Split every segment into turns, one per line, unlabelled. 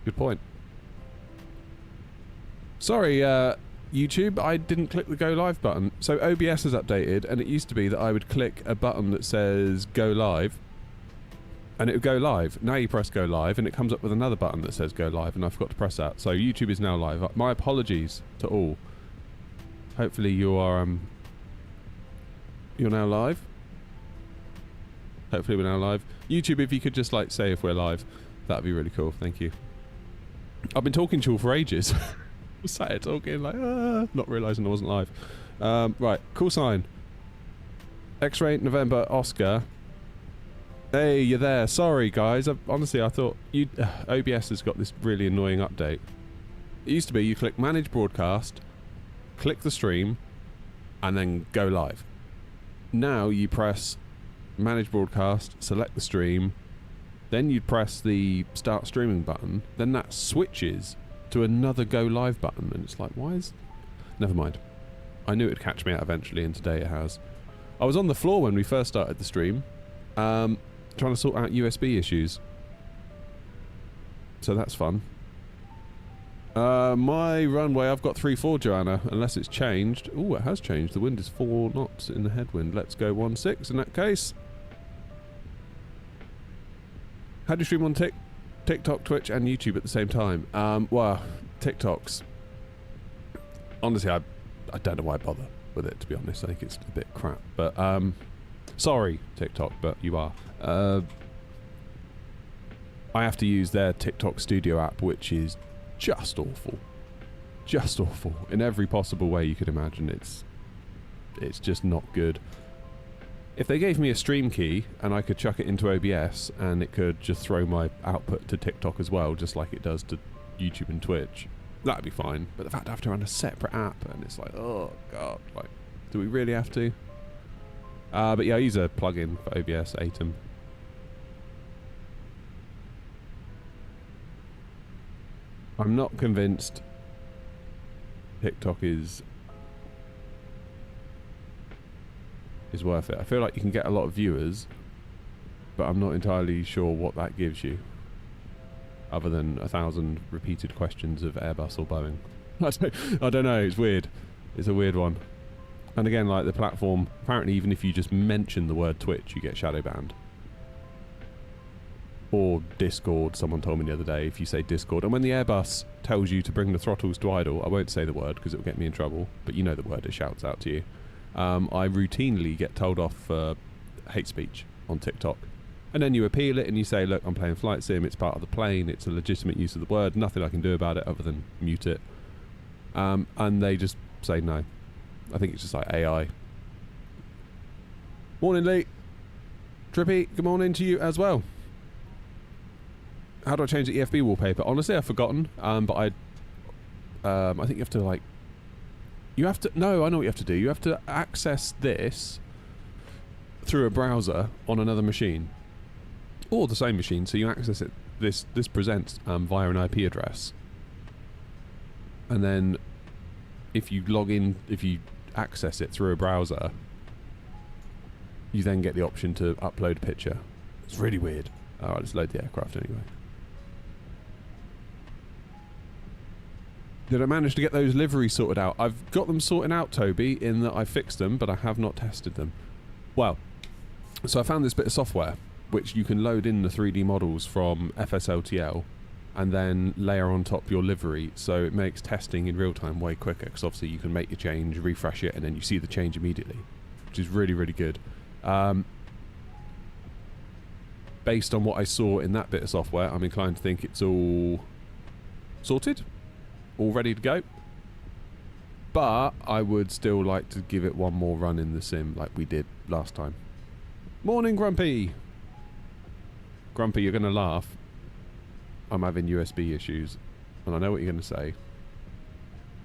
Good point. Sorry, YouTube, I didn't click the go live button. So OBS has updated, and it used to be that I would click a button that says go live, and it would go live. Now you press go live, and it comes up with another button that says go live, and I forgot to press that. So YouTube is now live. My apologies to all. Hopefully you are, you're now live. Hopefully we're now live. YouTube, if you could just like say if we're live, that'd be really cool. Thank you. I've been talking to you all for ages. I was sat here talking like, not realising I wasn't live. Right, call sign. X-ray November Oscar. Hey, you're there. Sorry, guys. Honestly, I thought you. OBS has got this really annoying update. It used to be you click Manage Broadcast, click the stream, and then go live. Now you press Manage Broadcast, select the stream, then you press the Start Streaming button, then that switches to another Go Live button, and it's like, why is... Never mind. I knew it would catch me out eventually, and today it has. I was on the floor when we first started the stream, trying to sort out USB issues. So that's fun. My runway, I've got 3-4, Joanna, unless it's changed. Oh, it has changed. The wind is 4 knots in the headwind. Let's go 1-6 in that case. How do you stream on TikTok, Twitch, and YouTube at the same time? Well, TikToks. Honestly, I don't know why I bother with it, to be honest. I think it's a bit crap. But, sorry, TikTok, but you are. I have to use their TikTok Studio app, which is just awful. Just awful. In every possible way you could imagine. It's just not good. If they gave me a stream key and I could chuck it into OBS and it could just throw my output to TikTok as well, just like it does to YouTube and Twitch, that'd be fine. But the fact I have to run a separate app and it's like, oh god, like, do we really have to? But yeah, I use a plugin for OBS, Atom. I'm not convinced TikTok is worth it. I feel like you can get a lot of viewers, but I'm not entirely sure what that gives you, other than 1,000 repeated questions of Airbus or Boeing. I don't know, it's weird. It's a weird one. And again, like the platform, apparently even if you just mention the word Twitch, you get shadow banned. Or Discord, someone told me the other day, if you say Discord. And when the Airbus tells you to bring the throttles to idle, I won't say the word because it will get me in trouble, but you know the word, it shouts out to you. I routinely get told off for hate speech on TikTok. And then you appeal it and you say, look, I'm playing flight sim, it's part of the plane, it's a legitimate use of the word, nothing I can do about it other than mute it. And they just say no. I think it's just like AI. Morning, Lee. Trippy, good morning to you as well. How do I change the EFB wallpaper? Honestly, I've forgotten, but I think you have to, like... No, I know what you have to do. You have to access this through a browser on another machine. Or the same machine, so you access it... This presents via an IP address. And then if you log in, if you access it through a browser, you then get the option to upload a picture. It's really weird. Alright, let's load the aircraft anyway. Did I manage to get those liveries sorted out? I've got them sorted out, Toby, in that I fixed them, but I have not tested them. Well, so I found this bit of software, which you can load in the 3D models from FSLTL, and then layer on top your livery, so it makes testing in real time way quicker, because obviously you can make your change, refresh it, and then you see the change immediately, which is really, really good. Based on what I saw in that bit of software, I'm inclined to think it's all sorted, all ready to go. But I would still like to give it one more run in the sim like we did last time. Morning, Grumpy! Grumpy, you're going to laugh. I'm having USB issues, and I know what you're going to say.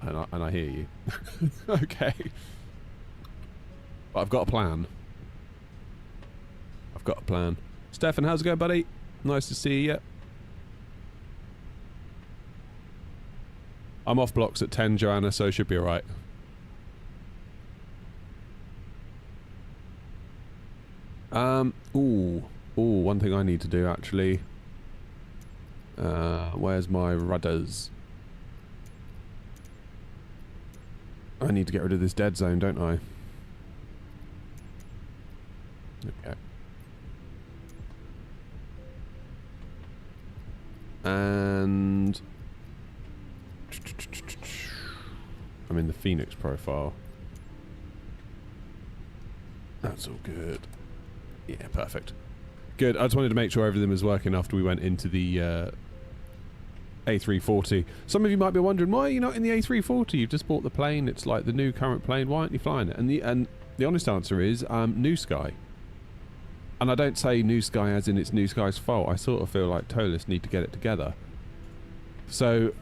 And I hear you. Okay. But I've got a plan. I've got a plan. Stefan, how's it going, buddy? Nice to see you. I'm off blocks at 10, Joanna, so should be alright. Ooh, one thing I need to do, actually. Where Where's my rudders? I need to get rid of this dead zone, don't I? Okay. And I'm in the Phoenix profile. That's all good. Yeah, perfect. Good. I just wanted to make sure everything was working after we went into the A340. Some of you might be wondering, why are you not in the A340? You've just bought the plane. It's like the new current plane. Why aren't you flying it? And the honest answer is New Sky. And I don't say New Sky as in it's New Sky's fault. I sort of feel like Tolis need to get it together. So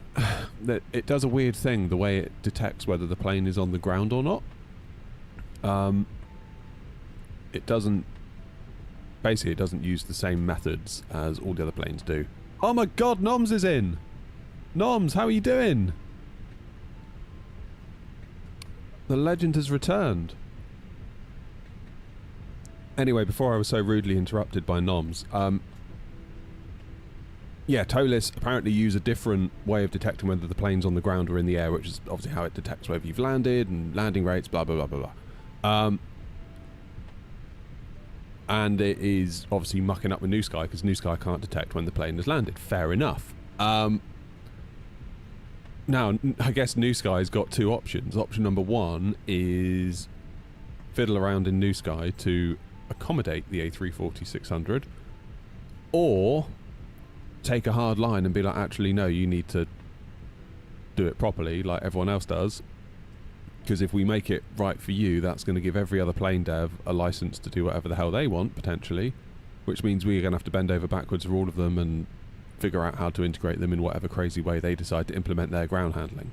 that it does a weird thing, the way it detects whether the plane is on the ground or not. It doesn't... Basically, it doesn't use the same methods as all the other planes do. Oh my god, Noms is in! Noms, how are you doing? The legend has returned. Anyway, before I was so rudely interrupted by Noms, yeah, Tolis apparently use a different way of detecting whether the plane's on the ground or in the air, which is obviously how it detects whether you've landed and landing rates, blah, blah, blah, blah, blah. And it is obviously mucking up with New Sky because New Sky can't detect when the plane has landed. Fair enough. Now, I guess New Sky's got two options. Option number one is fiddle around in New Sky to accommodate the A340-600, or take a hard line and be like, actually, no, you need to do it properly like everyone else does. Because if we make it right for you, that's going to give every other plane dev a license to do whatever the hell they want, potentially. Which means we're going to have to bend over backwards for all of them and figure out how to integrate them in whatever crazy way they decide to implement their ground handling.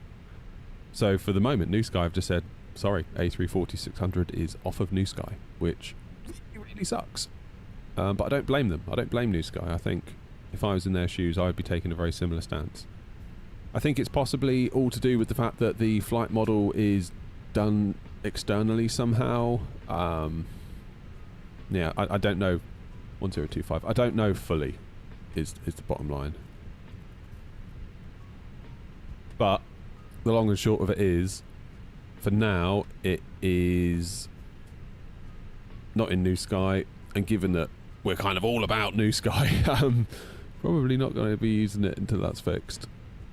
So for the moment, New Sky have just said, sorry, A340-600 is off of New Sky, which really sucks. But I don't blame them. I don't blame New Sky. I think if I was in their shoes, I would be taking a very similar stance. I think it's possibly all to do with the fact that the flight model is done externally somehow. Yeah, I don't know. 1025. I don't know fully is the bottom line. But the long and short of it is, for now, it is not in New Sky, and given that we're kind of all about New Sky, probably not going to be using it until that's fixed.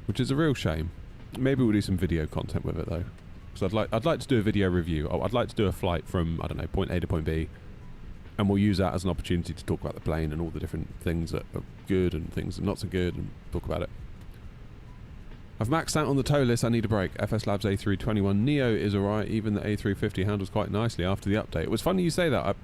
Which is a real shame. Maybe we'll do some video content with it though, because I'd like to do a video review. I'd like to do a flight from, I don't know, point A to point B, and we'll use that as an opportunity to talk about the plane and all the different things that are good and things that are not so good, and talk about it. I've maxed out on the tow list. I need a break. FS Labs A321 Neo is alright. Even the A350 handles quite nicely after the update. It was funny you say that.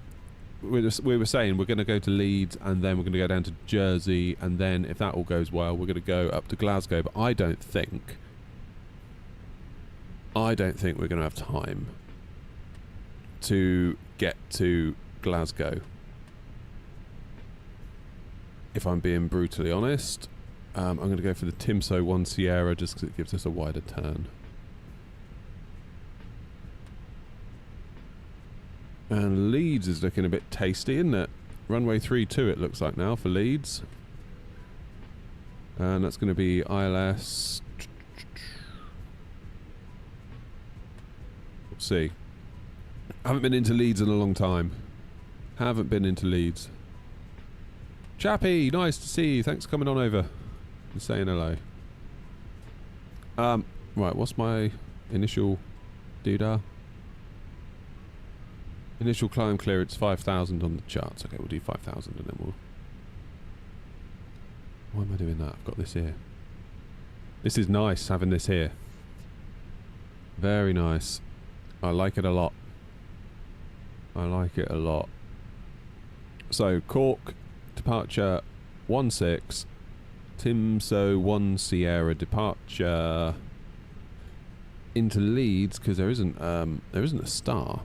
We were saying we're going to go to Leeds, and then we're going to go down to Jersey, and then if that all goes well, we're going to go up to Glasgow. But I don't think we're going to have time to get to Glasgow. If I'm being brutally honest, I'm going to go for the Timso 1 Sierra just because it gives us a wider turn. And Leeds is looking a bit tasty, isn't it? Runway 32 it looks like now for Leeds. And that's going to be ILS. Let's see. Haven't been into Leeds in a long time. Haven't been into Leeds. Chappie, nice to see you. Thanks for coming on over and saying hello. Right, what's my initial doodah? Initial climb clearance 5,000 on the charts. Okay, we'll do 5,000 and then we'll... Why am I doing that? I've got this here. This is nice, having this here. Very nice. I like it a lot. I like it a lot. So, Cork, departure 16. Timso 1 Sierra, departure into Leeds, because there isn't a star.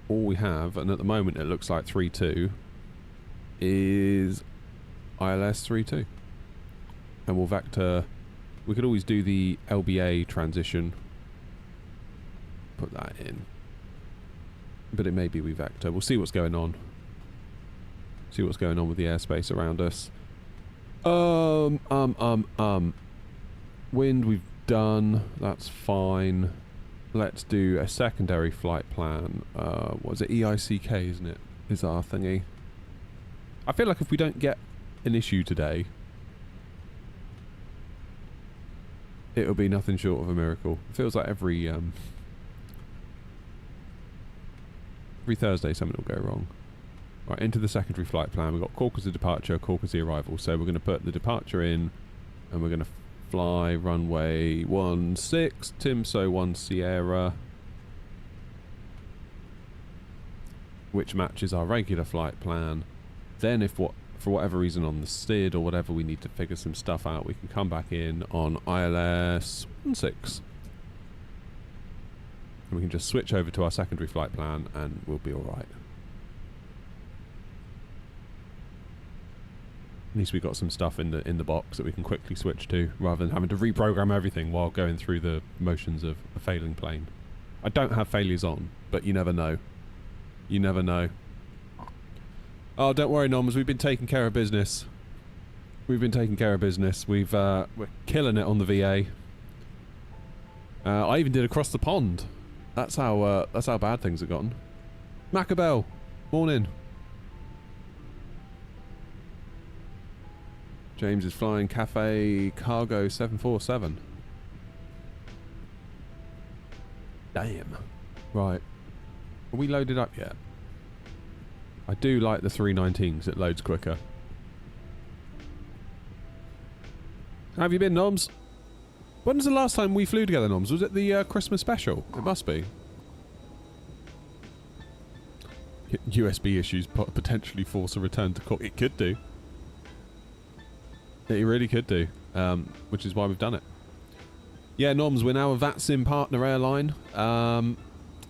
All we have, and at the moment it looks like 32, is ILS 32. And we'll vector... We could always do the LBA transition. Put that in. But it may be we vector. We'll see what's going on. See what's going on with the airspace around us. Wind we've done. That's fine. Let's do a secondary flight plan. What is it? EICK, isn't it? Is our thingy. I feel like if we don't get an issue today, it'll be nothing short of a miracle. It feels like every Thursday something will go wrong. Right, into the secondary flight plan. We've got Cork as the departure, Cork as the arrival. So we're going to put the departure in, and we're going to fly runway 16, Timso 1 Sierra, which matches our regular flight plan. Then if for whatever reason on the STID or whatever we need to figure some stuff out, we can come back in on ILS 16. And we can just switch over to our secondary flight plan and we'll be alright. At least we've got some stuff in the box that we can quickly switch to, rather than having to reprogram everything while going through the motions of a failing plane. I don't have failures on, but you never know. You never know. Oh, don't worry, Noms. We've been taking care of business. We've been taking care of business. We're killing it on the VA. I even did across the pond. That's how bad things have gotten. Macabell, morning. James is flying Cafe Cargo 747. Damn. Right. Are we loaded up yet? I do like the 319 because it loads quicker. How have you been, Noms? When was the last time we flew together, Noms? Was it the Christmas special? It must be. USB issues potentially force a return to Cork. It could do. It really could do, which is why we've done it. Yeah, Noms, we're now a VATSIM partner airline.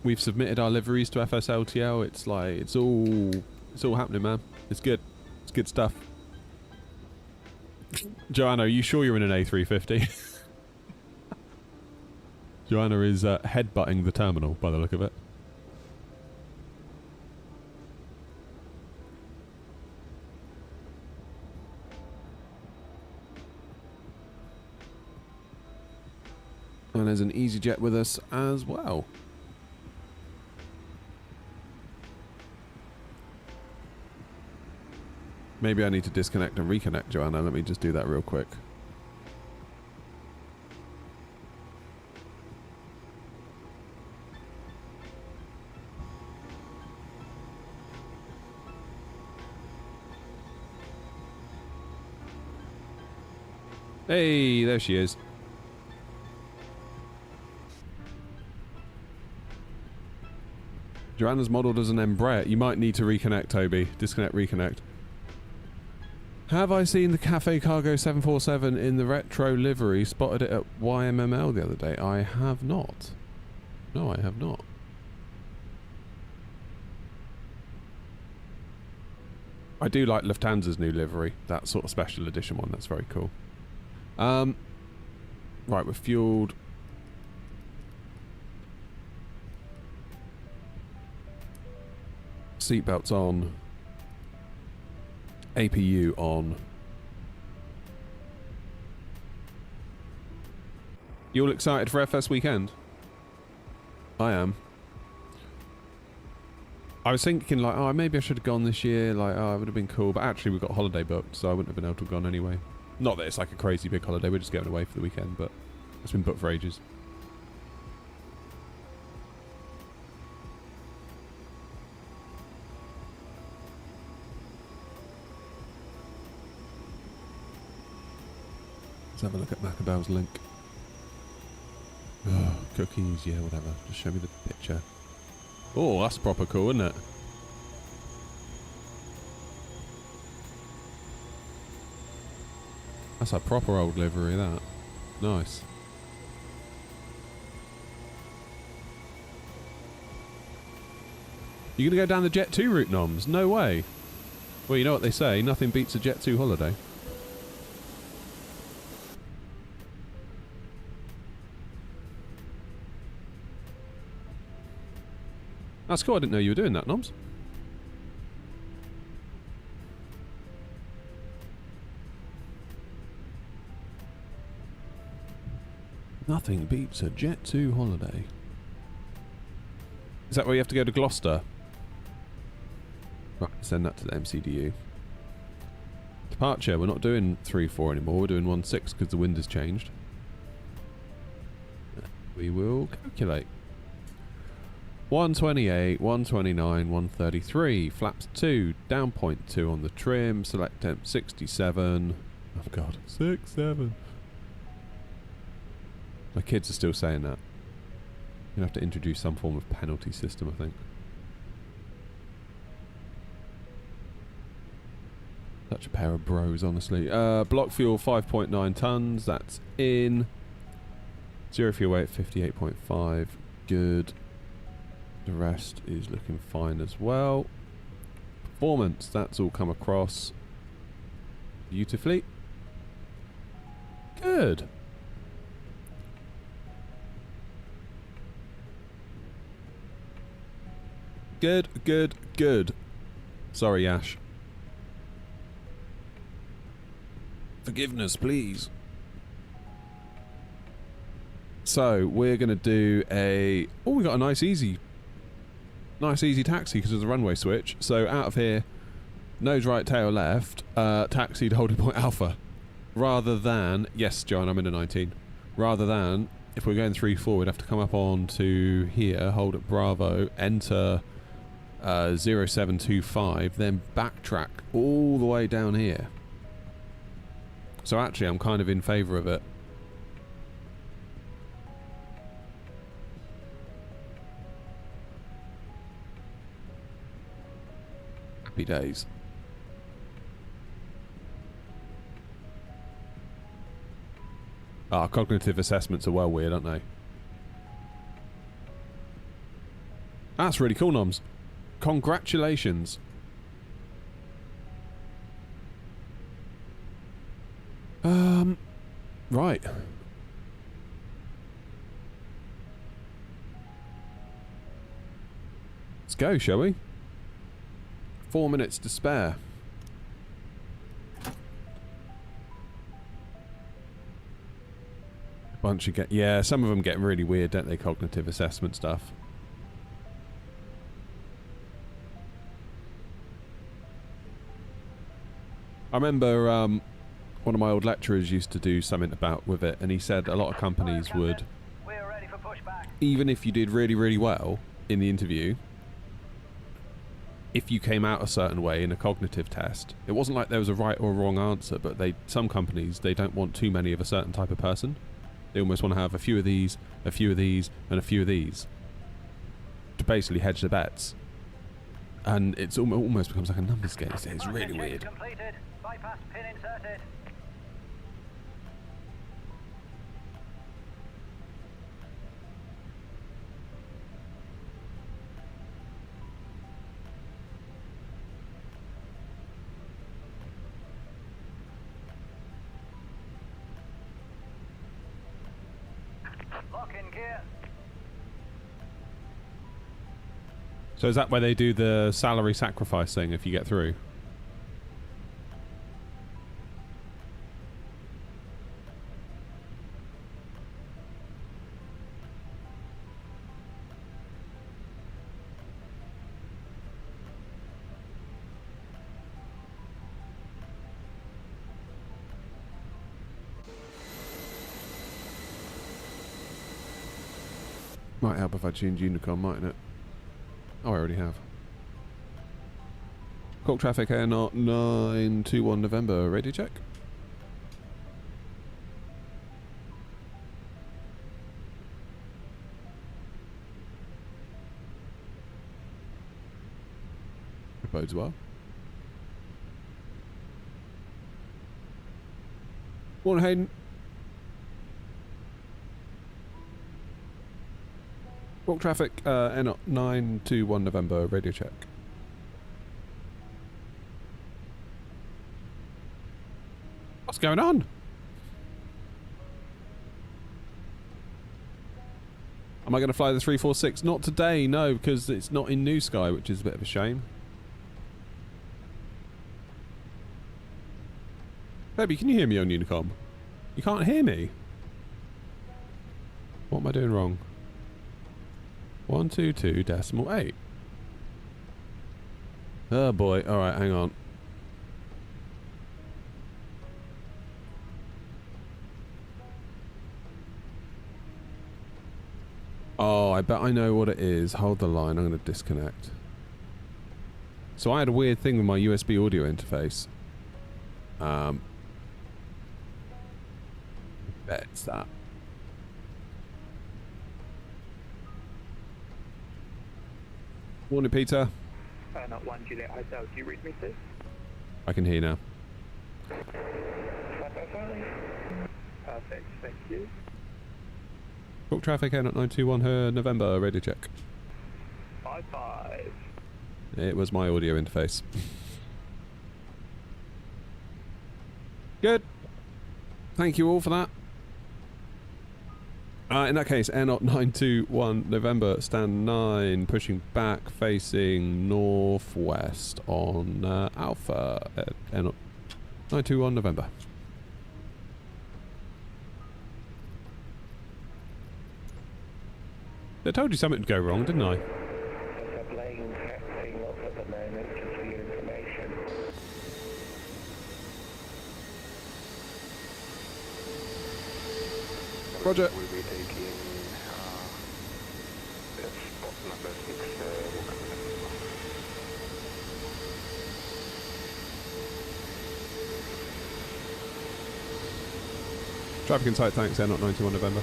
We've submitted our liveries to FSLTL. It's like it's all happening, man. It's good. It's good stuff. Joanna, are you sure you're in an A350? Joanna is headbutting the terminal by the look of it. And there's an EasyJet with us as well. Maybe I need to disconnect and reconnect, Joanna. Let me just do that real quick. Hey, there she is. Joanna's modelled as an Embraer. You might need to reconnect, Toby. Disconnect, reconnect. Have I seen the Cafe Cargo 747 in the retro livery? Spotted it at YMML the other day. I have not. No, I have not. I do like Lufthansa's new livery. That sort of special edition one. That's very cool. Right, we're fueled. Seatbelts on. APU on. You all excited for FS weekend? I am. I was thinking like, oh, maybe I should have gone this year. Like, oh, it would have been cool. But actually, we've got a holiday booked, so I wouldn't have been able to have gone anyway. Not that it's like a crazy big holiday. We're just going away for the weekend, but it's been booked for ages. Let's have a look at Macabell's link. Oh, cookies, yeah, whatever. Just show me the picture. Oh, that's proper cool, isn't it? That's a proper old livery, that. Nice. You gonna go down the Jet 2 route, Noms? No way. Well, you know what they say, nothing beats a Jet 2 holiday. That's cool, I didn't know you were doing that, Noms. Nothing beats a Jet 2 holiday. Is that where you have to go to Gloucester? Right, send that to the MCDU. Departure, we're not doing 3-4 anymore, we're doing 1-6 because the wind has changed. We will calculate. 128, 129, 133, flaps 2, down point 2 on the trim, select temp 67. Oh god, 67. My kids are still saying that. You're going to have to introduce some form of penalty system, I think. Such a pair of bros, honestly. Block fuel 5.9 tons, that's in. Zero fuel weight 58.5, good. The rest is looking fine as well. Performance, that's all come across beautifully. Good. Good, good, good. Sorry, Ash. Forgiveness, please. So, we're going to do a... Oh, we got a nice easy taxi because of the runway switch. So, out of here, nose right, tail left, taxi to holding point alpha. Rather than... Yes, John, I'm in a 19. Rather than, if we're going 3-4, we'd have to come up on to here, hold at Bravo, enter... 0725, then backtrack all the way down here. So actually I'm kind of in favour of it. Happy days. Cognitive assessments are well weird, aren't they? That's really cool, Noms. Congratulations. Right. Let's go, shall we? 4 minutes to spare. Bunch of yeah, some of them get really weird, don't they? Cognitive assessment stuff. I remember one of my old lecturers used to do something about with it, and he said a lot of companies would, even if you did really, really well in the interview, if you came out a certain way in a cognitive test, it wasn't like there was a right or wrong answer, but some companies, they don't want too many of a certain type of person. They almost want to have a few of these, a few of these, and a few of these to basically hedge the bets. And it's almost becomes like a numbers game. It's really weird.
Completed. Bypass pin inserted. Lock in gear.
So is that where they do the salary sacrifice thing if you get through? Might help if I tuned Unicom, mightn't it? Oh, I already have. Cork traffic air not 921 November. Radio check. It bodes well. Morning, Hayden. Walk traffic, N 921 November, radio check. What's going on? Am I going to fly the 346? Not today, no, because it's not in New Sky, which is a bit of a shame. Baby, can you hear me on Unicom? You can't hear me? What am I doing wrong? 122.8. Oh boy. Alright, hang on. Oh, I bet I know what it is. Hold the line. I'm going to disconnect. So I had a weird thing with my USB audio interface. Bet it's that. Morning, Peter.
Not 1 Juliet Hotel. Do you read me, please?
I can hear you now.
555. Perfect, thank you.
Cork traffic, Air 921 her November, radio check.
55.
It was my audio interface. Good. Thank you all for that. In that case, Air 921 November, stand 9, pushing back, facing northwest on Alpha, Air 921 November. I told you something would go wrong, didn't I?
There's a lane taxing off at the moment, just for your information.
Roger.
We'll be taking spot number 6.
Traffic in sight, thanks, Air 921 November.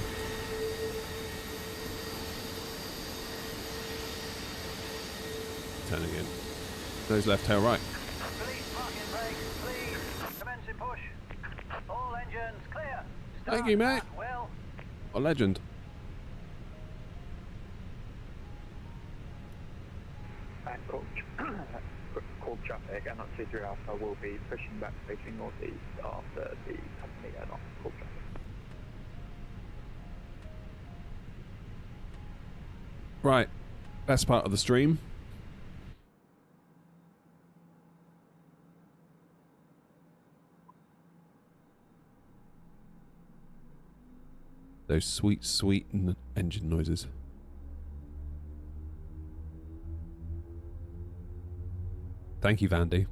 Turning in. Nose left, tail right.
Police parking brakes, please. Commencing push. All engines clear.
Thank you, mate.
Start at will.
A legend.
And Cork traffic, and not 23 Alpha will be pushing back facing northeast after the company and off Cork traffic.
Right. Best part of the stream. Those sweet, sweet engine noises. Thank you, Vandy.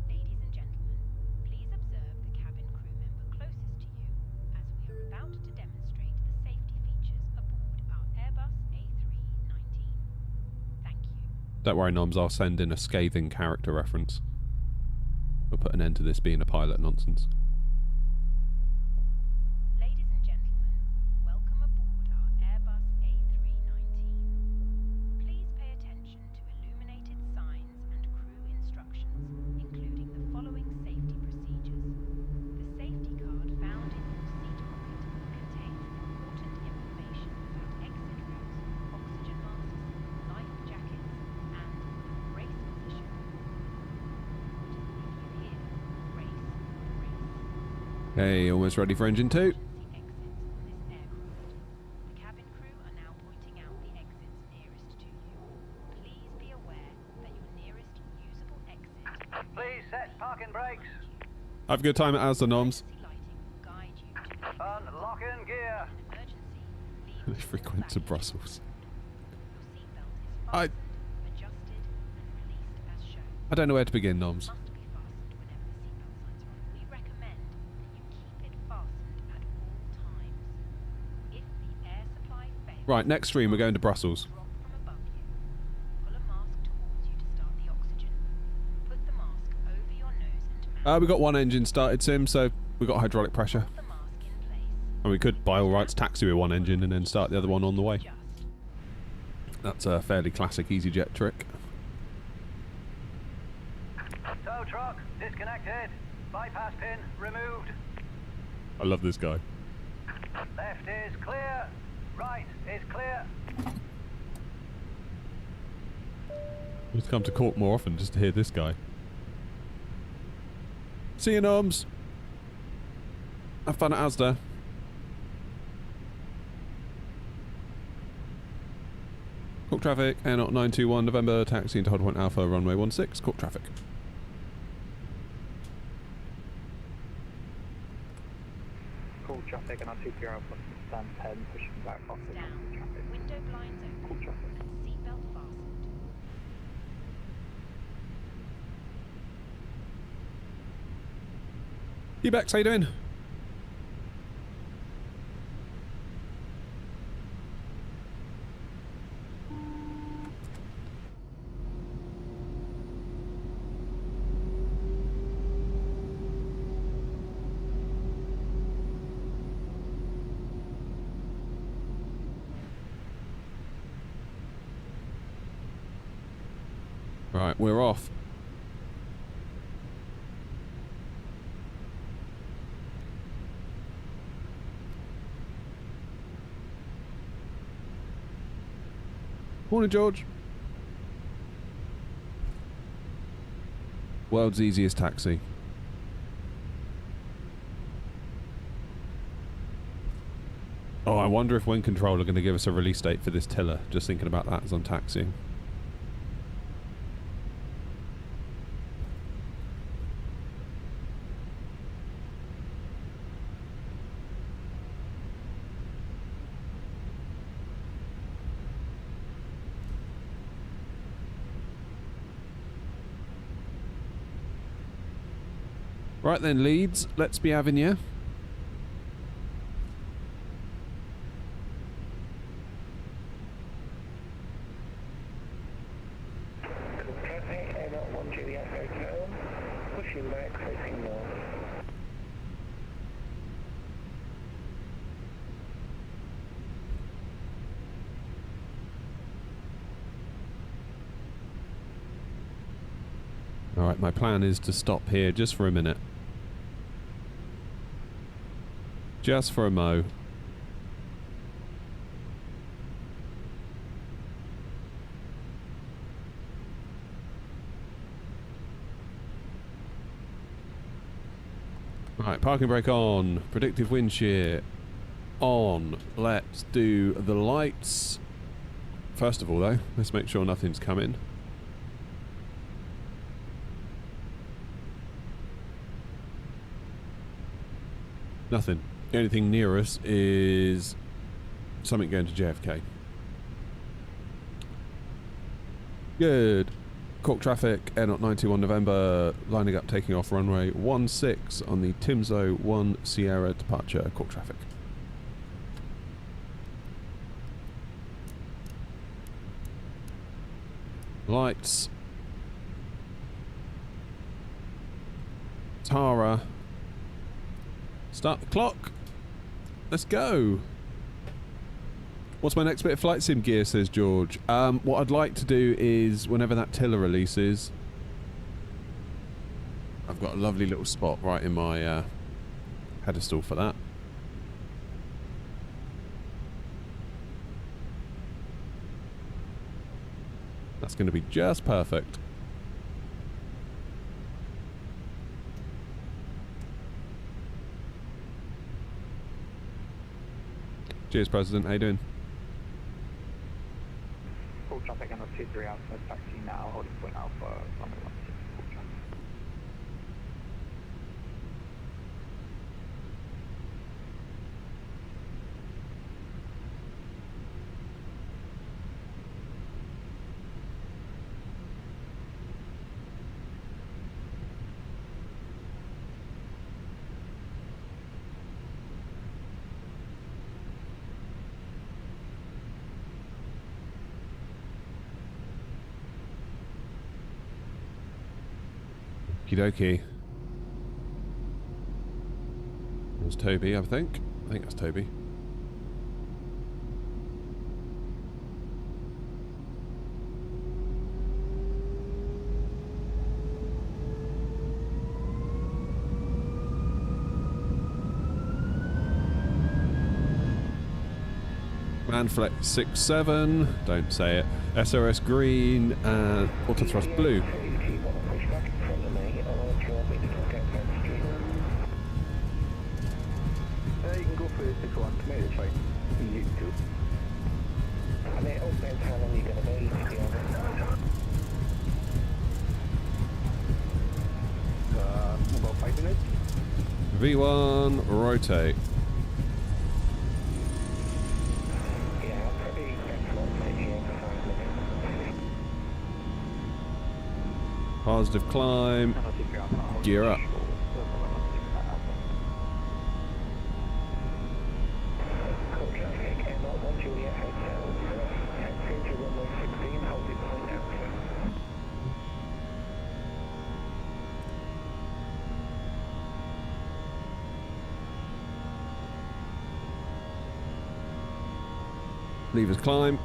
Ladies and gentlemen, please observe the cabin crew member closest to you as we are about to demonstrate the safety features aboard our Airbus A319. Thank you.
Don't worry, Noms, I'll send in a scathing character reference. We'll put an end to this being a pilot nonsense.
Ladies and gentlemen, welcome aboard our Airbus A319. Please pay attention to illuminated signs and crew instructions, including the following safety procedures. The safety card found in your seat pocket contains important information about exit routes, oxygen masks, life jackets, and the brace position.
Hey, almost ready for engine 2.
Exits on this aircraft. The cabin crew are now pointing out the exits nearest to you. Please be aware that your nearest usable exit.
Please set parking brakes.
Have a good time at Asda, Noms.
Emergency lighting will guide you to
Unlock in gear.
an emergency.
They frequent to Brussels.
Your seatbelt is
I
fastened, adjusted, and released as shown.
don't know where to begin, Noms.
Must be fastened whenever the seatbelt signs are on. We recommend that you keep it fastened at all times. If the air supply fails,
Right, next stream we're going to Brussels.
drop from above you. Pull a mask towards you to start the oxygen. Put the mask over your nose and mouth.
We got one engine started, Sim, so we got hydraulic pressure.
Put the mask in place.
And we could, by all rights, taxi with one engine and then start the other one on the way.
Adjust.
That's a fairly classic EasyJet trick.
Tow truck disconnected. Bypass pin removed.
I love this guy.
Left is clear. Right is clear.
Let's come to Cork more often just to hear this guy. See you, Noms. Have fun at Asda. Cork traffic, Air 921 November, taxi into Hold Point Alpha, runway 16, Cork traffic.
Cork traffic and R23 Alpha stand 10, pushing back off the
Down.
traffic.
Window blinds
Cork
open
traffic.
and seatbelt fastened.
You Bex, how you doing? Right, we're off. Morning, George. World's easiest taxi. Oh, I wonder if Wind Control are going to give us a release date for this tiller. Just thinking about that as I'm taxiing. Right then, Leeds, let's be having you.
Traffic, Airport 1 Juliet Hotel, pushing back, facing north.
Alright, my plan is to stop here just for a minute. Just for a mo. Right, parking brake on. Predictive wind shear on. Let's do the lights. First of all though, let's make sure nothing's coming. Nothing. The only thing near us is something going to JFK. Good. Cork traffic, Air 91 November, lining up, taking off runway 16 on the Timzo 1 Sierra departure. Cork traffic. Lights. Tara. Start the clock. Let's go. What's my next bit of flight sim gear, says George. What I'd like to do is, whenever that tiller releases, I've got a lovely little spot right in my pedestal for that. That's going to be just perfect. Cheers, President. How you doing?
Cork traffic and R23 Alpha taxi now, holding point Alpha, runway 16, Cork traffic.
Okie dokie. There's Toby, I think. I think that's Toby. Manflex 67, don't say it. SRS green and auto thrust blue.
You can go first if you want to, mate, it's fine. You too. And it all depends how long you're going to be, to be honest.
About 5 minutes.
V1, rotate. Positive climb. Gear up.
Cork traffic, Airport 1 Juliet Hotel, taxi to runway 16, hold it point Alpha.
Levers climb.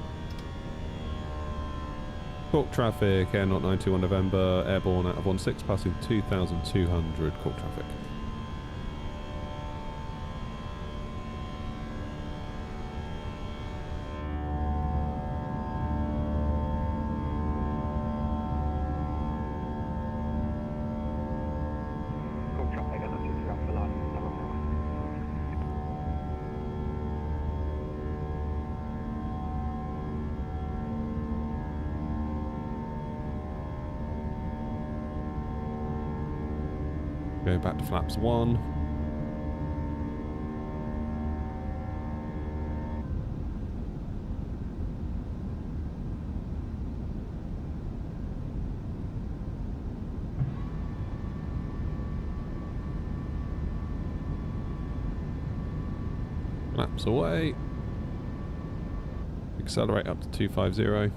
Cork traffic, Air 921 November, airborne out of 16, passing 2,200 Cork traffic.
Cork traffic, and that's just Alpha line.
Going back to flaps 1. Flaps away. Accelerate up to 250.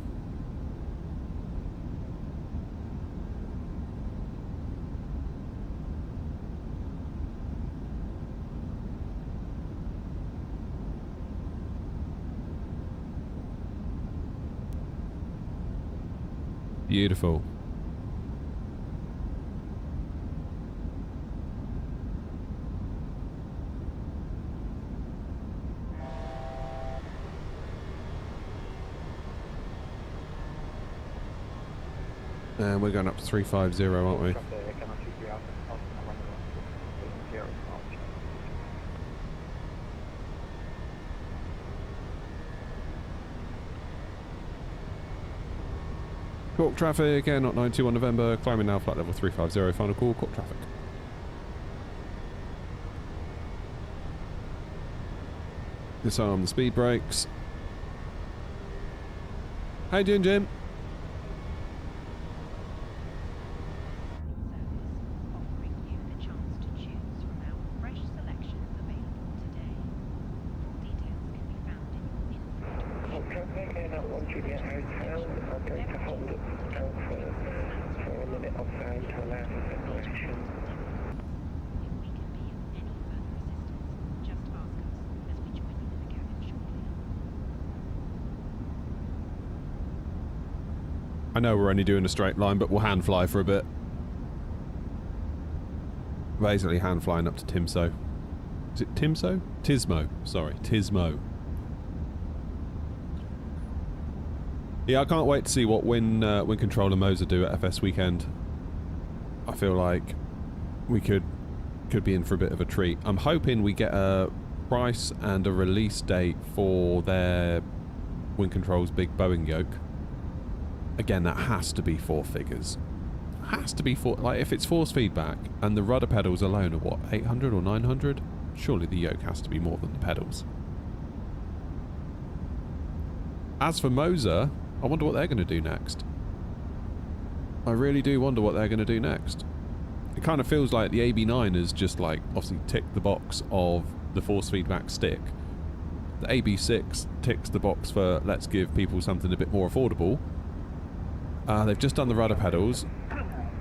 Beautiful. And we're going up to 350, aren't we?
Traffic, and that's just Alpha, passing runway 0 March.
Cork traffic, Air 921 November, climbing now, flight level 350, final call, Cork traffic. Disarm the speed brakes. How you doing, Jim?
Offering you the chance to choose from our fresh selection available today. Full details can be found in your info.
Cork traffic, Airport 1 Juliet Hotel, I'm going to hold Alpha for a minute of time to allow for separation.
If we can be of any further assistance, just ask us as we join you in the cabin shortly.
I know we're only doing a straight line, but we'll hand fly for a bit. Basically hand flying up to Timso. Is it Timso? Tismo. Sorry, Tismo. Yeah, I can't wait to see what wind control and Moza do at FS weekend. I feel like we could be in for a bit of a treat. I'm hoping we get a price and a release date for their wind control's big Boeing yoke. Again, that has to be 4 figures. Has to be 4. Like, if it's force feedback and the rudder pedals alone are what, 800 or 900? Surely the yoke has to be more than the pedals. As for Moza, I wonder what they're going to do next. I really do wonder what they're going to do next. It kind of feels like the AB9 has just, like, obviously ticked the box of the force feedback stick. The AB6 ticks the box for let's give people something a bit more affordable. They've just done the rudder pedals.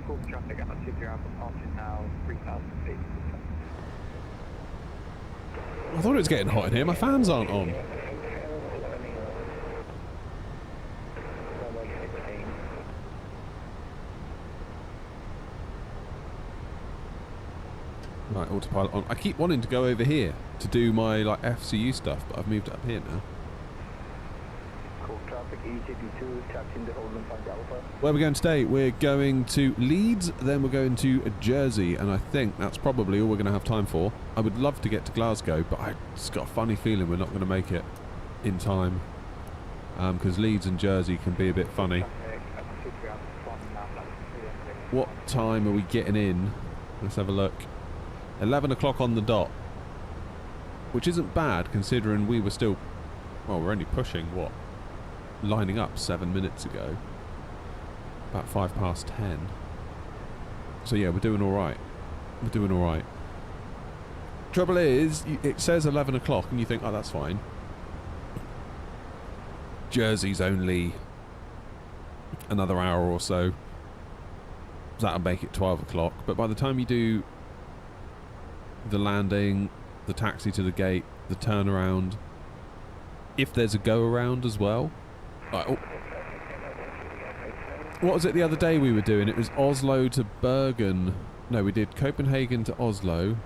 Cork traffic, and that's just Alpha, passing now 3,000 feet.
I thought it was getting hot in here. My fans aren't on.
Runway 16.
Right, autopilot on. I keep wanting to go over here to do my like FCU stuff, but I've moved it up here now.
Cork traffic, EJB2, taxiing to Holden Point Alpha.
Where are we going today? We're going to Leeds, then we're going to Jersey, and I think that's probably all we're going to have time for. I would love to get to Glasgow, but I just got a funny feeling we're not going to make it in time, because Leeds and Jersey can be a bit funny. What time are we getting in? Let's have a look. 11 o'clock on the dot, which isn't bad considering we were still, well, we're only pushing, what, lining up 7 minutes ago, about 10:05. So yeah, we're doing all right. We're doing all right. Trouble is, it says 11 o'clock, and you think, oh, that's fine. Jersey's only another hour or so. That'll make it 12 o'clock. But by the time you do the landing, the taxi to the gate, the turnaround, if there's a go around as well. Oh. What was it the other day we were doing? It was Oslo to Bergen. No, we did Copenhagen to Oslo,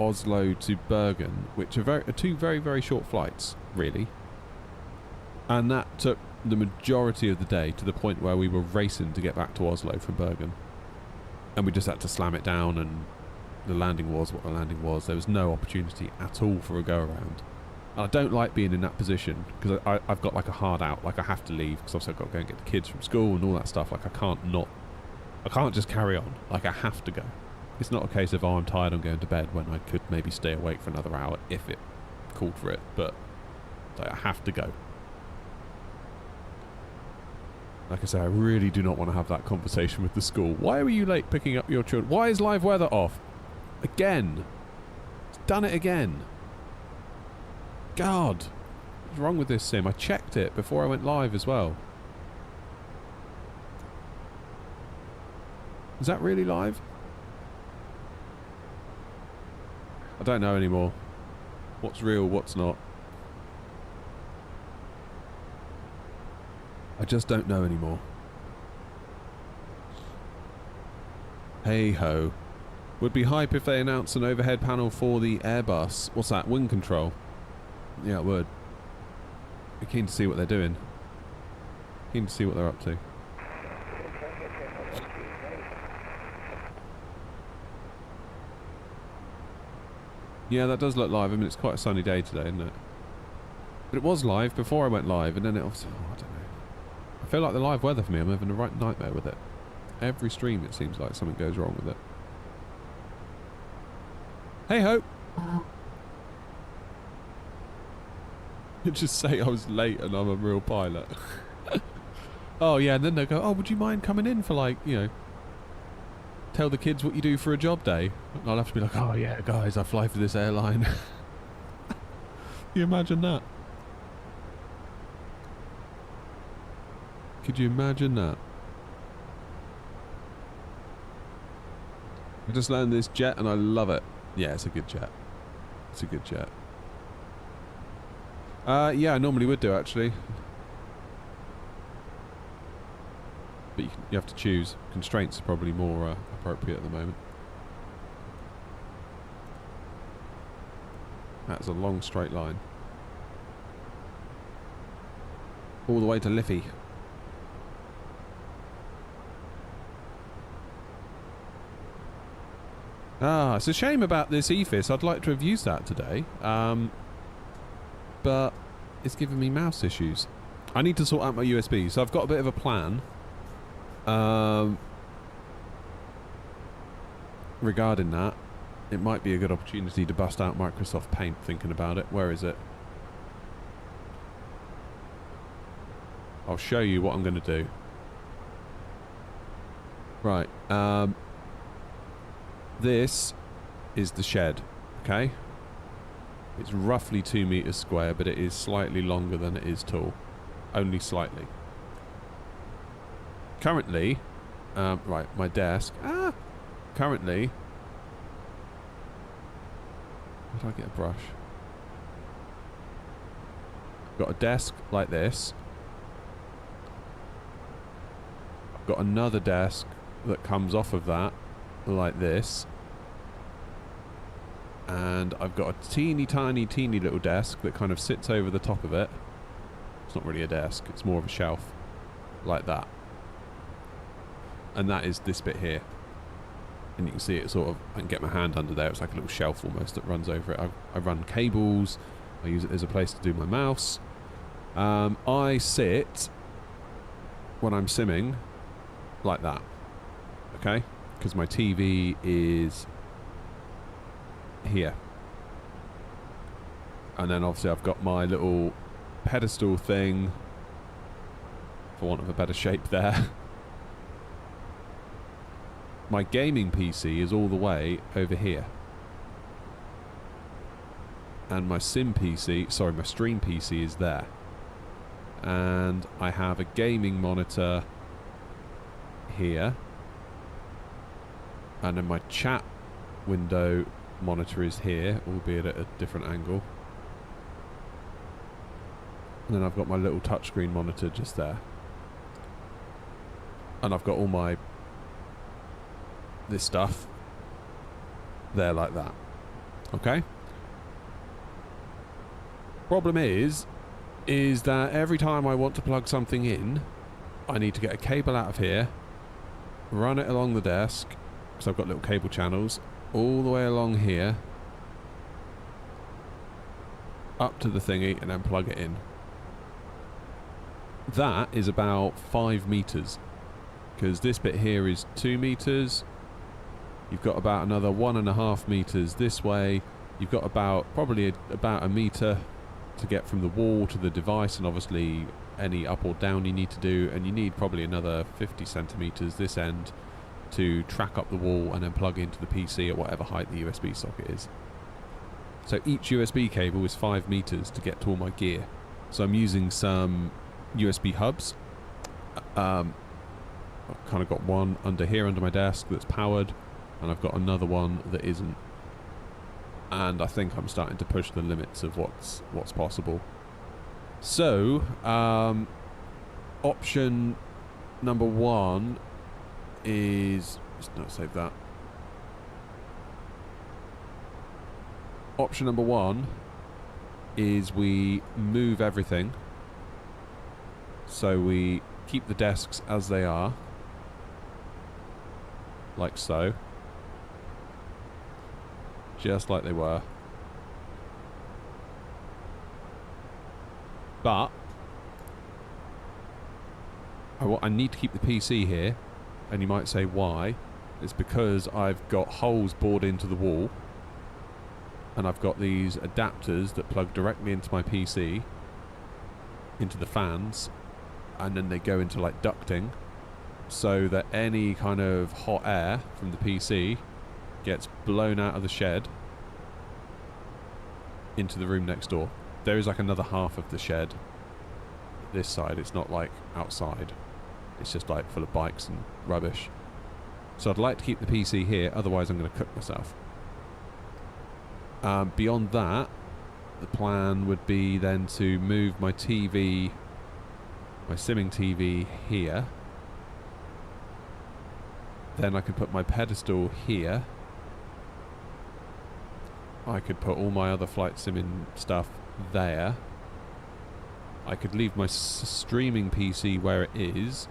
Oslo to Bergen, which are two very, very short flights, really. And that took the majority of the day, to the point where we were racing to get back to Oslo from Bergen. And we just had to slam it down, and the landing was what the landing was. There was no opportunity at all for a go-around. And I don't like being in that position, because I've got like a hard out, like I have to leave, because I've got to go and get the kids from school and all that stuff. Like I can't just carry on. Like I have to go. It's not a case of, oh, I'm tired, I'm going to bed, when I could maybe stay awake for another hour if it called for it. But like, I have to go. Like I say, I really do not want to have that conversation with the school. Why were you late picking up your children? Why is live weather off? Again. It's done it again. God. What's wrong with this sim? I checked it before I went live as well. Is that really live? I don't know anymore. What's real, what's not. I just don't know anymore. Hey ho. Would be hype if they announced an overhead panel for the Airbus. What's that? Wing control? Yeah, it would. Be keen to see what they're doing. Keen to see what they're up to. Yeah, that does look live. I mean, it's quite a sunny day today, isn't it? But it was live before I went live, and then it was... Oh, I don't know. I feel like the live weather for me, I'm having a right nightmare with it. Every stream it seems like something goes wrong with it. Hey ho! You just say I was late and I'm a real pilot. Oh yeah, and then they'll go, oh, would you mind coming in for, like, you know, tell the kids what you do for a job day? And I'll have to be like, oh yeah guys, I fly for this airline. Can you imagine that? Could you imagine that? I just landed this jet and I love it. Yeah, it's a good jet. It's a good jet. Yeah, I normally would do, actually. But you have to choose. Constraints are probably more appropriate at the moment. That's a long straight line. All the way to Liffey. Ah, it's a shame about this EFIS. I'd like to have used that today. But it's giving me mouse issues. I need to sort out my USB. So I've got a bit of a plan. Regarding that, it might be a good opportunity to bust out Microsoft Paint, thinking about it. Where is it? I'll show you what I'm going to do. Right. This is the shed, okay? It's roughly 2 meters square, but it is slightly longer than it is tall. Only slightly. Currently, right, my desk. Currently, how do I get a brush? Got a desk like this. I've got another desk that comes off of that, like this. And I've got a teeny little desk that kind of sits over the top of it. It's not really a desk, it's more of a shelf. Like that. And that is this bit here. And you can see it sort of, I can get my hand under there, it's like a little shelf almost that runs over it. I run cables, I use it as a place to do my mouse. I sit, when I'm simming, like that. Okay? Because my TV is here. And then obviously I've got my little pedestal thing, for want of a better shape there. my gaming PC is all the way over here. And my sim PC, sorry, my stream PC is there. And I have a gaming monitor here. And then my chat window monitor is here, albeit at a different angle. And then I've got my little touchscreen monitor just there. And I've got all my this stuff there like that. Okay? Problem is that every time I want to plug something in, I need to get a cable out of here, run it along the desk, because I've got little cable channels, all the way along here, up to the thingy, and then plug it in. That is about 5 meters, because this bit here is 2 meters. You've got about another 1.5 meters this way. You've got probably about a meter to get from the wall to the device, and obviously any up or down you need to do, and you need probably another 50 centimeters this end to track up the wall and then plug into the PC at whatever height the USB socket is. So each USB cable is 5 meters to get to all my gear. So I'm using some USB hubs. I've kind of got one under here under my desk that's powered, and I've got another one that isn't. And I think I'm starting to push the limits of what's possible. So, option number 1 is... let's not save that. Option number 1 is we move everything. So we keep the desks as they are. Like so. Just like they were. But I need to keep the PC here, and you might say why. It's because I've got holes bored into the wall, and I've got these adapters that plug directly into my PC, into the fans, and then they go into like ducting, so that any kind of hot air from the PC gets blown out of the shed into the room next door. There is like another half of the shed this side. It's not like outside. It's just like full of bikes and rubbish. So I'd like to keep the PC here, otherwise I'm going to cook myself. Beyond that, the plan would be then to move my TV, my simming TV here. Then I could put my pedestal here. I could put all my other flight simming stuff there. I could leave my streaming PC where it is.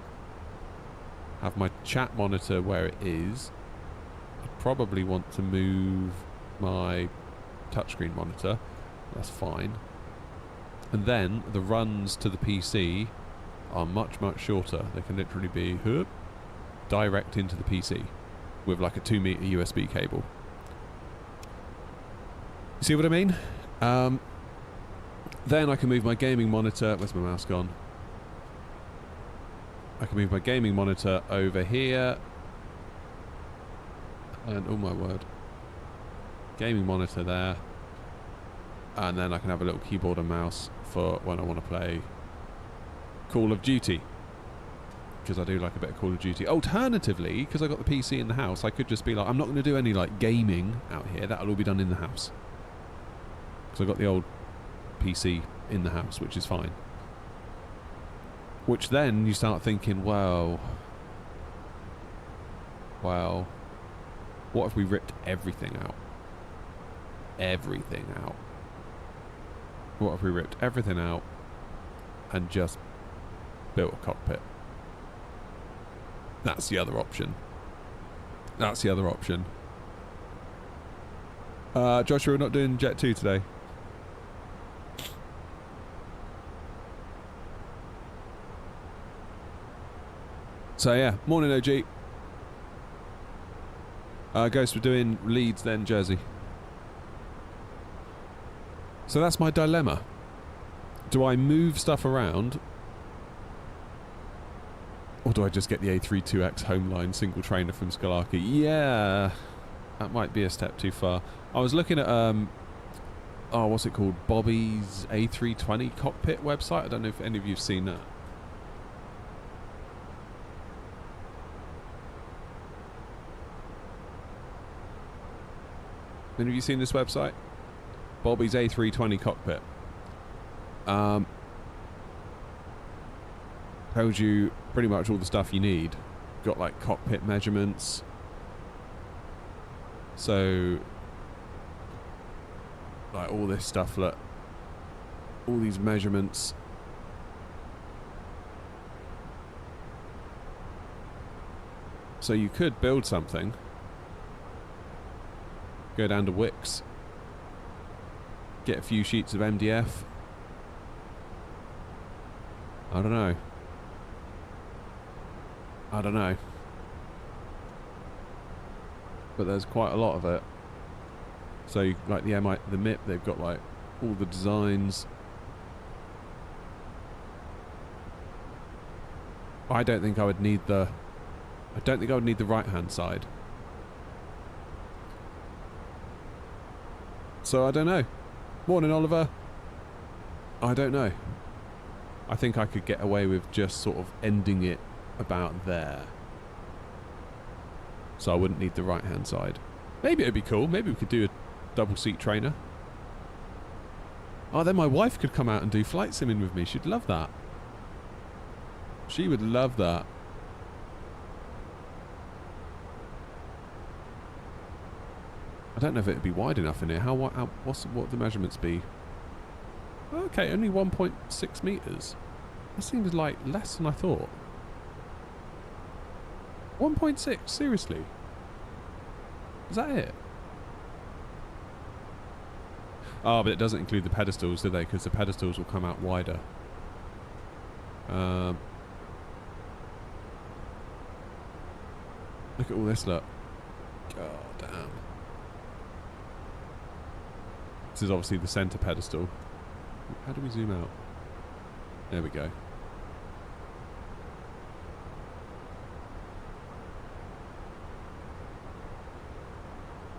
Have my chat monitor where it is. I'd probably want to move my touchscreen monitor. That's fine. And then the runs to the PC are much, much shorter. They can literally be direct into the PC with like a 2 meter USB cable. See what I mean? Then I can move my gaming monitor. Where's my mouse gone? I can move my gaming monitor over here. And oh my word. Gaming monitor there. And then I can have a little keyboard and mouse for when I want to play Call of Duty. Because I do like a bit of Call of Duty. Alternatively, because I got the PC in the house, I could just be like, I'm not going to do any like gaming out here. That'll all be done in the house. Because I got the old PC in the house, which is fine. Which then you start thinking, well, what if we ripped everything out? Everything out. What if we ripped everything out and just built a cockpit? That's the other option. That's the other option. Joshua, we're not doing Jet 2 today. So yeah, morning OG. Ghost, we're doing Leeds then Jersey. So that's my dilemma. Do I move stuff around Or do I just get the A32X Homeline single trainer from Scalarchy? Yeah, that might be a step too far. I was looking at, oh, what's it called? Bobby's A320 cockpit website. I don't know if any of you have seen that. Any of you seen this website? Bobby's A320 cockpit. Tells you pretty much all the stuff you need. Got like cockpit measurements. So, like all this stuff, look. All these measurements. So you could build something. Go down to Wix. Get a few sheets of MDF. I don't know. I don't know. But there's quite a lot of it. So, like the MIP, they've got like all the designs. I don't think I would need the... I don't think I would need the right-hand side. So, I don't know. Morning, Oliver. I don't know. I think I could get away with just sort of ending it about there. So I wouldn't need the right hand side. Maybe it'd be cool. Maybe we could do a double seat trainer. Oh, then my wife could come out and do flight simming with me. She'd love that. She would love that. I don't know if it'd be wide enough in here. What would the measurements be? Okay, only 1.6 meters. That seems like less than I thought. 1.6, seriously? Is that it? Oh, but it doesn't include the pedestals, do they? Because the pedestals will come out wider. Look at all this, look. God damn. This is obviously the centre pedestal. How do we zoom out? There we go.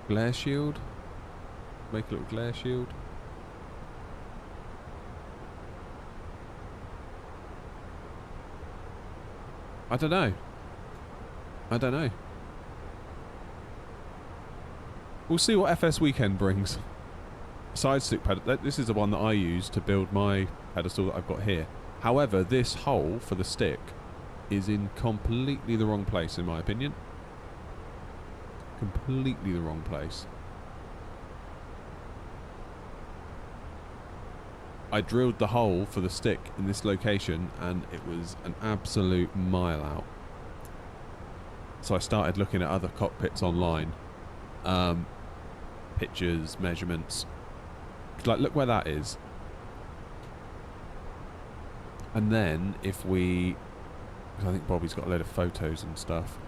Glare shield. Make a little glare shield. I don't know. I don't know. We'll see what FS Weekend brings. Side stick pedestal. This is the one that I use to build my pedestal that I've got here. However, this hole for the stick is in completely the wrong place, in my opinion. Completely the wrong place. I drilled the hole for the stick in this location and it was an absolute mile out. So I started looking at other cockpits online. Pictures, measurements. Like, look where that is. And then if we... I think Bobby's got a load of photos and stuff.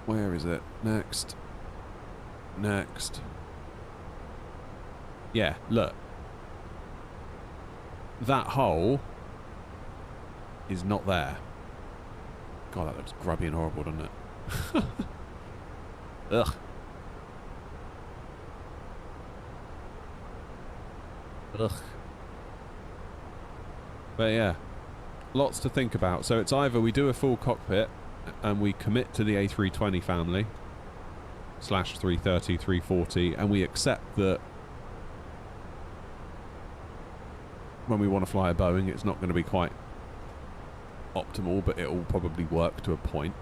Where is it? Next. Next. Yeah, look. That hole is not there. God, that looks grubby and horrible, doesn't it? Ugh. Ugh. But yeah, lots to think about. So it's either we do a full cockpit and we commit to the A320 family / 330, 340, and we accept that when we want to fly a Boeing, it's not going to be quite optimal, but it will probably work to a point.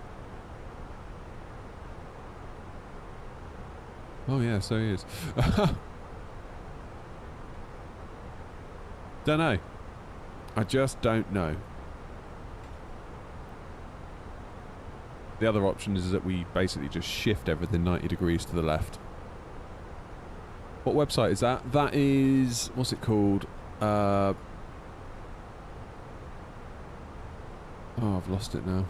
Oh yeah, so he is. Don't know. I just don't know. The other option is that we basically just shift everything 90 degrees to the left. What website is that? That is... what's it called? Oh, I've lost it now.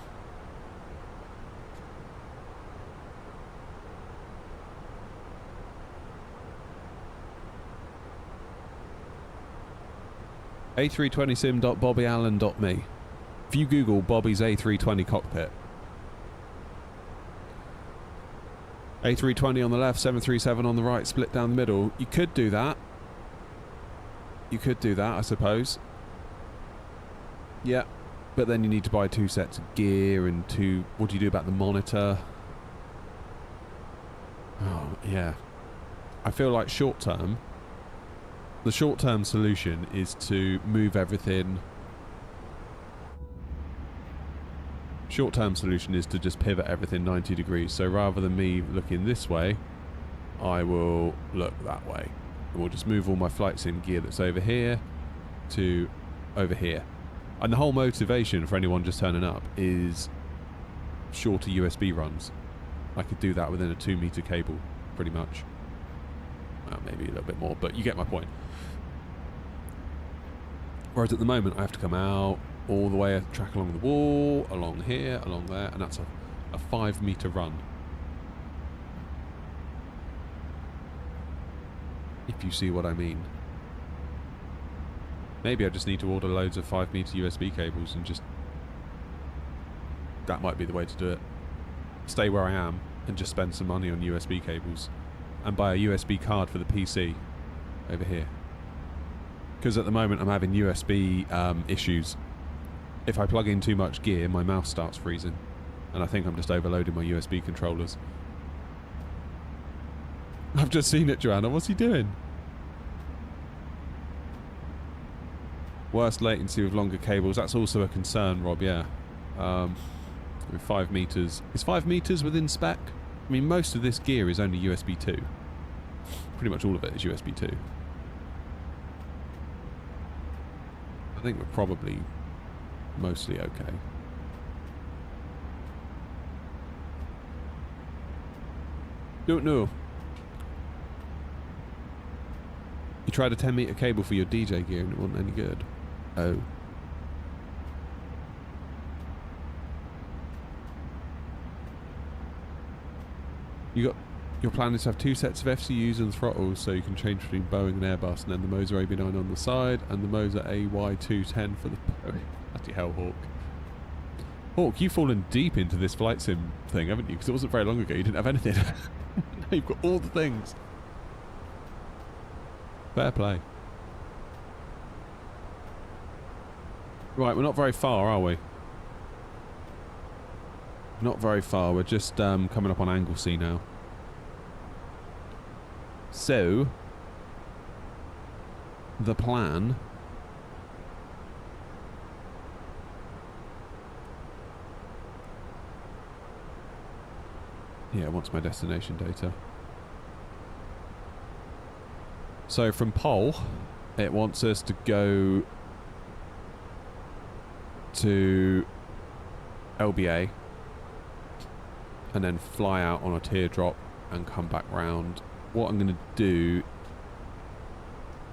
a320sim.bobbyallen.me. If you Google Bobby's A320 cockpit, A320 on the left, 737 on the right, split down the middle. You could do that. You could do that, I suppose. Yeah, but then you need to buy 2 sets of gear and 2... What do you do about the monitor? Oh, yeah. I feel like short term... The short term solution is to move everything... Short term solution is to just pivot everything 90 degrees. So rather than me looking this way, I will look that way. And we'll just move all my flight sim gear that's over here to over here. And the whole motivation for anyone just turning up is shorter USB runs. I could do that within a 2-meter cable, pretty much. Well, maybe a little bit more, but you get my point. Whereas at the moment, I have to come out all the way, track along the wall, along here, along there, and that's a 5-meter run. If you see what I mean. Maybe I just need to order loads of 5-meter USB cables and just... That might be the way to do it. Stay where I am and just spend some money on USB cables. And buy a USB card for the PC over here. Because at the moment I'm having USB issues. If I plug in too much gear, my mouse starts freezing. And I think I'm just overloading my USB controllers. I've just seen it, Joanna. What's he doing? Worst latency with longer cables. That's also a concern, Rob, yeah. 5 meters. Is 5 meters within spec? I mean, most of this gear is only USB 2. Pretty much all of it is USB 2. I think we're probably mostly okay. Don't know. You tried a 10-meter cable for your DJ gear and it wasn't any good. Oh. Your plan is to have 2 sets of FCUs and throttles so you can change between Boeing and Airbus, and then the Moza AB9 on the side and the Moza AY210 for the... Bloody hell, Hawk. Hawk, you've fallen deep into this flight sim thing, haven't you? Because it wasn't very long ago you didn't have anything. Now you've got all the things. Fair play. Right, we're not very far, are we? Not very far. We're just coming up on Anglesey now. So, the plan... Yeah, it wants my destination data. So from Pole, it wants us to go to LBA and then fly out on a teardrop and come back round. What I'm going to do,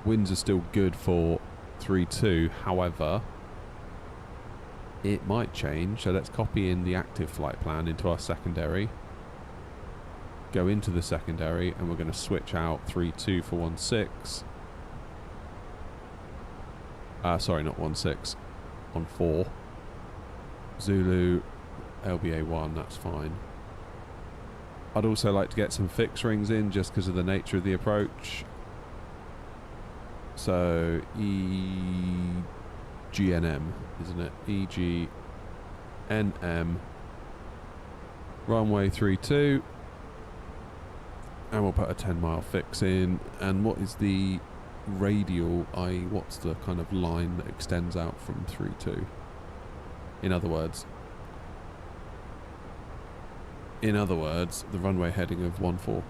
winds are still good for 3-2, however, it might change. So let's copy in the active flight plan into our secondary. Go into the secondary and we're going to switch out 3-2 for 1-6. Sorry, not 1-6. On 4. Zulu, LBA 1, that's fine. I'd also like to get some fix rings in just because of the nature of the approach. So, EGNM, isn't it? EGNM. Runway 32. And we'll put a 10-mile fix in. And what is the radial, what's the kind of line that extends out from 3-2? In other words, the runway heading of 14.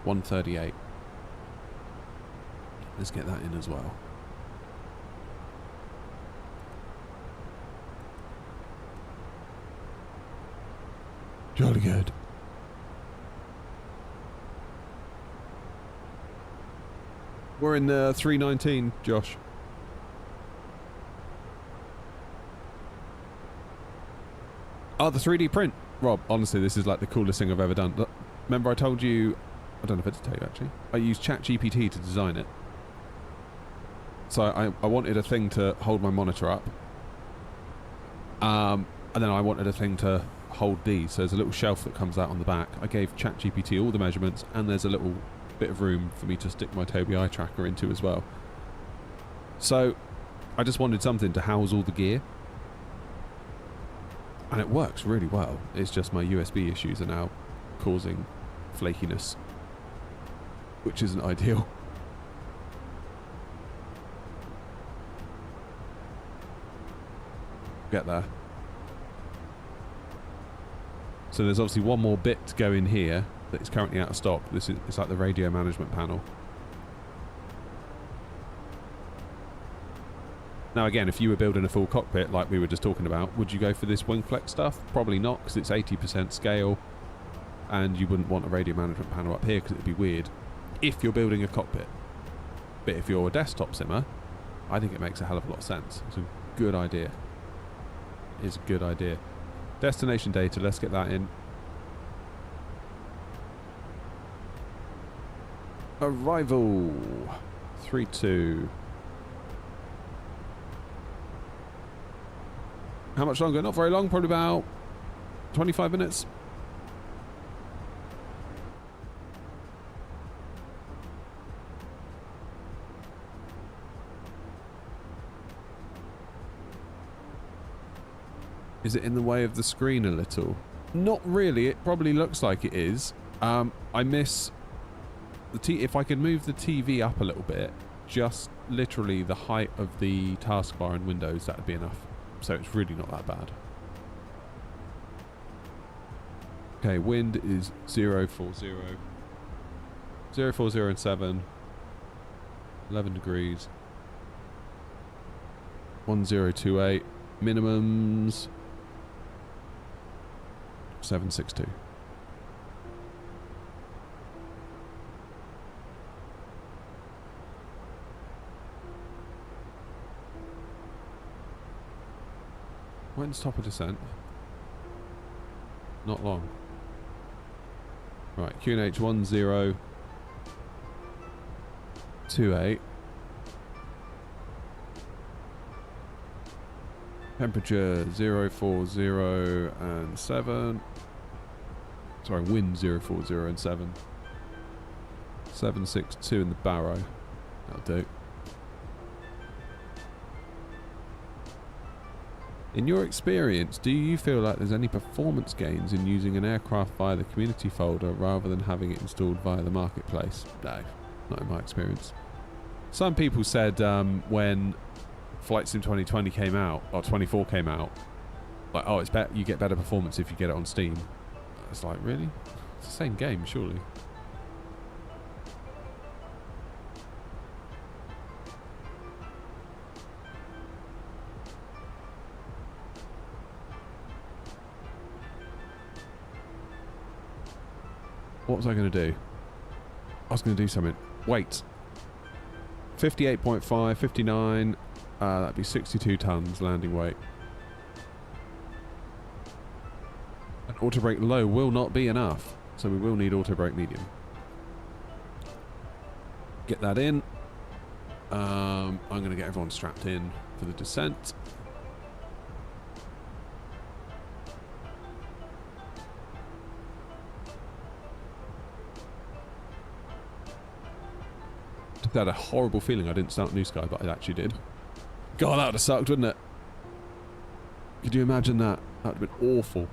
138. Let's get that in as well. Jolly good. We're in 319, Josh. Oh, the 3D print. Rob, honestly, this is like the coolest thing I've ever done. Look, remember I told you... I don't know if I did tell you, actually. I used ChatGPT to design it. So I wanted a thing to hold my monitor up. And then I wanted a thing to hold these. So there's a little shelf that comes out on the back. I gave ChatGPT all the measurements, and there's a little bit of room for me to stick my Tobii eye tracker into as well. So I just wanted something to house all the gear. And it works really well. It's just my USB issues are now causing flakiness, which isn't ideal. Get there. So there's obviously one more bit to go in here that is currently out of stock. It's like the radio management panel. Now again, if you were building a full cockpit like we were just talking about, would you go for this wing flex stuff? Probably not, because it's 80% scale, and you wouldn't want a radio management panel up here because it'd be weird if you're building a cockpit. But if you're a desktop simmer, I think it makes a hell of a lot of sense. It's a good idea. It's a good idea. Destination data, let's get that in. Arrival 3-2. How much longer? Not very long, probably about 25 minutes. Is it in the way of the screen a little? Not really, it probably looks like it is. I miss the if I could move the TV up a little bit, just literally the height of the taskbar and windows, that would be enough. So it's really not that bad. Okay, wind is 040. 040 and 7. 11 degrees. 1028. Minimums 762. When's top of descent? Not long. Right, QNH 1028. Temperature 040 and 7. Sorry, wind 040 and 7. 762 in the barrow. That'll do. In your experience, do you feel like there's any performance gains in using an aircraft via the community folder rather than having it installed via the marketplace? No, not in my experience. Some people said when Flight Sim 2020 came out, or 24 came out, like, oh, it's better, you get better performance if you get it on Steam. It's like, really? It's the same game, surely. What was I going to do? I was going to do something. Wait. 58.5, 59. That'd be 62 tons landing weight. And auto brake low will not be enough, so we will need auto brake medium. Get that in. I'm going to get everyone strapped in for the descent. I had a horrible feeling I didn't start New Sky, but I actually did. God, that would have sucked, wouldn't it? Could you imagine that? That would have been awful.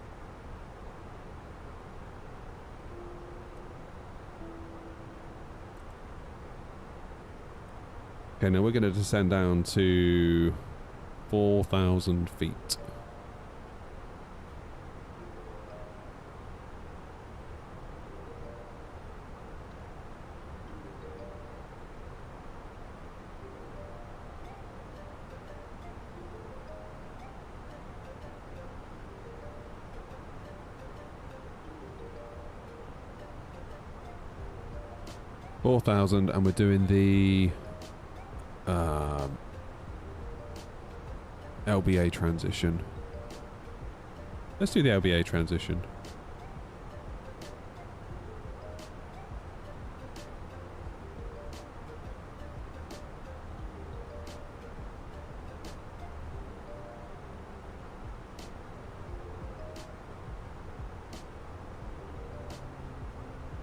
Okay, now we're going to descend down to 4,000 feet. $4,000, and we're doing the LBA transition. Let's do the LBA transition.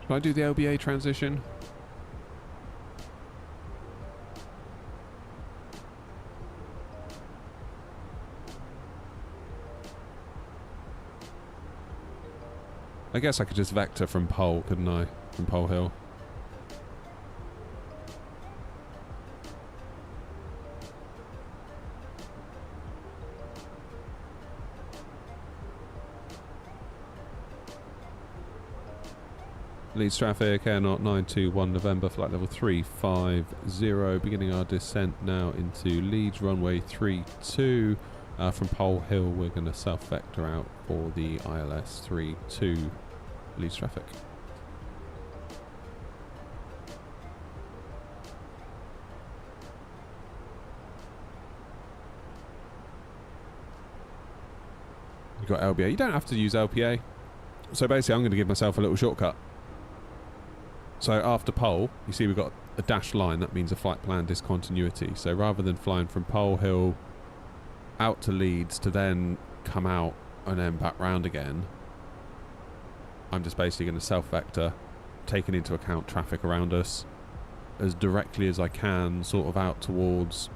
Can I do the LBA transition? I guess I could just vector from pole, couldn't I? From Pole Hill. Leeds traffic, air knot 921 November, flight level 350, beginning our descent now into Leeds runway 32. From Pole Hill we're going to self-vector out for the ILS 32 Leeds traffic. You've got LBA. You don't have to use LPA. So basically I'm going to give myself a little shortcut. So after pole, you see we've got a dashed line. That means a flight plan discontinuity. So rather than flying from Pole Hill out to Leeds to then come out and then back round again, I'm just basically going to self-vector, taking into account traffic around us, as directly as I can, sort of out towards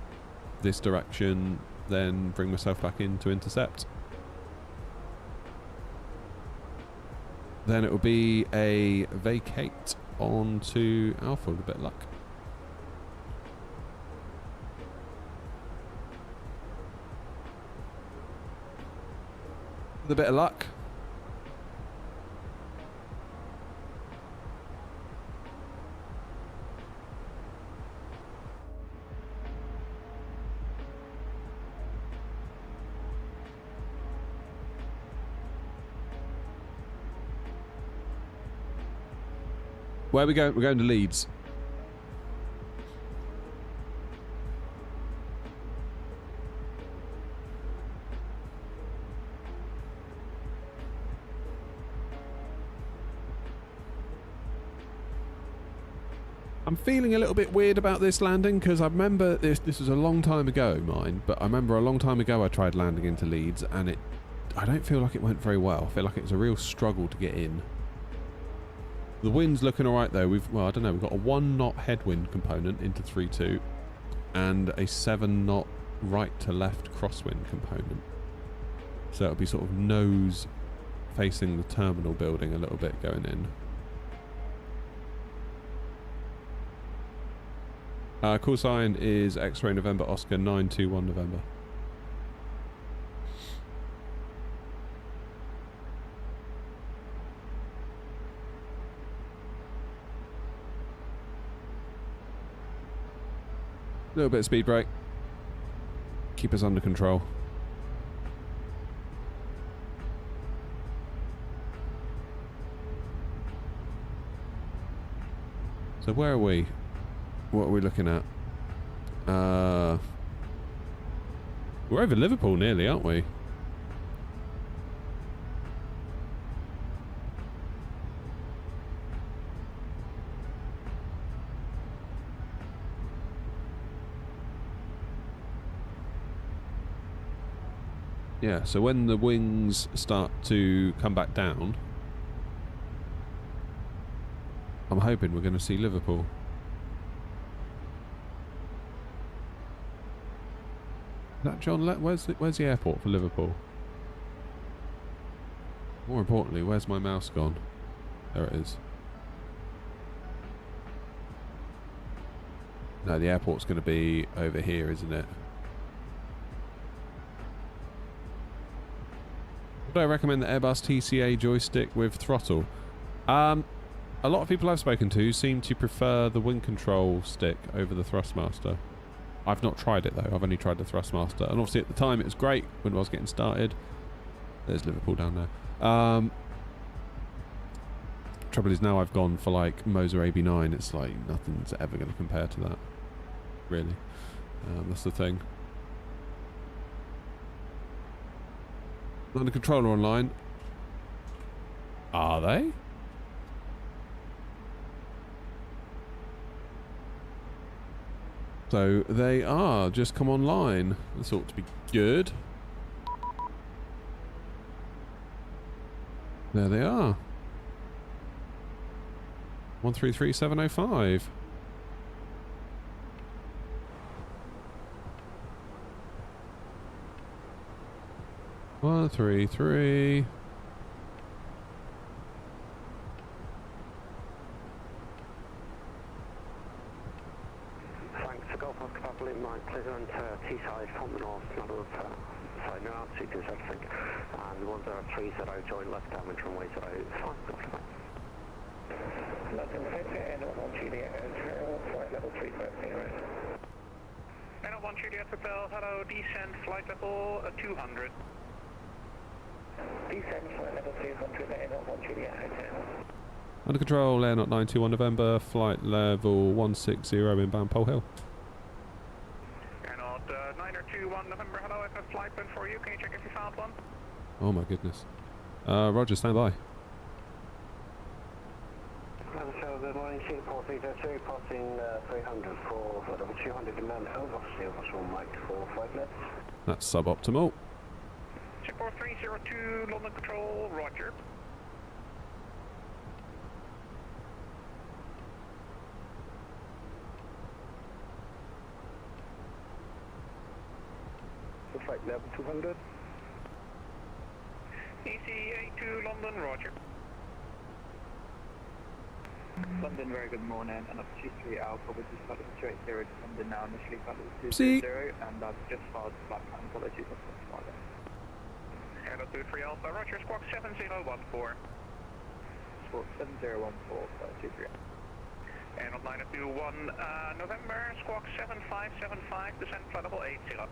this direction, then bring myself back in to intercept. Then it will be a vacate onto Alpha with a bit of luck. With a bit of luck. Where are we going? We're going to Leeds. I'm feeling a little bit weird about this landing because I remember this was a long time ago, mine, but I remember a long time ago I tried landing into Leeds and I don't feel like it went very well. I feel like it was a real struggle to get in. The wind's looking alright though. Well, I don't know, we've got a 1 knot headwind component into 3-2 and a 7 knot right to left crosswind component. So it'll be sort of nose facing the terminal building a little bit going in. Call sign is X-ray November Oscar 921 November. A little bit of speed brake. Keep us under control. So where are we? What are we looking at? We're over Liverpool nearly, aren't we? Yeah, so when the wings start to come back down, I'm hoping we're going to see Liverpool. Is that John? Where's the airport for Liverpool? More importantly, where's my mouse gone? There it is. No, the airport's going to be over here, isn't it? Would I recommend the Airbus TCA joystick with throttle? A lot of people I've spoken to seem to prefer the wing control stick over the Thrustmaster. I've not tried it though, I've only tried the Thrustmaster. And obviously at the time it was great when I was getting started. There's Liverpool down there. Trouble is now I've gone for like Moza AB9, it's like nothing's ever going to compare to that. Really. That's the thing. Under controller online. Are they? So they are just come online. This ought to be good. There they are. 133705. One, three, three.
Thanks for Golf Oscar Papa Lima, Pleasant, T-side from the north, number of side no altitude, everything. And 103 said I joined left damage runway, so fine, got
London City, N1 Juliet Hotel, flight level 350.
N1 Juliet Hotel, hello, descend flight level 200.
Descend flight level 200, N1 Juliet Hotel.
Under control, Air 921 November, flight level 160 inbound Pole Hill.
Airnaut 9021 November, hello, I've got flight plan for you, can you check if you found one?
Oh my goodness. Roger, stand by.
So the line Singapore 302 passing 300 for level 200 demand over, Silver Swan Mike for 5 minutes.
That's suboptimal.
Singapore 302, London Control, roger.
Flight level 200.
EC82 London, roger.
London, very good morning, and up to 3 Alpha, which is flight level 280 to London now, initially flight level
See.
200, and I've just filed flight plan, apologies, I've got Friday.
Airnaut 23 Alpha, roger, squawk 7014.
Sport 7014, flight 23.
Airnaut 9021 November, squawk 7575, descend flight level 80.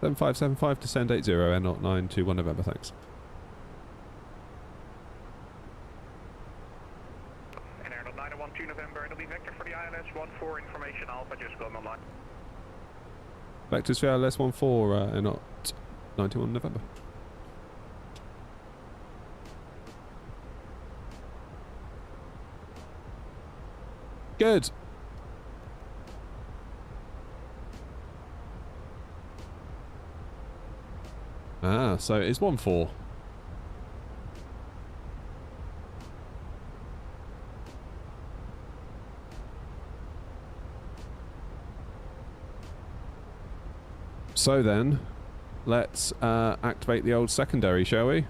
7575, descend 80, Air 921 November, thanks.
And Airnaut 9012 November, it'll be vector for the ILS 14 information Alpha, just going online.
Vectors for ILS 14, Air 91 November. Good. Ah, so it's 1-4. So then, let's activate the old secondary, shall we? Does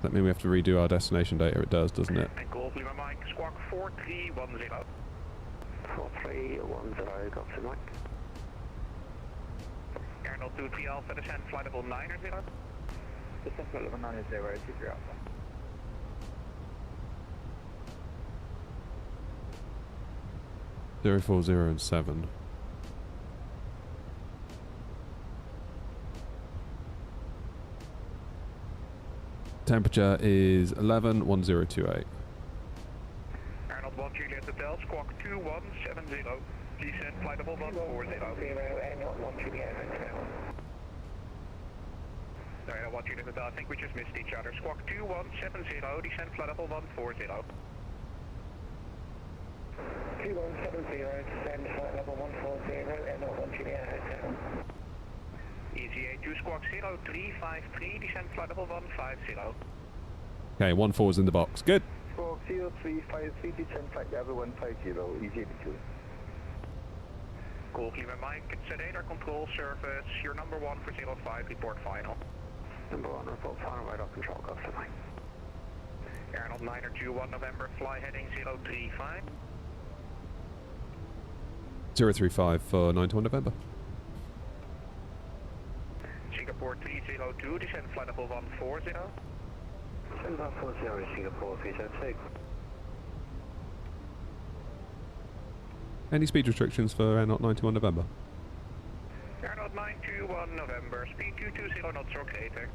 that mean we have to redo our destination data? It does, doesn't it?
And Golf Lima Mike, squawk 4310.
4310, got to Mike.
Airnaut 23 Alpha, descend flight level 90.
Descent flight level 90, 23 Alpha.
Zero, 4, 0, and 7. Temperature is 11, 1028.
Airnaut 1 Juliet Hotel, squawk 2170. Descend flight level 140.
Airnaut 1 Juliet Hotel.
Airnaut 1 Juliet Hotel, I think we just missed each other. Squawk 2170, descend flight level 140.
2170, descend flight level 140, Airnaut 1 Juliet Hotel.
ECA2 squawk 0353, descend flight level 150.
Okay, 1-4 is in the box. Good.
Squawk 0353, descend flight level 150, EJ2.
Golf Lima Mike, it's a radar control service. Your number 1 for 05, report final.
Number 1, report final, right off control, go to Mike.
Airnaut 9021 November, fly heading 035.
035 for 91 November.
Singapore 302, descend flight level 140.
7140, Singapore 302.
Any speed restrictions for Air 91 November?
Airnaut 921 November, speed 220 knots or greater.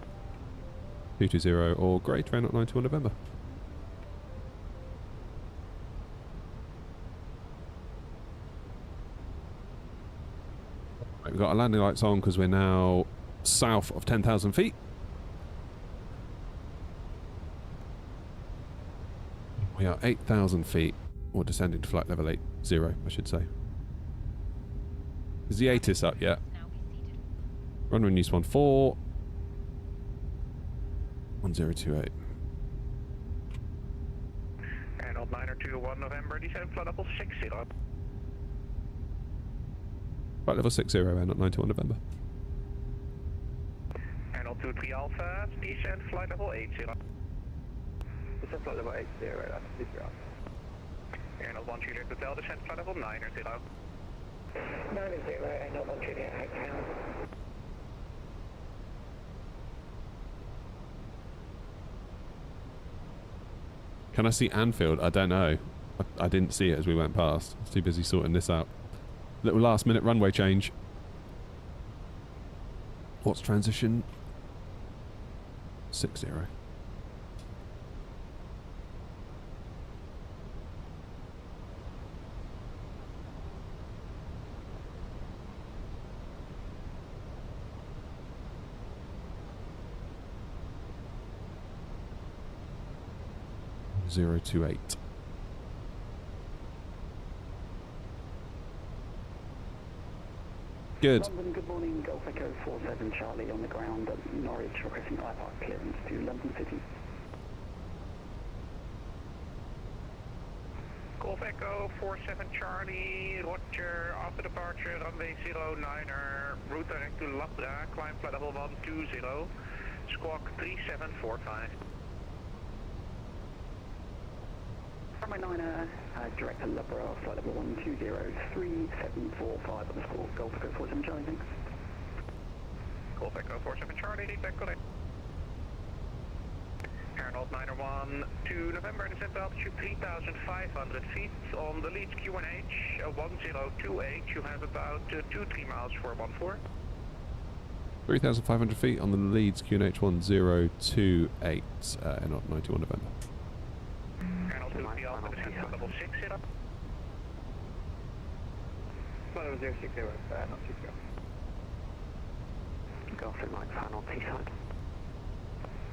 220 or greater, Air 91 November. Right, we've got our landing lights on because we're now south of 10,000 feet. We are 8,000 feet, or descending to flight level 80, I should say. Is the ATIS up yet? Runway News 14. 1028.
1 November, descent flight level 60.
Flight level 60, not 91 November.
Arnold 23 Alpha, descent flight level 80.
Descent flight level 80, that's 23 Alpha.
Arnold 1 Juliet Hotel, descent flight level 90.
90, Arnold 1 Juliet Hotel.
Can I see Anfield? I don't know. I didn't see it as we went past. I was too busy sorting this out. Little last minute runway change. What's transition? 60. 028. Good.
London, good morning. Golf Echo 47 Charlie on the ground at Norwich, requesting IPAR clearance to London City.
Golf Echo 47 Charlie, Roger, after departure, runway 09er, route direct to Labra, climb flight level 120, squawk 3745.
Runway 9er, direct to Labra, flight level 1203745 on the score. Golf Echo 47 Charlie, thanks.
Golf Echo 47 Charlie, lead back connect. Arnold 901 to November, descent altitude 3,500 feet on the Leeds QNH 1028. You have about 2-3 miles for 14.
3,500 feet on the Leeds QNH 1028, not 91 November.
Arnold 2 Alpha, descent flight level 60.
Flight level 060, not 60.
Golf at Mike, final T-side.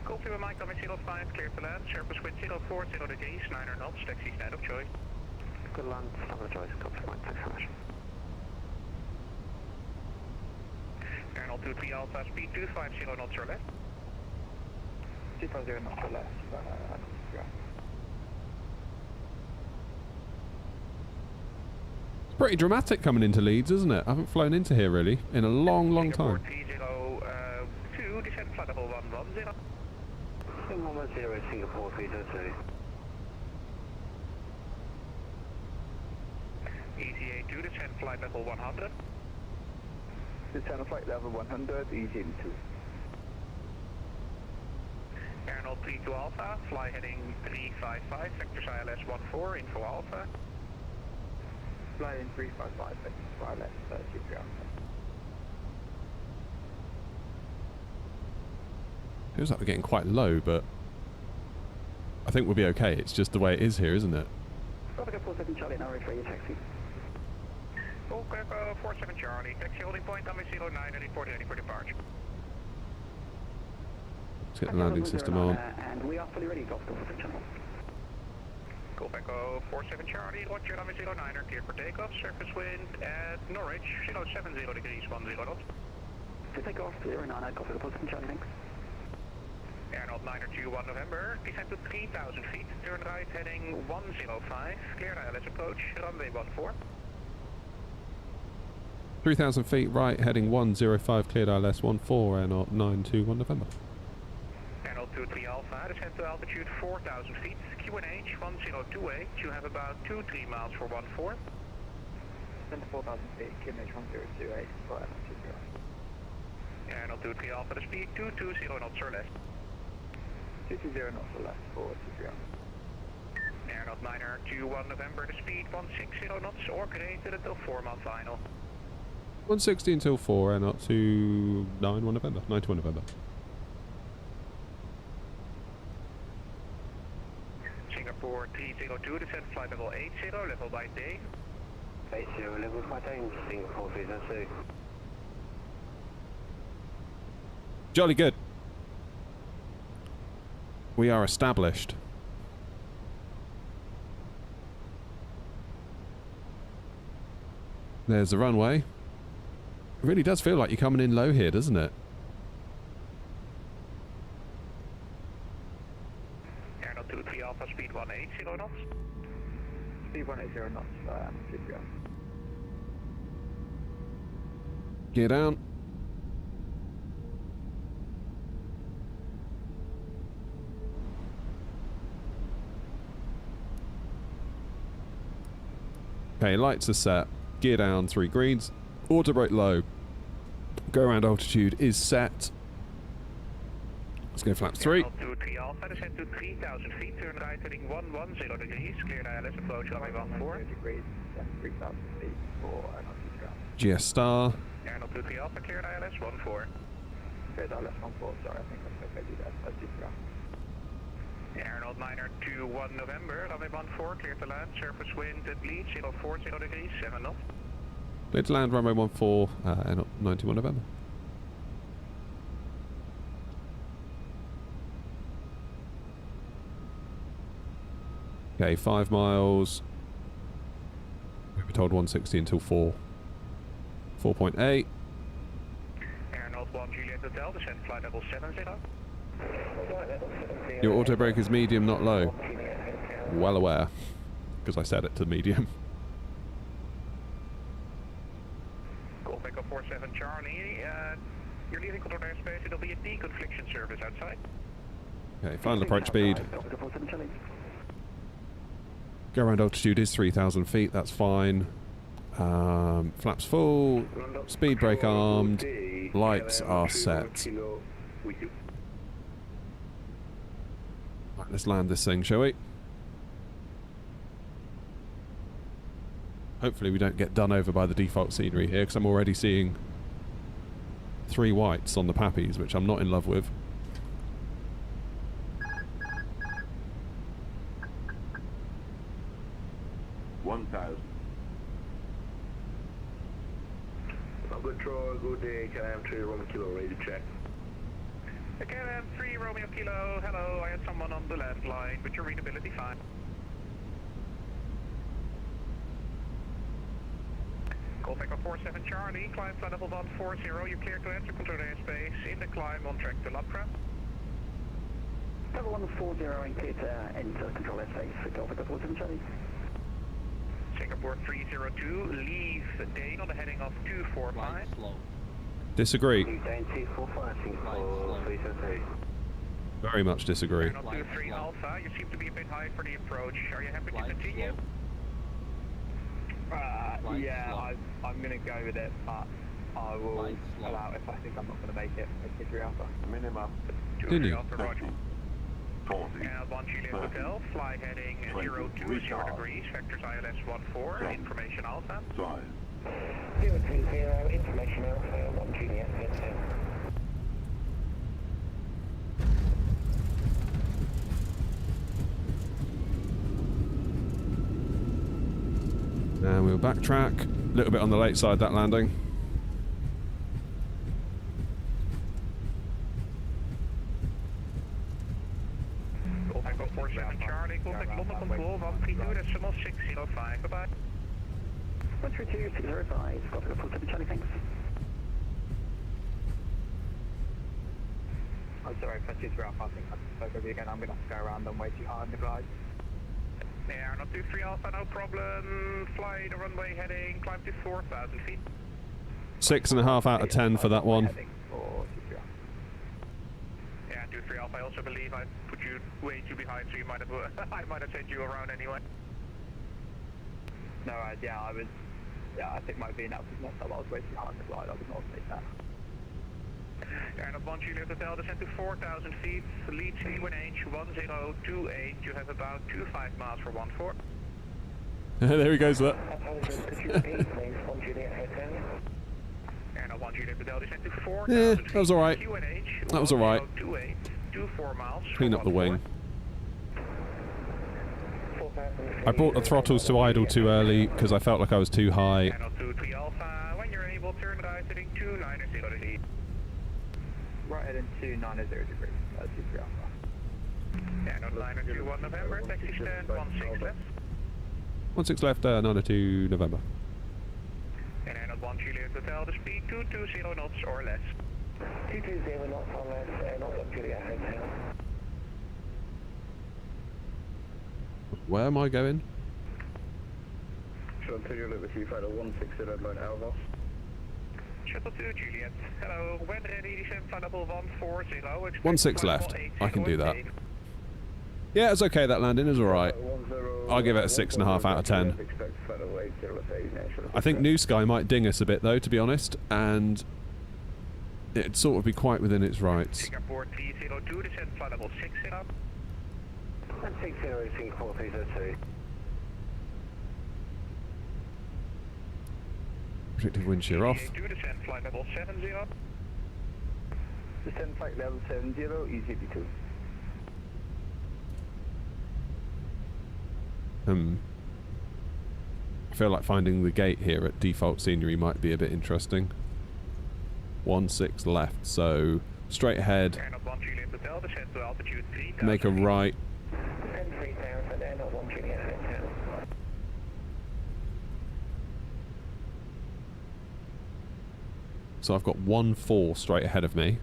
Golf Lima Mike, number 05, clear for land, surface wind 040 degrees, 9 knots, taxi stand of choice.
Good land, stand of choice, Golf at Mike, thanks so much.
Arnold 23 Alpha, speed 250 knots or less.
250 knots or less, yeah.
It's pretty dramatic coming into Leeds, isn't it? I haven't flown into here really in a long, long time.
302, descent flight level 110.
110 Singapore 302.
ETA 2, descent flight level 100.
Descent flight level 100, easy 2.
Arnold 32 Alpha, fly heading 355, vectors ILS 14, info Alpha.
Flying 355, vectors ILS 33 Alpha.
Feels like we're getting quite low, but I think we'll be okay. It's just the way it is here, isn't it?
Golf Echo 47 Charlie, now ready for your taxi.
Golf Echo 47 Charlie, taxi holding point number 09 and report ready for departure.
Let's get the landing system on.
And we are fully ready, Golf Echo 47 Charlie.
Golf Echo 47 Charlie, Roger, number 09er, clear for takeoff, surface wind at Norwich, 070 degrees, 10 knots.
To take off 09er, Golf Echo 47 Charlie, thanks.
Arnold 9er 1 November, descend to 3,000 feet, turn right heading 105, clear ILS approach, runway 14.
3,000 feet right, heading 105, cleared ILS 14, not 921 November.
Arnold 23 Alpha, descend to altitude 4,000 feet, QNH 1028, you have about 2-3 miles for 14.
Descent to 4,000 feet, QNH 1028, flight level 20.
Arnold 23 Alpha, the speed 220 knots or less.
220 knots or less for 23 Alpha.
Arnold 9er 1 November, the speed 160 knots or greater until 4-month final.
160 until 4, not to 91 November, 91 November.
Singapore 302, descent flight level 80, level by day.
80, level by day, Singapore 302.
Jolly good. We are established. There's the runway. It really does feel like you're coming in low here, doesn't it?
Arnold 23 Alpha, speed 180 knots.
Speed 180 knots, 23 Alpha.
Gear down. Okay, lights are set. Gear down, 3 greens. Auto brake low. Go around altitude is set. Let's go flaps 3.
Altitude 3 Alpha, descend to 3,000 feet, turn right heading 110 degrees, clear ILS approach runway 14.
Degrees, 3,000 feet for NLT 3 Alpha.
GS star.
Altitude 3 Alpha, clear ILS 14.
Cleared ILS 14, sorry, I think I'm going to do that. That's 3 Alpha.
Arnold 9er 21 November, runway 14, clear to land, surface wind at Leeds 040 degrees, 7 knots.
Clear to land, runway 14, 91 November. Okay, 5 miles. We were told 160 until 4. 4.8.
Arnold 1 Juliet Hotel, descend flight level 70.
Your auto brake is medium, not low. Well aware, because I set it to medium.
Call back up 47 Charlie, you're leaving control airspace, it'll be a deconfliction service outside.
Okay, final approach speed. Go around altitude is 3,000 feet, that's fine. Flaps full, speed brake armed, lights are set. Right, let's land this thing, shall we? Hopefully we don't get done over by the default scenery here, because I'm already seeing 3 whites on the Pappies, which I'm not in love with.
Control, good day, KLM 3 Romeo Kilo, ready to check.
KLM 3 Romeo Kilo, hello, I had someone on the landline, but your readability fine. Call back up 47 Charlie, climb flight level 140, you're clear to enter control airspace, in the climb on track to Lapra.
Level 140 and clear to enter control airspace, Golf Echo 47 Charlie.
Singapore 302, leave Dane on the heading of 245.
Disagree.
Dane 245, Singapore 302.
Very much disagree.
Arnold 23 Alpha, you seem to be a bit high for the approach. Are you happy to continue?
Yeah, I'm going to go with it, but I will allow if I think I'm not going to make it. Make it 3 Alpha.
Minimum
Didn't you?
Alpha, Roger.
40.
And 1 Juliet Hotel, fly heading 020 degrees, vectors ILS 14, information Alpha.
5.
020, information Alpha, 1 Juliet Hotel.
And we'll backtrack. A little bit on the late side, that landing.
Contact 47 Charlie, contact London Control 132, decimal 605, goodbye.
132, 605, contact 47 Charlie, thanks.
I'm sorry, if I choose 3 Alpha, I think I spoke over you again. I'm going to have to go around. I'm way too high on the glide.
Yeah, not 23 Alpha, no problem. Fly the runway heading, climb to 4,000 feet.
6.5 out of 10 for that one.
Heading for 23 Alpha.
Yeah, 23 Alpha, I also believe I put you way too behind, so you might have, I might have sent you around anyway.
No, I think my VNAV was not up. I was way too high on the glide. I would not take that.
And at 1 Juliet Hotel, descend to 4,000 feet, Leeds UNH 1028, you have about 25 miles for 14.
There he goes, look.
Could you repeat, please, 1 Juliet Hotel?
And at 1 Juliet Hotel, descend to 4,000
Yeah,
feet,
that was alright.
UNH
That was alright.
1028, 24 miles for
Clean up the
14.
wing. I brought the throttles to idle too early because I felt like I was too high.
And at 23 Alpha, when you're able, turn right heading 290 degrees.
Right heading 290 degrees. 23 Alpha.
And on liner 21 November, taxi stand 16 left.
16 left, 902 November.
And then at 1 Juliet Hotel, the speed 220 knots or less.
220 knots or less, not 1 Juliet Hotel.
Where am I going?
Shuttle 2 Juliet with you, final 160 red line Alvos.
Shuttle 2 Juliet. Hello, when ready, descend flight level 140.
1-6 left. I can do that. Yeah, it's okay, that landing is alright. I'll give it a 6.5 out of 10. I think New Sky might ding us a bit though, to be honest, and it'd sort of be quite within its rights.
Singapore 302, descend flight level 60.
And 60 Singapore 302.
Predictive wind shear off.
Descend flight level 70.
Descend flight level 70, EZB2.
I feel like finding the gate here at default scenery might be a bit interesting. 1-6 left, so straight ahead. Make a right. So I've got 1-4 straight ahead of me.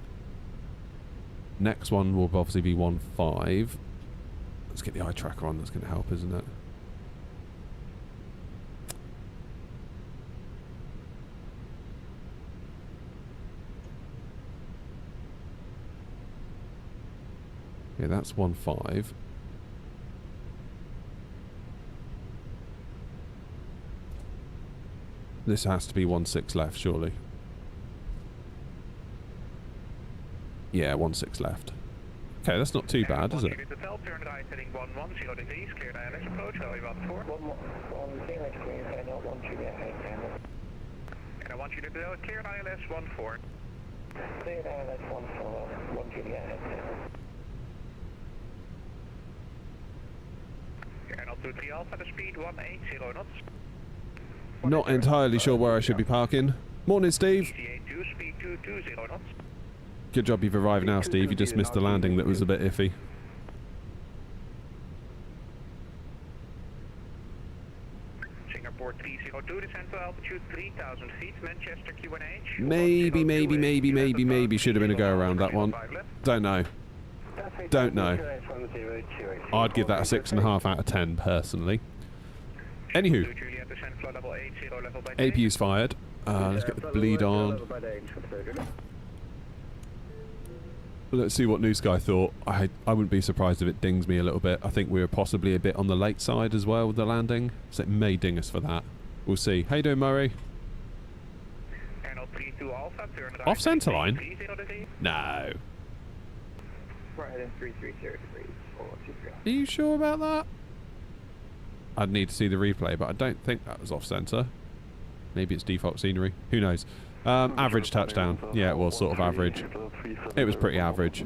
Next one will obviously be 1-5. Let's get the eye tracker on, that's going to help, isn't it? Yeah, that's 1-5. This has to be 1-6 left, surely. Yeah, 1-6 left. Okay, that's not too bad, is it?
Turn right heading 110 degrees, clear the ILS approach, Highway 14. And I want you to clear the ILS 14.
Clear the ILS 14, 1 Juliet head 10.
And I'll do 3 Alpha, the speed 180 knots.
Not entirely sure where I should be parking. Morning, Steve.
TCA 2, speed 220 knots.
Good job you've arrived now, Steve. You just missed the landing that was a bit iffy.
Singapore 302, descend to altitude 3,000 feet, Manchester QNH.
Maybe should have been a go around that one. Don't know. Don't know. I'd give that a 6.5 out of 10 personally. Anywho, APU's fired. Let's get the bleed on. Let's see what New Sky thought. I wouldn't be surprised if it dings me a little bit. I think we were possibly a bit on the late side as well with the landing, so it may ding us for that. We'll see. How you doing, Murray? Off centre line? No.
Right heading 330 degrees.
Are you sure about that? I'd need to see the replay, but I don't think that was off centre. Maybe it's default scenery. Who knows? Average touchdown. Yeah, it was sort of average. It was pretty average.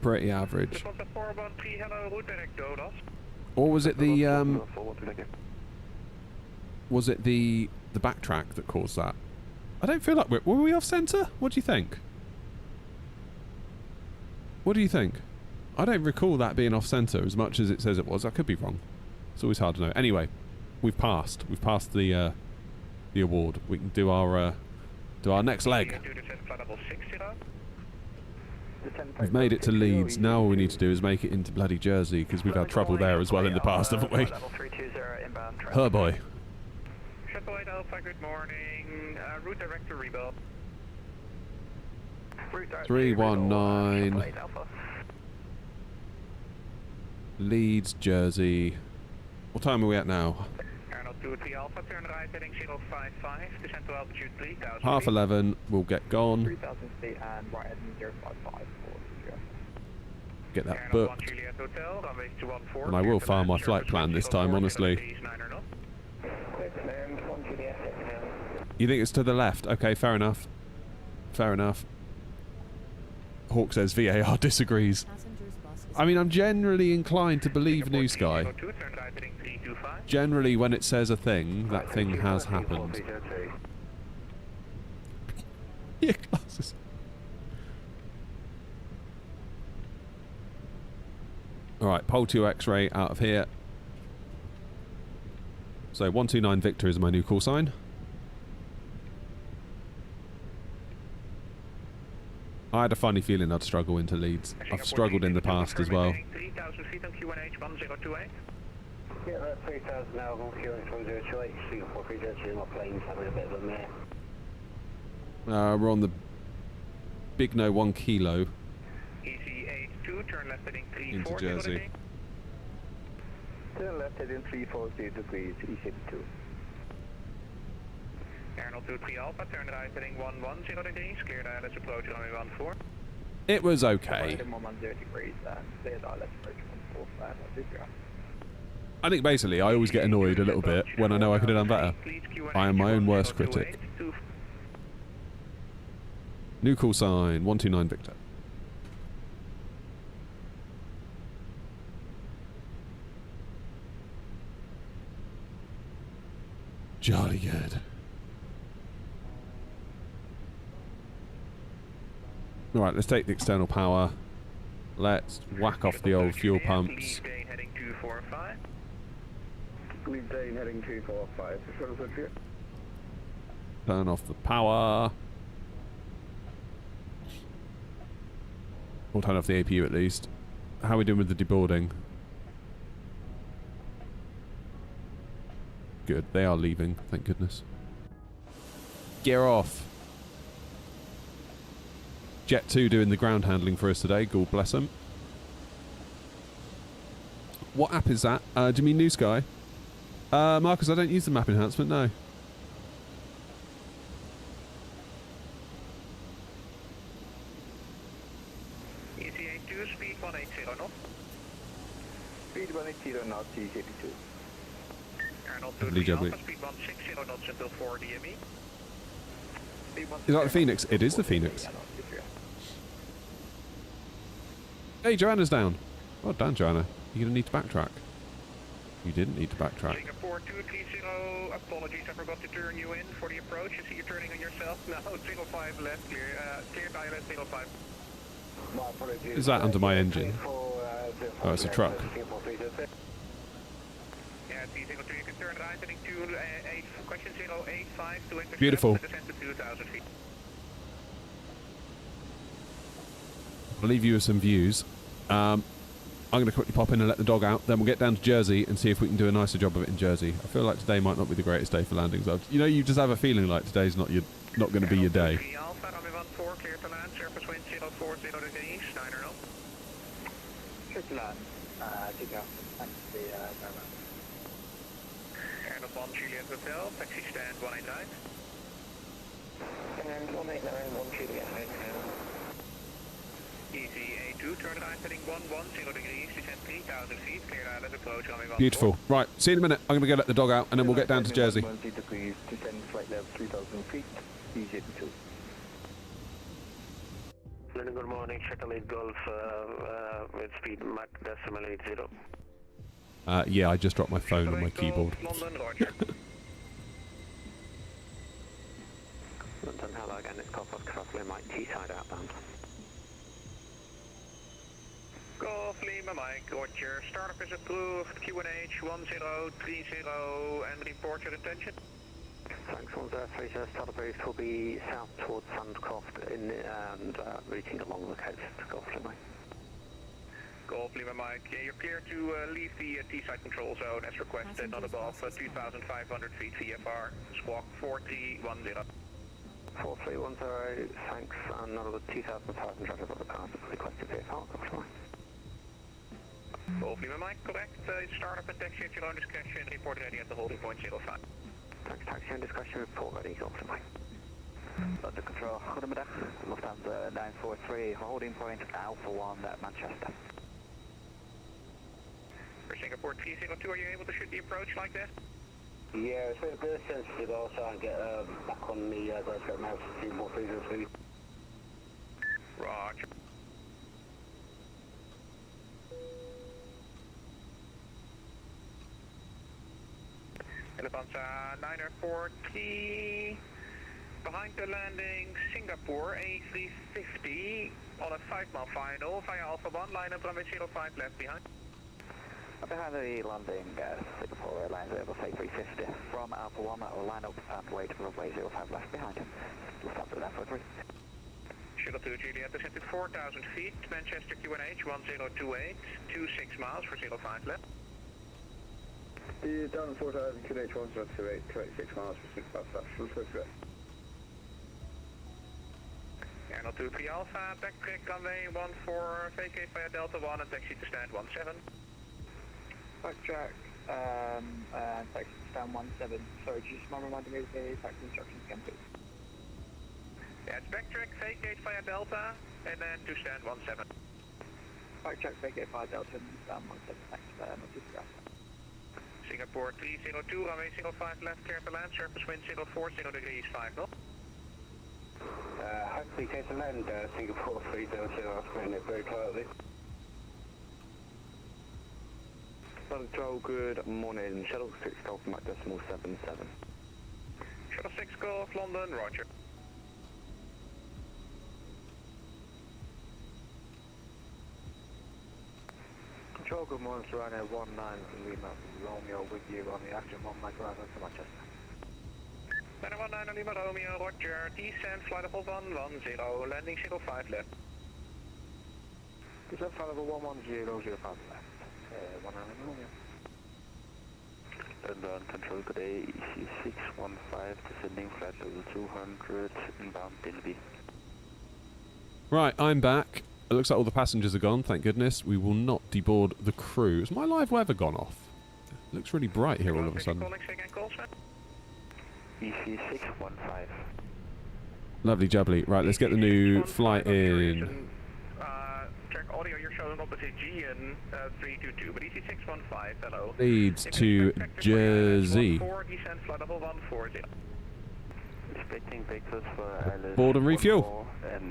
Pretty average. Or was it the was it the backtrack that caused that? I don't feel like were we off centre? What do you think? What do you think? I don't recall that being off centre as much as it says it was. I could be wrong. It's always hard to know. Anyway, we've passed. We've passed the award. We can do our next leg. We've made it to Leeds. Now all we need to do is make it into bloody Jersey, because we've had trouble there as well in the past, haven't we? Oh boy.
Shuttle 8 Alpha, good morning. Route director rebuild.
319. Leeds, Jersey. What time are we at now?
Alpha, turn right heading 055, descend to altitude 3,000.
11:30. We'll get gone.
3,000 feet and right heading 055.
Get that booked. And I will file my flight plan this time, honestly. You think it's to the left? Okay, fair enough. Fair enough. Hawk says VAR disagrees. I mean, I'm generally inclined to believe New Sky. Generally, when it says a thing, that thing has happened. Yeah, glasses. Alright, pole 2 X-ray out of here. So 129 Victor is my new call sign. I had a funny feeling I'd struggle into Leeds. I've struggled in the past as well.
Yeah, that's 3,000 now, I'm feeling from 028, Singapore 302, my plane's having a bit of a mare.
We're on the Big No 1 kilo
EC82, turn left heading
into
340
Jersey.
degrees.
Turn left heading 340 degrees, E72.
Arnold 23 Alpha, turn right heading 110 degrees, clear ILS approach runway 14.
It was okay.
Heading 110 degrees, clear ILS approach 145, Navigraph.
I think basically I always get annoyed a little bit when I know I could have done better. I am my own worst critic. New call sign 129 Victor. Jolly good. Alright, let's take the external power. Let's whack off the old fuel pumps.
Heading 245.
Leeds Dane heading 245, this one is up here.
Turn off the power. We'll turn off the APU at least. How are we doing with the deboarding? Good, they are leaving, thank goodness. Gear off. Jet 2 doing the ground handling for us today, God bless them. What app is that? Do you mean New Sky? Marcus, I don't use the map enhancement, no.
EC82, speed 180 knots.
Speed 180 knots, E72.
Arnold
Lovely
23
jubbly.
Alpha, speed 160 knots until 4 DME.
Is that the Phoenix? It is the Phoenix. Hey, Joanna's down. Well done, Joanna. You're going to need to backtrack. You didn't need to backtrack.
Singapore 230, apologies, I forgot to turn you in for the approach. I see you're turning on yourself now. 05 left, clear ILS 05.
My apologies.
Is that under my engine?
Oh,
it's a truck.
Yeah, T02, you can turn right heading 28, question 085 to intercept.
Beautiful.
Descent to 2,000 feet.
I'll leave you with some views. I'm going to quickly pop in and let the dog out. Then we'll get down to Jersey and see if we can do a nicer job of it in Jersey. I feel like today might not be the greatest day for landings. You know, you just have a feeling like today's not going to be your day.
Alpha, runway 14, clear to land, surface wind 040 degrees, 9 or 0.
Clear to land, take out, thanks to the driver.
Airlock 1 Juliet Hotel, taxi stand 189.
And 189, 1 Juliet Hotel.
EC82, turn right heading 110 degrees, descent 3,000 feet, clear ILS approach, runway 14.
Beautiful. Right, see you in a minute. I'm going to go let the dog out and then we'll get down to Jersey.
110 degrees, descend flight level 3,000 feet, E72.
Good morning, Shuttle 8 Golf with speed Mach decimal 80.
Yeah, I just dropped my phone on my keyboard.
London, Roger.
London, hello again, it's Golf Crossway, Mike T-side outbound.
Golf Lima Mike, Roger. Startup is approved, QNH 1030, and report your intention.
Thanks, 103, startup boost will be south towards Sandcroft and routing along the coast, Golf Lima.
Golf Lima Mike, yeah, you're clear to leave the T-side control zone as requested, not above 2,500 feet VFR, squawk 4310.
4310, thanks, and not over 2,500 above the path, requested VFR, Golf Lima.
Golf Lima Mike, correct. Startup and taxi at your own discretion, report ready at the holding point 05.
Thanks, taxi and discussion report ready, Golf Lima. Under control, goedemiddag, Lufthansa 943, holding point Alpha 1 at Manchester.
For Singapore 302, are you able to shoot the approach like that?
Yeah, it's a bit sensitive, I'll try and get back on the Glasgow mouse a few more freezers for you.
Roger. Lufthansa 940, behind the landing, Singapore A350 on a 5-mile final via Alpha 1, line up runway 05 left behind.
Behind the landing, Singapore Airlines Airbus A350 from Alpha 1, that will line up pathway to runway 05 left behind. Lufthansa 943.
Shuttle 2 Juliet descended 4,000 feet, Manchester QNH 1028, 26 miles for 05 left.
Down 4000 QH1 28, 26 miles for 6 past that.
And on 23 Alpha, backtrack runway 14, vacate via Delta 1 and taxi to stand 17.
Backtrack, taxi to stand 17. Sorry, just reminding me of the taxi instructions again, please.
Yeah, it's backtrack, vacate via Delta, and then to stand 17.
Backtrack, vacate via Delta and stand 17. Thanks, not too fast.
Singapore 302, runway 05 left, clear to land, surface wind 040 degrees 5 knots.
Hopefully take to land, Singapore 300, running it very quietly. Control, good morning, Shuttle 6 Golf Mach decimal 77.
Shuttle 6 Golf, London, roger.
Control, good morning, Ryanair 19 Lima Romeo with you on the Action 1 Navigraph to Manchester.
919 Lima Romeo, roger. Descent, flight level 110, landing 05 left.
Descent, flight level 110, 05 left. 19 Romeo.
London, control, good day, EC 615, descending flight level 200, inbound Dinby.
Right, I'm back. It looks like all the passengers are gone, thank goodness. We will not deboard the crew. Has my live weather gone off? It looks really bright here all of a sudden.
EC 615.
Lovely jubbly. Right, let's get the new flight in.
Check audio, you're showing up as a GN 322, but EC 615, hello.
Leeds to Jersey.
Descent flight level 140.
Expecting vectors for Alice.
Board and refuel.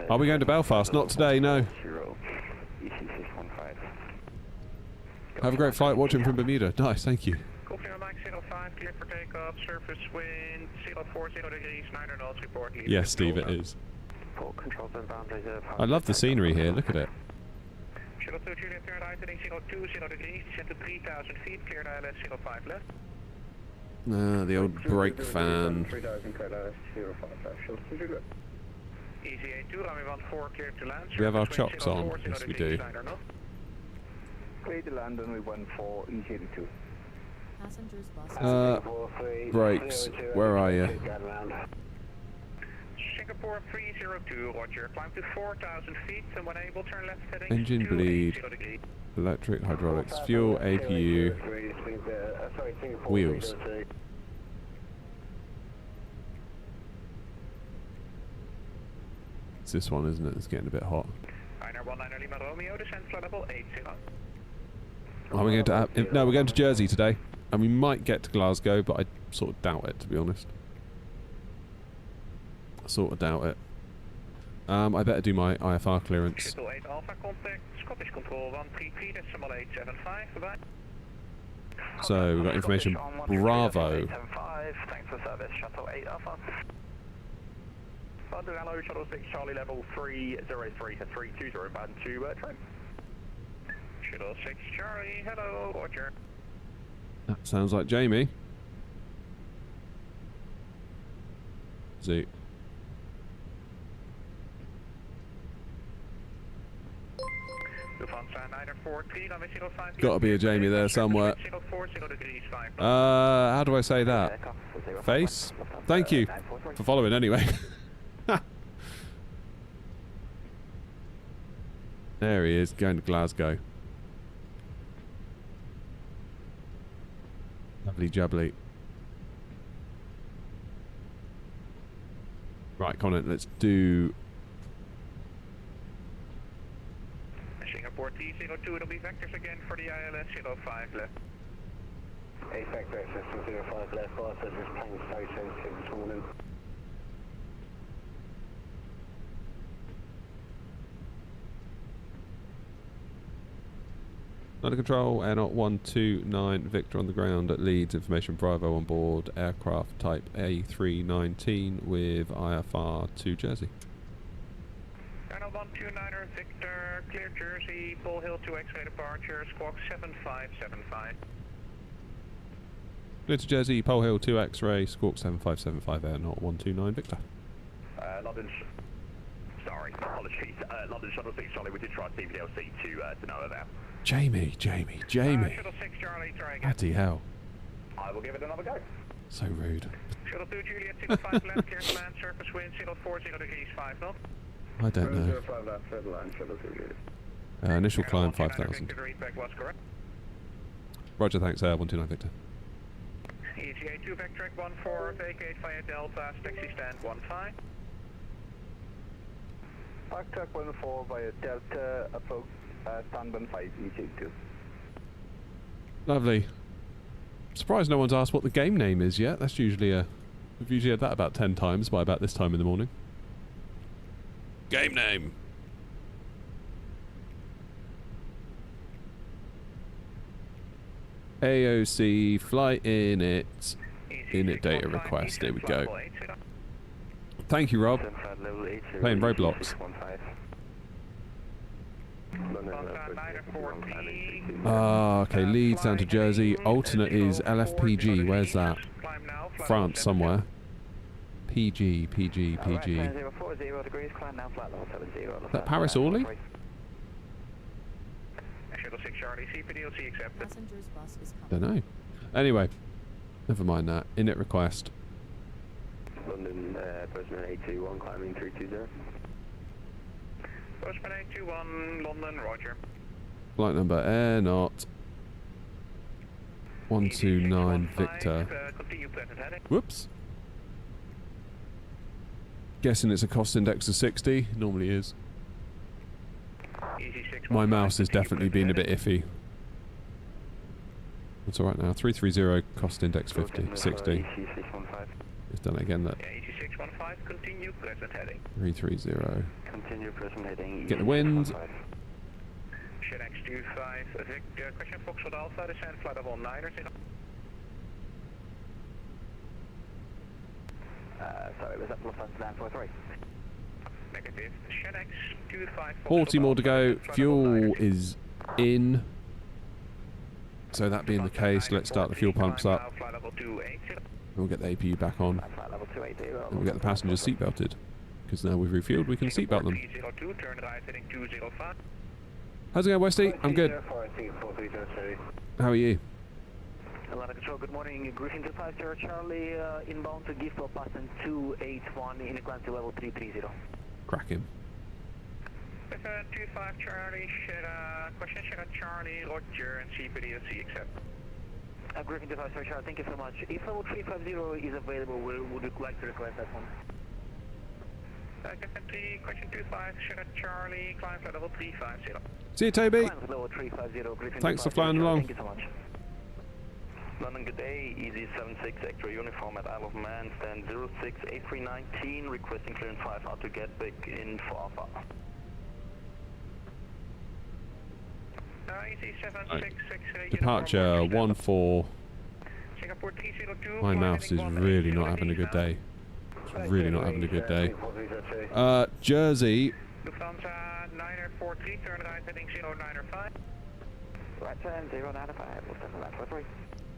Are we going to Belfast? Not today, no.
EC 615.
Have a great flight watching from Bermuda. Nice, thank you.
Coffee on Mike 05, clear for takeoff, surface wind 040 degrees, 9 knots, report.
Yes, Steve, it is.
Controls inbound,
I love the scenery here, look at it.
Shuttle 2 Juliet, turn right, heading 020 degrees, descend to 3,000 feet, clear to ILS 05 left.
The old brake fan.
3000 credit 05
Easy 82, runway 14, clear to land.
We have our chocks on. Yes, we do.
Clear to land and we went for Easy 82.
Passengers bus.
Brakes. Where are you?
Singapore 302, roger. Climb to 4,000 feet and when able turn left heading
Engine bleed. Electric, hydraulics, fuel, APU, wheels. It's this one, isn't it? It's getting a bit hot.
919 Lima Romeo, descent flight level 80.
Are we going to? No, we're going to Jersey today, and we might get to Glasgow, but I sort of doubt it, to be honest. I sort of doubt it. I better do my IFR clearance.
Shuttle 8 Alpha contact, Scottish Control 133.875, goodbye.
So we've got information. Bravo.
Thanks for service, Shuttle 8 Alpha. London, hello, Shuttle 6 Charlie level 303 to 320 inbound to train. Shuttle 6 Charlie, hello, roger.
That sounds like Jamie. See. Gotta be a Jamie there somewhere. How do I say that? Face? Thank you for following anyway. There he is, going to Glasgow. Lovely jubbly. Right, Connor, let's do...
Singapore T02, it'll be vectors again for the ILS 05 left.
A vector system 05 left, so this plane's very sensitive this morning.
Under control, Air Not 129, Victor on the ground at Leeds, information Bravo on board, aircraft type A319 with IFR to Jersey.
Air Not 129er, Victor, clear Jersey, Bull Hill to X-ray departure, squawk 7575.
Clear to Jersey, Pole Hill 2 X-ray, squawk 7575, Air Not 129, Victor.
London, sorry, apologies. London Shuttle 6 Charlie, we did try CVLC to know about.
Jamie.
Shuttle 6 Charlie, try again.
Bloody hell.
I will give it another go.
So rude.
Shuttle 2 Juliet, 05 left, clear to land, surface wind, 040 degrees, 5 knots.
I don't know.
05 left, clear to land, shuttle 2 Juliet.
Initial climb
129
5,000.
Victor, read back was correct.
Roger, thanks. 129 Victor.
ETA 2 Vector 14, vacate via Delta, taxi stand 15.
Track 14 via Delta, approach stand 15, EJ2.
Lovely. Surprised no one's asked what the game name is yet. That's usually we've usually had that about 10 times by about this time in the morning. Game name. AOC flight init data request. There we go. Thank you, Rob. Playing Roblox. Ah, okay. Leeds down to Jersey. Alternate is LFPG. Where's that? France somewhere. PG. Is that Paris Orly?
Passengers bus is
Don't
coming.
know. Anyway, never mind that. Init request.
London, Postman 821, climbing 320.
Postman 821, London, roger.
Flight number air not 129 Victor.
Continue present heading.
Whoops. Guessing it's a cost index of 60. Normally is. My mouse has definitely been a bit iffy. It's alright now. 330 cost index 50. 60. It's done it again. Look.
EC615, continue present heading.
330.
Continue present heading.
Get the wind.
Shed X25, Victor, question Foxtrot Alpha, descend flight level 9er.
Sorry, was that Lufthansa 943?
Negative. Shed X25.
40 more to go. Fuel is in. So that being the case, let's start the fuel pumps up.
Flight level 280.
We'll get the APU back on.
Flight level 280.
And we'll get the passengers seatbelted. Because now we've refueled, we can seatbelt them.
302, turn right heading 205.
How's it going, Westy? I'm good. How are you?
Atlanta Control, good morning. Griffin 25 Sierra Charlie, inbound to Gifford, passing 281, inequality level 330.
Cracking.
25 Charlie, question Charlie, Roger, and CPDLC accept.
Griffin 25 Sierra Charlie, thank you so much. If level 350 is available, we would like to request that one.
Question 25, Charlie, climb flight level 350.
See you, Toby.
Climb level 350, Griffin
Thanks for
25
flying
Sierra
along.
Charlie, thank you so much.
London, good day. Easy 76 X-ray uniform at Isle of Man, stand 068319, requesting clearance 5 out to get back in for Alpha.
Departure 14. My mouse is really not having a good day. It's really not having a good day. Jersey.
Lufthansa 943, turn right heading 095.
Right turn 095, Lufthansa 943.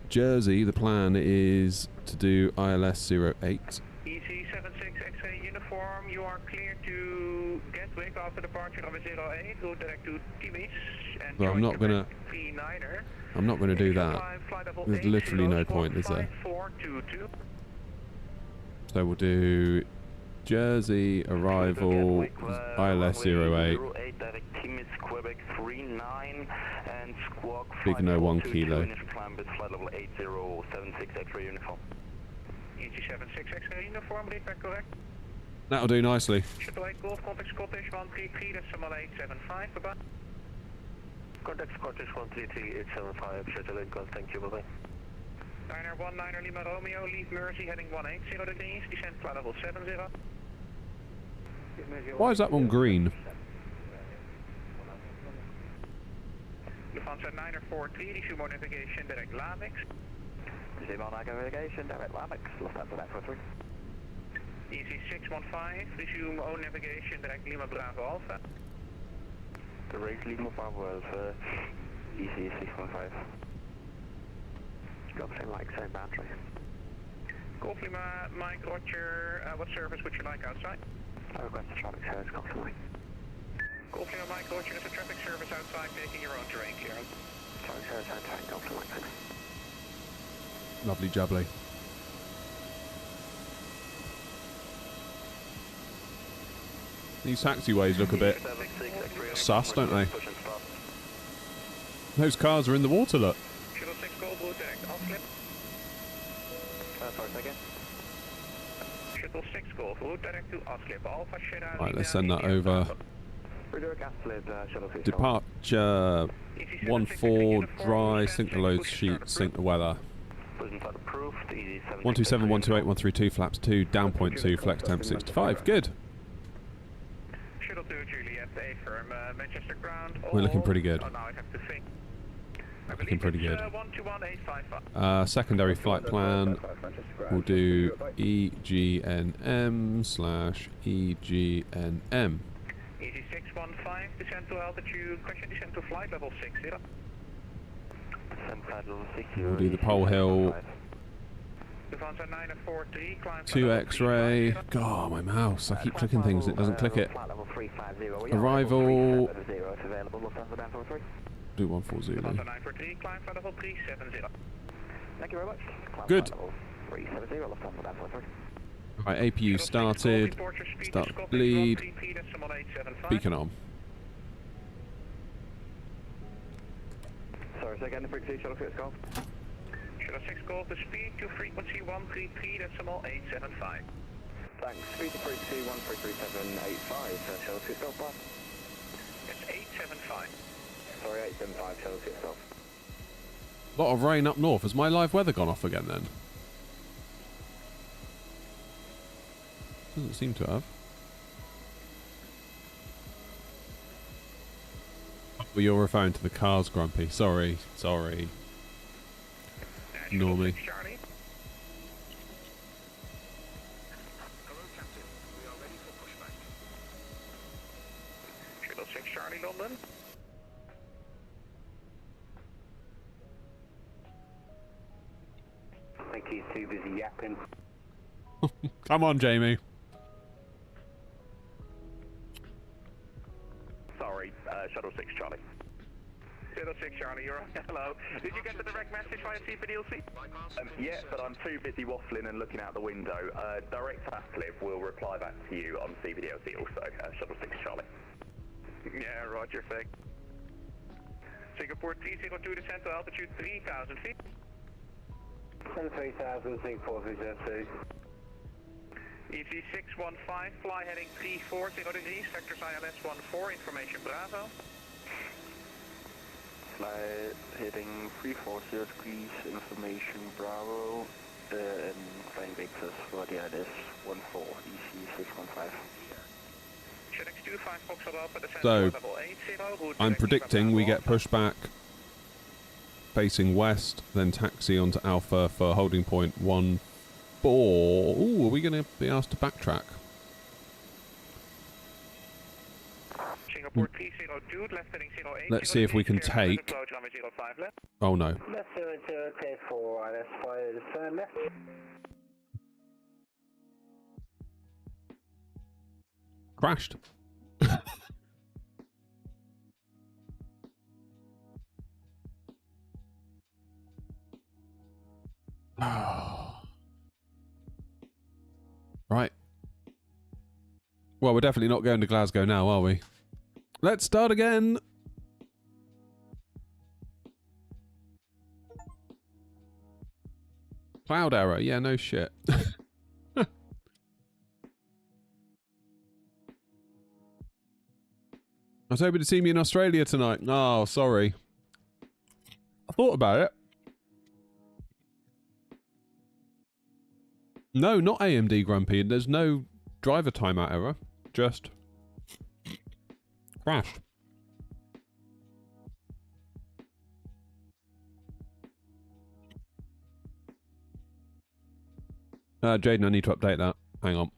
Jersey, the plan is to do ILS 08.
EC76 X-ray uniform, you are clear to Gatwick after departure of a 08, go direct to Timis and
Well, I'm not gonna.
39er.
I'm not gonna do that. There's literally no point, is there?
422.
So we'll do Jersey arrival ILS 08.
Direct Timis, Quebec 39 and Squawk
Big no 1 kilo.
Initial climb with flight level 8076 X-ray uniform.
EC76 X-ray uniform, read back correct.
That'll do nicely.
Shuttle 8 Golf, contact Scottish 133, decimal 875, bye-bye.
Contact Scottish 133875, Shuttle 8 Golf, thank you, bye-bye.
Niner 19 Lima Romeo, leave Mersey heading 180 degrees, descend flight level 70.
Why is that one green?
Lufthansa 943, resume on navigation, direct Lamix.
Resume on navigation, direct Lamix, Lufthansa 943.
EC615, resume on navigation, direct Lima Bravo Alpha.
Direct Lima Bravo Alpha, EC615.
Got same like, same battery.
Golf Lima, Mike Roger, what service would you like outside?
I request a traffic service, Golf Lima.
Golf Lima, Mike Roger, there's a traffic service outside taking your own terrain clearance.
Traffic service outside, Golf Lima, thanks.
Lovely jubbly. These taxiways look a bit sus, don't they? Those cars are in the water, look.
Shuttle 6 Golf, route direct Oslip.
Sorry, second.
Shuttle 6 Golf, route direct to Oslip. Alpha Sierra.
Right, let's send that over.
Redirect Aslip, Shuttle 6
Departure 1-4, dry, sync the load sheet, sync the weather. 127, 128, 132, flaps 2, down point 2, flex temp 65. Good.
Shuttle 2 Juliet, A firm, Manchester ground.
We're looking pretty good.
Oh, now I have to think.
Looking pretty good.
121855.
Secondary flight plan. We'll do EGNM/EGNM.
Easy 615, descend to altitude, question descend to flight level 60.
We'll do the pole hill.
Lufthansa 943, climb
2 X-ray. God, my mouse. I keep clicking things and it doesn't click it. Arrival. Do 140 Zulu.
Lufthansa 943, climb flight level 370.
Thank you very much.
Good.
370, Lufthansa 943.
Right, APU started. Start bleed. Beacon on.
Sorry, say again, the frequency, Shuttle 6 Golf.
Shuttle 6 Golf, the speed to frequency 133.875.
Thanks, speed to frequency 133.785, Shuttle 6 Golf, bye.
It's 875.
Sorry, 875, Shuttle 6 Golf.
Lot of rain up north. Has my live weather gone off again then? Doesn't seem to have. Well, you're referring to the cars, Grumpy. Sorry. Ignore me.
Charlie. Hello, Captain. We are ready for pushback. Shuttle 6 Charlie, London.
I think he's too busy yapping.
Come on, Jamie.
Sorry, Shuttle 6 Charlie. Shuttle 6 Charlie, you're on. Hello. Did you get the direct message via CPDLC?
Yeah, but I'm too busy waffling and looking out the window. Direct Aslip will reply back to you on CBDLC also, Shuttle 6 Charlie.
Yeah, roger, Fig. Singapore 302, descent to altitude 3,000 feet.
3000, Singapore 302.
EC 615, fly heading 340 degrees, sectors ILS 14, information Bravo.
Fly heading 340 degrees, information Bravo, and flying Victus for the ILS 14, EC 615.
So, I'm predicting we get pushed back facing west, then taxi onto Alpha for holding point 14. Ooh, are we going to be asked to backtrack? Let's see if we can take... Oh no.
Left 0 clear for ILS 5 left.
Crashed. Right. Well, we're definitely not going to Glasgow now, are we? Let's start again. Cloud error. Yeah, no shit. I was hoping to see me in Australia tonight. Oh, sorry. I thought about it. No, not AMD Grumpy. There's no driver timeout error. Just crashed. Jaden, I need to update that. Hang on.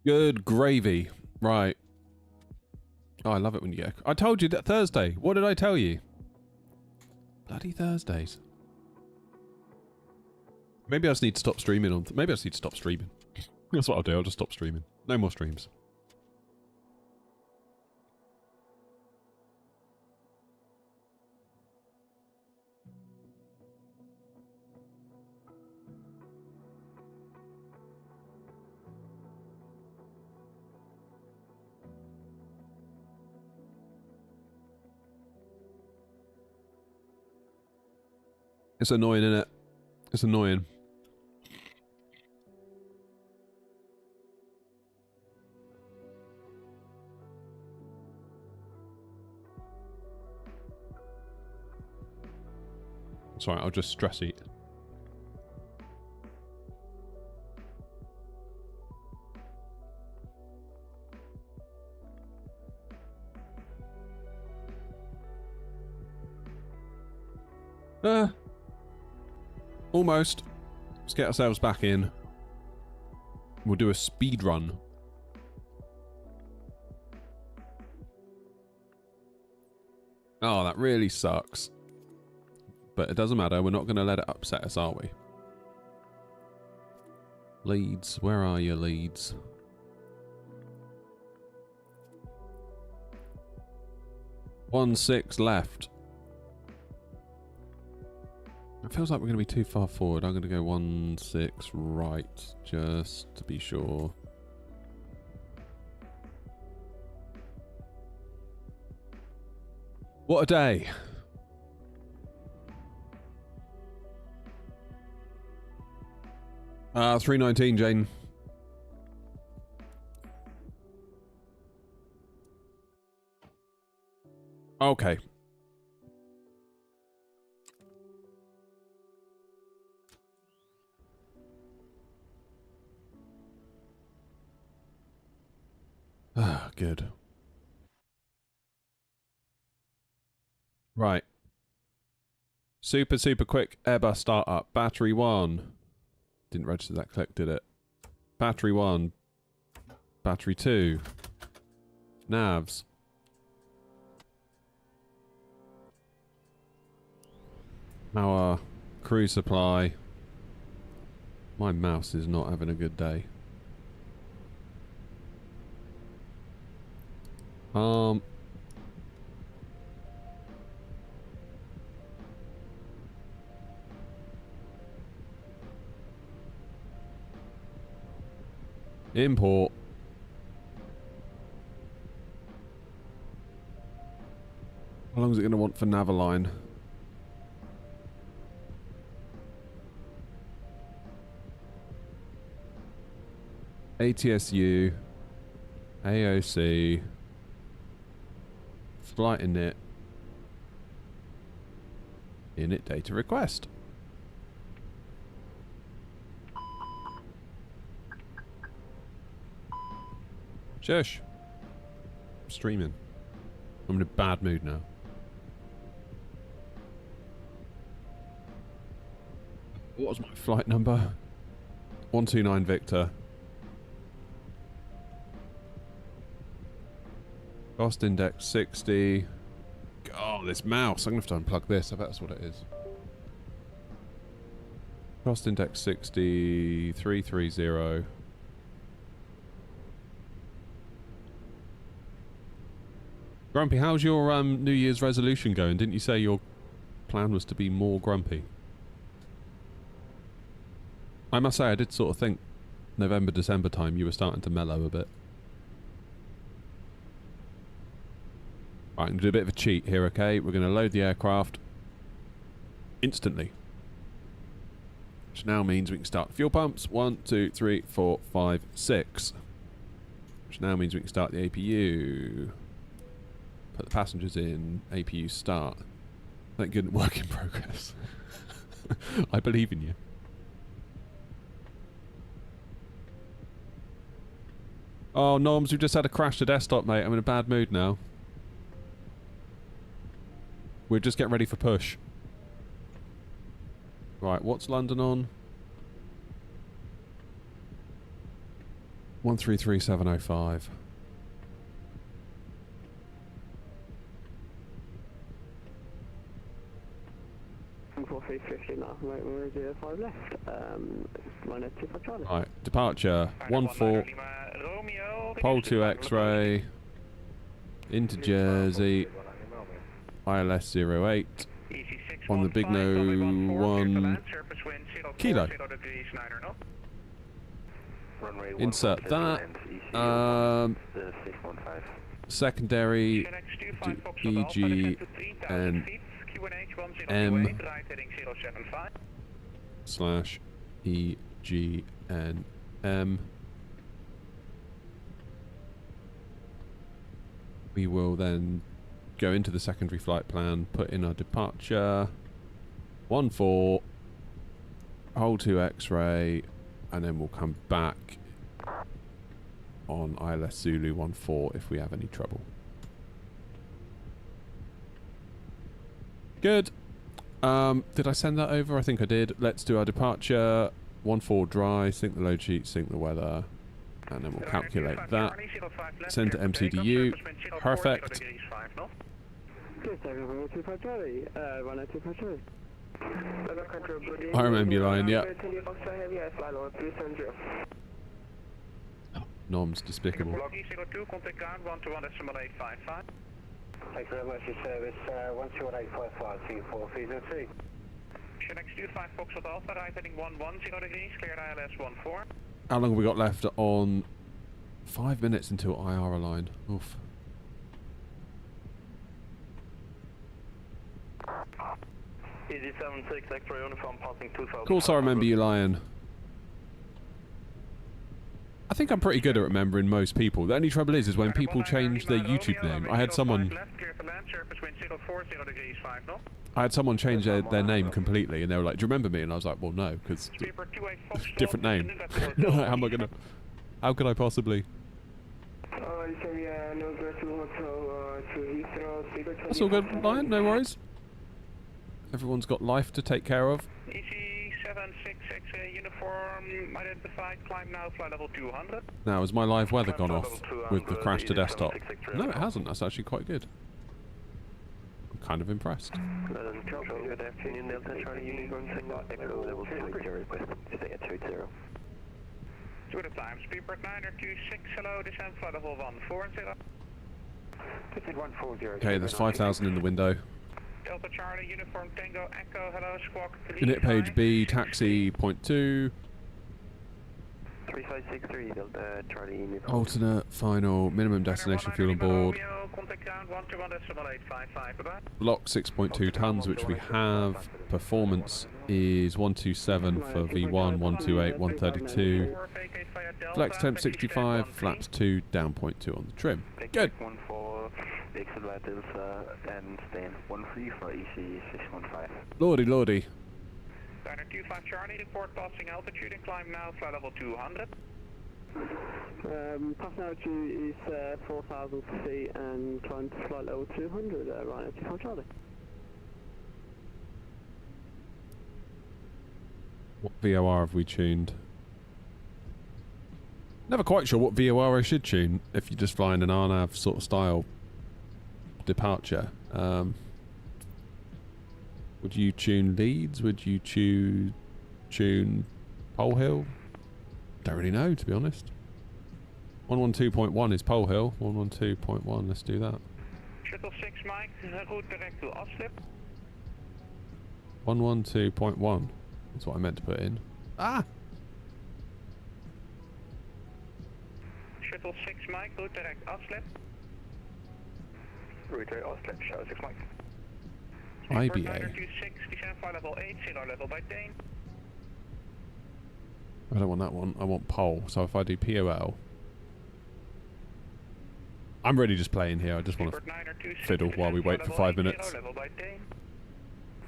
Good gravy. Right. Oh, I love it when you get... I told you that Thursday. What did I tell you? Bloody Thursdays. Maybe I just need to stop streaming on... Maybe I just need to stop streaming. That's what I'll do. I'll just stop streaming. No more streams. It's annoying, isn't it? It's annoying. Sorry, I'll just stress eat. Almost. Let's get ourselves back in. We'll do a speed run. Oh, that really sucks. But it doesn't matter. We're not going to let it upset us, are we? Leeds. Where are you, Leeds? One six left. It feels like we're going to be too far forward. I'm going to go 1-6 right, just to be sure. What a day. $3.19, Jane. Okay. Ah, good. Right. Super quick Airbus startup. Battery 1. Didn't register that click, did it? Battery 1. Battery 2. Navs. Our crew supply. My mouse is not having a good day. Import. How long is it going to want for Naviline? ATSU. AOC. Flight init. Init data request. Shush. I'm streaming. I'm in a bad mood now. What was my flight number? 129 Victor. Cost index 60. Oh, this mouse. I'm going to have to unplug this. I bet that's what it is. Cost index 60. 330. Grumpy, how's your New Year's resolution going? Didn't you say your plan was to be more grumpy? I must say, I did sort of think November, December time you were starting to mellow a bit. Right, I'm going to do a bit of a cheat here, okay? We're going to load the aircraft instantly. Which now means we can start the fuel pumps. 1, 2, 3, 4, 5, 6. Which now means we can start the APU. Put the passengers in. APU start. Thank goodness, work in progress. I believe in you. Oh, Norms, we've just had a crash to desktop, mate. I'm in a bad mood now. We're just getting ready for push. Right, what's London on? 133705. Right, departure 14. Pole 2 X-ray. Into Jersey. ILS 08. On the big no 1 kilo. Insert that. Secondary EG and M/EGNM. We will then go into the secondary flight plan, put in our departure, 14, hold 2 X-ray, and then we'll come back on ILS Zulu 14 if we have any trouble. Good. Did I send that over? I think I did. Let's do our departure. 14 dry, sync the load sheet, sync the weather, and then we'll calculate that. Send to MCDU. Perfect. I remember your line, yeah. Noms, despicable.
Thank you very much for your service. 1285524
Next 25 Foxtrot Alpha, right heading 110 degrees, cleared ILS 14.
How long have we got left on? 5 minutes until IR align. Oof.
EZ76 X-ray uniform passing 2000.
Of course I remember you, Lion. I think I'm pretty good at remembering most people. The only trouble is when people change their YouTube name. I had someone change their name completely, and they were like, "Do you remember me?" And I was like, "Well, no, because different name." How am I gonna? How could I possibly? That's all good, Lion. No worries. Everyone's got life to take care of.
EC76 uniform identified, climb now, flight level 200.
Now, has my live weather gone off with the crash to desktop? No, it hasn't. That's actually quite good. I'm kind of impressed.
Good afternoon, Delta Charlie Unicorn Signal Echo level 20 request. Stay at 20.
To the time, Speedbird 926, hello, descend flight level 140.
Okay, there's 5,000 in the window.
Delta Charlie, Uniform Tango, Echo, hello, Squawk 3.
Unit page B, taxi, point 2.
3563, Delta Charlie Uniform.
Alternate, final, minimum destination fuel on board.
Contact ground 121.855,
Lock 6.2 tons, which we have. Performance is 127 for V1, 128, 132. Flex temp 65, flaps 2, down point 2 on the trim. Good.
And stand 13 for EC 615.
Lordy, lordy.
Diner 25 Charlie, report passing altitude and climb now, flight level 200.
Passing altitude is 4,000 feet and climb to flight level 200, Ryan 25 Charlie.
What VOR have we tuned? Never quite sure what VOR I should tune if you're just flying an RNAV sort of style departure. Would you tune Leeds? Would you tune Pole Hill? Don't really know, to be honest. 112.1 is Pole Hill. 112.1, let's do that.
Shuttle 6 Mike, route direct to Oslip.
112.1. That's what I meant to put in. Ah!
Shuttle 6 Mike, route direct Oslip.
Route Oslip, Shuttle 6 Mike.
IBA.
926, descend flight level 80, level by Dane.
I don't want that one. I want pole. So if I do POL, I'm really just playing here. I just want to fiddle while we wait for 5 minutes.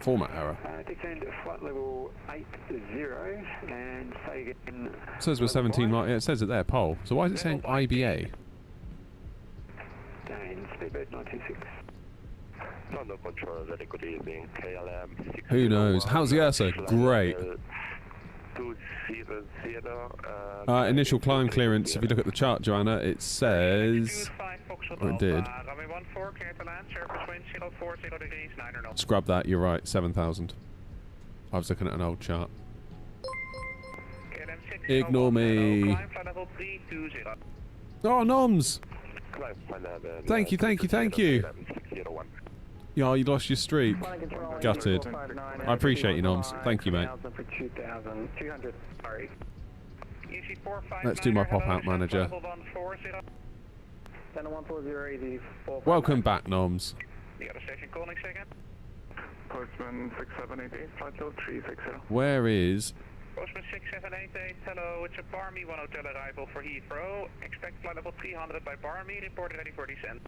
Format error.
Descend flight level 80 and say again.
It says we're 17 miles. Yeah, it says it there, pole. So why is it saying IBA?
Dane, Speedbird 926.
London control, very good evening. KLM.
Who knows? How's the ERSA? Great.
200.
Initial climb clearance. If you look at the chart, Joanna, it says. Oh, it did. Scrub that. You're right. 7,000. I was looking at an old chart. Ignore me. Oh, noms. Thank you, thank you, thank you. Yeah, you lost your streak. Gutted. I appreciate you, noms. Thank you, mate. Let's do my pop-out manager.
Center 140
Welcome back, noms.
Postman 6788, flight level 360.
Where is...
Postman 6788, hello, it's a Barmy 1 hotel arrival for Heathrow. Expect flight level 300 by Barmy, report ready for descent.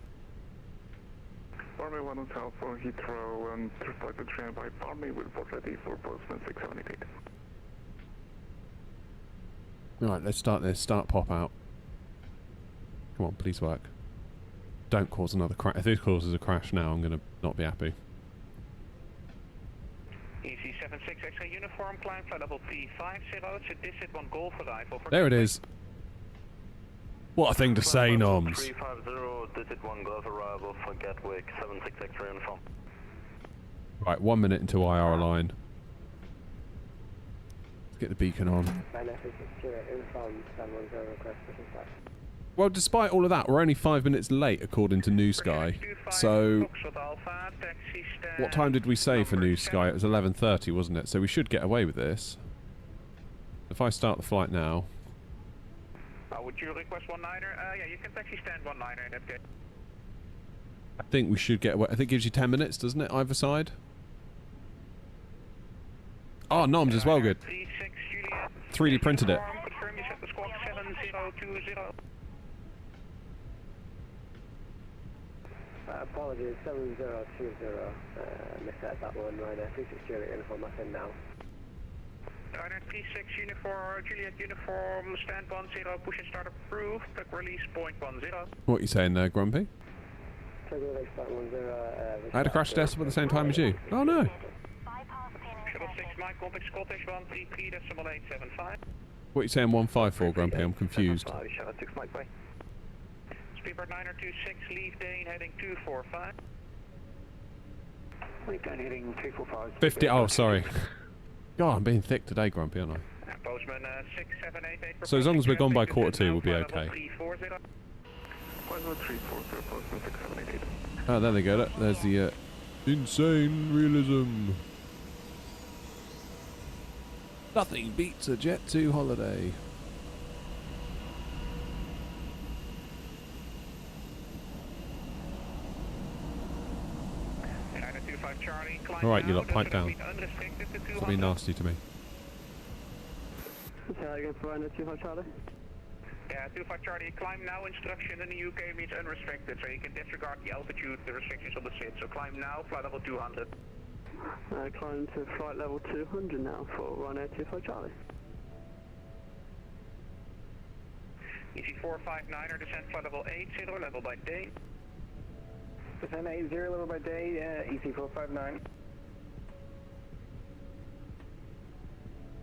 Barmy 1 hotel for Heathrow and flight level 300 by Barmy, will report ready for Postman 6788.
Right, let's start this. Start pop out. Come on, please work. Don't cause another crash. If this causes a crash now, I'm going to not be happy.
EC76 X-ray uniform, climb flight level 350, it's a Disit 1 Golf arrival for...
There it is. What a thing to say, Noms.
350, Disit 1 Golf arrival for Gatwick, 76 X-ray uniform.
Right, 1 minute into IR line. Let's get the beacon on. Well, despite all of that, we're only 5 minutes late according to New Sky. So, what time did we say for New Sky? It was 11:30, wasn't it? So we should get away with this. If I start the flight now...
would you request 19er? Yeah, you can taxi stand 19er in that case.
I think we should get away. I think it gives you 10 minutes, doesn't it, either side? Oh, Noms as well, good. 3D printed it.
Confirm you set the squawk 7020.
Apologies, 7020. Missed that one, Ryder 36 Juliet uniform, that's in now.
Ryder 36 uniform, Juliet uniform, stand 10, push and start approved, tuck release point 10.
What are you saying there, Grumpy? I had a crash test at the same time as you. Oh no!
Shuttle 6 Mike, contact Scottish 133.875.
What are you saying 154, Grumpy? I'm confused.
Shuttle 6 Mike, bye.
Speedbird 926, leave Dane, heading 245.
Leave Dane, heading 245.
50, oh sorry. God, I'm being thick today, Grumpy, aren't I?
Postman 6788.
So as long as we're gone by 2:15, we'll be okay.
340. Postman 6788.
Oh, there they go. There's the insane realism. Nothing beats a Jet 2 holiday. Alright, you lot, pipe down. That'll be nasty to me.
Again for Ryder 25 Charlie.
Yeah, 25 Charlie, climb now instruction in the UK means unrestricted, so you can disregard the altitude, the restrictions on the SID. So climb now, flight level 200.
Climb to flight level 200 now for Ryder 25 Charlie.
EC459er, descent flight level 80, level by day.
Descent 80, level by day, EC459.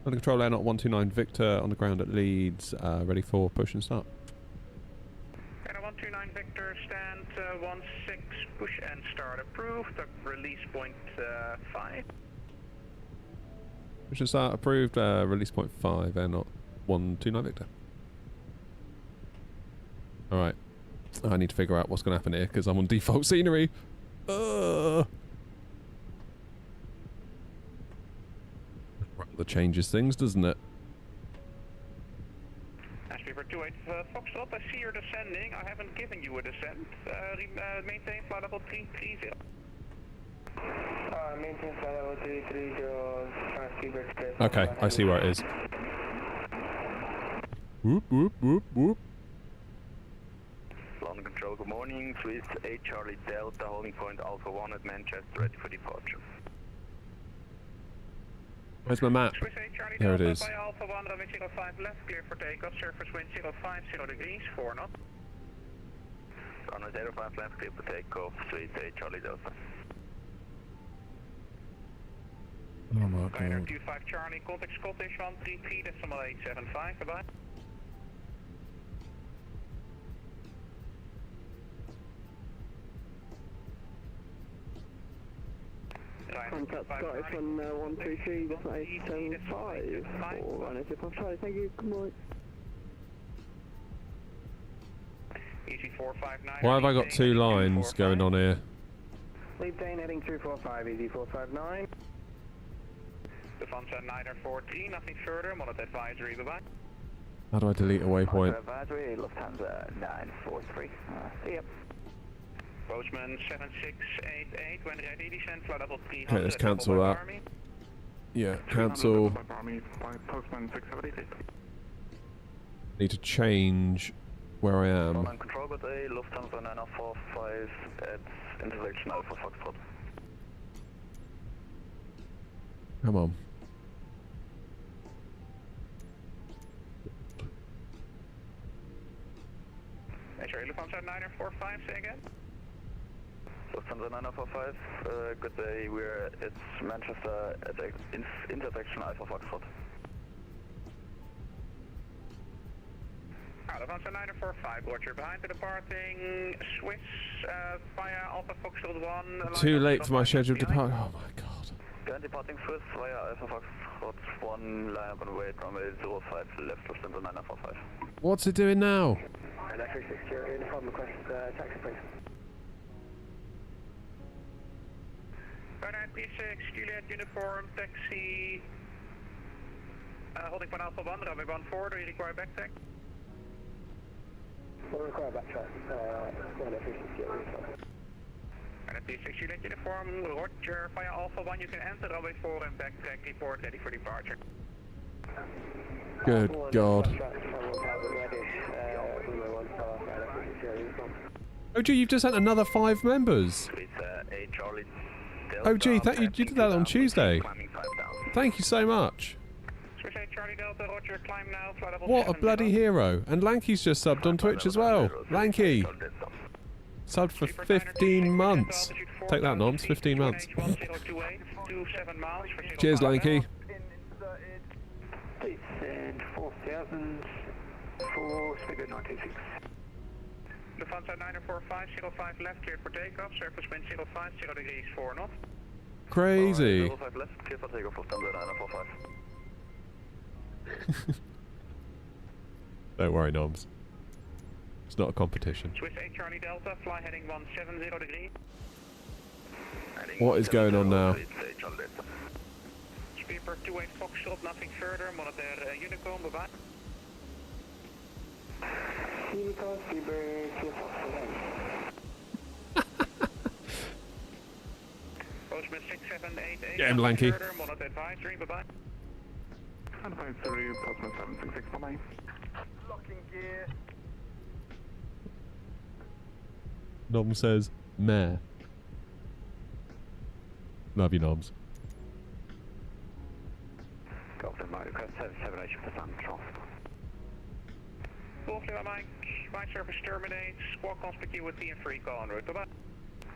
Under control air, not 129 Victor on the ground at Leeds, ready for push and start.
And 129 Victor, stand 16, push and start approved, release point 5.
Push and start approved, release point 5, air not 129 Victor. Alright, I need to figure out what's going to happen here because I'm on default scenery. That changes things, doesn't it?
Aspeaker 28 Foxtrot, I see you're descending. I haven't given you a descent. Maintain flight level 330.
Maintain flight level 330.
Okay, I see where it is. Whoop, whoop, whoop, whoop.
London Control, good morning. Swiss 8 Charlie Delta, holding point Alpha 1 at Manchester, ready for departure.
Where's my map? There it is.
By Alpha 1, runway 05 left, clear for takeoff, surface wind 050 degrees, 4 knots.
Runway 05 left, clear for takeoff, Swiss 8 Charlie Delta.
Oh my god.
25 Charlie, contact Scottish 133.875, goodbye.
Contact Scottish on 133.875 for Ryder 25 Charlie, thank you, good morning.
EC459.
Why have I got two lines going on here?
Leave Dane heading 245, EC459.
Lufthansa 914, nothing further, I'm on at advisory, bye-bye.
How do I delete a waypoint?
Advisory, Lufthansa 943. See ya.
Postman 7688, when ready, descend flight level 300.
Okay, let's cancel that.
Army.
Yeah, cancel.
Army by Postman 678.
Need to change where I am.
On control with A, Lufthansa 945 at intersection Alpha Foxtrot.
Come on.
Sorry, Lufthansa 945, say again?
Lufthansa 945, good day, it's Manchester at intersection Alpha Foxtrot.
Lufthansa 945, Roger, behind the departing Swiss via Alpha Foxtrot 1.
Too late for my scheduled departure. Oh my god.
Current departing Swiss via Alpha Foxtrot 1, line up on way, runway 05 left, Lufthansa 945.
What's it doing now?
And F360 uniform request taxi please.
936, Juliet uniform, taxi. Holding point Alpha 1, runway 14, do you require backtrack?
We'll require backtrack. One F360 uniform.
936, Juliet uniform, Roger, via Alpha 1, you can enter runway 4 and backtrack, report ready for departure.
Good god. Oh gee, you've just sent another 5 members. Oh gee, you did that on Tuesday. Thank you so much. What a bloody hero. And Lanky's just subbed on Twitch as well. Lanky. Subbed for 15 months. Take that, Noms, 15 months. Cheers, Lanky.
Descend 4,000 for speedbird 926.
Lufthansa 945, 05 left, cleared for takeoff, surface wind 050 degrees 4 knots.
Crazy.
05 left, cleared for takeoff, Lufthansa 945.
Don't worry, Noms. It's not a competition.
Swiss 8 Charlie Delta, fly heading 170 degrees.
What is going on now?
Speedbird 28 Foxtrot, nothing further, monitor Unicom, bye-bye.
Unicom, speedbird 2 Foxtrot.
Postman 6788.
Get him, Lanky.
Further, monitor advisory, bye-bye.
Advisory, Postman 766, bye-bye.
Locking gear.
Nom says, meh. Love you, Noms.
Copy, my request 778% trough.
Full clear, Mike. My service terminates. Squawk conspicuity and free call en route, bye-bye.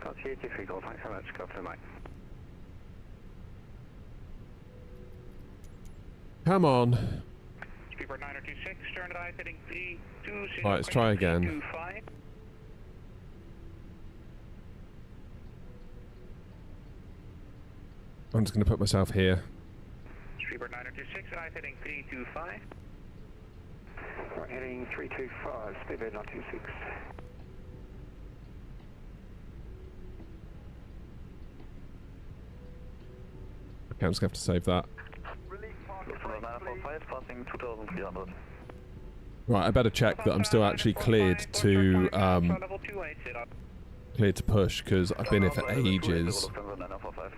Conspicuity, free call, thanks very much. Copy, Mike.
Come on.
Speedbird 926, turn right, heading 320.
Right, let's try again.
25.
I'm just going to put myself here.
Speedbird 926, right, heading 325.
Right, heading 325, speedbird 926.
Okay, I'm just going to have to save that.
Lufthansa 945, passing 2,300.
Right, I better check that I'm still actually cleared to push, because I've been here for ages.
Lufthansa 945.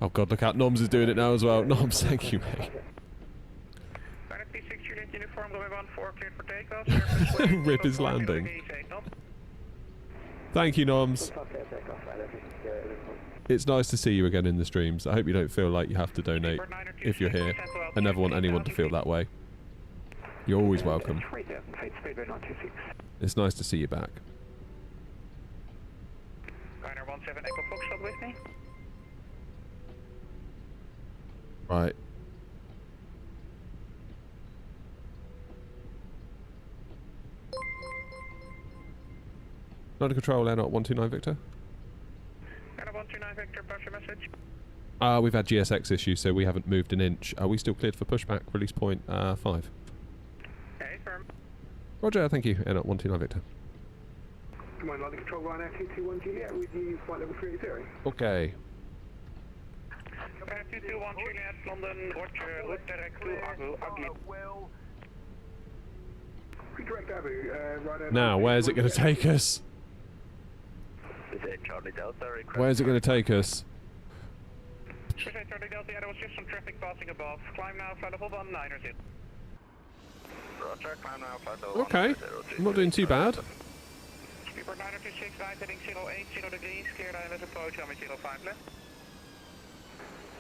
Oh god, look out, Noms is doing it now as well. Noms, thank you, mate.
936 Juliet uniform, going 14, cleared for takeoff.
Rip is landing. Thank you, Noms. It's nice to see you again in the streams. I hope you don't feel like you have to donate if you're here. I never want anyone to feel that way. You're always welcome.
3,000 feet, speedbird 926.
It's nice to see you back.
Ryanair 17 Echo Foxtrot with me.
Right. Not a control, air not 129 Victor.
Ryanair 129 Victor, pass your message.
We've had GSX issues, so we haven't moved an inch. Are we still cleared for pushback? Release point 5.
Okay, firm.
Roger, thank you. Air not 129 Victor.
Come on, line control Ryanair 221 Juliet with you, flight level 380.
Okay.
221 Juliet, London, Roger, route direct to Abu.
Direct Abu, Ryanair.
Now, where's it going to take us?
Charlie Delta.
Where's it going to take us?
Charlie Delta, yeah, there was just some traffic passing above. Climb now, flight level 190.
Roger, climb now, flight level
Okay, I'm not doing too bad.
Report 926, right heading 080 degrees, cleared ILS approach, runway 05 left.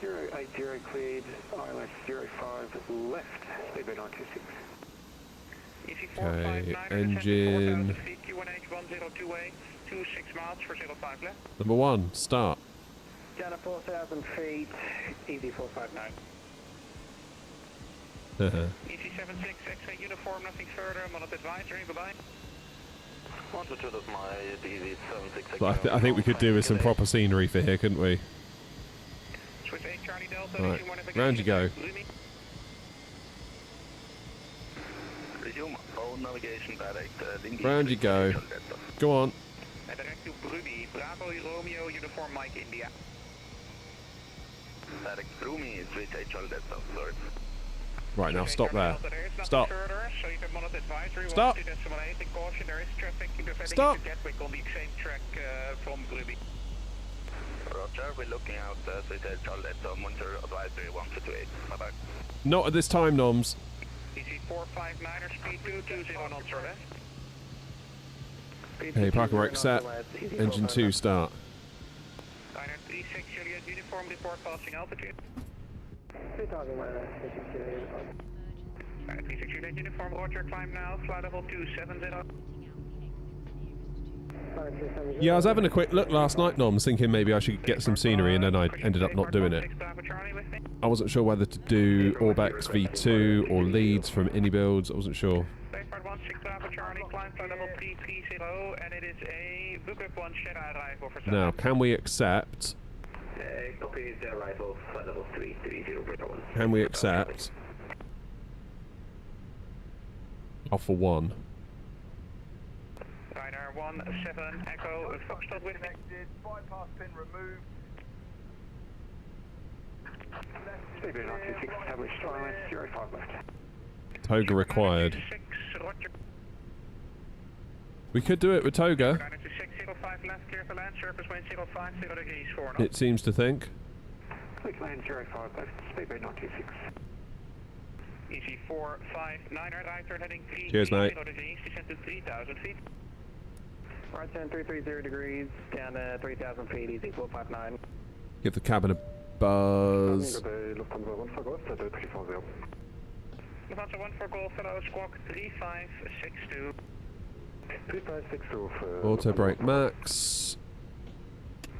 080 cleared, ILS 05 left, speedbird 926.
Okay, engine.
Q1H 1028, 26 miles for 05 left.
Number 1, start.
Down at 4,000 feet, easy 459.
EC76, X-ray uniform, nothing further, I'm on advisory, bye-bye.
But I think we could do with some proper scenery for here, couldn't we?
Switch 8 Charlie Delta,
Right, round you go.
Resume phone navigation direct.
Round you go. Go on.
And direct to Brumi, Bravo Romeo uniform Mike India.
Direct Brumi, switch 8 Charlie Delta, sorry.
Right, now stop there. Stop.
Further, so you can monitor advisory.
Stop.
12.8 caution, there is traffic preventing
Stop.
you to Gatwick on the same track from Brumi.
Roger, we're looking out, switch 8 Charlie Delta, monitor advisory 1228. Bye-bye.
Not at this time, Noms.
EC 459er, speed 220 on short left.
Hey, parking brake set. Engine 2, start.
936 Juliet uniform, report passing altitude.
3,000 minus
36 Juliet uniform, roger, climb now, flight level 270.
Yeah, I was having a quick look last night, Noms, thinking maybe I should get some scenery, and then I ended up not doing it. I wasn't sure whether to do Orbex V2 or Leeds from Innie Builds. I wasn't sure.
And it is a Bookup 1 Sierra arrival for
Now, can we accept?
Copy the arrival, flight level 330.
Can we accept? Alpha 1.
Ryder 17 Echo, Foxtrot with me.
Bypass pin removed.
Speedbird 926, established, ILS 05 left.
Toga required. We could do it with Toga.
92605 left, clear for land, surface wind 050 degrees 4 knots.
It seems to think.
Click land 05 left, speedbird 926.
Easy 459er, right turn heading 330
Cheers, mate.
degrees, descend to 3,000 feet.
Right turn 330 degrees, down to 3,000 feet, easy 459.
Give the cabin a buzz.
Lufthansa 1 for Golf, hello, squawk 3562.
3562 for...
Auto brake max.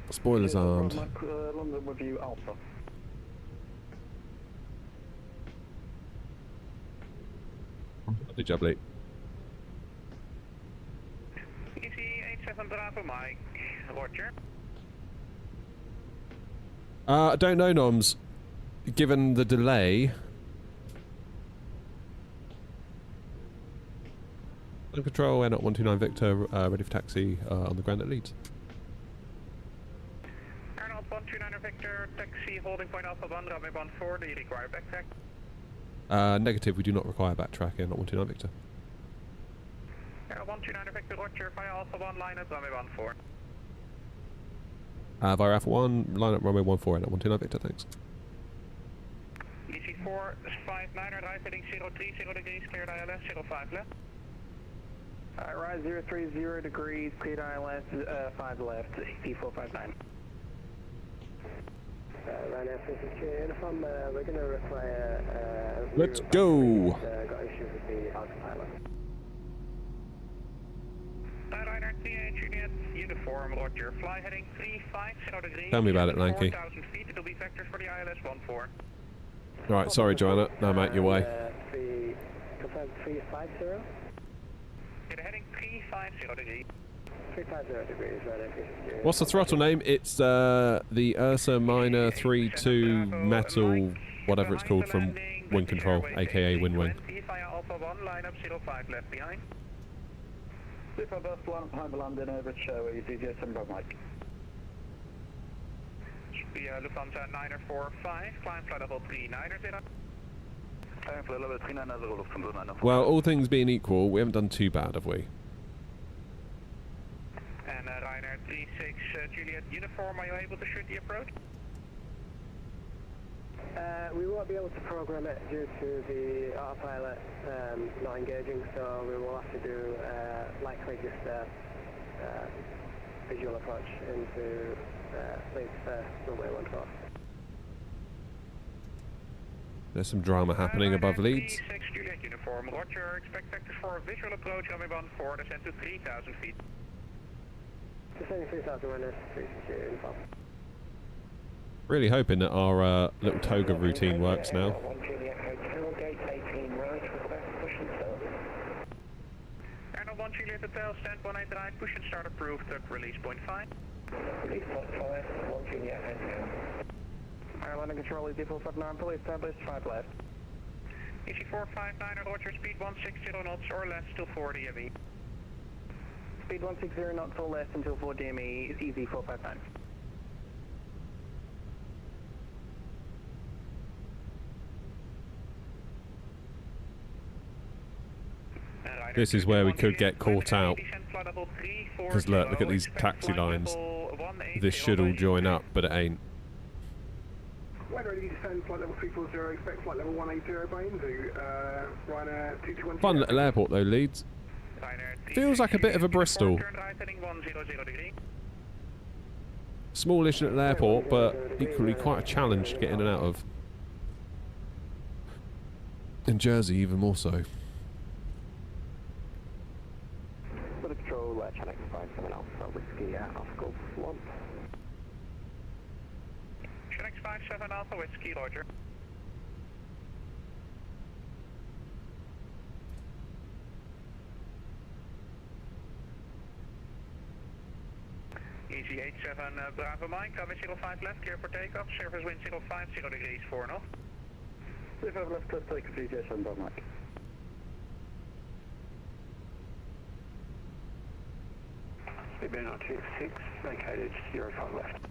Spoilers armed.
London with you, Alpha.
Lovely jubbly.
Easy 87 Bravo Mike, roger.
I don't know, Noms. Given the delay. On control, Air 129 Victor, ready for taxi on the ground at Leeds.
Air 129 Victor, taxi holding point Alpha 1, runway 14, do you require backtrack?
Negative, we do not require backtrack, Air 129 Victor.
Air 129 Victor, roger, via Alpha 1, line up runway 14.
Via Alpha 1, line up runway 14, Air 129 Victor, thanks.
EC 459er, right heading 030 degrees, cleared ILS, 05 left.
Rise 030 degrees, cleared ILS 5 left, EC 459.
Right now, uniform, we're going to require...
Let's go!
Got issues with the autopilot.
Ryder 38 Juliet, uniform, roger, fly heading 350 degrees.
Tell me about it, Lanky.
4,000 feet, it'll be vectors for the ILS 14.
Right, sorry, Joanna. No, mate, your way.
350?
You're heading 350 degrees.
350 degrees, right?
What's the throttle name? It's the Ursa Minor 32 Metal, whatever it's called, from Wind Control, aka Wind Wing.
Via Alpha 1, line up 05 left behind.
Super bus 1, behind the landing over at Sherwood, EasyJet Bravo Mike.
Should be Lufthansa 945, climb flight level 390.
Flight level 390, Lufthansa 945.
Well, all things being equal, we haven't done too bad, have we?
And Ryanair 36 Juliet uniform, are you able to shoot the approach?
We won't be able to program it due to the autopilot not engaging, so we will have to do likely just a visual approach into Leeds runway 14.
There's some drama happening above Leeds.
36 Juliet uniform, roger, expect vectors for a visual approach, runway 14, descend to 3,000 feet.
Descending 3,000 minus 3 uniform.
Really hoping that our little toga routine works now.
1 Juliet Hotel, gate 18 right, request push and start. Airline 1 Juliet Hotel, stand 18 right, push and start approved, release point 5. Release point 5, 1 Juliet Hotel.
Airline control is D459, fully established, 5 left.
EC 459, roger, speed 160 knots or less till 40 ME.
Speed 160 knots or less until 4 DME is easy 459.
This is where we could get caught out. Because look at these taxi lines. This should all join up, but it ain't.
When ready to descend, flight level 340, expect flight level 180 by into Ryanair 221.
Fun little airport though, Leeds. Feels like a bit of a Bristol. Smallish little airport, but equally quite a challenge to get in and out of. In Jersey, even more so.
Weather control, channel 57 Alpha, whiskey, Alpha Golf 1.
Channel 57 Alpha, whiskey, roger. Easy 87 Bravo Mike, coming 05 left, clear for takeoff, surface wind 050 degrees 4 knots.
05 left, clear for takeoff, VATSIM, Bravo Mike.
Speedbird 926, vacated 05 left.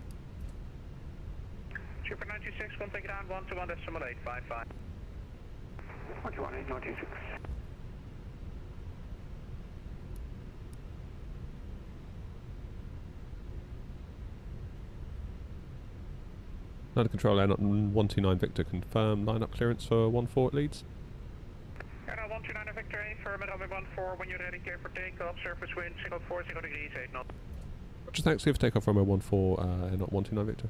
Super 96, contact ground 121.855.
121.896.
Ladder control air 129 Victor, confirm line up clearance for 14 at Leeds.
Airline 129 Victor, firm at runway 14 when you're ready, clear for takeoff, surface wind 040 degrees 8 knots.
Roger, thanks, clear for takeoff runway 14, not 129 Victor.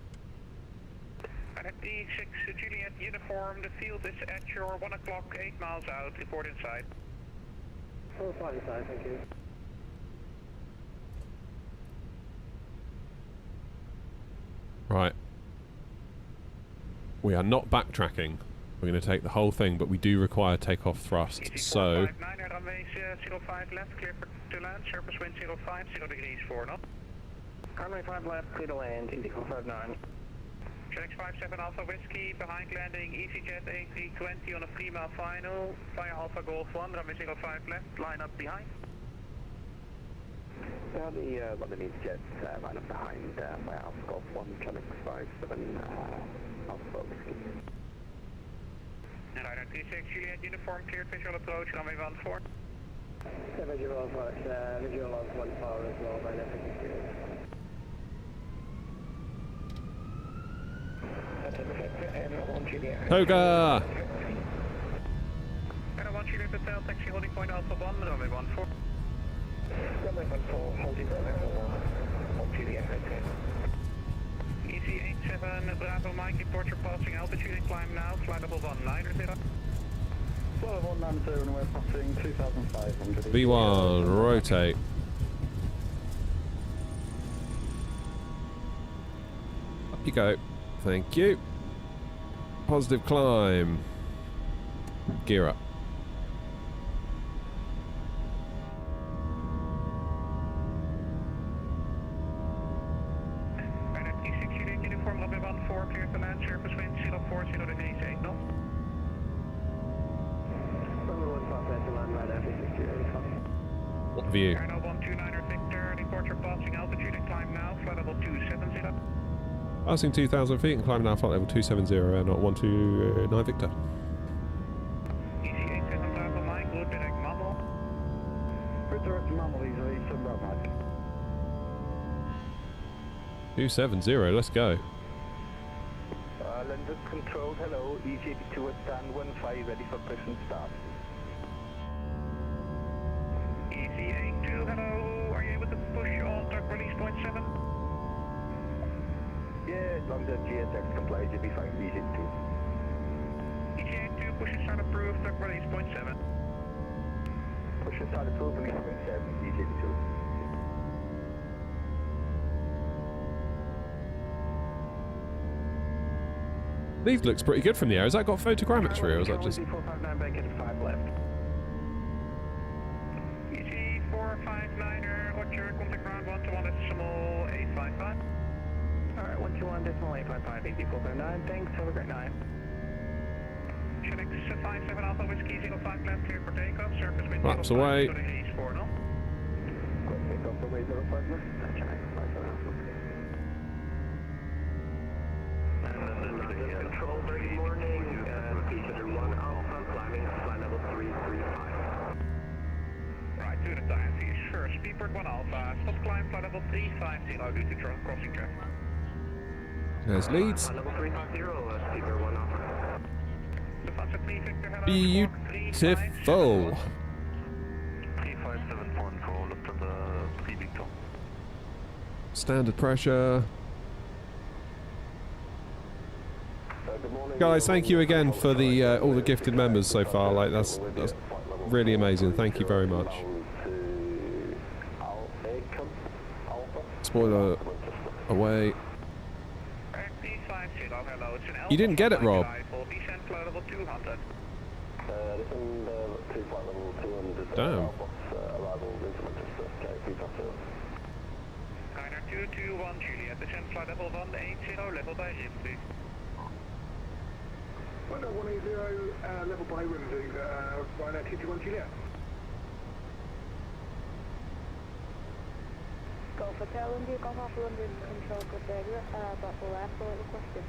And at D6 Juliet uniform, the field is at your 1 o'clock, 8 miles out, report inside.
Oh, fine inside, thank you.
Right. We are not backtracking. We're going to take the whole thing, but we do require takeoff thrust. So,
459, runway 05 left, clear for to land, surface wind 050 degrees 4 knots.
Runway 5 left, clear to land, easy 459.
Check 57 Alpha Whiskey, behind landing, EasyJet A320 on a 3-mile final, via Alpha Golf 1, runway 05 left, line up behind.
Now the London EasyJet line up behind by Alpha Golf 1, Channel 57 Alpha Whiskey.
And Ryanair 36 Juliet uniform, cleared visual approach, runway 14.
Visual approach, visual on 14 as well, by Navigraph.
Toga!
Airline 1 Juliet Hotel, taxi holding point Alpha 1, runway 14.
Runway 14, holding runway 1 Juliet Hotel.
Easy 87 Bravo Mike, report your passing altitude and climb now, flight level 190.
Flight level 190 and we're passing 2,500.
V1, rotate. Up you go. Thank you. Positive climb. Gear up.
Ryanair 36 Juliet uniform, runway 14, clear to land, surface wind 040 degrees 8 knots.
Runway 15 left to land by Navigraph Charts.
What view?
Airline 129 Victor, report your passing altitude and climb now, flight level 270.
Passing 2,000 feet and climbing now flight level 270, not 129 Victor.
Easy 87 Bravo Mike, route direct Mammel.
Route direct Mammel, easy 87 Bravo Mike.
270, let's go.
London Control, hello. EJ2 at stand 15, ready for push and start.
ECA2, hello. Are you able to push on truck release point 7?
Yeah, as long as GSX complies, you'll be fine. EJ2.
ECA2, push and start approved, truck release point 7.
Push and start approved, release point 7, EJ2.
Leeds looks pretty good from the air. Has that got photogrammetry or is that just...
459 back at 5 left.
EC459er, Roger, contact ground 121 decimal 855.
Alright, 121 decimal 855, EC459, thanks, have a great night.
Shelix 57 Alpha Whiskey 05 left, clear for takeoff, surface wind
Laps away.
Quick takeoff away 05 left, that's right, 57 Alpha.
Control, good morning. Peter 1 Alpha, climbing flight level 335.
Right, to the time, see first, Speedbird 1 Alpha, stop climb, flight level 350 due to crossing traffic.
There's Leeds.
Flight level 350, Speedbird 1 Alpha.
Lufthansa 3 Victor, hello.
Beautiful.
3571 for Lufthansa 3 Victor.
Standard pressure.
Good morning.
Guys, thank you again for the all the gifted members so far. Like that's really amazing. Thank you very much. Spoiler away. You didn't get it, Rob. Damn.
221 Juliet, descent flight level 180, level by Rimview.
180, level by Rimview, Ryanair 221 Juliet.
Golf Hotel, India, Golf Alpha London, Control, good day, Blackpool Airport, requested.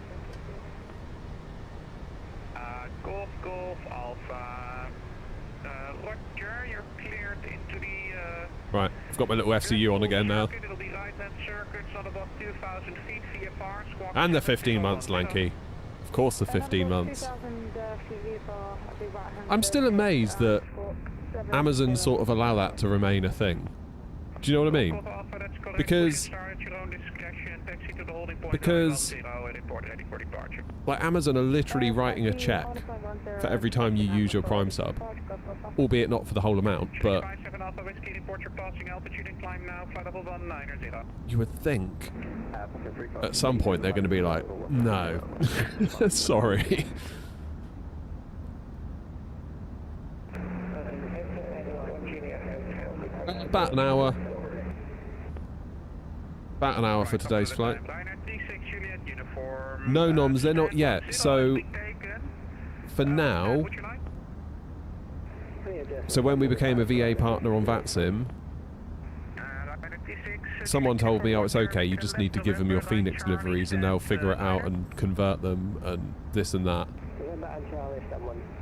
Golf Alpha. Roger, you're cleared into the...
Right, I've got my little FCU on again now.
It'll be right-hand circuit, not above 2,000 feet, VFR, squawk.
And the 15 months, Lanky. Of course the 15 months. I'm still amazed that Amazon sort of allow that to remain a thing. Do you know what I mean? Because like Amazon are literally writing a check for every time you use your Prime sub, albeit not for the whole amount, but you would think at some point they're going to be like, no, sorry. About an hour. About an hour for today's flight. No noms, they're not yet. So for now, so when we became a VA partner on VATSIM, someone told me, oh, it's okay, you just need to give them your Phoenix liveries and they'll figure it out and convert them and this and that.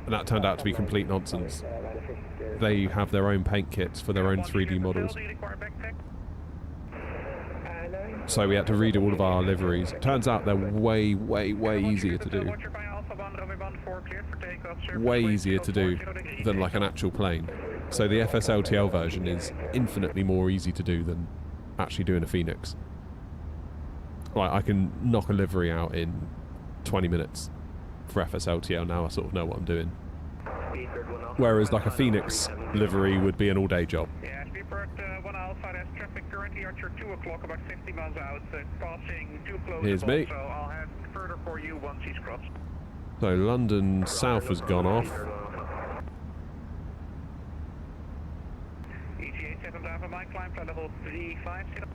And that turned out to be complete nonsense. They have their own paint kits for their own 3D models. So we had to redo all of our liveries. Turns out they're way, way, way easier to do. Way easier to do than like an actual plane. So the FSLTL version is infinitely more easy to do than actually doing a Phoenix. Like I can knock a livery out in 20 minutes for FSLTL now. I sort of know what I'm doing. Whereas like a Phoenix livery would be an all-day job.
Yeah, Speedbird 1 Alpha, there's traffic currently at your 2 o'clock, about 50 miles out, passing too close.
Here's me.
So I'll have further for you once he's crossed.
So London South has gone off.
ETA 7 Bravo, my climb flight level 350.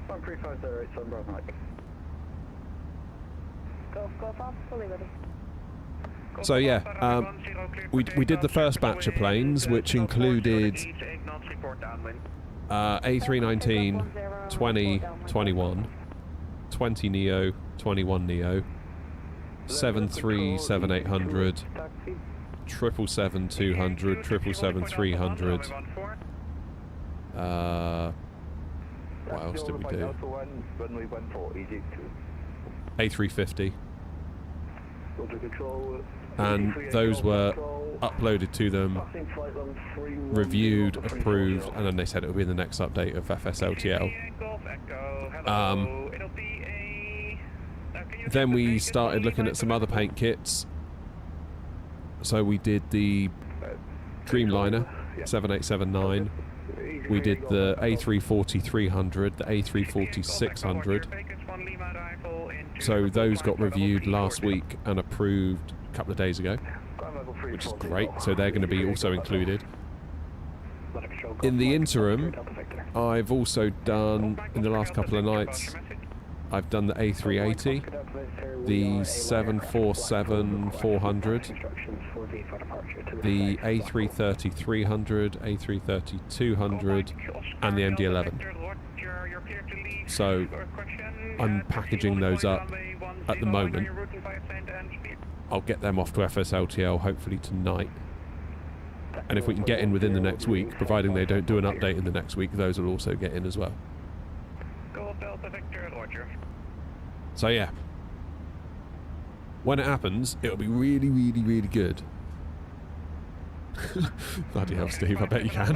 1350, 7 Bravo Mike.
Golf Alpha, fully ready.
So yeah, we did the first batch of planes, which included A319, 20, 21, 20 Neo, 21 Neo, 737-800, 777-200, 777-300, What else did we do?
Alpha 1, runway 14, easy
A350.
to control.
And those were uploaded to them, reviewed, approved, and then they said it would be in the next update of FSLTL. Then we started looking at some other paint kits. So we did the Dreamliner 7879. We did the A340-300, the A340-600. So those got reviewed last week and approved a couple of days ago, which is great. So they're going to be also included. In the interim, I've also done, in the last couple of nights, I've done the A380, the 747-400, the A330-300, A330-200, and the MD-11. So I'm packaging those up at the moment. I'll get them off to FSLTL hopefully tonight. And if we can get in within the next week, providing they don't do an update in the next week, those will also get in as well. So yeah, when it happens, it'll be really, really, really good. Bloody hell, Steve, I bet you can.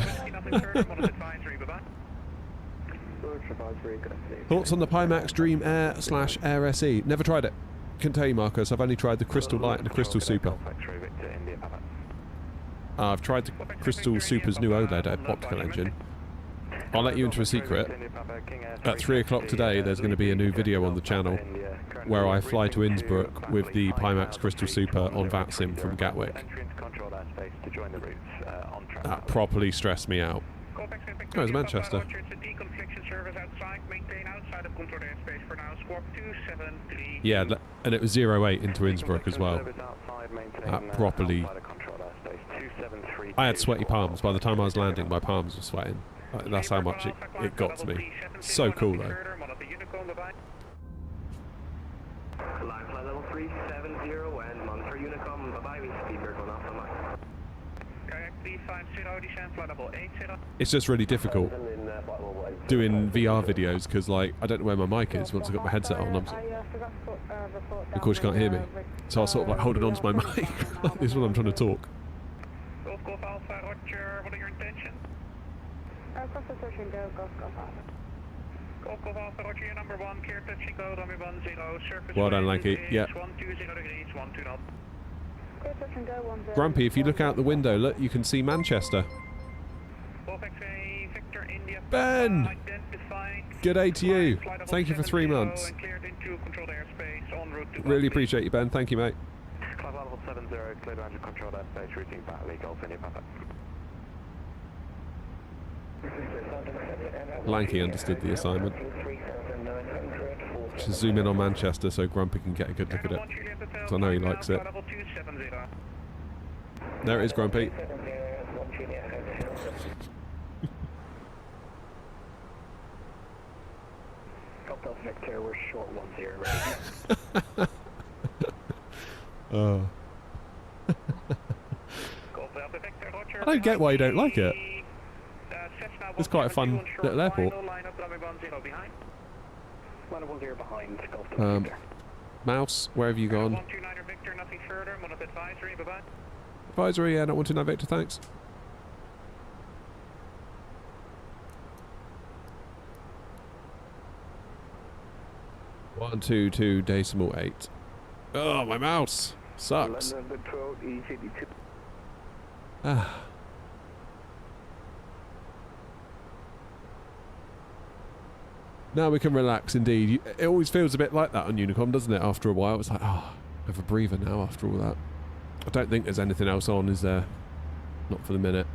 Thoughts on the Pimax Dream Air / Air SE? Never tried it. Can tell you, Marcus. I've only tried the Crystal Light and the Crystal Super. I've tried the Crystal Super's new OLED optical engine. I'll let you into a secret. At 3 o'clock today, there's going to be a new video on the channel where I fly to Innsbruck with the Pimax Crystal Super on VATSIM from Gatwick. That properly stressed me out. Oh, it's Manchester. Yeah, and it was 08 into Innsbruck as well. That properly... I had sweaty palms. By the time I was landing, my palms were sweating. That's how much it got to me. So cool though. It's just really difficult doing VR videos because, like, I don't know where my mic is once I've got my headset on. Of course you can't hear me, so I was sort of like holding on to my mic like this when I'm trying to talk. Well done, Lanky. Yeah. Grumpy, if you look out the window, look, you can see Manchester. Ben! Good day to you. Thank you for 3 months. Really appreciate you, Ben. Thank you, mate. Lanky understood the assignment. Just zoom in on Manchester so Grumpy can get a good look at it. Because I know he likes it. There it is, Grumpy.
Victor, we're short 10, ready?
Oh. I don't get why you don't like it. It's quite a fun little airport. Mouse, where have you gone? Advisory, yeah, not 129 Victor, thanks. One, 2, 2, 8. Oh, my mouse sucks. Ah. Now we can relax indeed. It always feels a bit like that on Unicom, doesn't it? After a while, it's like, oh, have a breather now after all that. I don't think there's anything else on, is there? Not for the minute.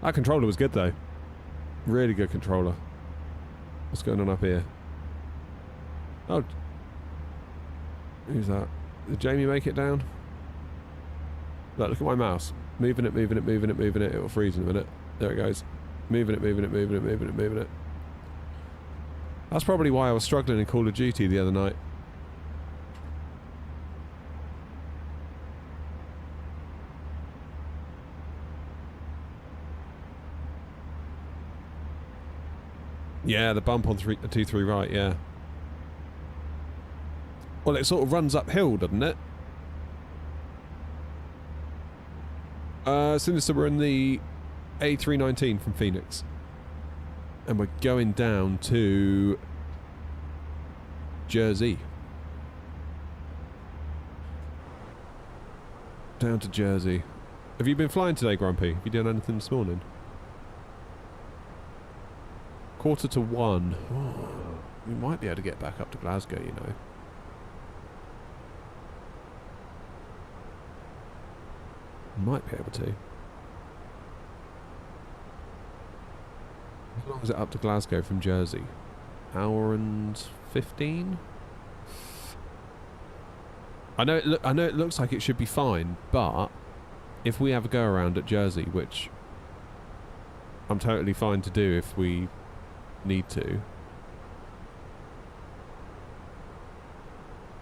That controller was good though. Really good controller. What's going on up here? Oh. Who's that? Did Jamie make it down? Look at my mouse. Moving it, moving it, moving it, moving it. It will freeze in a minute. There it goes. Moving it, moving it, moving it, moving it, moving it. That's probably why I was struggling in Call of Duty the other night. Yeah, the bump on 23 right, yeah. Well, it sort of runs uphill, doesn't it? Sinister, we're in the A319 from Phoenix. And we're going down to Jersey. Down to Jersey. Have you been flying today, Grumpy? Have you done anything this morning? 1:45. Oh, we might be able to get back up to Glasgow, you know. Might be able to. How long is it up to Glasgow from Jersey? Hour and 15? I know it looks like it should be fine, but if we have a go around at Jersey, which I'm totally fine to do if we need to,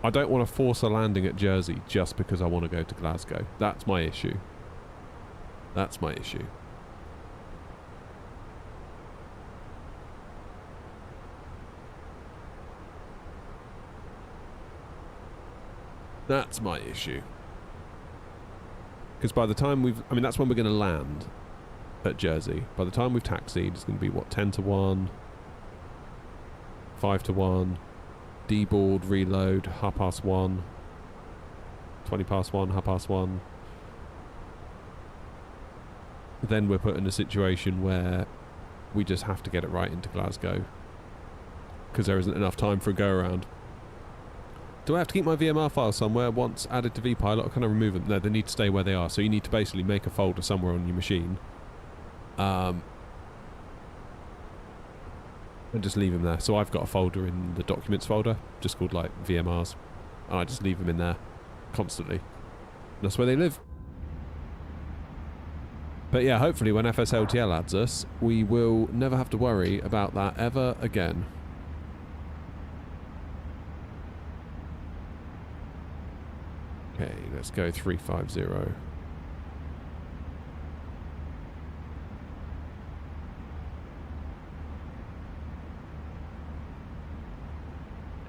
I don't want to force a landing at Jersey just because I want to go to Glasgow. That's my issue. That's my issue. That's my issue. Because by the time I mean, that's when we're going to land at Jersey. By the time we've taxied, it's going to be, what, 10 to 1, 5 to 1, deboard, reload, 1:30, 20 past 1, 1:30. Then we're put in a situation where we just have to get it right into Glasgow. Because there isn't enough time for a go-around. Do I have to keep my VMR files somewhere once added to vPilot, or can I remove them? No, they need to stay where they are. So you need to basically make a folder somewhere on your machine. And just leave them there. So I've got a folder in the documents folder, just called like VMRs. And I just leave them in there constantly. And that's where they live. But yeah, hopefully when FSLTL adds us, we will never have to worry about that ever again. Okay, let's go 350.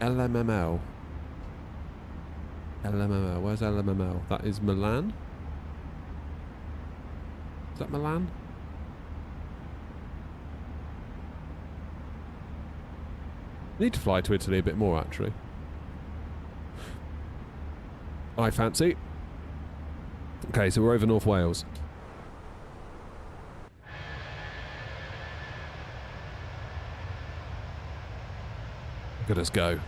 LMML. LMML. Where's LMML? That is Milan? Is that Milan? I need to fly to Italy a bit more, actually. I fancy. Okay, so we're over North Wales. Look at us go.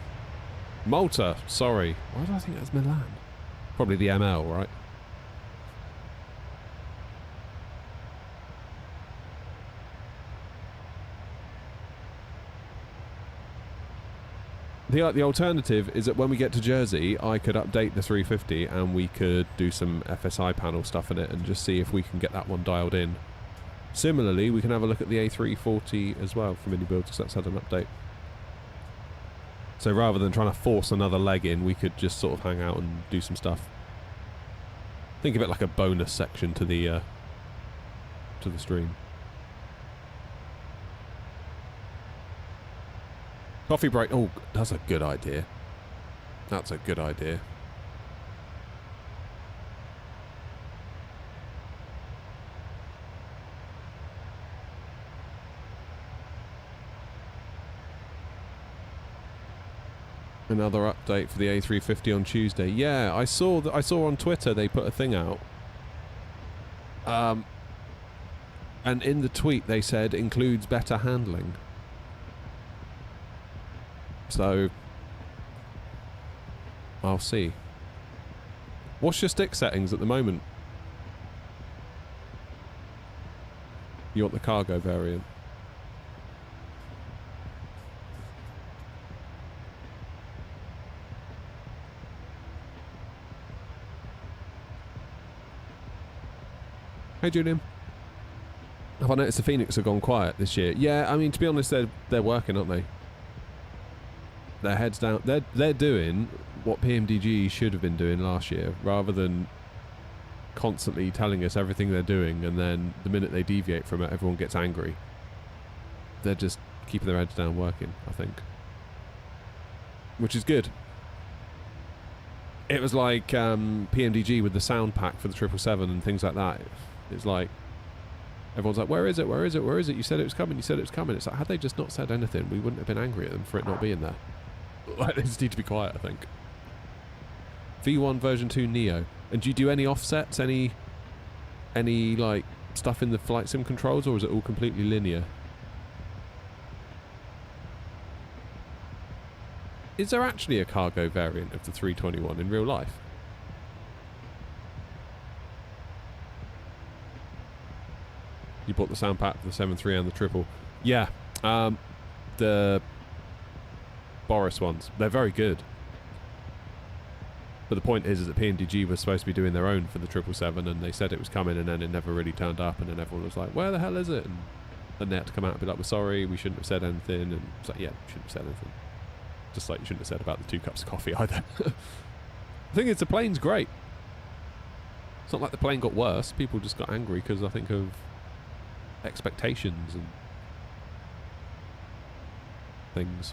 Malta, sorry. Why do I think that's Milan? Probably the ML, right? The alternative is that when we get to Jersey, I could update the 350 and we could do some FSI panel stuff in it and just see if we can get that one dialed in. Similarly, we can have a look at the A340 as well from Mini Builds, because that's had an update. So rather than trying to force another leg in, we could just sort of hang out and do some stuff. Think of it like a bonus section to the stream. Coffee break. Oh, that's a good idea. That's a good idea. Another update for the A350 on Tuesday. Yeah, I saw on Twitter they put a thing out. And in the tweet they said includes better handling. So I'll see. What's your stick settings at the moment? You want the cargo variant? Hey Julian. Have I noticed the Phoenix have gone quiet this year? Yeah, I mean, to be honest, they're working, aren't they? Their heads down. They're doing what PMDG should have been doing last year, rather than constantly telling us everything they're doing, and then the minute they deviate from it, everyone gets angry. They're just keeping their heads down working, I think. Which is good. It was like PMDG with the sound pack for the 777 and things like that. It's like, everyone's like, where is it, where is it, where is it? You said it was coming, you said it was coming. It's like, had they just not said anything, we wouldn't have been angry at them for it not being there. Like, they just need to be quiet, I think. V1 version 2 Neo. And do you do any offsets, any like stuff in the flight sim controls, or is it all completely linear? Is there actually a cargo variant of the 321 in real life? You bought the sound pack for the 7.3 and the triple. Yeah, the Boris ones. They're very good. But the point is that PMDG was supposed to be doing their own for the 777, and they said it was coming, and then it never really turned up, and then everyone was like, where the hell is it? And they had to come out and be like, we're sorry, we shouldn't have said anything. And it's like, yeah, we shouldn't have said anything. Just like you shouldn't have said about the 2 cups of coffee either. The thing is, the plane's great. It's not like the plane got worse. People just got angry because I think of expectations and things.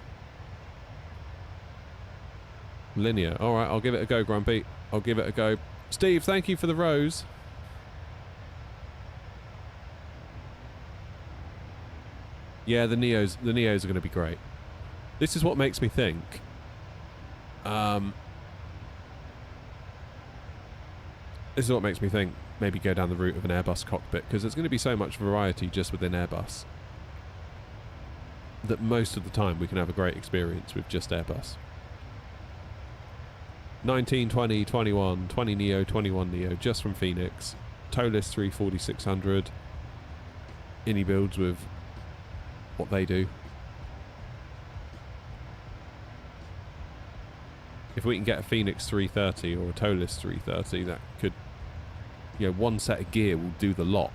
Linear. Alright, I'll give it a go, Grumpy. I'll give it a go. Steve, thank you for the rose. Yeah, the Neos are going to be great. This is what makes me think. This is what makes me think maybe go down the route of an Airbus cockpit, because there's going to be so much variety just within Airbus that most of the time we can have a great experience with just Airbus. 19, 20, 21, 20 Neo, 21 Neo, just from Phoenix. TOLIS 340-600. Innie builds with what they do. If we can get a Phoenix 330 or a TOLIS 330, that could, you know, one set of gear will do the lot.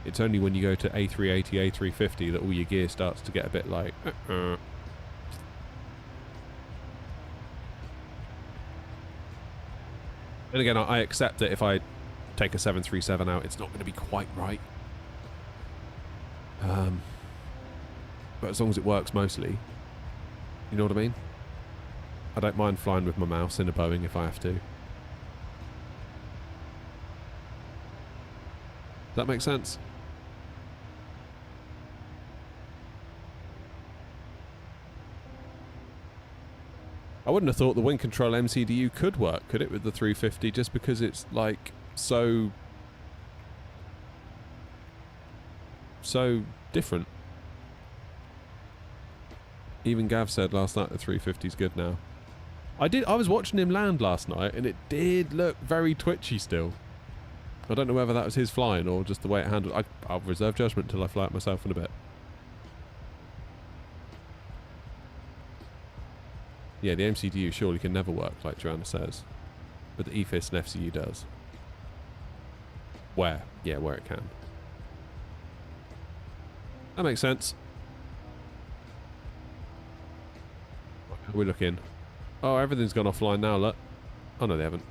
It's only when you go to A380, A350 that all your gear starts to get a bit like, And again, I accept that if I take a 737 out, it's not going to be quite right. But as long as it works mostly, you know what I mean? I don't mind flying with my mouse in a Boeing if I have to. Does that make sense? I wouldn't have thought the wing control MCDU could work, could it, with the 350, just because it's like so different. Even Gav said last night the 350's good now. I was watching him land last night, and it did look very twitchy still. I don't know whether that was his flying or just the way it handled. I'll reserve judgment until I fly it myself in a bit. Yeah, the MCDU surely can never work, like Joanna says. But the EFIS and FCU does. Where? Yeah, where it can. That makes sense. How are we looking? Oh, everything's gone offline now, look. Oh, no, they haven't.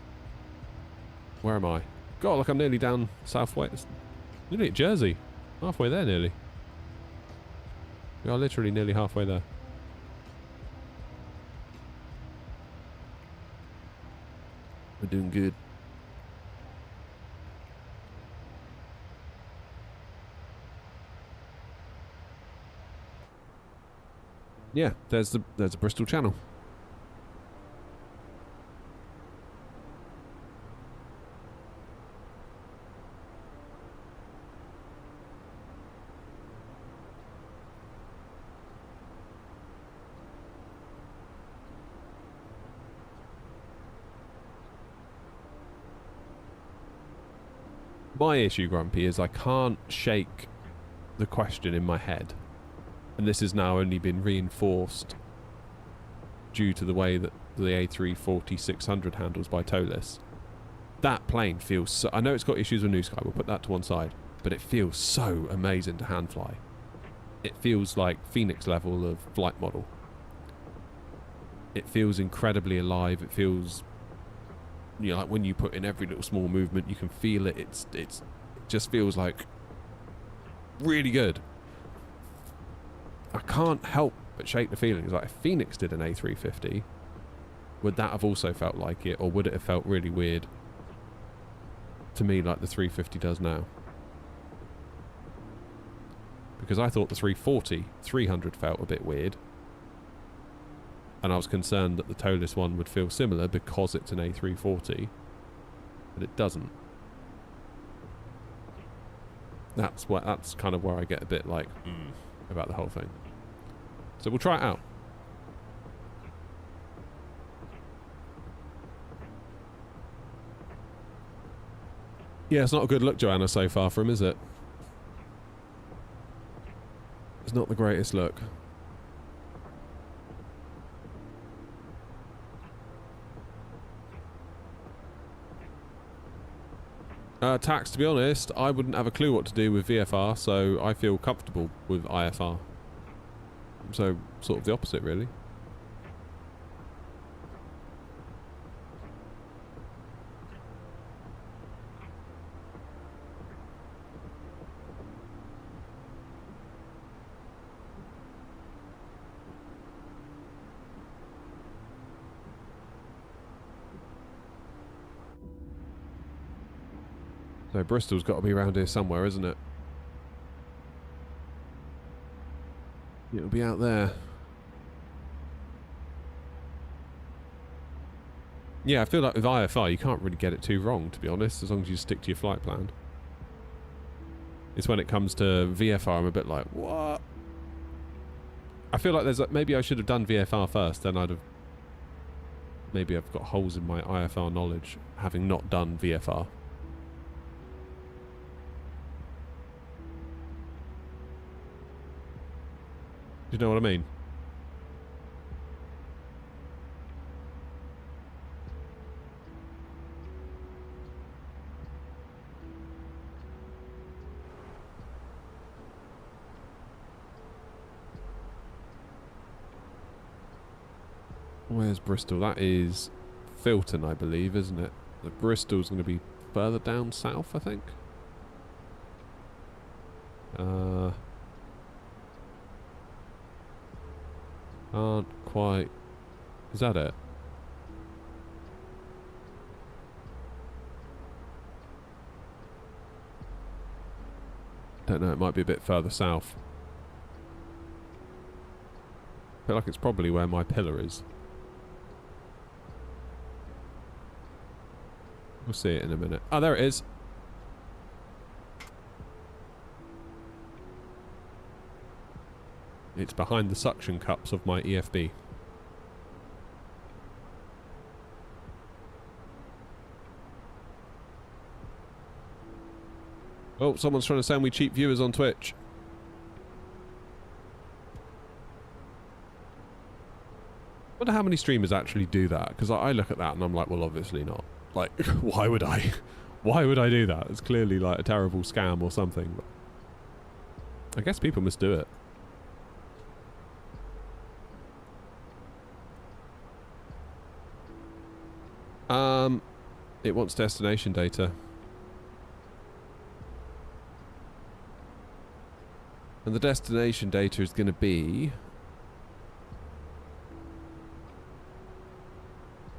Where am I? God, look, I'm nearly down southwest. Nearly at Jersey. Halfway there, nearly. We are literally nearly halfway there. We're doing good. Yeah, there's the Bristol Channel. My issue, Grumpy, is I can't shake the question in my head. And this has now only been reinforced due to the way that the A340-600 handles by TOLIS. That plane feels so... I know it's got issues with New Sky, we'll put that to one side. But it feels so amazing to hand fly. It feels like Phoenix level of flight model. It feels incredibly alive. It feels... You know, like when you put in every little small movement, you can feel it. It just feels like really good. I can't help but shake the feelings. Like, if Phoenix did an A350, would that have also felt like it, or would it have felt really weird to me like the 350 does now? Because I thought the 300 felt a bit weird. And I was concerned that the toeless one would feel similar because it's an A340. But it doesn't. That's kind of where I get a bit like, about the whole thing. So we'll try it out. Yeah, it's not a good look, Joanna, so far from, is it? It's not the greatest look. Tax, to be honest, I wouldn't have a clue what to do with VFR, so I feel comfortable with IFR. So, sort of the opposite, really. So Bristol's got to be around here somewhere, isn't it? It'll be out there. Yeah, I feel like with IFR you can't really get it too wrong, to be honest, as long as you stick to your flight plan. It's when it comes to VFR I'm a bit like, what? I feel like there's maybe I should have done VFR first, then I'd have... Maybe I've got holes in my IFR knowledge, having not done VFR. Do you know what I mean? Where's Bristol? That is Filton, I believe, isn't it? The Bristol's going to be further down south, I think. Aren't quite... Is that it? Don't know, it might be a bit further south. I feel like it's probably where my pillar is. We'll see it in a minute. Oh, there it is. It's behind the suction cups of my EFB. Oh, someone's trying to send me cheap viewers on Twitch. I wonder how many streamers actually do that, because I look at that and I'm like, well, obviously not. Like, why would I? Why would I do that? It's clearly like a terrible scam or something. But I guess people must do it. It wants destination data. And the destination data is going to be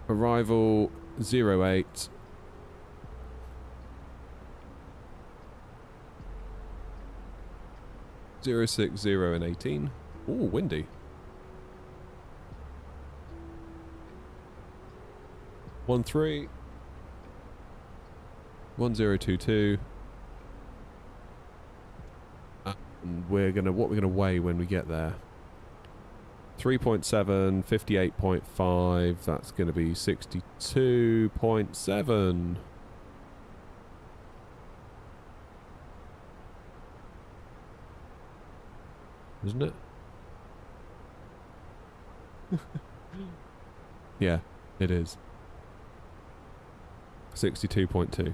arrival 08 060 and 18. Ooh, windy. 13 1022. And we're gonna weigh when we get there. 3.7, 58.5. That's gonna be 62.7. Isn't it? Yeah, it is. 62.2.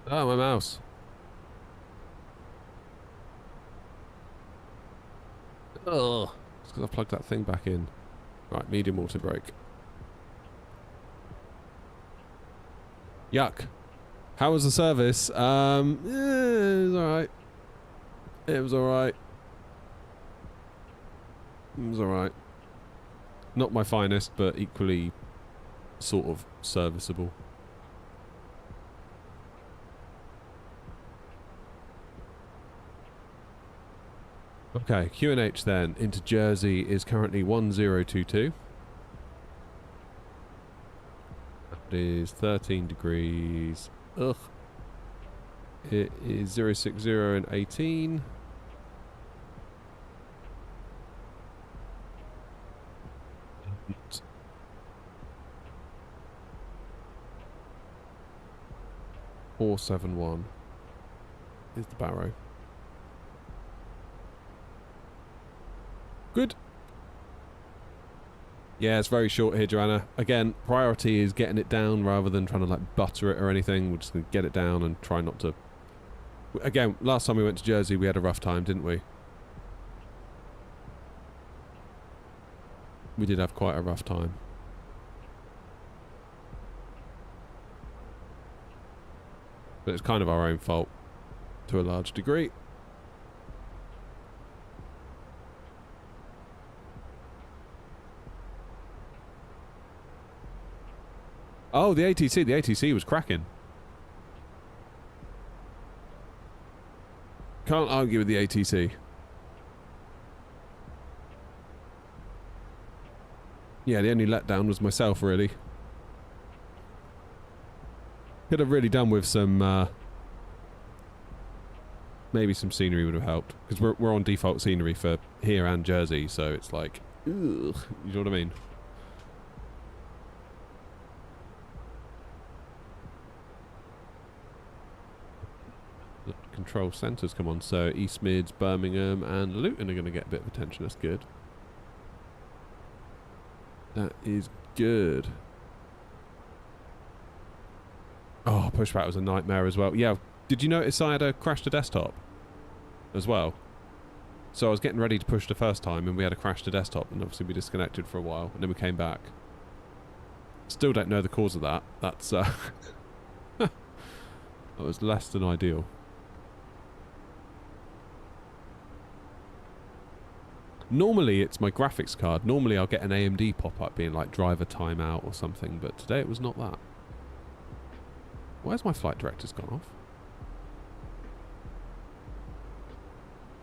Oh, my mouse. Ugh. It's because I plugged that thing back in. Right, medium auto brake. Yuck. How was the service? It was alright. It was alright. It was alright. Not my finest, but equally sort of serviceable. Okay, QNH then into Jersey is currently 1022. That is 13 degrees. Ugh. It is 060 and 18. And 471 is the Barrow. Good. Yeah, it's very short here, Joanna. Again, priority is getting it down rather than trying to like butter it or anything. We're just going to get it down and try not to... Again, last time we went to Jersey, we had a rough time, didn't we? We did have quite a rough time. But it's kind of our own fault to a large degree. Oh, the ATC. The ATC was cracking. Can't argue with the ATC. Yeah, the only letdown was myself, really. Could have really done with some... maybe some scenery would have helped. Because we're on default scenery for here and Jersey, so it's like... Ugh, you know what I mean? The control centres come on, so East Mids, Birmingham and Luton are going to get a bit of attention. That's good. That is good. Oh, pushback was a nightmare as well. Yeah, did you notice I had a crash to desktop as well? So I was getting ready to push the first time and we had a crash to desktop and obviously we disconnected for a while and then we came back. Still don't know the cause of that. That's that was less than ideal. Normally it's my graphics card. Normally I'll get an AMD pop-up being like driver timeout or something, but today it was not that. Where's my flight director's gone off?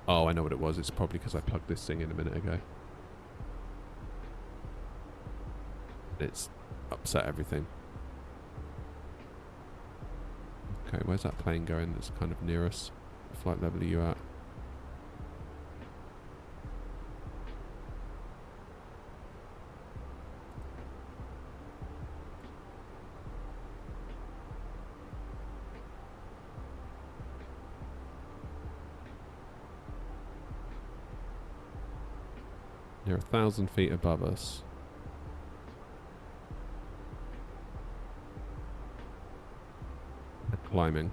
Oh, I know what it was. It's probably because I plugged this thing in a minute ago. It's upset everything. Okay, where's that plane going that's kind of near us? What flight level are you at? They're 1,000 feet above us. They're climbing.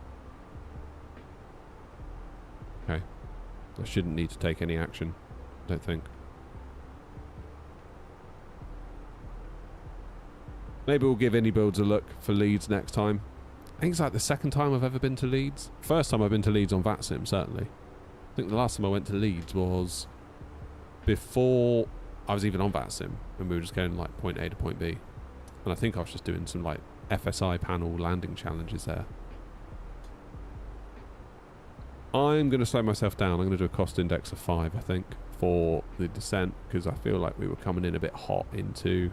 Okay. I shouldn't need to take any action, I don't think. Maybe we'll give any builds a look for Leeds next time. I think it's like the second time I've ever been to Leeds. First time I've been to Leeds on VATSIM, certainly. I think the last time I went to Leeds was... before I was even on VATSIM, and we were just going like point A to point B. And I think I was just doing some like FSI panel landing challenges there. I'm going to slow myself down. I'm going to do a cost index of 5, I think, for the descent, because I feel like we were coming in a bit hot into...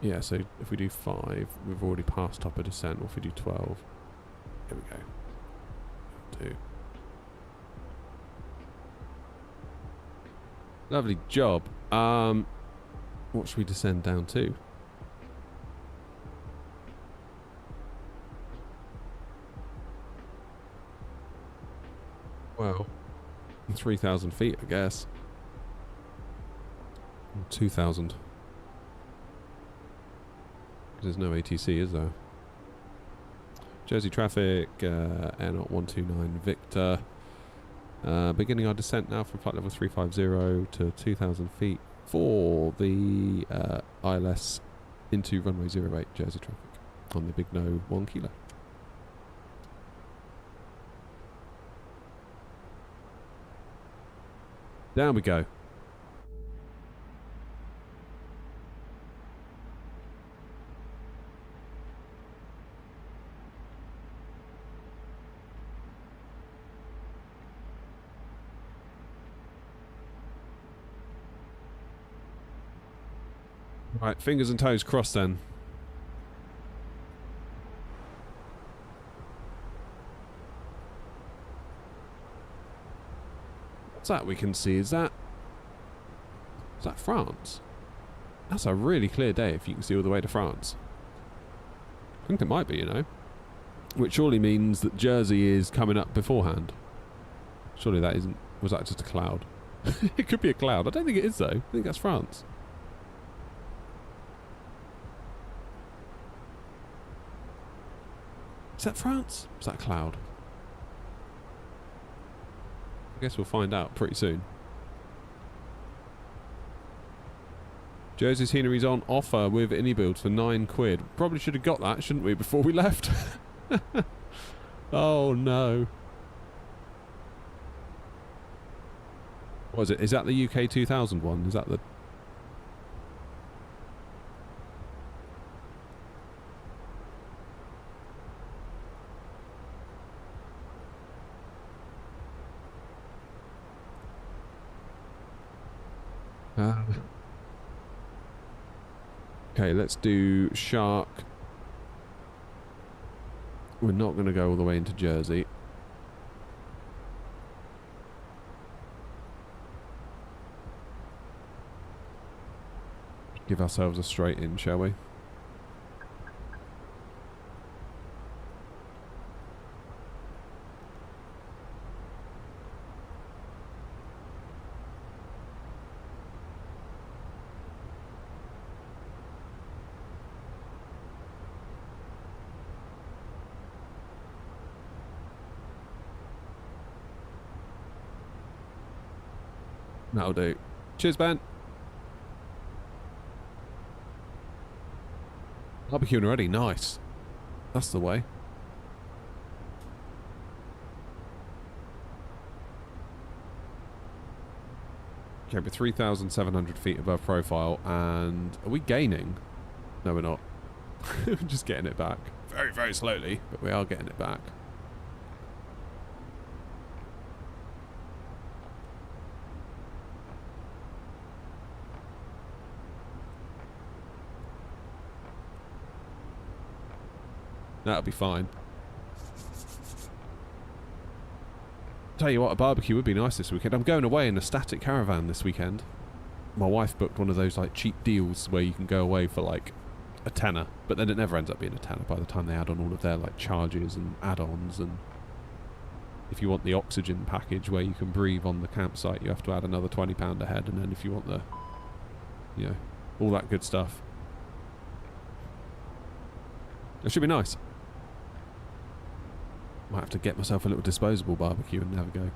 Yeah, so if we do 5, we've already passed up a descent. Or if we do 12, here we go. 2. Lovely job. What should we descend down to? Well, 3,000 feet, I guess. 2,000. There's no ATC, is there? Jersey traffic, Air 129 Victor. Beginning our descent now from flight level 350 to 2,000 feet for the ILS into runway 08 Jersey traffic on the big no 1 kilo. Down we go. Right, fingers and toes crossed then. What's that we can see? Is that France? That's a really clear day if you can see all the way to France. I think it might be, you know. Which surely means that Jersey is coming up beforehand. Surely that isn't... Was that just a cloud? It could be a cloud. I don't think it is though. I think that's France. Is that France? Is that a cloud? I guess we'll find out pretty soon. Jersey scenery's on offer with AnyBuilds for £9. Probably should have got that, shouldn't we, before we left? Oh no. What is it? Is that the UK 2000 one? Is that the... Okay, let's do Shark. We're not going to go all the way into Jersey. Give ourselves a straight in, shall we? That'll do. Cheers, Ben. Barbecuing already. Nice. That's the way. Okay, we're 3,700 feet above profile, and are we gaining? No, we're not. We're just getting it back. Very, very slowly, but we are getting it back. That'll be fine. Tell you what, a barbecue would be nice this weekend. I'm going away in a static caravan this weekend. My wife booked one of those like cheap deals where you can go away for like a tenner, but then it never ends up being a tenner by the time they add on all of their like charges and add-ons. And if you want the oxygen package where you can breathe on the campsite, you have to add another £20 a head. And then if you want the, you know, all that good stuff, it should be nice. Might have to get myself a little disposable barbecue and have a go,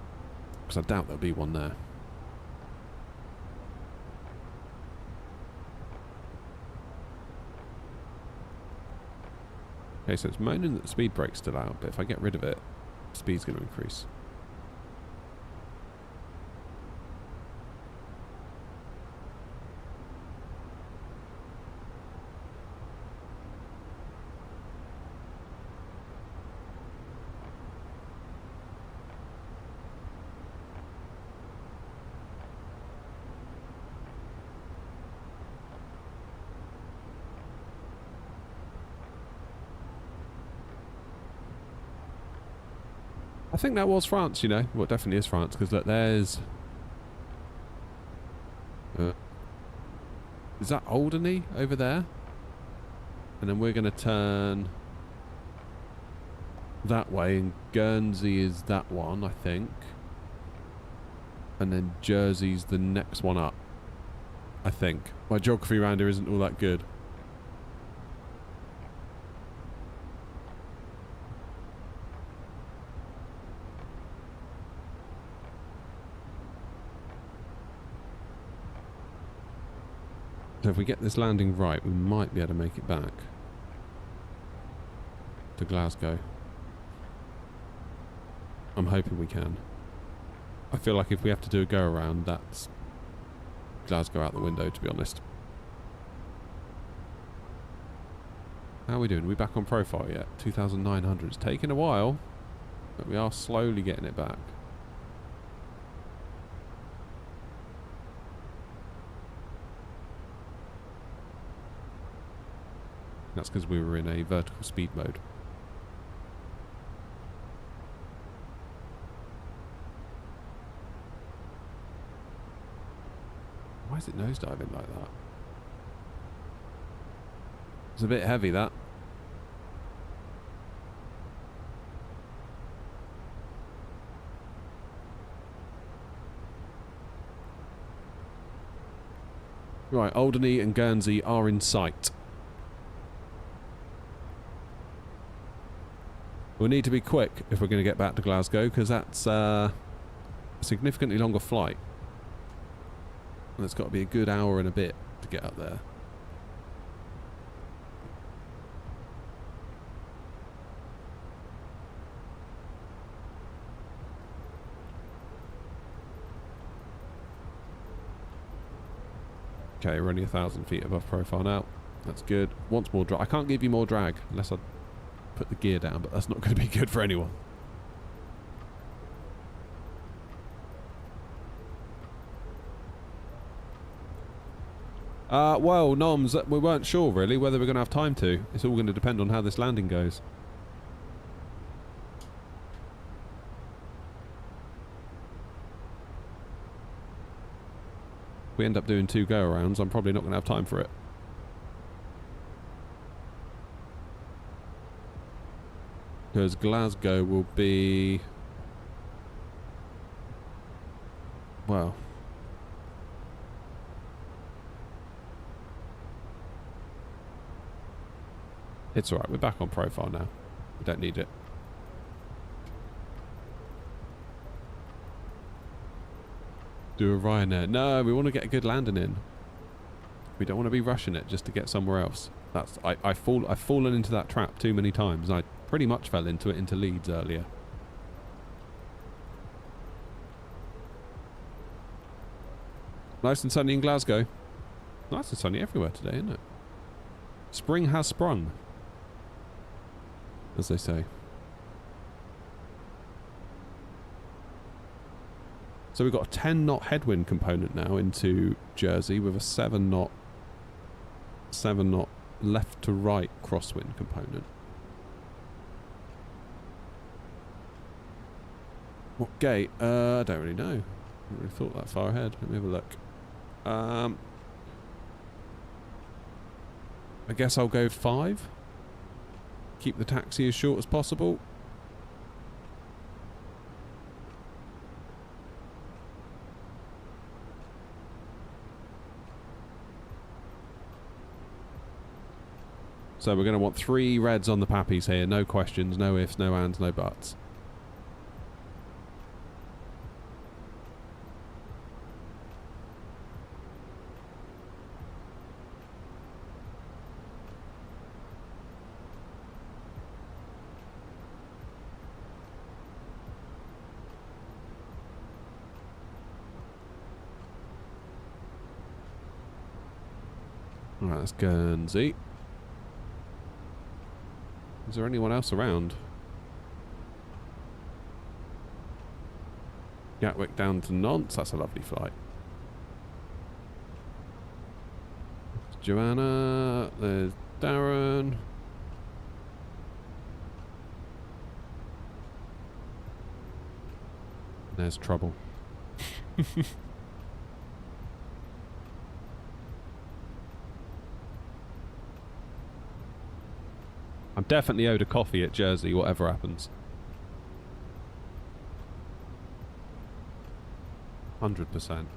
because I doubt there'll be one there. Okay, so it's moaning that the speed brake's still out, but if I get rid of it, speed's going to increase. I think that was France, you know. Well, it definitely is France, because look, there's... is that Alderney over there? And then we're going to turn that way, and Guernsey is that one, I think. And then Jersey's the next one up, I think. My geography around here isn't all that good. So if we get this landing right, we might be able to make it back to Glasgow. I'm hoping we can. I feel like if we have to do a go around, that's Glasgow out the window, to be honest. How are we doing? Are we back on profile yet? 2,900. It's taken a while, but we are slowly getting it back. That's because we were in a vertical speed mode. Why is it nosediving like that? It's a bit heavy, that. Right, Alderney and Guernsey are in sight. We'll need to be quick if we're going to get back to Glasgow, because that's a significantly longer flight. And it's got to be a good hour and a bit to get up there. Okay, we're only 1,000 feet above profile now. That's good. Once more drag. I can't give you more drag unless I put the gear down, but that's not going to be good for anyone. Well, Noms, we weren't sure really whether we're going to have time to. It's all going to depend on how this landing goes. If we end up doing 2 go-arounds, I'm probably not going to have time for it. Because Glasgow will be... well... it's alright, we're back on profile now. We don't need it. Do a Ryanair. No, we want to get a good landing in. We don't want to be rushing it just to get somewhere else. That's I've fallen into that trap too many times. I pretty much fell into it into Leeds earlier. Nice and sunny in Glasgow. Nice and sunny everywhere today, isn't it? Spring has sprung, as they say. So we've got a 10 knot headwind component now into Jersey with a 7 knot left to right crosswind component. What gate? I don't really know. I haven't really thought that far ahead. Let me have a look. I guess I'll go 5. Keep the taxi as short as possible. So we're going to want 3 reds on the pappies here. No questions, no ifs, no ands, no buts. Alright, that's Guernsey. Is there anyone else around? Gatwick down to Nantes. That's a lovely flight. There's Joanna. There's Darren. There's trouble. I'm definitely owed a coffee at Jersey, whatever happens. 100%.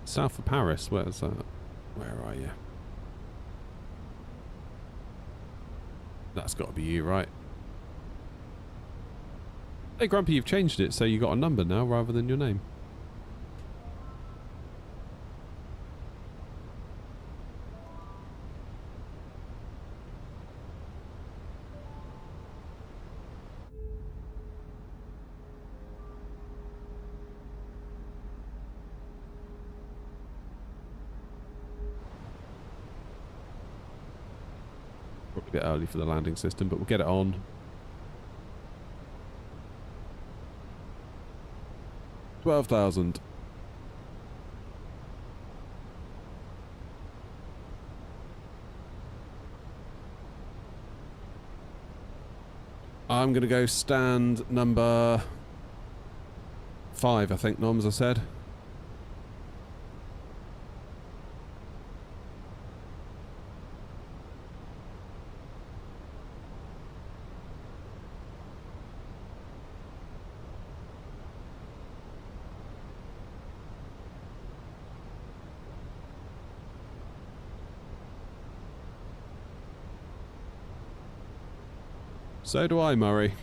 South of Paris, where's that? Where are you? That's got to be you, right? Hey Grumpy, you've changed it so you got a number now rather than your name. Probably a bit early for the landing system, but we'll get it on. $12,000. I'm going to go stand number 5, I think, Noms, I said. So do I, Murray.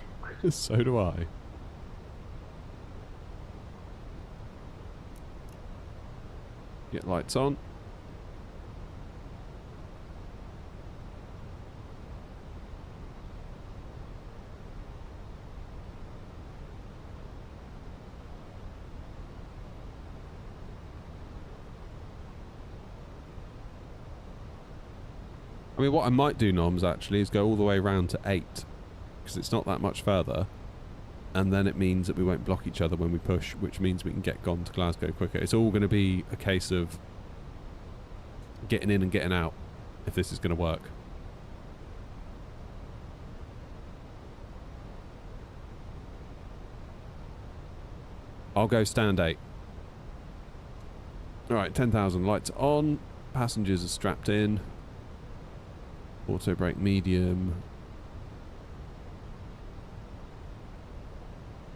So do I. Get lights on. I mean, what I might do, Noms, actually, is go all the way around to 8. Because it's not that much further, and then it means that we won't block each other when we push, which means we can get gone to Glasgow quicker. It's all going to be a case of getting in and getting out if this is going to work. I'll go stand 8. Alright, 10,000 lights on, passengers are strapped in, auto brake medium.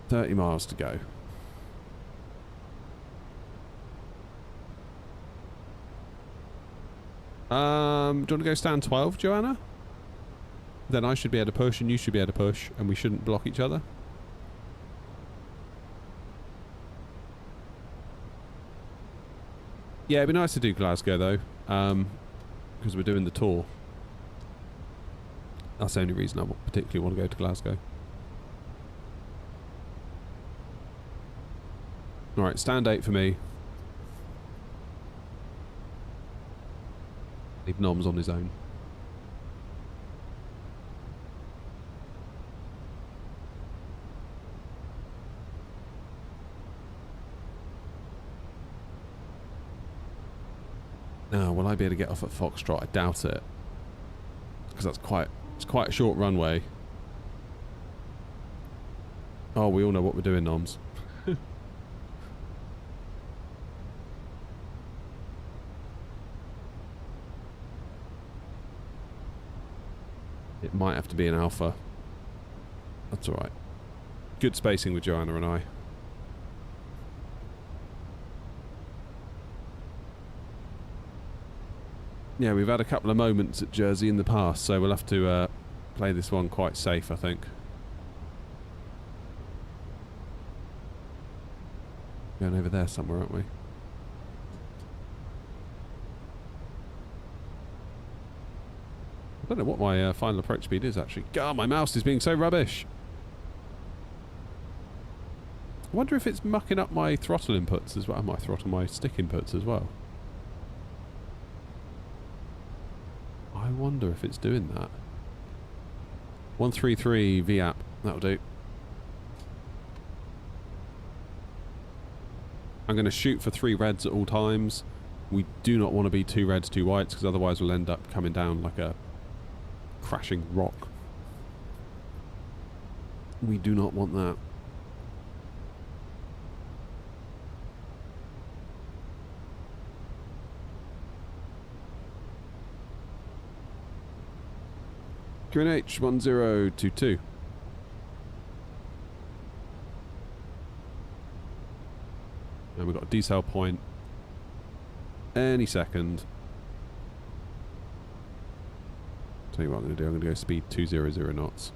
30 miles to go. Do you want to go stand 12, Joanna? Then I should be able to push and you should be able to push and we shouldn't block each other. Yeah, it'd be nice to do Glasgow though, because we're doing the tour. That's the only reason I particularly want to go to Glasgow. Alright, stand 8 for me. Leave Noms on his own. Now, will I be able to get off at Foxtrot? I doubt it. Because it's quite a short runway. Oh, we all know what we're doing, Noms. It might have to be an alpha. That's alright. Good spacing with Joanna and I. Yeah, we've had a couple of moments at Jersey in the past, so we'll have to play this one quite safe, I think. Going over there somewhere, aren't we? I don't know what my final approach speed is, actually. God, my mouse is being so rubbish. I wonder if it's mucking up my throttle inputs as well. My stick inputs as well. I wonder if it's doing that. 133 VAP. That'll do. I'm going to shoot for 3 reds at all times. We do not want to be 2 reds, 2 whites, because otherwise we'll end up coming down like a crashing rock. We do not want that. QNH 1022. And we've got a decel point any second. Tell you what I'm going to do. I'm going to go speed 200 knots.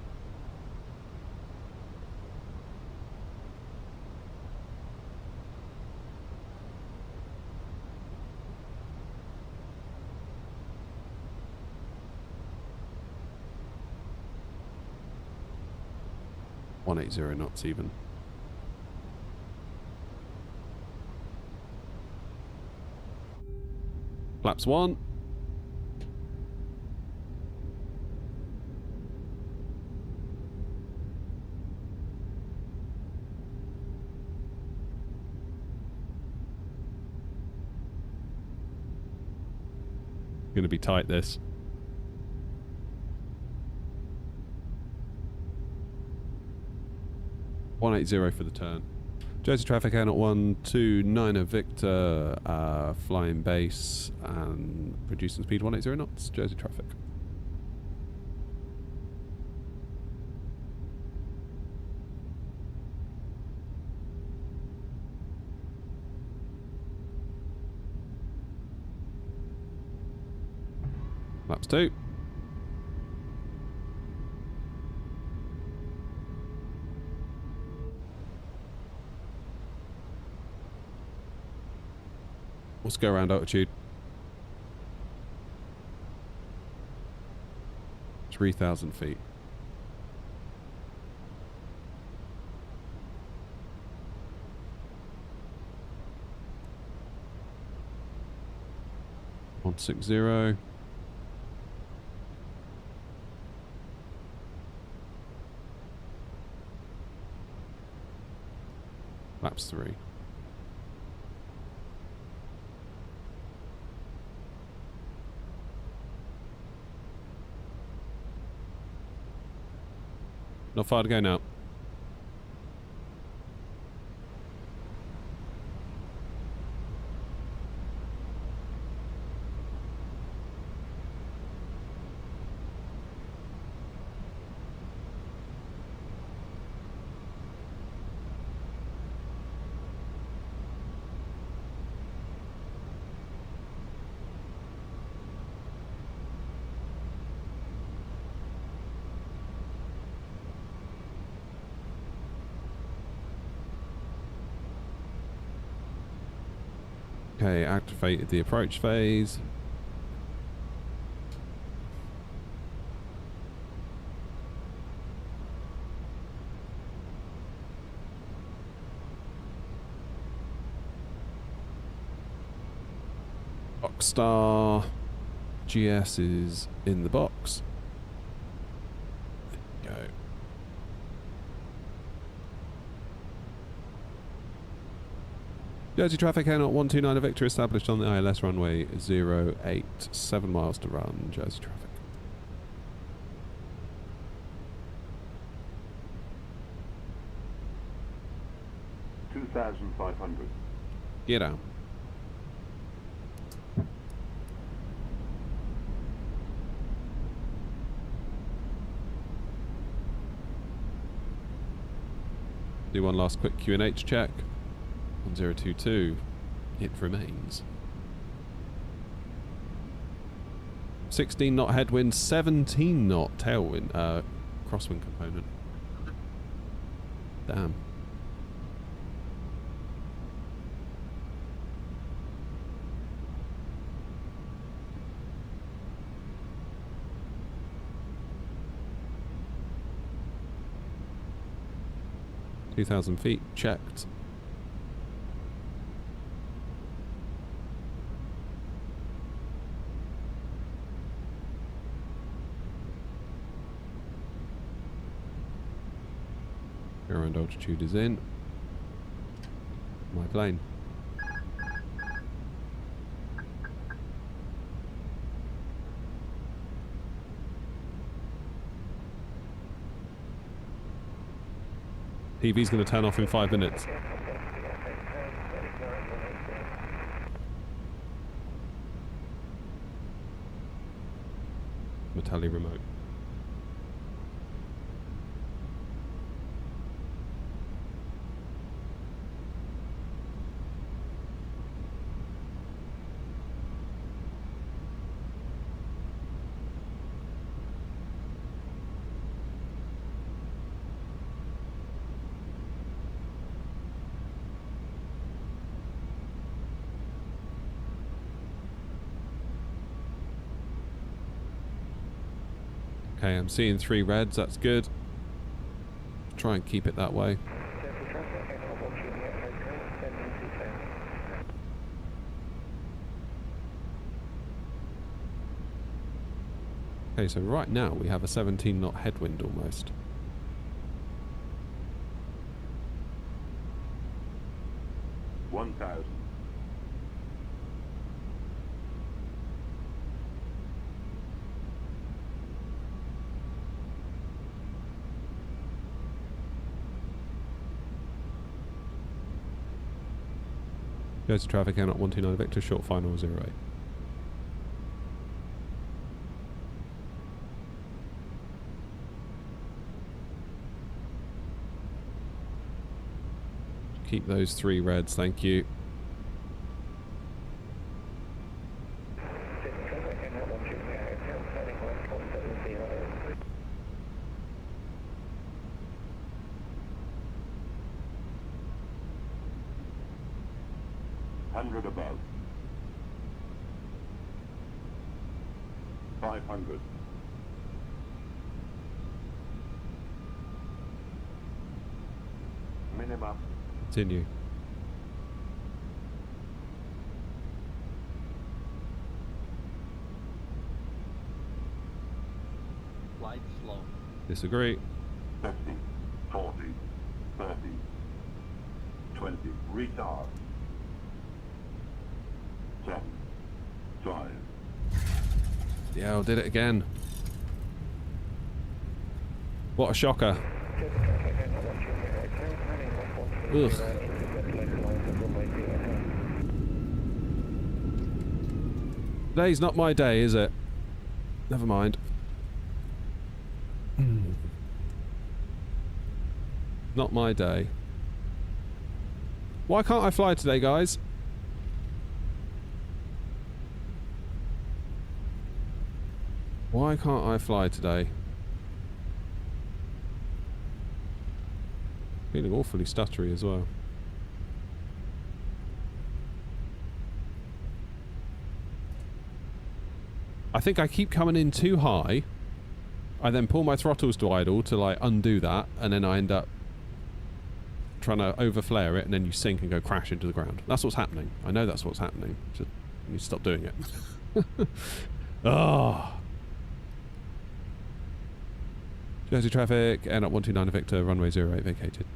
180 knots even. Flaps 1. Going to be tight, this. .180 for the turn. Jersey traffic out at 129 Victor, flying base and producing speed 180 knots. Jersey traffic. Laps 2. Let's go around altitude. 3,000 feet. .160. Laps 3. Not far to go now. Okay, activated the approach phase. Rockstar GS is in the box. There you go. Jersey traffic out 129 Victor established on the ILS runway 08. 7 miles to run. Jersey traffic.
$2,500.
Get down. Do one last quick QNH check. 1022. It remains. 16 knot headwind, 17 knot tailwind, crosswind component. Damn. $2,000 feet checked. Around altitude is in. My plane. TV's going to turn off in 5 minutes. Metalli remote. Okay, I'm seeing 3 reds, that's good. try and keep it that way. Okay, so right now we have a 17 knot headwind almost. Goes to traffic, out 129 Victor, short final 08. Keep those 3 reds, thank you.
Above. 500. Minimum.
Continue.
Light slow.
Disagree.
50, 40, 30, 20. Retard. 7, 5.
Yeah, I did it again. What a shocker. Ugh. Today's not my day, is it? Never mind. Not my day. Why can't I fly today, guys? Why can't I fly today? Feeling awfully stuttery as well. I think I keep coming in too high. I then pull my throttles to idle to like undo that, and then I end up trying to overflare it, and then you sink and go crash into the ground. That's what's happening. I know that's what's happening. Just you need to stop doing it. Ah. Jersey traffic, air up 129 Victor, runway 08 vacated.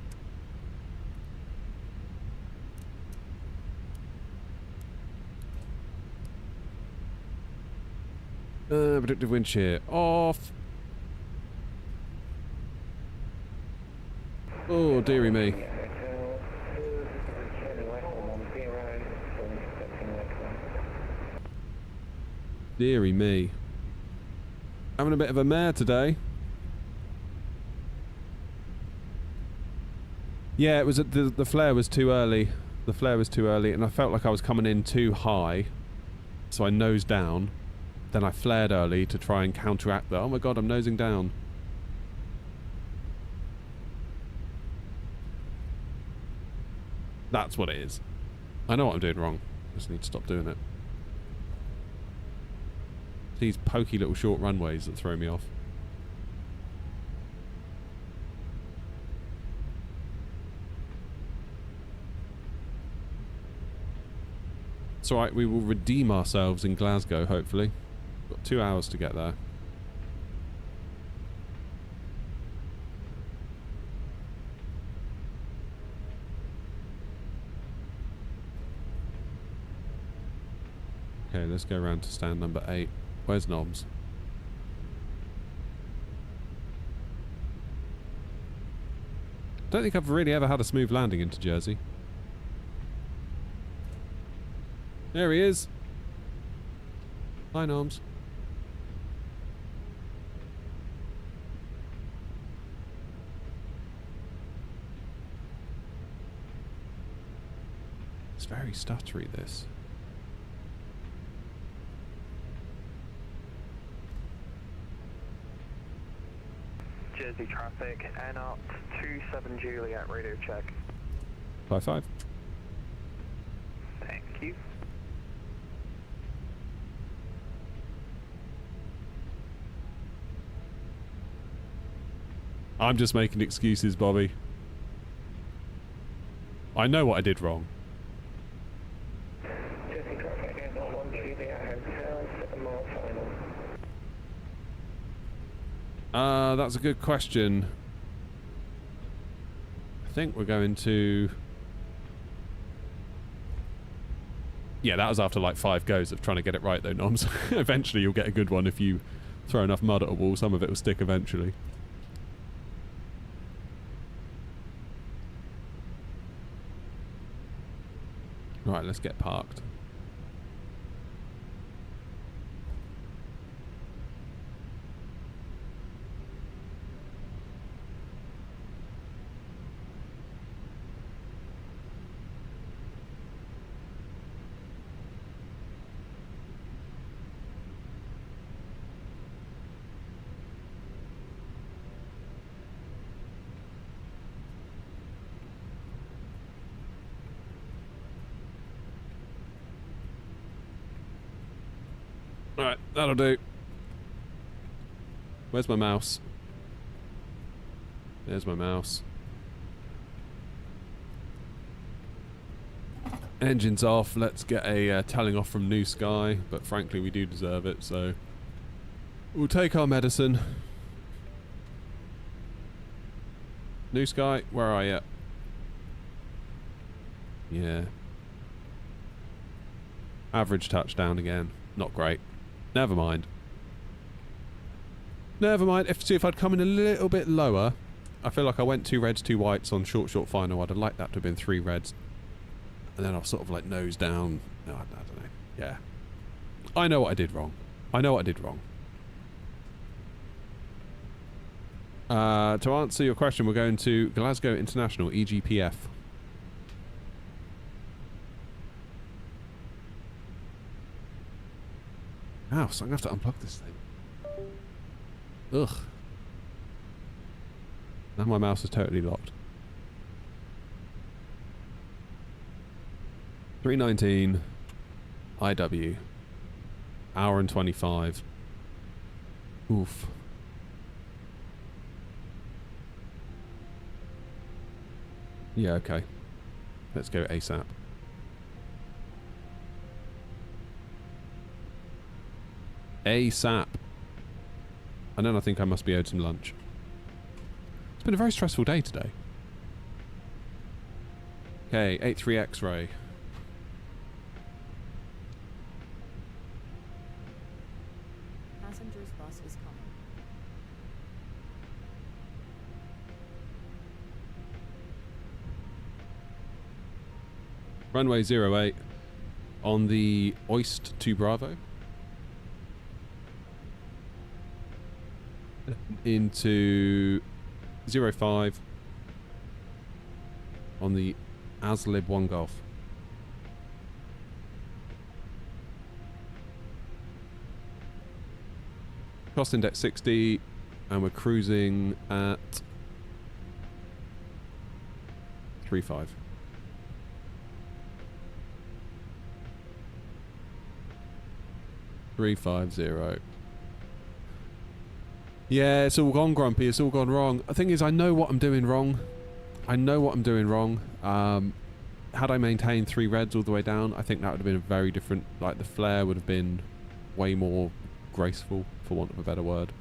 Predictive wind shear off. Oh, dearie me. Dearie me. Having a bit of a mare today. Yeah, it was the flare was too early. The flare was too early, and I felt like I was coming in too high, so I nosed down. Then I flared early to try and counteract that. Oh my god, I'm nosing down. That's what it is. I know what I'm doing wrong. I just need to stop doing it. These pokey little short runways that throw me off. It's alright, we will redeem ourselves in Glasgow, hopefully. Got 2 hours to get there. Okay, let's go around to stand number 8. Where's Noms? Don't think I've really ever had a smooth landing into Jersey. There he is. Hi, Noms. It's very stuttery, this.
Jersey traffic, NOT 27 Juliet, radio check.
5-5.
Thank you.
I'm just making excuses, Bobby. I know what I did wrong.
Jersey traffic, Air 1 Juliet Hotel, 7 mile final.
That's a good question. I think we're going to... Yeah, that was after like 5 goes of trying to get it right though, Noms. Eventually you'll get a good one if you throw enough mud at a wall. Some of it will stick eventually. Right, let's get parked. Alright, that'll do. Where's my mouse? There's my mouse. Engine's off. Let's get a telling off from New Sky, but frankly we do deserve it, so we'll take our medicine. New Sky, where are you? Yeah. Average touchdown again. Not great. Never mind. Never mind. See, if I'd come in a little bit lower, I feel like I went 2 reds, 2 whites on short final. I'd have liked that to have been 3 reds. And then I'll sort of like nose down. No, I don't know. Yeah. I know what I did wrong. I know what I did wrong. To answer your question, we're going to Glasgow International, EGPF. Ow, so I'm going to have to unplug this thing. Ugh. Now my mouse is totally locked. 319 IW. Hour and 25. Oof. Yeah, okay. Let's go ASAP. ASAP. And then I think I must be owed some lunch. It's been a very stressful day today. Okay, 83 X-ray.
Passenger's bus is coming.
Runway 08 on the Oist to Bravo. Into 05 on the Aslib 1 Golf. Cost index 60 and we're cruising at 3.5. Yeah, it's all gone, Grumpy. It's all gone wrong. The thing is, I know what I'm doing wrong. I know what I'm doing wrong. Had I maintained 3 reds all the way down, I think that would have been a very different... Like, the flare would have been way more graceful, for want of a better word.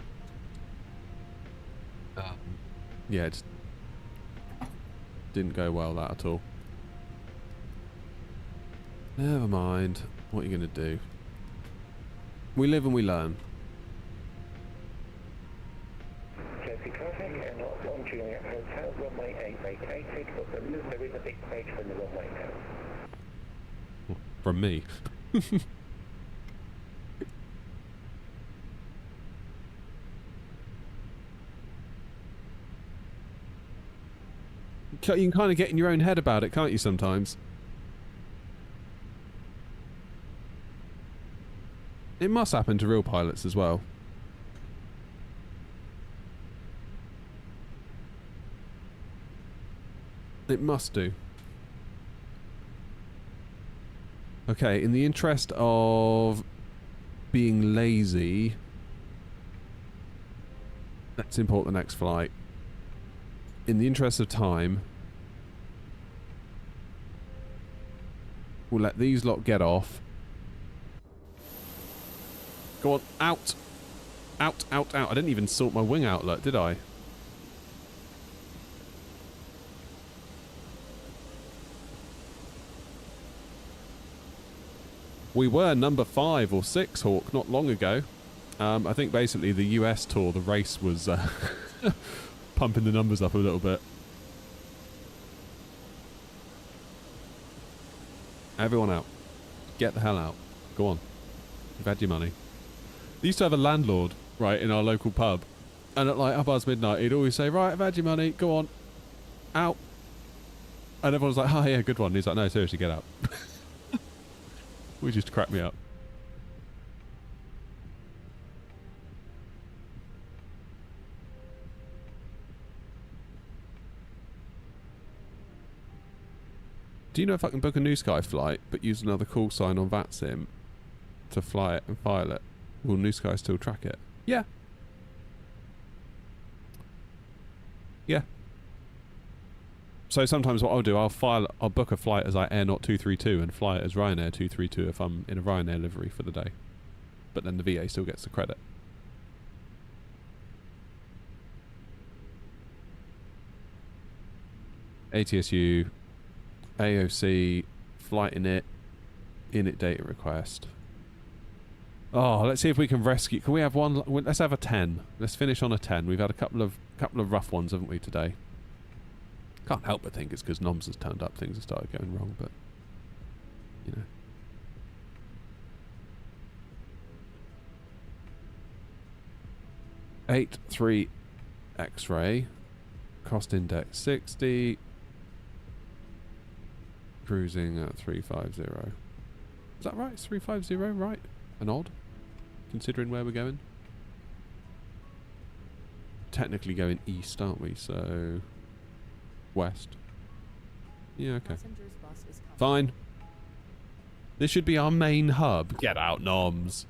Yeah, it just didn't go well, that at all. Never mind. What are you going to do? We live and we learn.
Jersey traffic, Air 1 Juliet Hotel, runway 8 vacated, but there is a big crash from the runway now.
From me. You can kind of get in your own head about it, can't you, sometimes? It must happen to real pilots as well. It must do. Okay, in the interest of being lazy, let's import the next flight. in the interest of time, we'll let these lot get off. Go on, out. Out, out, out. I didn't even sort my wing outlet, did I? We were number 5 or 6 Hawk not long ago. I think basically the US tour, the race was pumping the numbers up a little bit. Everyone out. Get the hell out. Go on. You've had your money. They used to have a landlord, right, in our local pub. And at like up past midnight, he'd always say, right, I've had your money. Go on. Out. And everyone was like, oh yeah, good one. And he's like, no, seriously, get out. Which used to crack me up. Do you know if I can book a New Sky flight but use another call sign on VATSIM to fly it and file it? Will New Sky still track it? Yeah. Yeah. So sometimes what I'll do, I'll book a flight as Air Not 232 and fly it as Ryanair 232 if I'm in a Ryanair livery for the day. But then the VA still gets the credit. ATSU, AOC, flight init data request. Oh, let's see if we can rescue. Can we have one? Let's have a 10. Let's finish on a 10. We've had a couple of rough ones, haven't we, today? Can't help but think it's because Noms has turned up. Things have started going wrong, but you know. (8-3) X-ray. Cost index 60. Cruising at 350. Is that right? 350, right? An odd, considering where we're going. Technically going east, aren't we? So west. Yeah, okay. Fine. This should be our main hub. Get out, Noms.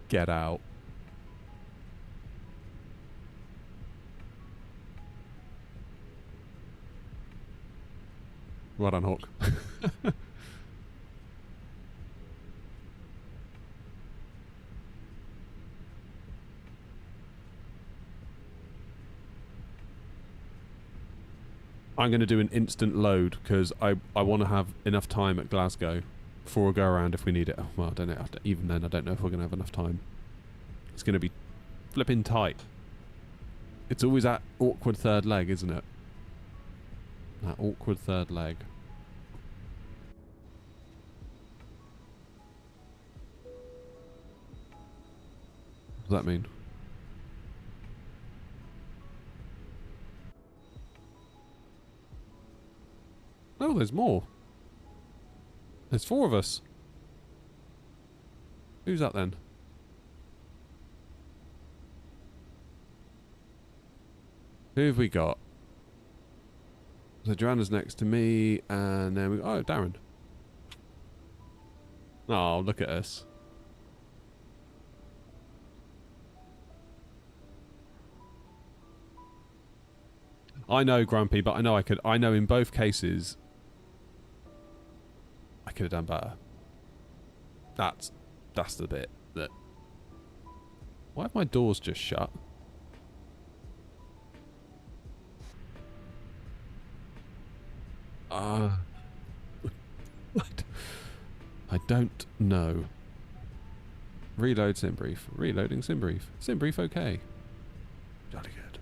Get out. Well done, Hawk. I'm going to do an instant load because I want to have enough time at Glasgow for a go around if we need it. Oh, well, I don't know. Even then, I don't know if we're going to have enough time. It's going to be flipping tight. It's always that awkward third leg, isn't it? That awkward third leg. What does that mean? Oh, there's more. There's 4 of us. Who's that then? Who have we got? So Joanna's next to me, and then we... Oh, Darren. Oh, look at us. I know, Grumpy, but I know in both cases I could have done better. That's the bit that... Why have my doors just shut? What? I don't know. Reload sim brief. Reloading sim brief. Sim brief okay. Jolly good.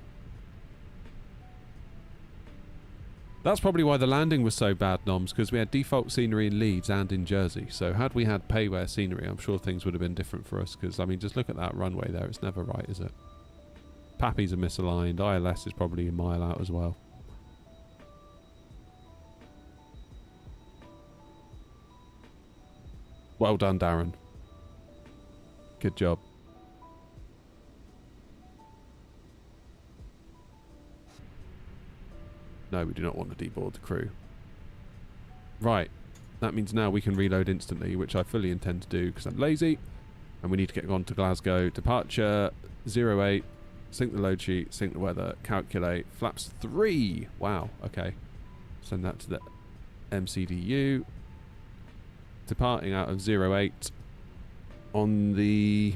That's probably why the landing was so bad, Noms, because we had default scenery in Leeds and in Jersey. So had we had payware scenery, I'm sure things would have been different for us. Because, I mean, just look at that runway there. It's never right, is it? Pappies are misaligned. ILS is probably a mile out as well. Well done, Darren. Good job. No, we do not want to deboard the crew. Right. That means now we can reload instantly, which I fully intend to do because I'm lazy. And we need to get on to Glasgow. Departure 08 sync the load sheet, sync the weather, calculate, flaps 3. Wow, okay. Send that to the MCDU. Departing out of 08 on the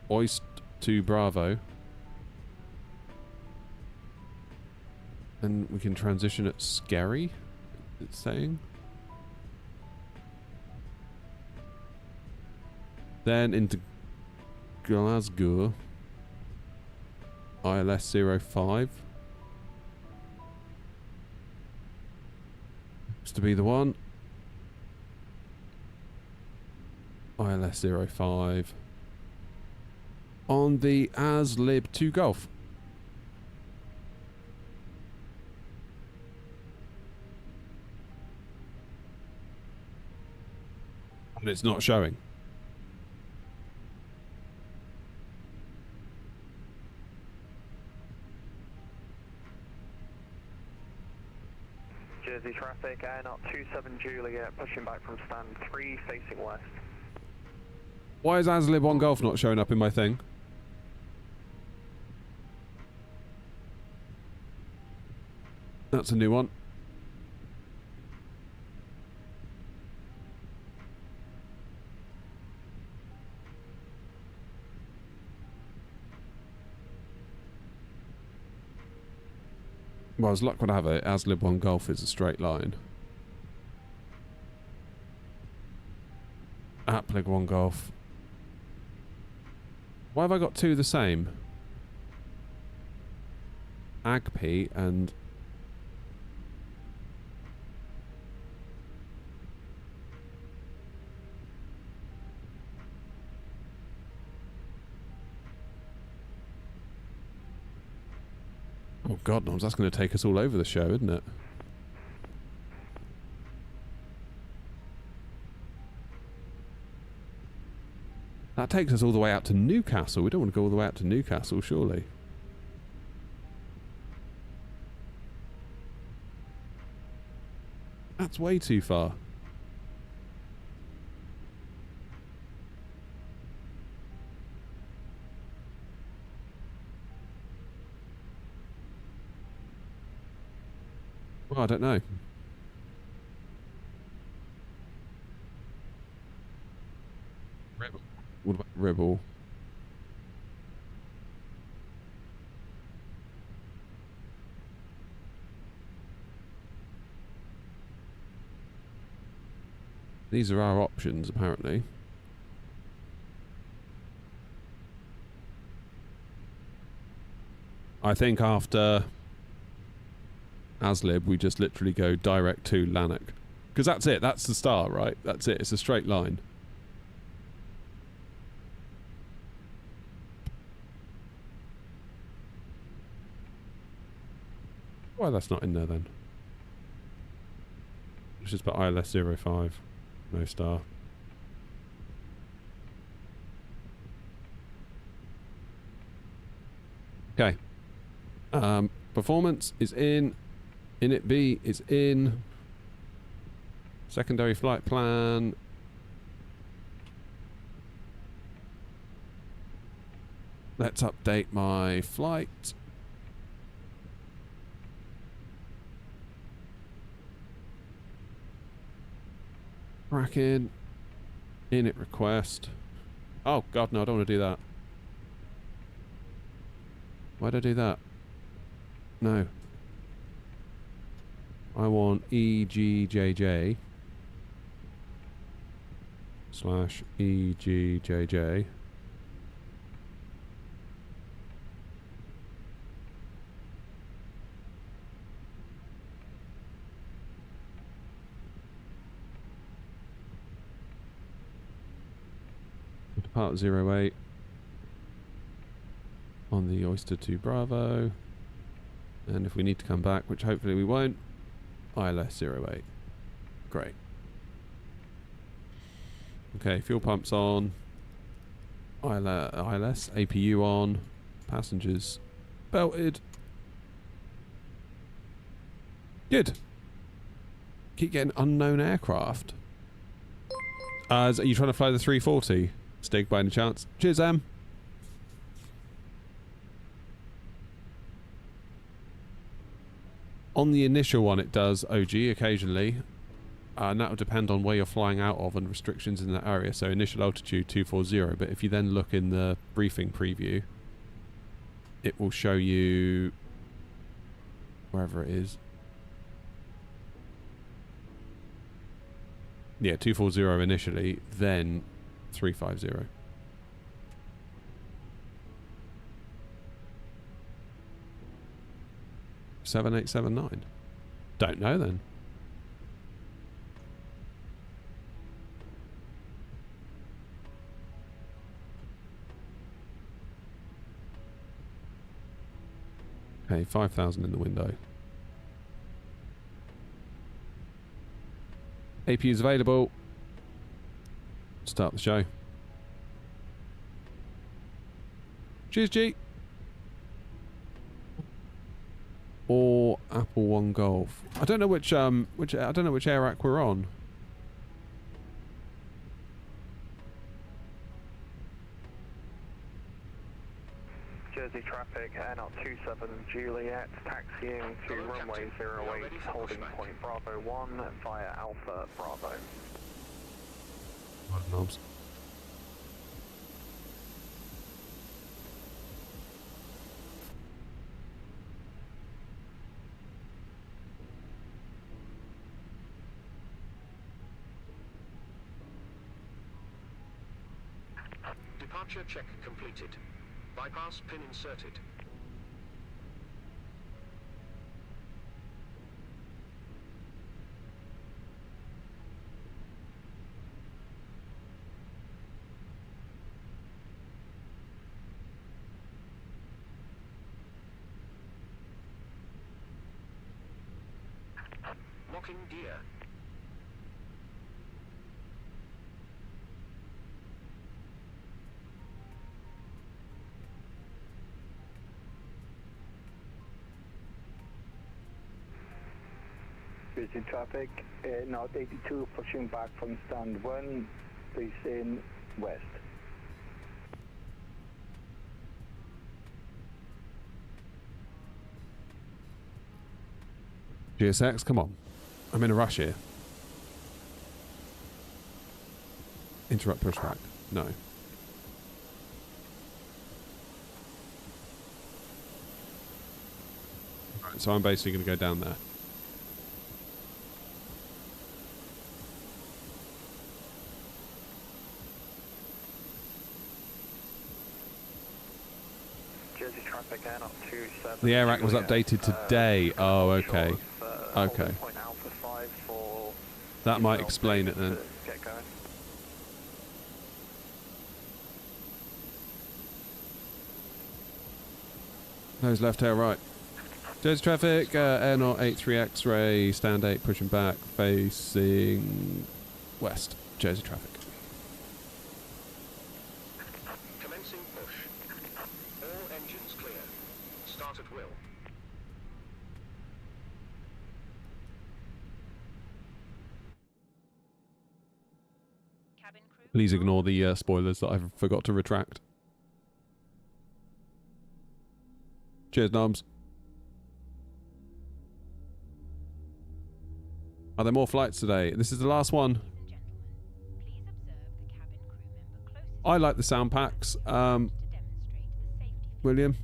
Oist to Bravo. And we can transition at Scary, it's saying. Then into Glasgow. ILS 05. Looks to be the one. ILS 05. On the ASLib 2 Golf. And it's not showing.
Jersey traffic, air not 27 Juliet, pushing back from stand 3, facing west.
Why is ASLib 1 Golf not showing up in my thing? That's a new one. Well, as luck would have it, ASLib 1 Golf is a straight line. Applig 1 Golf. Why have I got two the same? AGP and... Oh god knows, that's going to take us all over the show, isn't it? That takes us all the way out to Newcastle. We don't want to go all the way out to Newcastle, surely. That's way too far. Well, I don't know. Rebel. What about Rebel? These are our options, apparently. I think after ASLib, we just literally go direct to Lanark. Because that's it, that's the star, right? That's it, it's a straight line. Why that's not in there then? Let's just put ILS 05. No star. Okay. Performance is in. Init B is in. Secondary flight plan. Let's update my flight. Kraken. Init request. Oh god, no, I don't want to do that. Why'd I do that? No. I want EGJJ / EGJJ. Depart 08 on the Oyster 2 Bravo. And if we need to come back, which hopefully we won't, ILS 08. Great. Okay, fuel pumps on. ILS, APU on. Passengers belted. Good. Keep getting unknown aircraft. Are you trying to fly the 340? Stig, by any chance? Cheers, Em. On the initial one, it does OG occasionally. And that will depend on where you're flying out of and restrictions in that area. So initial altitude 240, but if you then look in the briefing preview, it will show you wherever it is. Yeah, 240 initially, then 350. $7879. Don't know then. Okay, 5,000 in the window. AP is available. Start the show. Cheers, G. Or Apple One Golf. I don't know which I don't know which AirAC we're on.
Jersey traffic, Airnaut 27 Juliet, taxiing to runway 08, holding point Bravo 1 via Alpha Bravo.
Knobs.
Departure check completed. Bypass pin inserted. Locking gear.
Busy traffic, North 82 pushing back from stand 1, facing west.
GSX, come on. I'm in a rush here. Interrupt pushback. No. Right, so I'm basically going to go down there.
Jersey traffic, Airnaut 27.
The AirAC was updated today. Oh, okay. Okay. That might explain it then.
Get going.
Nose left, tail right. Jersey traffic, Airnaut 83 X-ray, stand 8 pushing back, facing west. Jersey traffic.
Commencing push. All engines clear. Start at will.
Cabin crew.
Please ignore the spoilers that I forgot to retract. Cheers, Noms. Are there more flights today? This is the last one. I like the sound packs. William?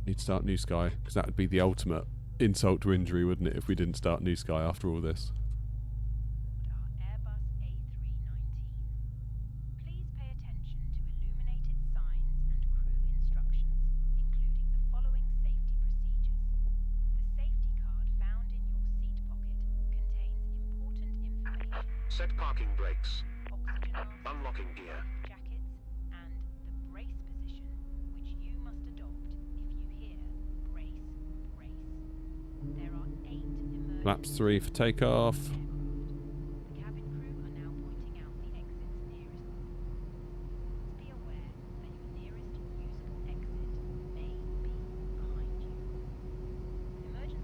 Need to start New Sky, because that would be the ultimate insult to injury, wouldn't it, if we didn't start New Sky after all this?
Please pay attention to illuminated signs and crew instructions, including the following safety procedures. The safety card found in your seat pocket contains important information.
Set parking brakes.
Oxygen mask,
Unlocking gear.
jackets, and the brace position, which you must adopt if you hear brace, brace. There are 8 emergency
Flaps 3 for takeoff.
The cabin crew are now pointing out the exits nearest. Please be aware that your nearest usable exit may be behind you. Emergency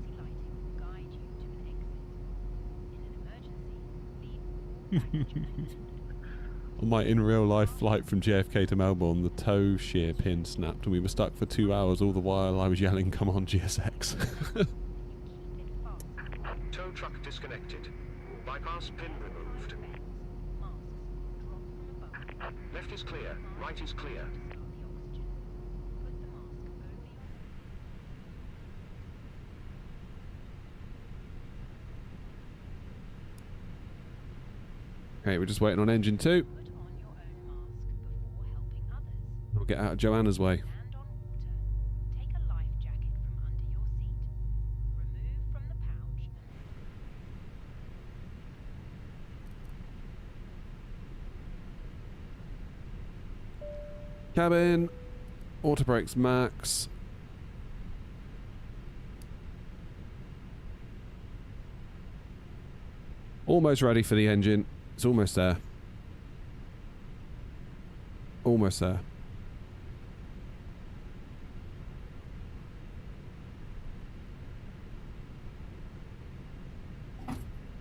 On my in real life flight from JFK to Melbourne, the tow shear pin snapped and we were stuck for 2 hours, all the while I was yelling, "Come on, GSX."
Tow truck disconnected. Bypass pin removed. Left is clear. Right is clear.
Okay, we're just waiting on engine 2. We'll get out of Joanna's way. Cabin, auto brakes max. Almost ready for the engine. It's almost there. Almost there.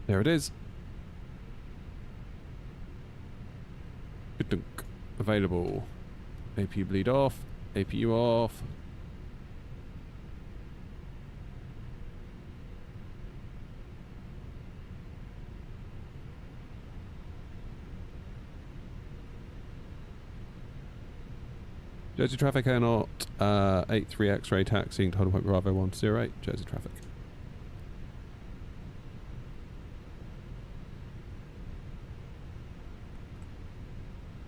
There it is. Ba-dunk. Available. APU bleed off. APU off. Jersey traffic air not 83 X-ray taxiing to Holding Point Bravo 108. Jersey traffic.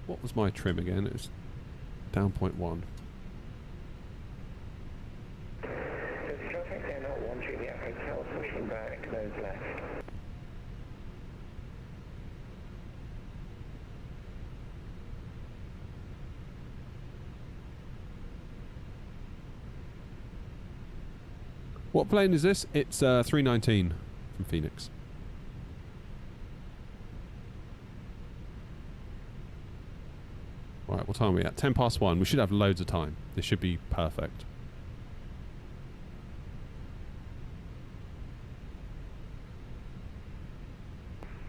What was my trim again? It was down 0.1.
Jersey traffic air not 1 Juliet Hotel, pushing back, nose left.
What plane is this? It's 319 from Phoenix. Right, what time are we at? 10 past 1. We should have loads of time. This should be perfect.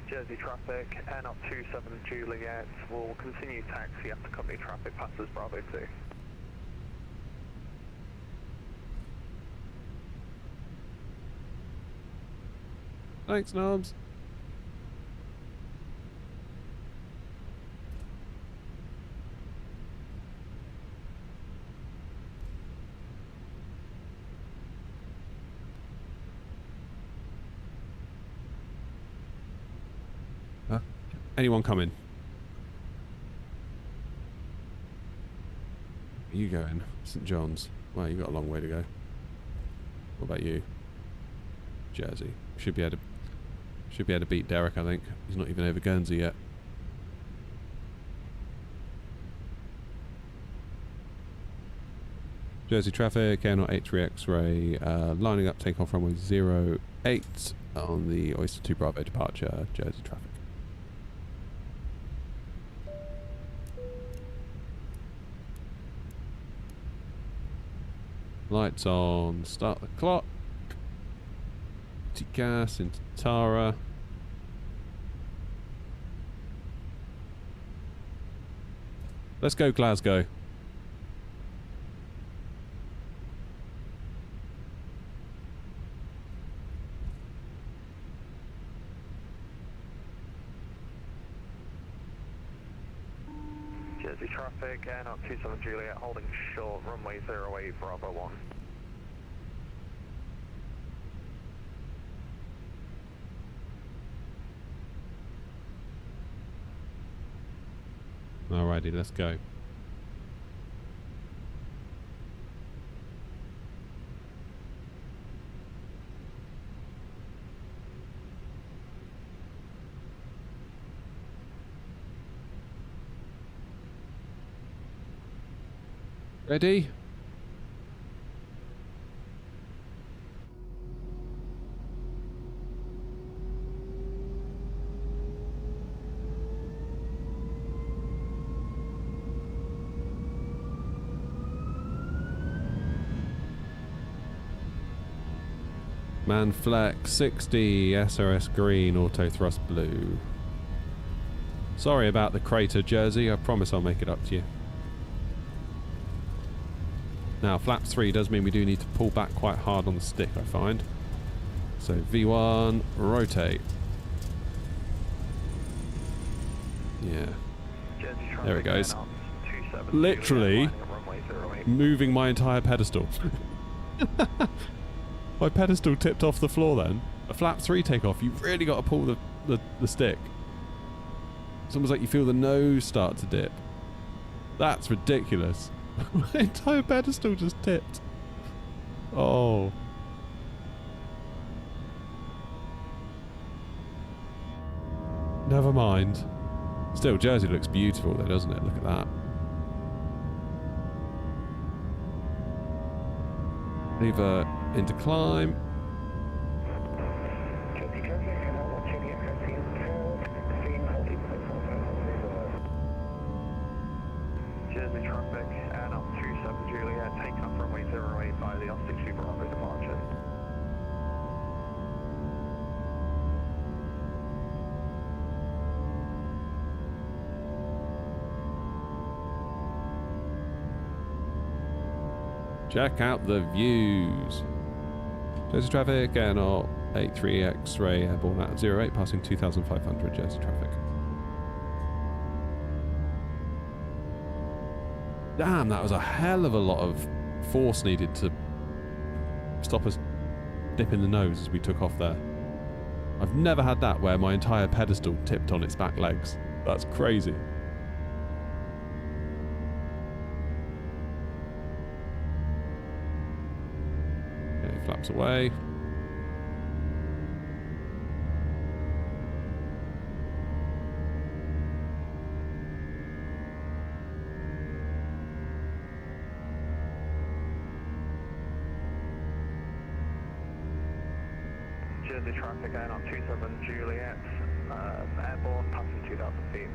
Jersey traffic, air not 27 Juliet, will continue taxi after company traffic passes Bravo 2.
Thanks, Knobs. Anyone coming? Where are you going? St. John's. Well, you've got a long way to go. What about you? Jersey. Should be able to beat Derek, I think. He's not even over Guernsey yet. Jersey traffic, air not 83 X-ray, lining up, takeoff runway 08 on the Oyster 2 Bravo departure, Jersey traffic. Lights on, start the clock. Gas into Tara. Let's go Glasgow.
Jersey traffic, air not 27 Juliet, holding short, runway 08 Bravo 1.
Alrighty, let's go. Ready? Man flex 60, SRS green, auto thrust blue. Sorry about the crater, Jersey. I promise I'll make it up to you. Now, flaps 3 does mean we do need to pull back quite hard on the stick, I find. So, V1, rotate. Yeah. There it goes. Literally moving my entire pedestal. My pedestal tipped off the floor then. A flap 3 takeoff, you've really got to pull the stick. It's almost like you feel the nose start to dip. That's ridiculous. My entire pedestal just tipped. Oh. Never mind. Still, Jersey looks beautiful though, doesn't it? Look at that. Lever into climb.
Jersey traffic, and up 27 Juliet, taking off runway 08 by the R62 Bravo departure.
Check out the views. Jersey traffic, Airnaut 83 X-ray airborne at 08, passing 2,500 Jersey traffic. Damn, that was a hell of a lot of force needed to stop us dipping the nose as we took off there. I've never had that where my entire pedestal tipped on its back legs. That's crazy. Okay, flaps away.
Jersey traffic, and up 27 Juliet, airborne, passing 2,000 feet.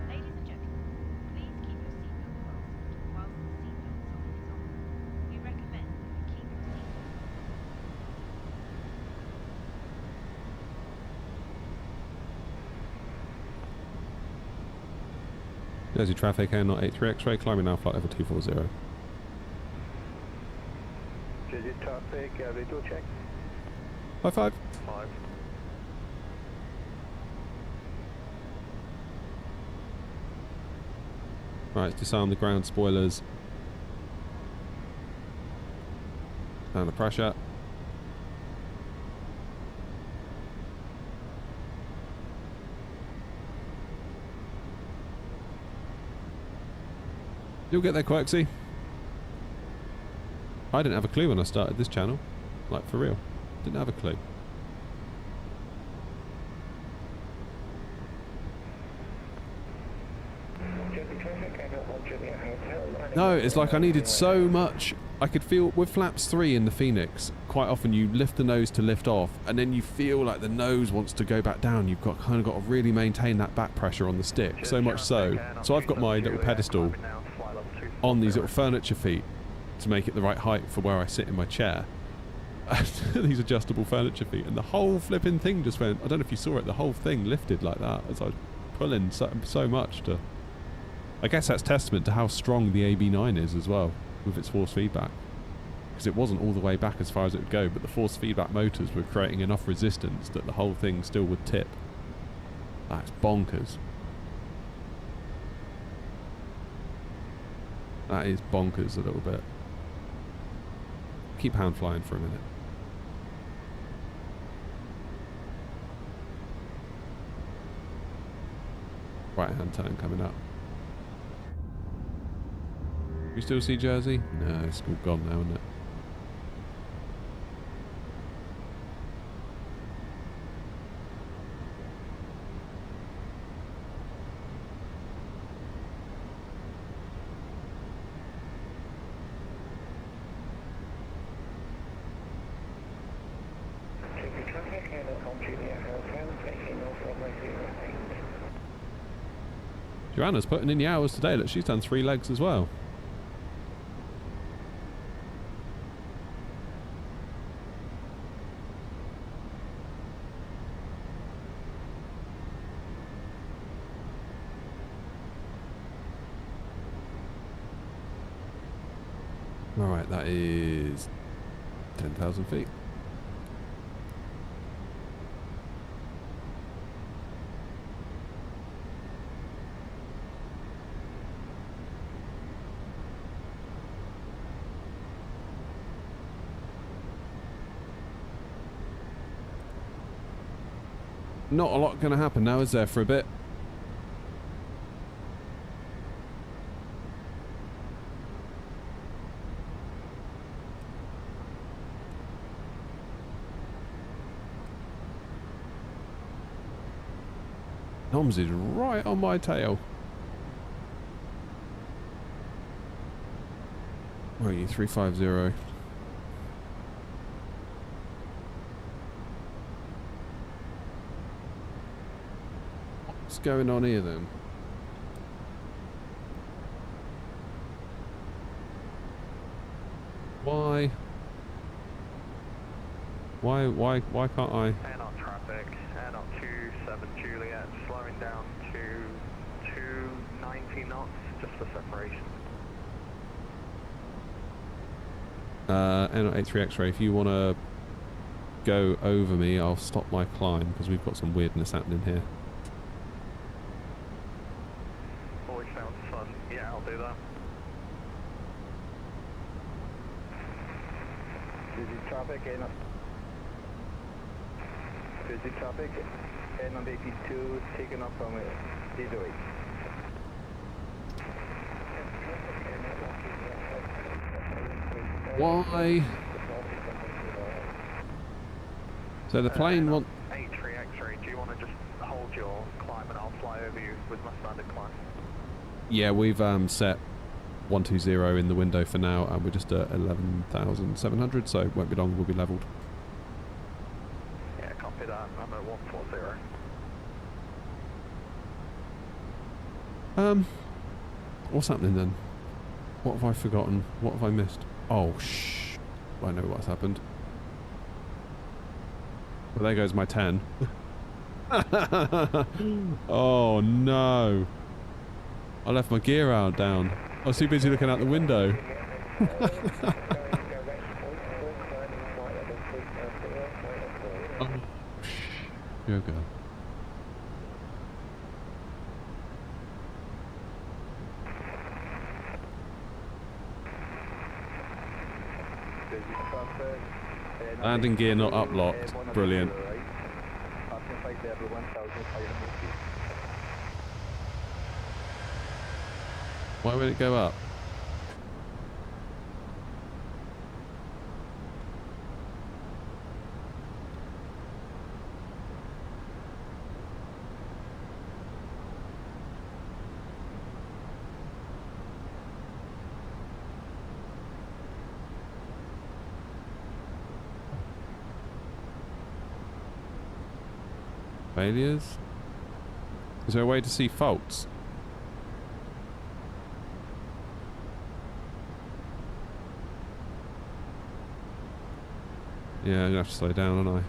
Ladies and gentlemen, please keep your seatbelt fastened whilst the seatbelt sign is on. We recommend that you keep your seatbelt.
Jersey traffic, Airnaut 83 X-ray, climbing now, flight level 240.
Jersey traffic, visual check.
High five.
5.
Right, let's disarm the ground spoilers. Down the pressure. You'll get there, Quirksy. I didn't have a clue when I started this channel. Like, for real. Didn't have a clue. No, it's like I needed so much. I could feel with flaps 3 in the Phoenix, quite often you lift the nose to lift off, and then you feel like the nose wants to go back down. You've got kind of got to really maintain that back pressure on the stick, so much so. So I've got my little pedestal on these little furniture feet to make it the right height for where I sit in my chair. These adjustable furniture feet, and the whole flipping thing just went. I don't know if you saw it. The whole thing lifted like that as I was pulling so much to. I guess that's testament to how strong the AB9 is as well with its force feedback, because it wasn't all the way back as far as it would go, but the force feedback motors were creating enough resistance that the whole thing still would tip. That's bonkers. That is bonkers a little bit. Keep hand flying for a minute. Right hand turn coming up. You still see Jersey? No, it's all gone now, isn't it? Joanna's putting in the hours today. Look, she's done 3 legs as well. Alright, that is 10,000 feet. Not a lot going to happen now, is there, for a bit? Noms is right on my tail. Where are you? 350. What's going on here then? Why? Why can't I?
Air not traffic, air not 27 Juliet, slowing down to 290 knots, just for separation.
N 83 X-ray, if you want to go over me, I'll stop my climb because we've got some weirdness happening here.
Always sounds fun. Yeah, I'll do that.
Busy traffic, busy traffic, N82 taken up from 808.
Why? So the plane want...
83 X-ray, do you want to just hold your climb and I'll fly over you with my standard climb?
Yeah, we've set 120 in the window for now, and we're just at 11,700, so it won't be long, we'll be levelled.
Yeah, copy that. I'm at 140.
What's happening then? What have I forgotten? What have I missed? Oh, shh. I know what's happened. Well, there goes my 10. Oh, no. I left my gear out down. I was too busy looking out the window. Oh, shh. Yoga. Landing gear not up locked. Brilliant. Why would it go up? Failures? Is there a way to see faults? Yeah, I'm gonna have to slow down, aren't I?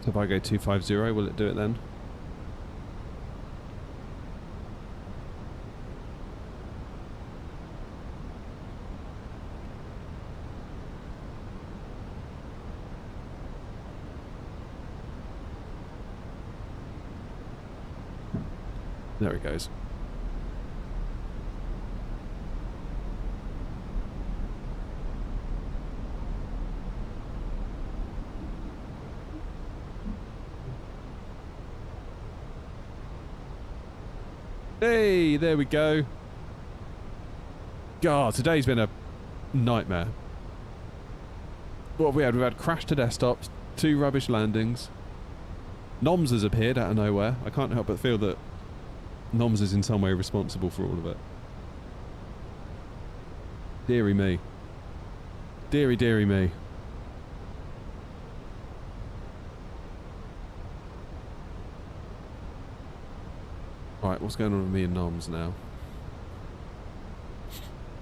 So if I go 250, will it do it then? There it goes. Hey, there we go. God, today's been a nightmare. What have we had? We've had crash to desktops, 2 rubbish landings. Noms has appeared out of nowhere. I can't help but feel that Noms is in some way responsible for all of it. Deary me. Deary, deary me. Right, what's going on with me and Noms now?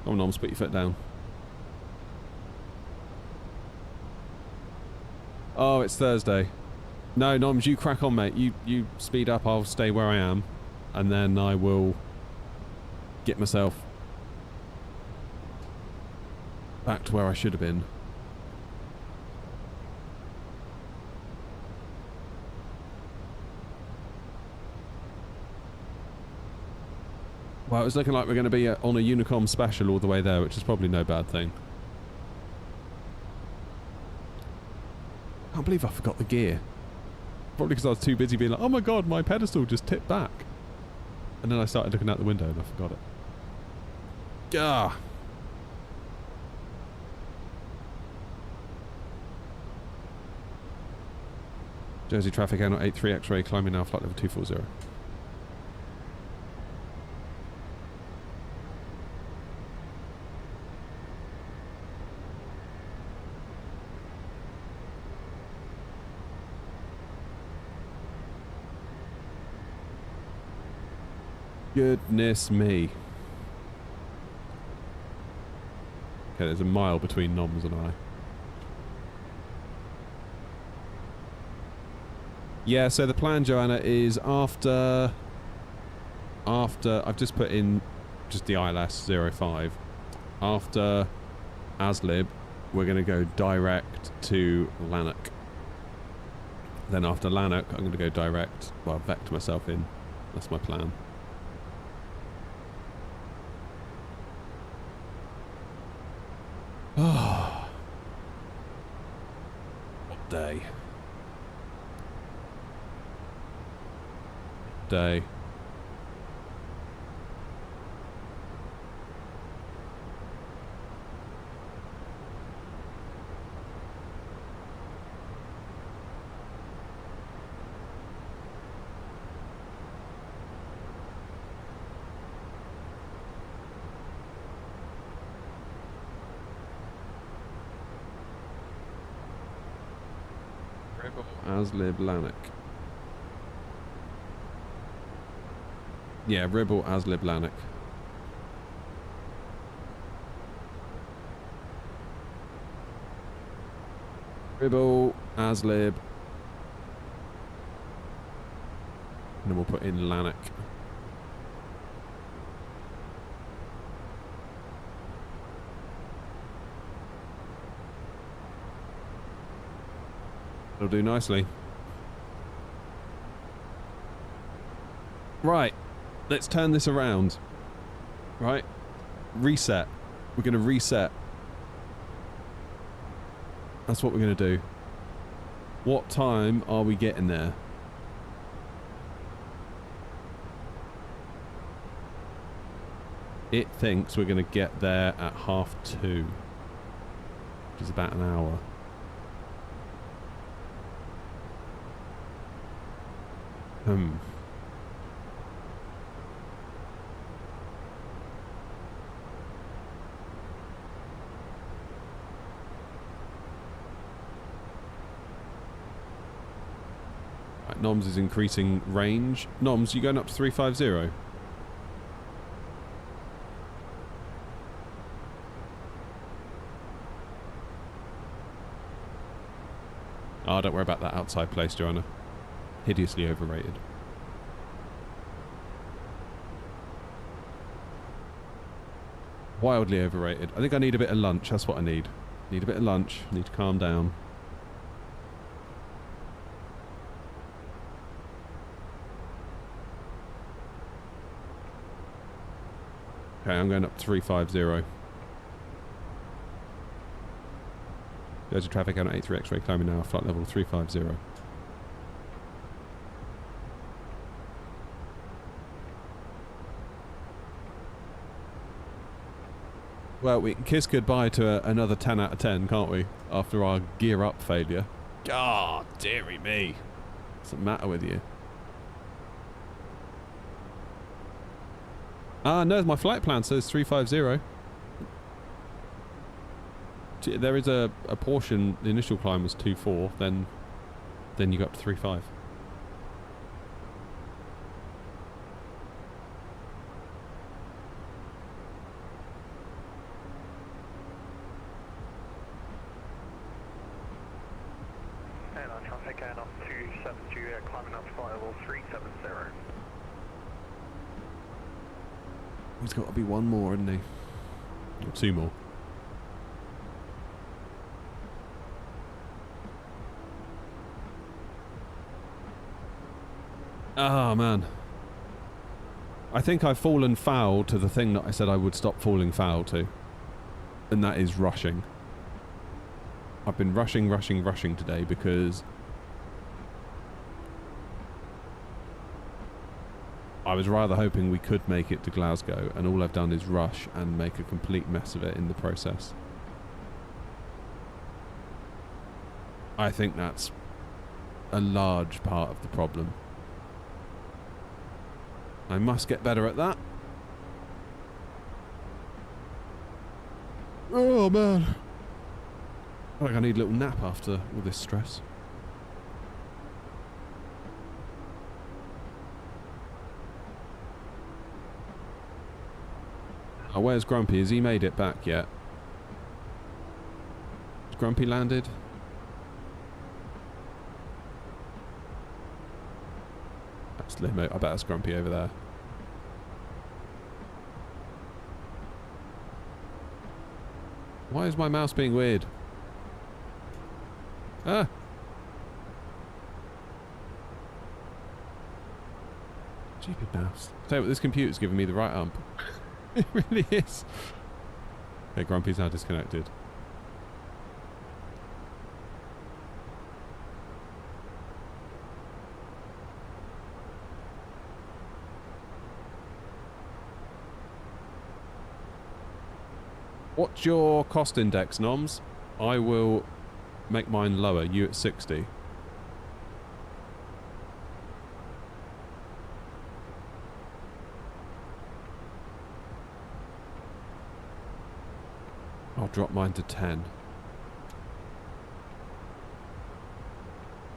Oh, Noms, put your foot down. Oh, it's Thursday. No, Noms, you crack on, mate. You speed up, I'll stay where I am. And then I will get myself back to where I should have been. Well, it was looking like we're going to be on a Unicom special all the way there, which is probably no bad thing. I can't believe I forgot the gear. Probably because I was too busy being like, oh my god, my pedestal just tipped back. And then I started looking out the window and I forgot it. Gah! Jersey traffic, Air 83 X-ray, climbing now, flight level 240. Goodness me. Okay, there's a mile between Noms and I. Yeah, so the plan, Joanna, is after I've just put in just the ILS 05. After Aslib, we're going to go direct to Lanark. Then after Lanark, I'm going to go direct, well, vector myself in. That's my plan. Oh, what day? Day. Aslib Lanark. Yeah, Ribble Aslib Lanark. Ribble Aslib. And then we'll put in Lanark. It'll do nicely. Right. Let's turn this around. Right. Reset. We're going to reset. That's what we're going to do. What time are we getting there? It thinks we're going to get there at 2:30. Which is about an hour. Right, Noms is increasing range. Noms, you going up to 350? Oh, don't worry about that outside place, Joanna. Hideously overrated. Wildly overrated. I think I need a bit of lunch. That's what I need. Need a bit of lunch. Need to calm down. Okay, I'm going up to 350. There's a traffic out at 83 X-ray climbing now, flight level 350. Well, we can kiss goodbye to another 10 out of 10, can't we? After our gear up failure. God, dearie me. What's the matter with you? Ah, no, my flight plan says 350. There is a portion, the initial climb was 2.4, then you got to 3.5.
Airline traffic, airline 270, climbing up to flight level 370.
There's got to be one more, isn't he? Or two more. Oh, man. I think I've fallen foul to the thing that I said I would stop falling foul to. And that is rushing. I've been rushing today because I was rather hoping we could make it to Glasgow, and all I've done is rush and make a complete mess of it in the process. I think that's a large part of the problem. I must get better at that. Oh man. I feel like I need a little nap after all this stress. Oh, where's Grumpy? Has he made it back yet? Has Grumpy landed? That's Limo. I bet that's Grumpy over there. Why is my mouse being weird? Ah! Stupid mouse. Tell you what, this computer's giving me the right ump. It really is. Okay, Grumpy's now disconnected. What's your cost index, Noms? I will make mine lower. You at 60. I'll drop mine to 10.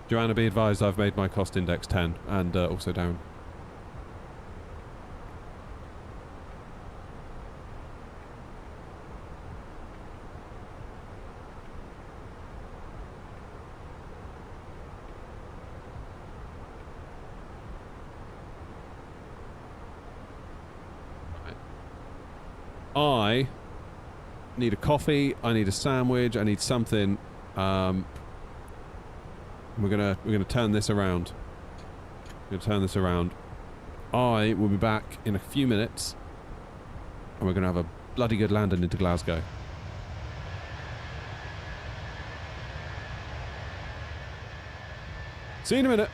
Joanna, be advised I've made my cost index 10 and also down. I need a coffee, I need a sandwich, I need something. We're gonna turn this around. We're gonna turn this around. I will be back in a few minutes, and we're gonna have a bloody good landing into Glasgow. See you in a minute.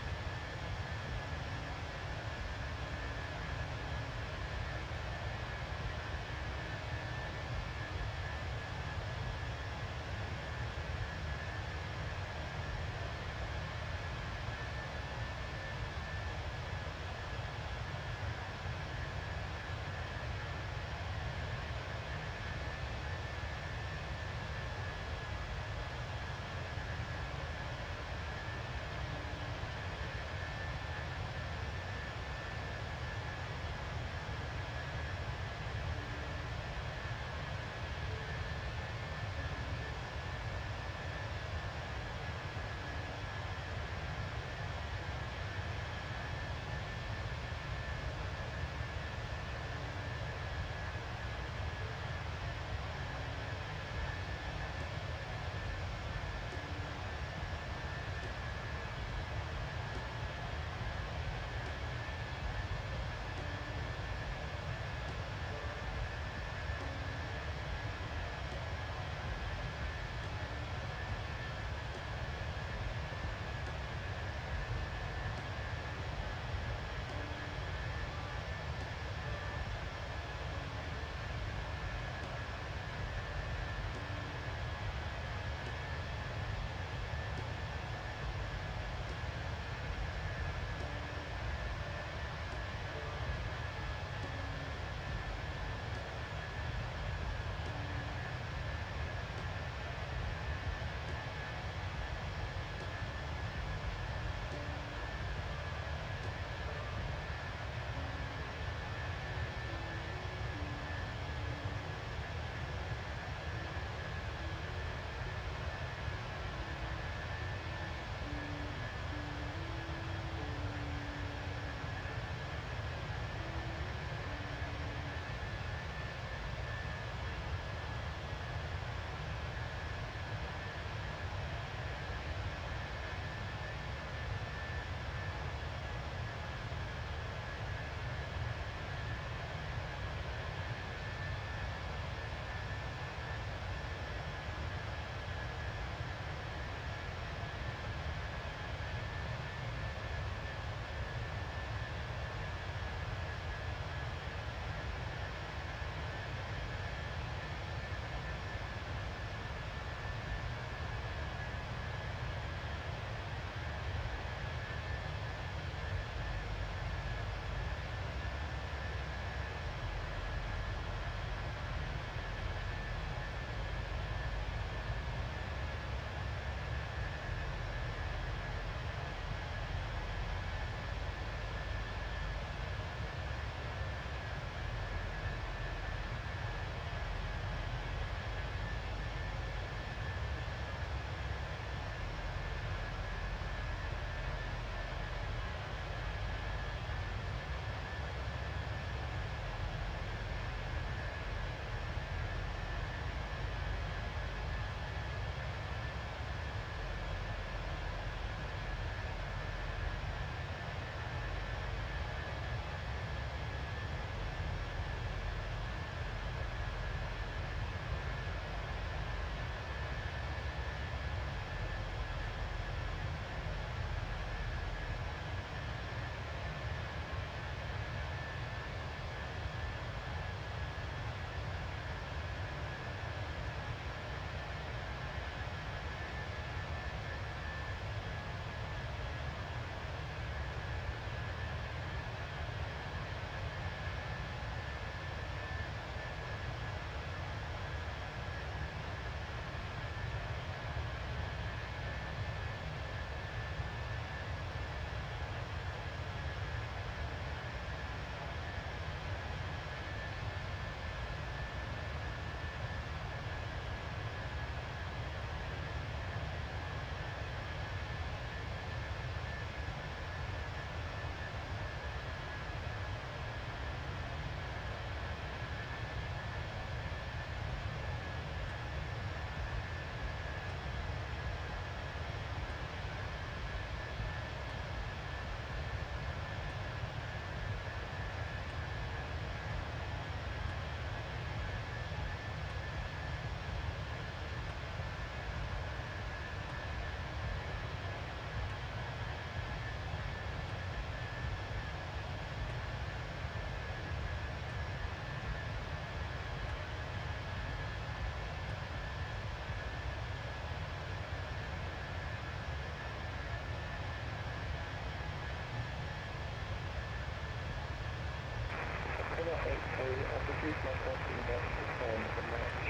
choose my crossing deck to match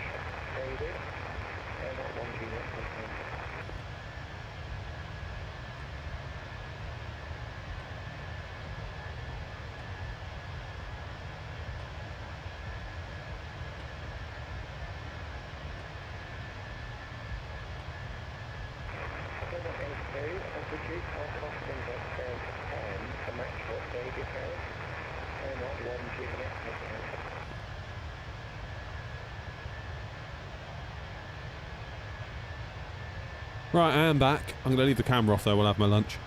David, and not 1 Juliet crossing. I've reduced our crossing deck down to 10 to match what David has, and not 1 Juliet crossing.
Right, I am back. I'm going to leave the camera off though, we'll have my lunch.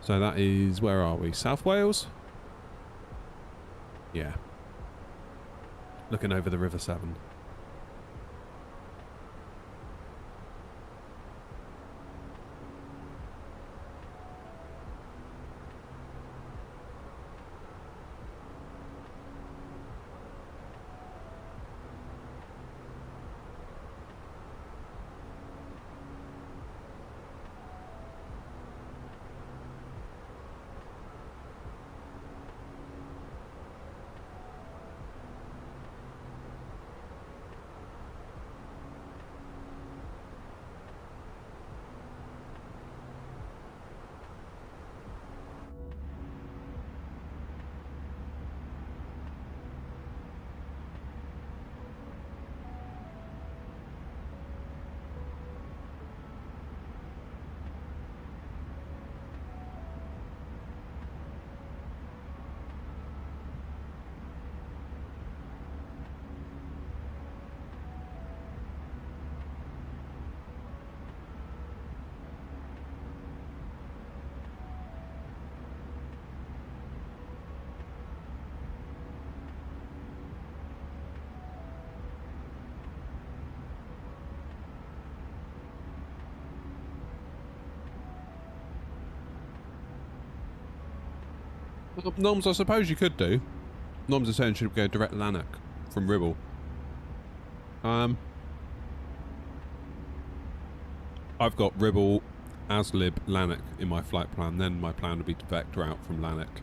So that is, where are we? South Wales? Yeah. Looking over the River Severn. Noms, I suppose you could do. Noms are saying should go direct Lanark from Ribble. I've got Ribble, Aslib, Lanark in my flight plan. Then my plan would be to vector out from Lanark.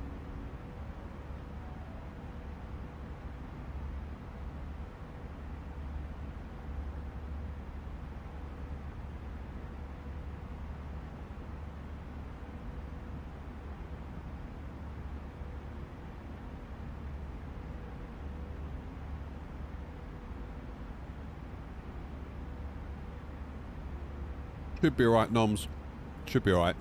Should be alright, Noms. Should be alright.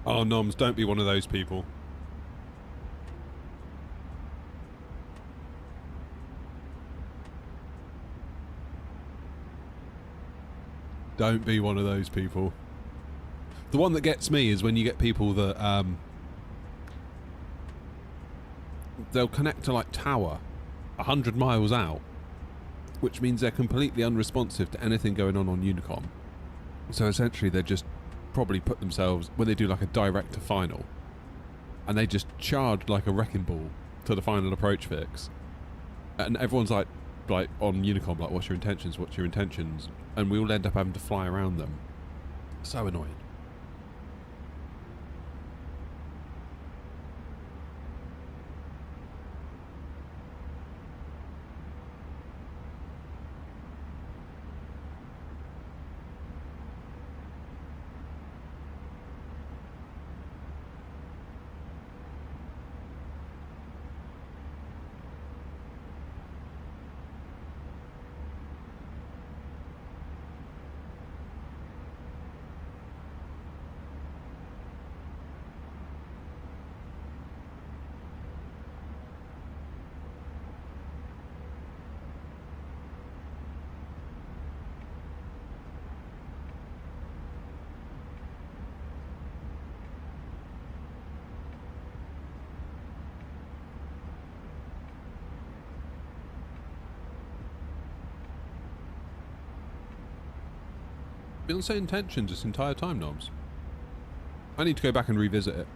Oh, Noms, don't be one of those people. Don't be one of those people. The one that gets me is when you get people that, they'll connect to, like, tower 100 miles out, which means they're completely unresponsive to anything going on Unicom. So essentially they're just probably put themselves, when they do like a direct to final, and they just charge like a wrecking ball to the final approach fix, and everyone's like on Unicom, like, what's your intentions, and we all end up having to fly around them. So annoying. Been on Say Intentions this entire time, Knobs. I need to go back and revisit it.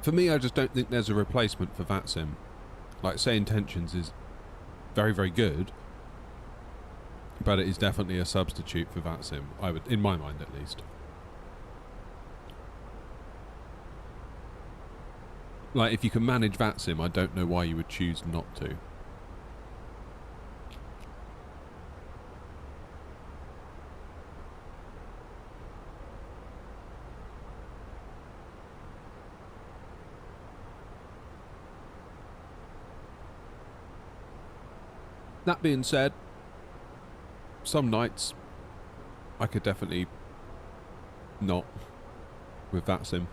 For me, I just don't think there's a replacement for VATSIM. Like, Say Intentions is very, very good, but it is definitely a substitute for VATSIM, I would, in my mind at least. Like, if you can manage VATSIM, I don't know why you would choose not to. That being said, some nights I could definitely not with VATSIM.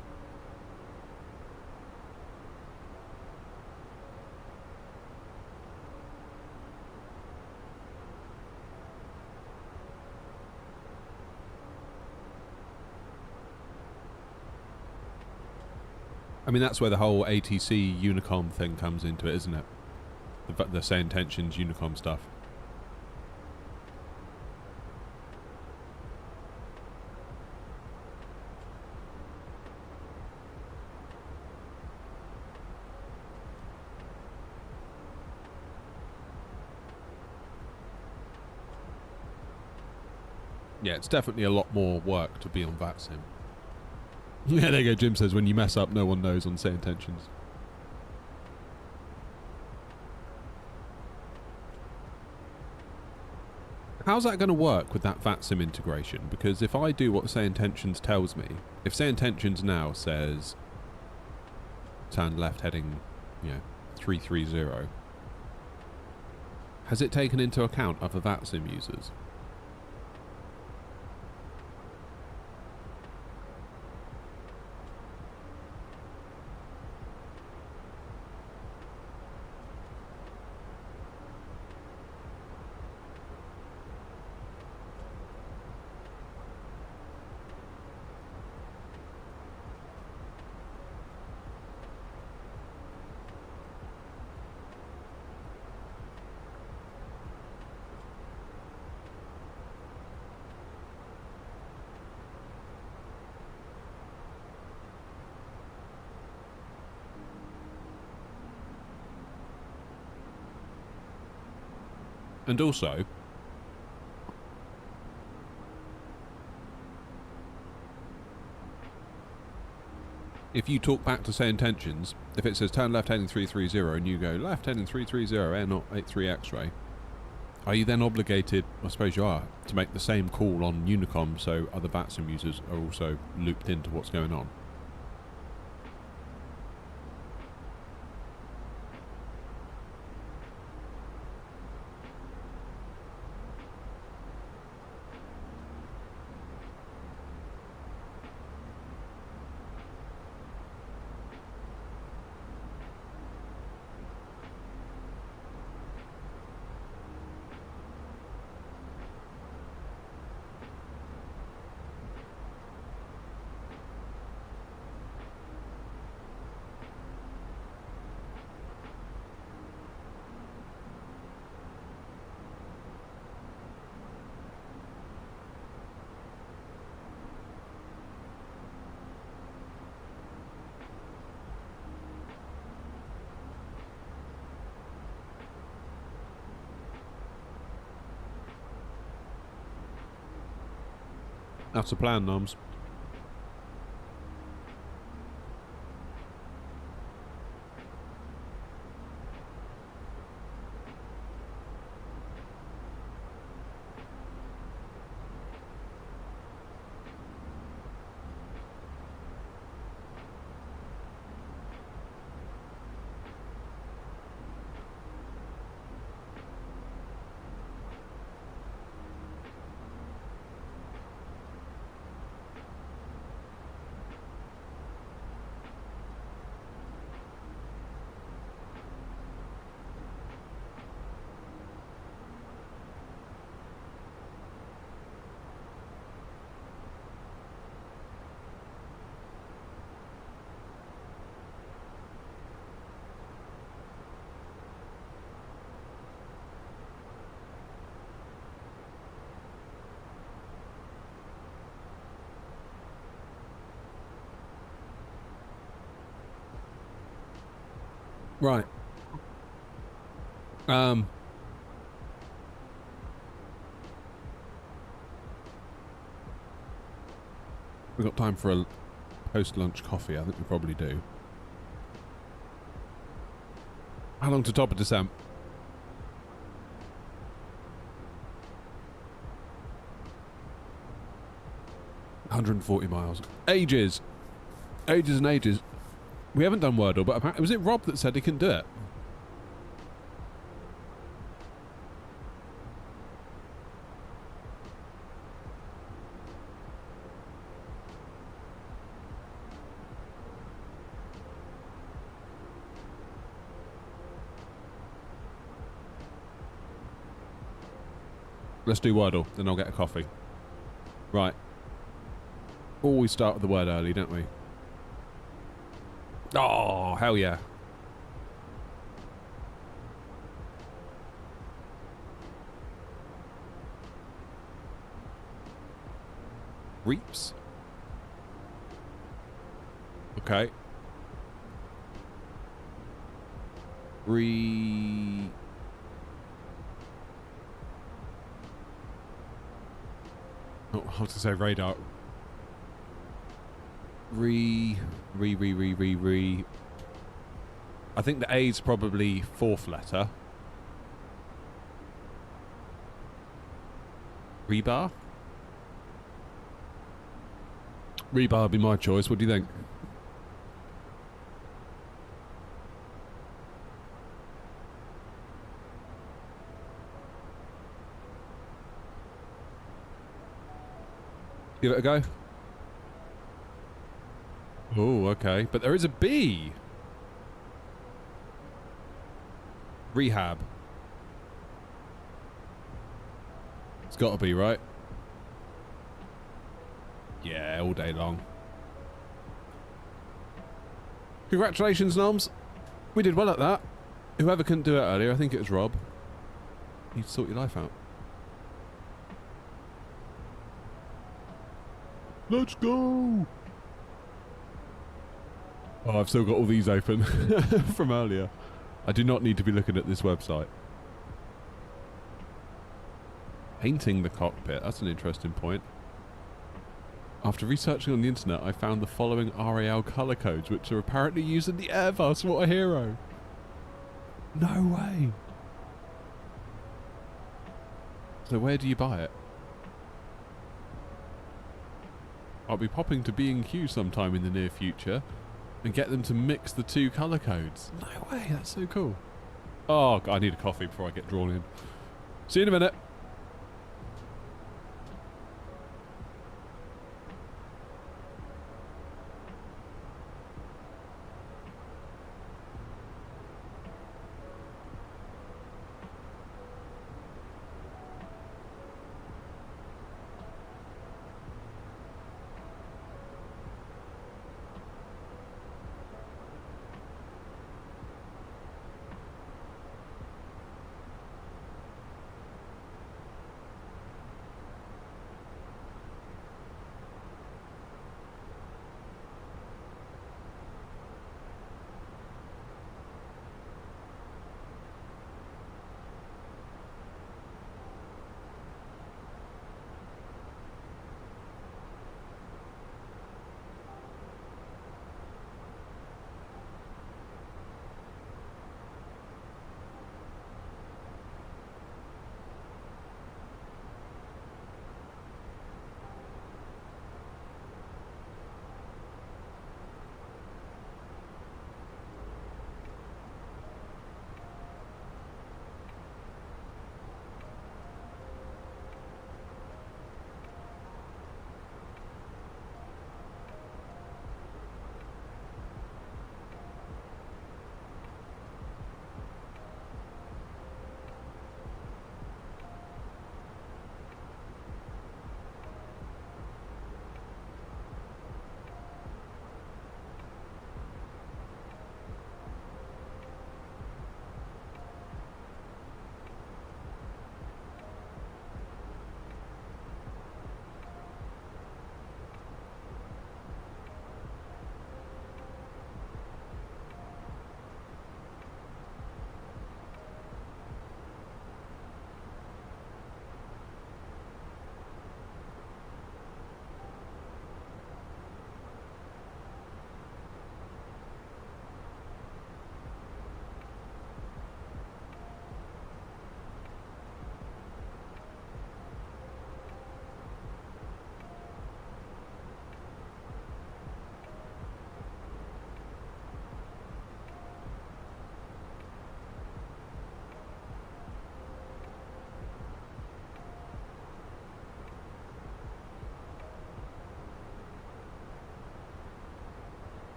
I mean, that's where the whole ATC Unicom thing comes into it, isn't it? The Say Intentions Unicom stuff. Yeah, it's definitely a lot more work to be on VATSIM. Yeah, there you go. Jim says, when you mess up, no one knows on Say Intentions. How's that going to work with that VATSIM integration? Because if I do what Say Intentions tells me, if Say Intentions now says turn left heading, 330, has it taken into account other VATSIM users? And also, if you talk back to Say Intentions, if it says turn left heading 330 and you go left heading 330 air not 83 X-ray, are you then obligated, I suppose you are, to make the same call on Unicom so other VATSIM users are also looped into what's going on? That's the plan, Noms. Right. We've got time for a post-lunch coffee. I think we probably do. How long to top of descent? $140 miles. Ages. Ages and ages. We haven't done Wordle, but apparently, was it Rob that said he couldn't do it? Let's do Wordle, then I'll get a coffee. Right. Always start with the word early, don't we? Oh, hell yeah. Reaps. Okay. Oh, I was going to say radar. I think the A's probably fourth letter. Rebar? Rebar would be my choice. What do you think? Give it a go. Oh, okay. But there is a B. Rehab. It's got to be, right? Yeah, all day long. Congratulations, Noms. We did well at that. Whoever couldn't do it earlier, I think it was Rob. You need to sort your life out. Let's go! Oh, I've still got all these open from earlier. I do not need to be looking at this website. Painting the cockpit. That's an interesting point. After researching on the internet, I found the following RAL colour codes, which are apparently used in the Airbus. What a hero. No way. So where do you buy it? I'll be popping to B&Q sometime in the near future and get them to mix the two colour codes. No way, that's so cool. Oh, God, I need a coffee before I get drawn in. See you in a minute.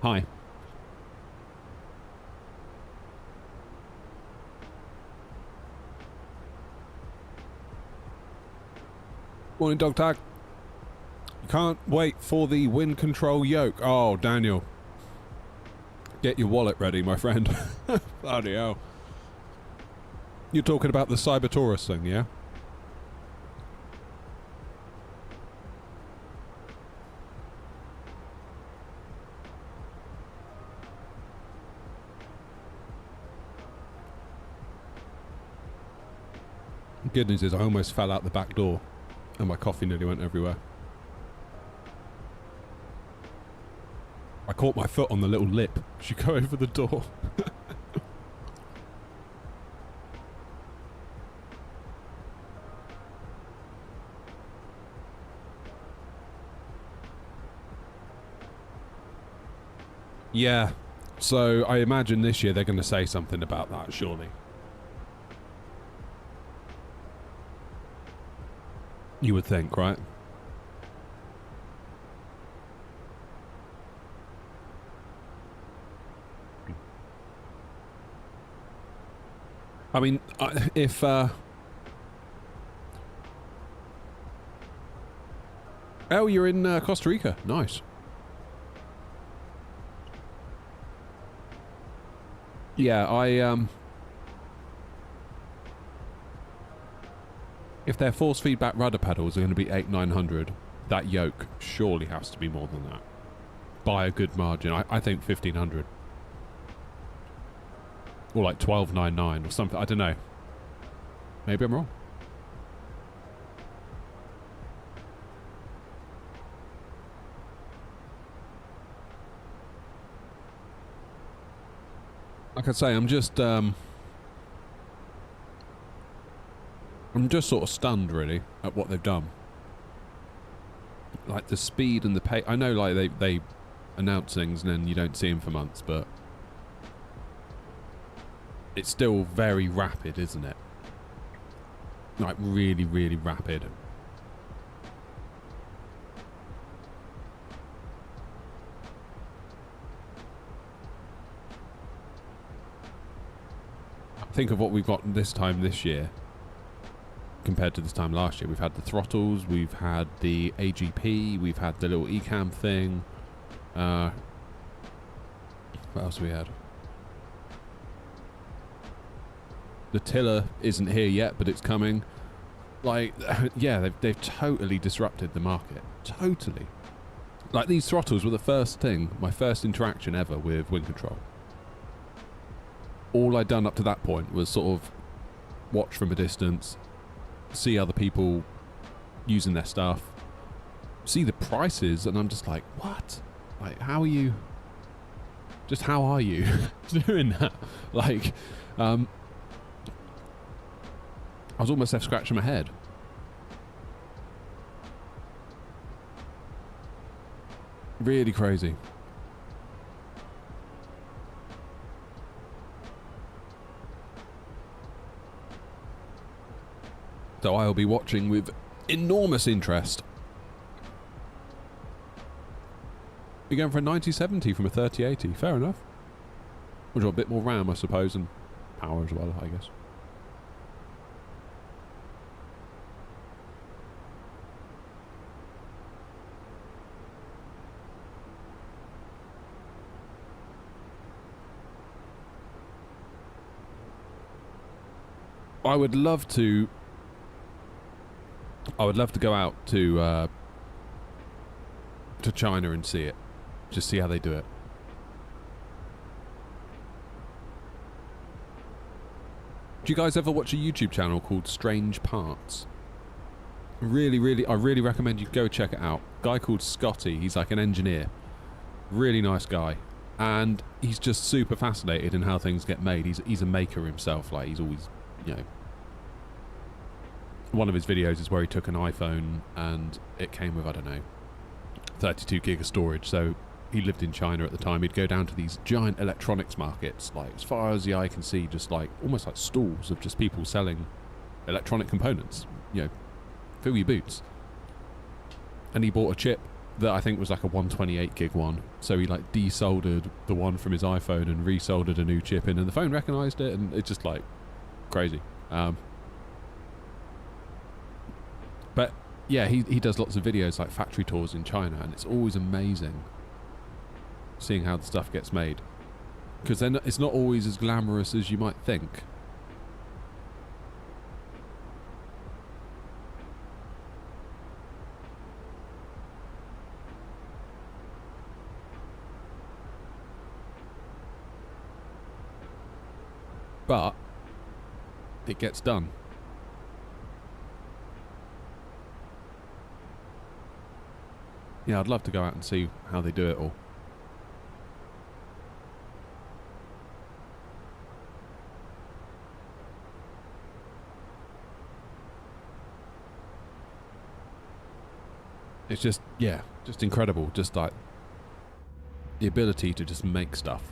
Hi. Morning, Dog Tag. Can't wait for the wind control yoke. Oh, Daniel. Get your wallet ready, my friend. Bloody hell. You're talking about the Cyber Taurus thing, yeah? Good news is I almost fell out the back door and my coffee nearly went everywhere. I caught my foot on the little lip. Should go over the door. Yeah, so I imagine this year they're going to say something about that, surely. You would think, right? I mean, if oh, you're in Costa Rica. Nice. Yeah, if their force feedback rudder pedals are going to be 8,900, that yoke surely has to be more than that. By a good margin. I think 1,500. Or like 12,999 or something. I don't know. Maybe I'm wrong. Like I say, I'm just sort of stunned, really, at what they've done. Like the speed and the pace. I know, like they announce things and then you don't see them for months, but it's still very rapid, isn't it? Like really, really rapid. Think of what we've got this time this year compared to this time last year. We've had the throttles, we've had the AGP, we've had the little ECAM thing. What else have we had? The tiller isn't here yet, but it's coming. Like, yeah, they've totally disrupted the market. Totally. Like, these throttles were the first thing, my first interaction ever with wind control. All I'd done up to that point was sort of watch from a distance, see other people using their stuff, see the prices, and I'm just like, what? Like, how are you? Just how are you doing that? Like, I was almost left scratching my head. Really crazy. So I'll be watching with enormous interest. You're going for a 9070 from a 3080. Fair enough. Which got a bit more RAM, I suppose, and power as well, I guess. I would love to go out to China and see it. Just see how they do it. Do you guys ever watch a YouTube channel called Strange Parts? I really recommend you go check it out. Guy called Scotty, he's like an engineer. Really nice guy. And he's just super fascinated in how things get made. He's a maker himself, like he's always, you know. One of his videos is where he took an iPhone and it came with, I don't know, 32 gig of storage. So he lived in China at the time. He'd go down to these giant electronics markets, like as far as the eye can see, just like almost like stalls of just people selling electronic components. You know, fill your boots. And he bought a chip that I think was like a 128 gig one. So he like desoldered the one from his iPhone and resoldered a new chip in, and the phone recognised it, and it's just like crazy. But yeah, he does lots of videos like factory tours in China, and it's always amazing seeing how the stuff gets made, because then it's not always as glamorous as you might think. But it gets done. Yeah, I'd love to go out and see how they do it all. It's just, yeah, just incredible. Just like the ability to just make stuff.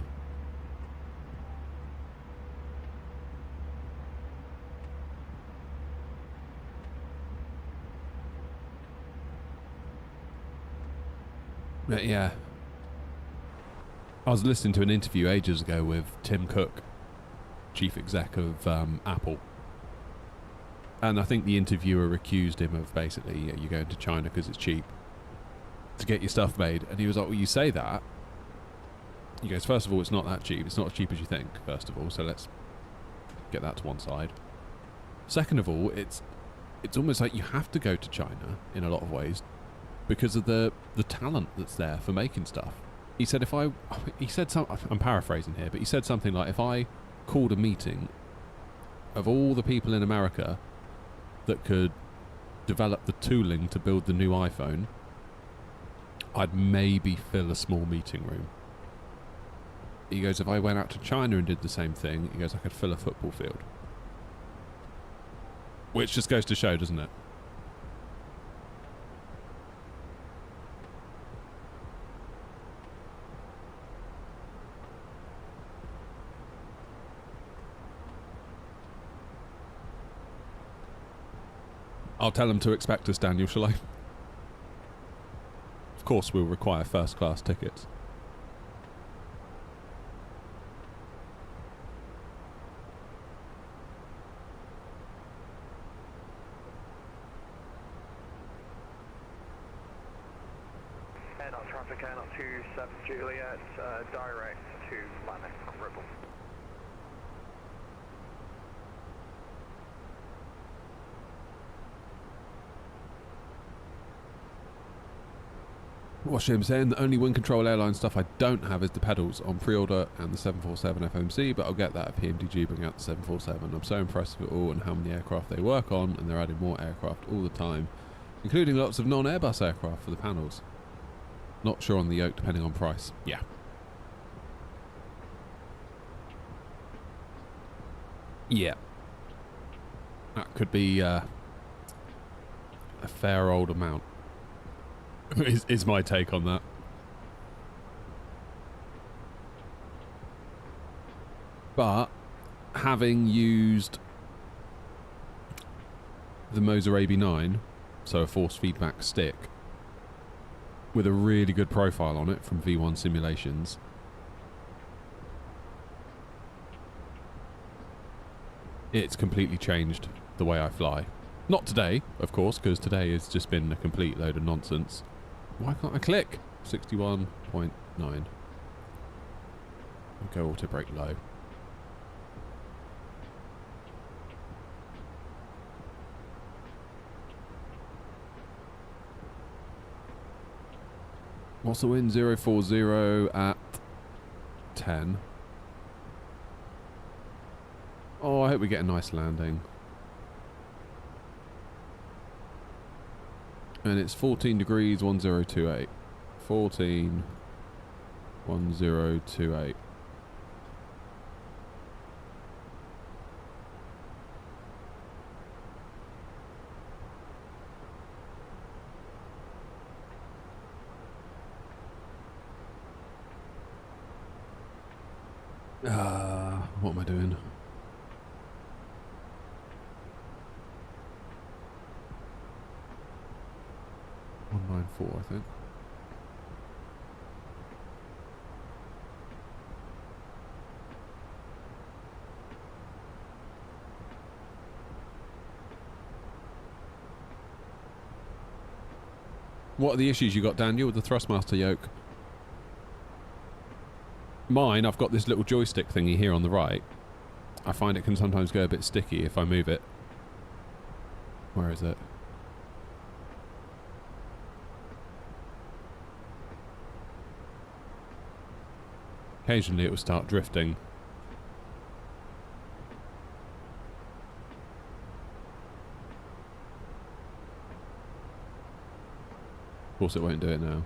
But yeah, I was listening to an interview ages ago with Tim Cook, chief exec of Apple, and I think the interviewer accused him of basically, yeah, you're going to China because it's cheap to get your stuff made, and he was like, well, you say that. He goes, first of all, it's not that cheap. It's not as cheap as you think, first of all, so let's get that to one side. Second of all, it's almost like you have to go to China in a lot of ways because of the talent that's there for making stuff. He said I'm paraphrasing here, but he said something like, if I called a meeting of all the people in America that could develop the tooling to build the new iPhone, I'd maybe fill a small meeting room. He goes, if I went out to China and did the same thing, he goes, I could fill a football field. Which just goes to show, doesn't it? I'll tell them to expect us, Daniel, shall I? Of course, we'll require first-class tickets.
Airnaut traffic, Airnaut 27 Juliet, direct to landing on Ripple.
What's Jim saying? The only wind control airline stuff I don't have is the pedals on pre-order and the 747 FMC, but I'll get that if PMDG bring out the 747. I'm so impressed with it all and how many aircraft they work on, and they're adding more aircraft all the time, including lots of non-Airbus aircraft for the panels. Not sure on the yoke depending on price. Yeah. Yeah. That could be a fair old amount. is my take on that. But having used the Moza AB9, so a force feedback stick with a really good profile on it from V1 Simulations, it's completely changed the way I fly. Not today, of course, because today has just been a complete load of nonsense. Why can't I click? 61.9. Go auto brake low. What's the wind? 040 at 10. Oh, I hope we get a nice landing. And it's 14 degrees 1028. 14 1028. What am I doing? I think. What are the issues you got, Daniel, with the Thrustmaster yoke? Mine, I've got this little joystick thingy here on the right. I find it can sometimes go a bit sticky if I move it. Where is it? Occasionally it will start drifting. Of course it won't do it now.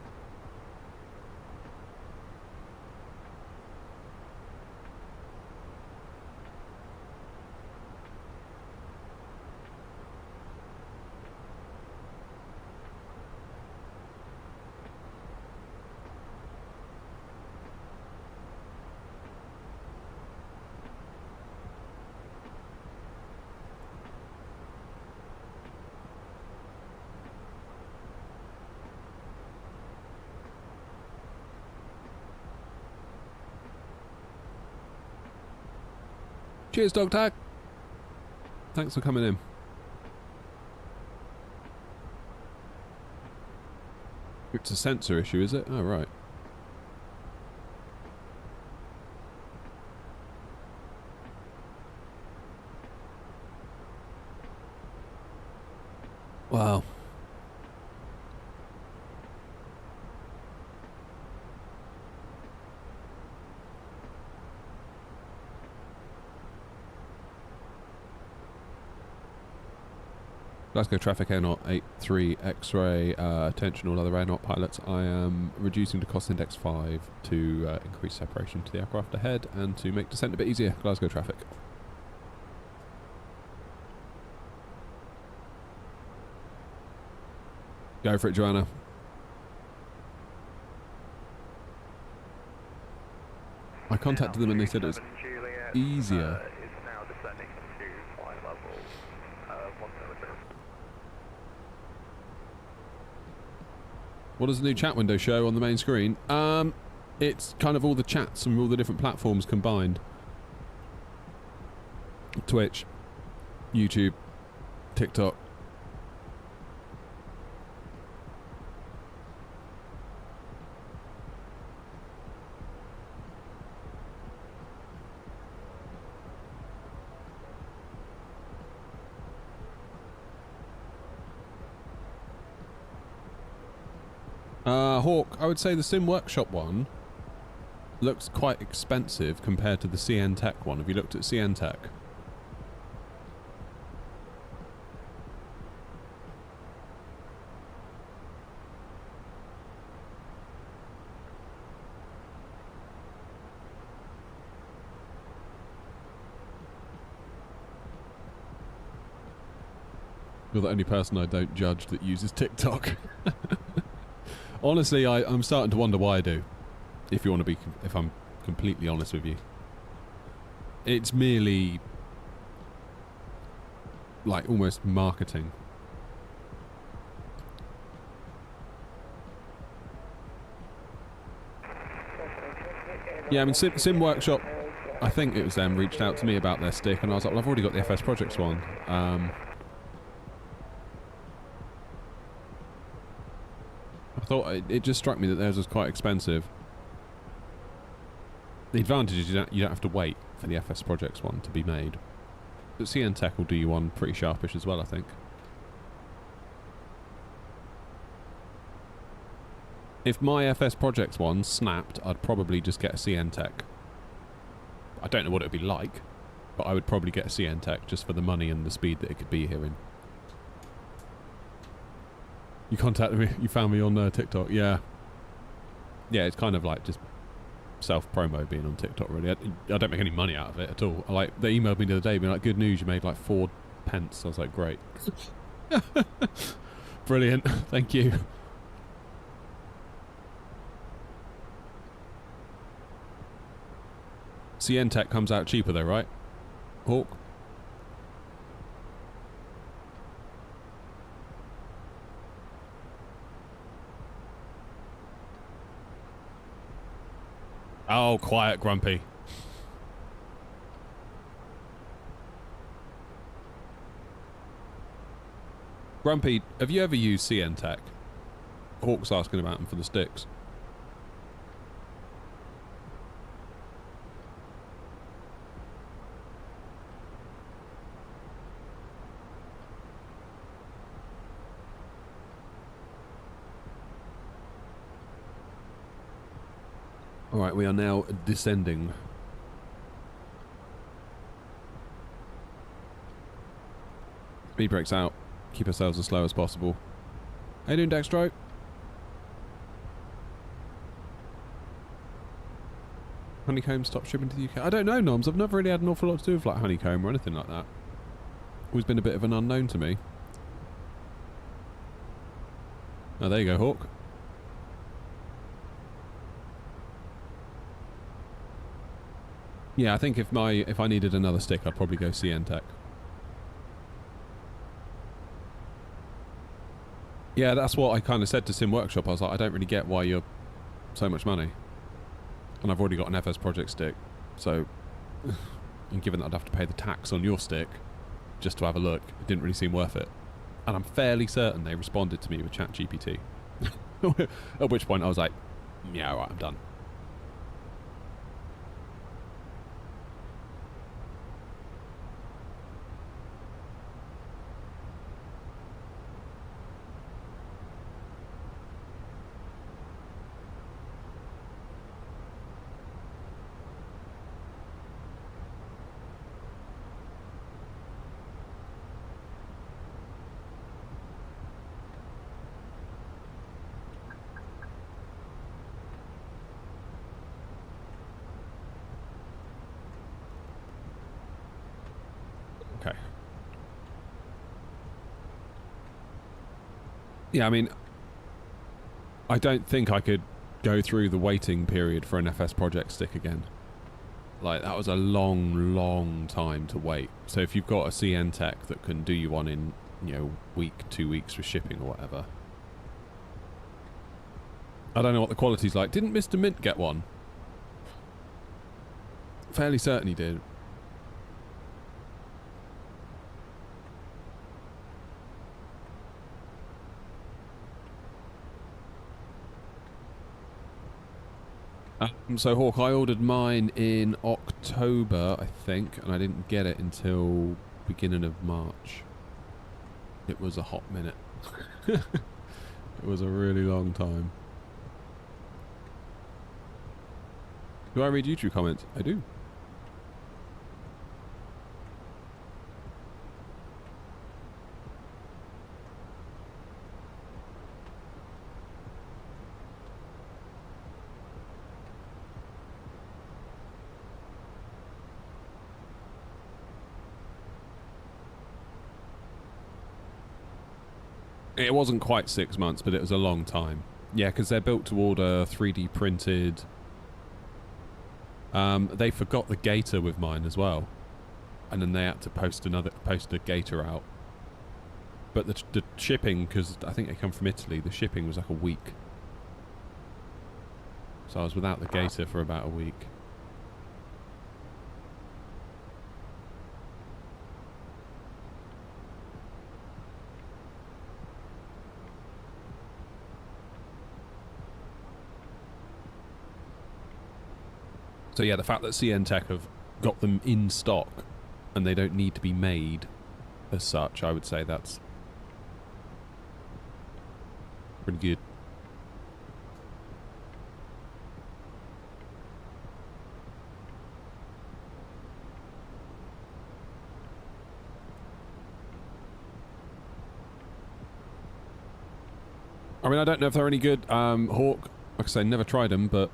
Cheers, Dog Tag. Thanks for coming in. It's a sensor issue, is it? Oh, right. Wow. Glasgow traffic airnaut 83 X-ray, attention all other airnaut pilots. I am reducing to cost index 5 to increase separation to the aircraft ahead and to make descent a bit easier. Glasgow traffic. Go for it, Joanna. I contacted them and they said it was easier.
It's now descending to flight level 107.
What does the new chat window show on the main screen? It's kind of all the chats from all the different platforms combined. Twitch, YouTube, TikTok. Hawk, I would say the Sim Workshop one looks quite expensive compared to the CN Tech one. Have you looked at CN Tech? You're the only person I don't judge that uses TikTok. Honestly, I'm starting to wonder why I do. If I'm completely honest with you, it's merely like almost marketing. Yeah, I mean, Sim Workshop, I think it was them, reached out to me about their stick, and I was like, well, I've already got the FS Projects one. I thought it just struck me that theirs was quite expensive. The advantage is you don't have to wait for the FS Projects one to be made. But CN Tech will do you one pretty sharpish as well, I think. If my FS Projects one snapped, I'd probably just get a CN Tech. I don't know what it would be like, but I would probably get a CN Tech just for the money and the speed that it could be here in. You contacted me, you found me on TikTok, yeah. Yeah, it's kind of like just self-promo being on TikTok, really. I don't make any money out of it at all. They emailed me the other day being like, good news, you made like 4 pence. I was like, great. Brilliant, thank you. CN Tech comes out cheaper though, right? Hawk? Oh, quiet, Grumpy. Grumpy, have you ever used CN Tech? Hawk's asking about them for the sticks. Alright, we are now descending. Speed brakes out. Keep ourselves as slow as possible. How you doing, Dextro? Honeycomb stopped shipping to the UK? I don't know, Noms. I've never really had an awful lot to do with like honeycomb or anything like that. Always been a bit of an unknown to me. Oh, there you go, Hawk. Yeah, I think if I needed another stick, I'd probably go CN Tech. Yeah, that's what I kind of said to Sim Workshop. I was like, I don't really get why you're so much money. And I've already got an FS Project stick, so... and given that I'd have to pay the tax on your stick, just to have a look, it didn't really seem worth it. And I'm fairly certain they responded to me with ChatGPT. At which point I was like, yeah, alright, I'm done. Yeah, I mean, I don't think I could go through the waiting period for an FS Project stick again. Like, that was a long, long time to wait. So if you've got a CN Tech that can do you one in, you know, week, 2 weeks for shipping or whatever. I don't know what the quality's like. Didn't Mr. Mint get one? Fairly certain he did. So Hawk, I ordered mine in October, I think, and I didn't get it until beginning of March. It was a hot minute. It was a really long time. Do I read YouTube comments? I do. It wasn't quite 6 months, but it was a long time. Yeah, because they're built to order 3D printed. They forgot the gator with mine as well, and then they had to post a gator out. But the shipping, because I think they come from Italy, the shipping was like a week. So I was without the gator for about a week. So yeah, the fact that CN Tech have got them in stock and they don't need to be made as such, I would say that's pretty good. I mean, I don't know if they're any good. Hawk, like I say, never tried them, but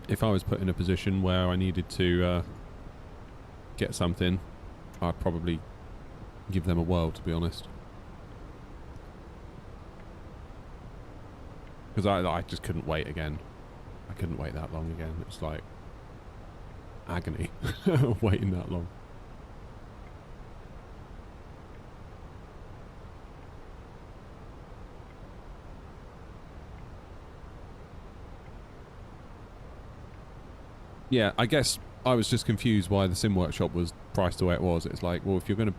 if I was put in a position where I needed to get something, I'd probably give them a whirl, to be honest. Because I just couldn't wait again. I couldn't wait that long again. It's like agony waiting that long. Yeah, I guess I was just confused why the Sim Workshop was priced the way it was. It's like, well, if you're going to...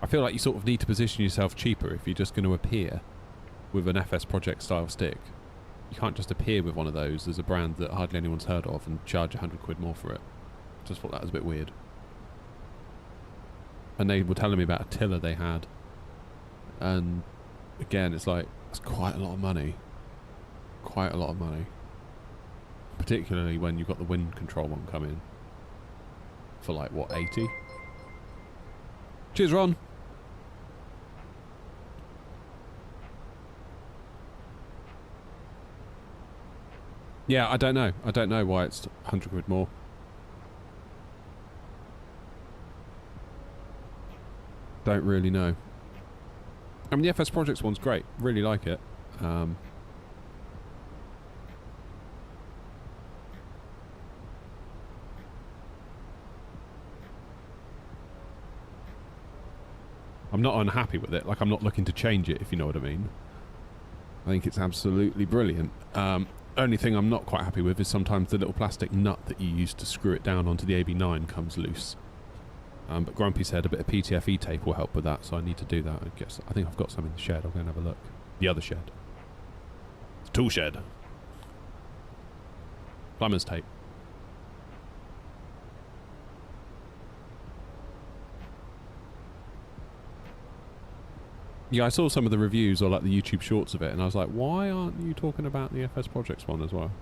I feel like you sort of need to position yourself cheaper if you're just going to appear with an FS Project style stick. You can't just appear with one of those as a brand that hardly anyone's heard of and charge £100 more for it. Just thought that was a bit weird. And they were telling me about a tiller they had. And again, it's like, it's quite a lot of money. Quite a lot of money. Particularly when you've got the wind control one coming. For like, what, 80? Cheers, Ron! Yeah, I don't know. I don't know why it's £100 more. Don't really know. I mean, the FS Projects one's great. Really like it. I'm not unhappy with it. Like, I'm not looking to change it, if you know what I mean. I think it's absolutely brilliant. Only thing I'm not quite happy with is sometimes the little plastic nut that you use to screw it down onto the AB9 comes loose. But Grumpy said a bit of PTFE tape will help with that, so I need to do that. I think I've got some in the shed. I'll go and have a look. The other shed. It's a tool shed. Plumber's tape. Yeah, I saw some of the reviews or like the YouTube shorts of it, and I was like, why aren't you talking about the FS Projects one as well?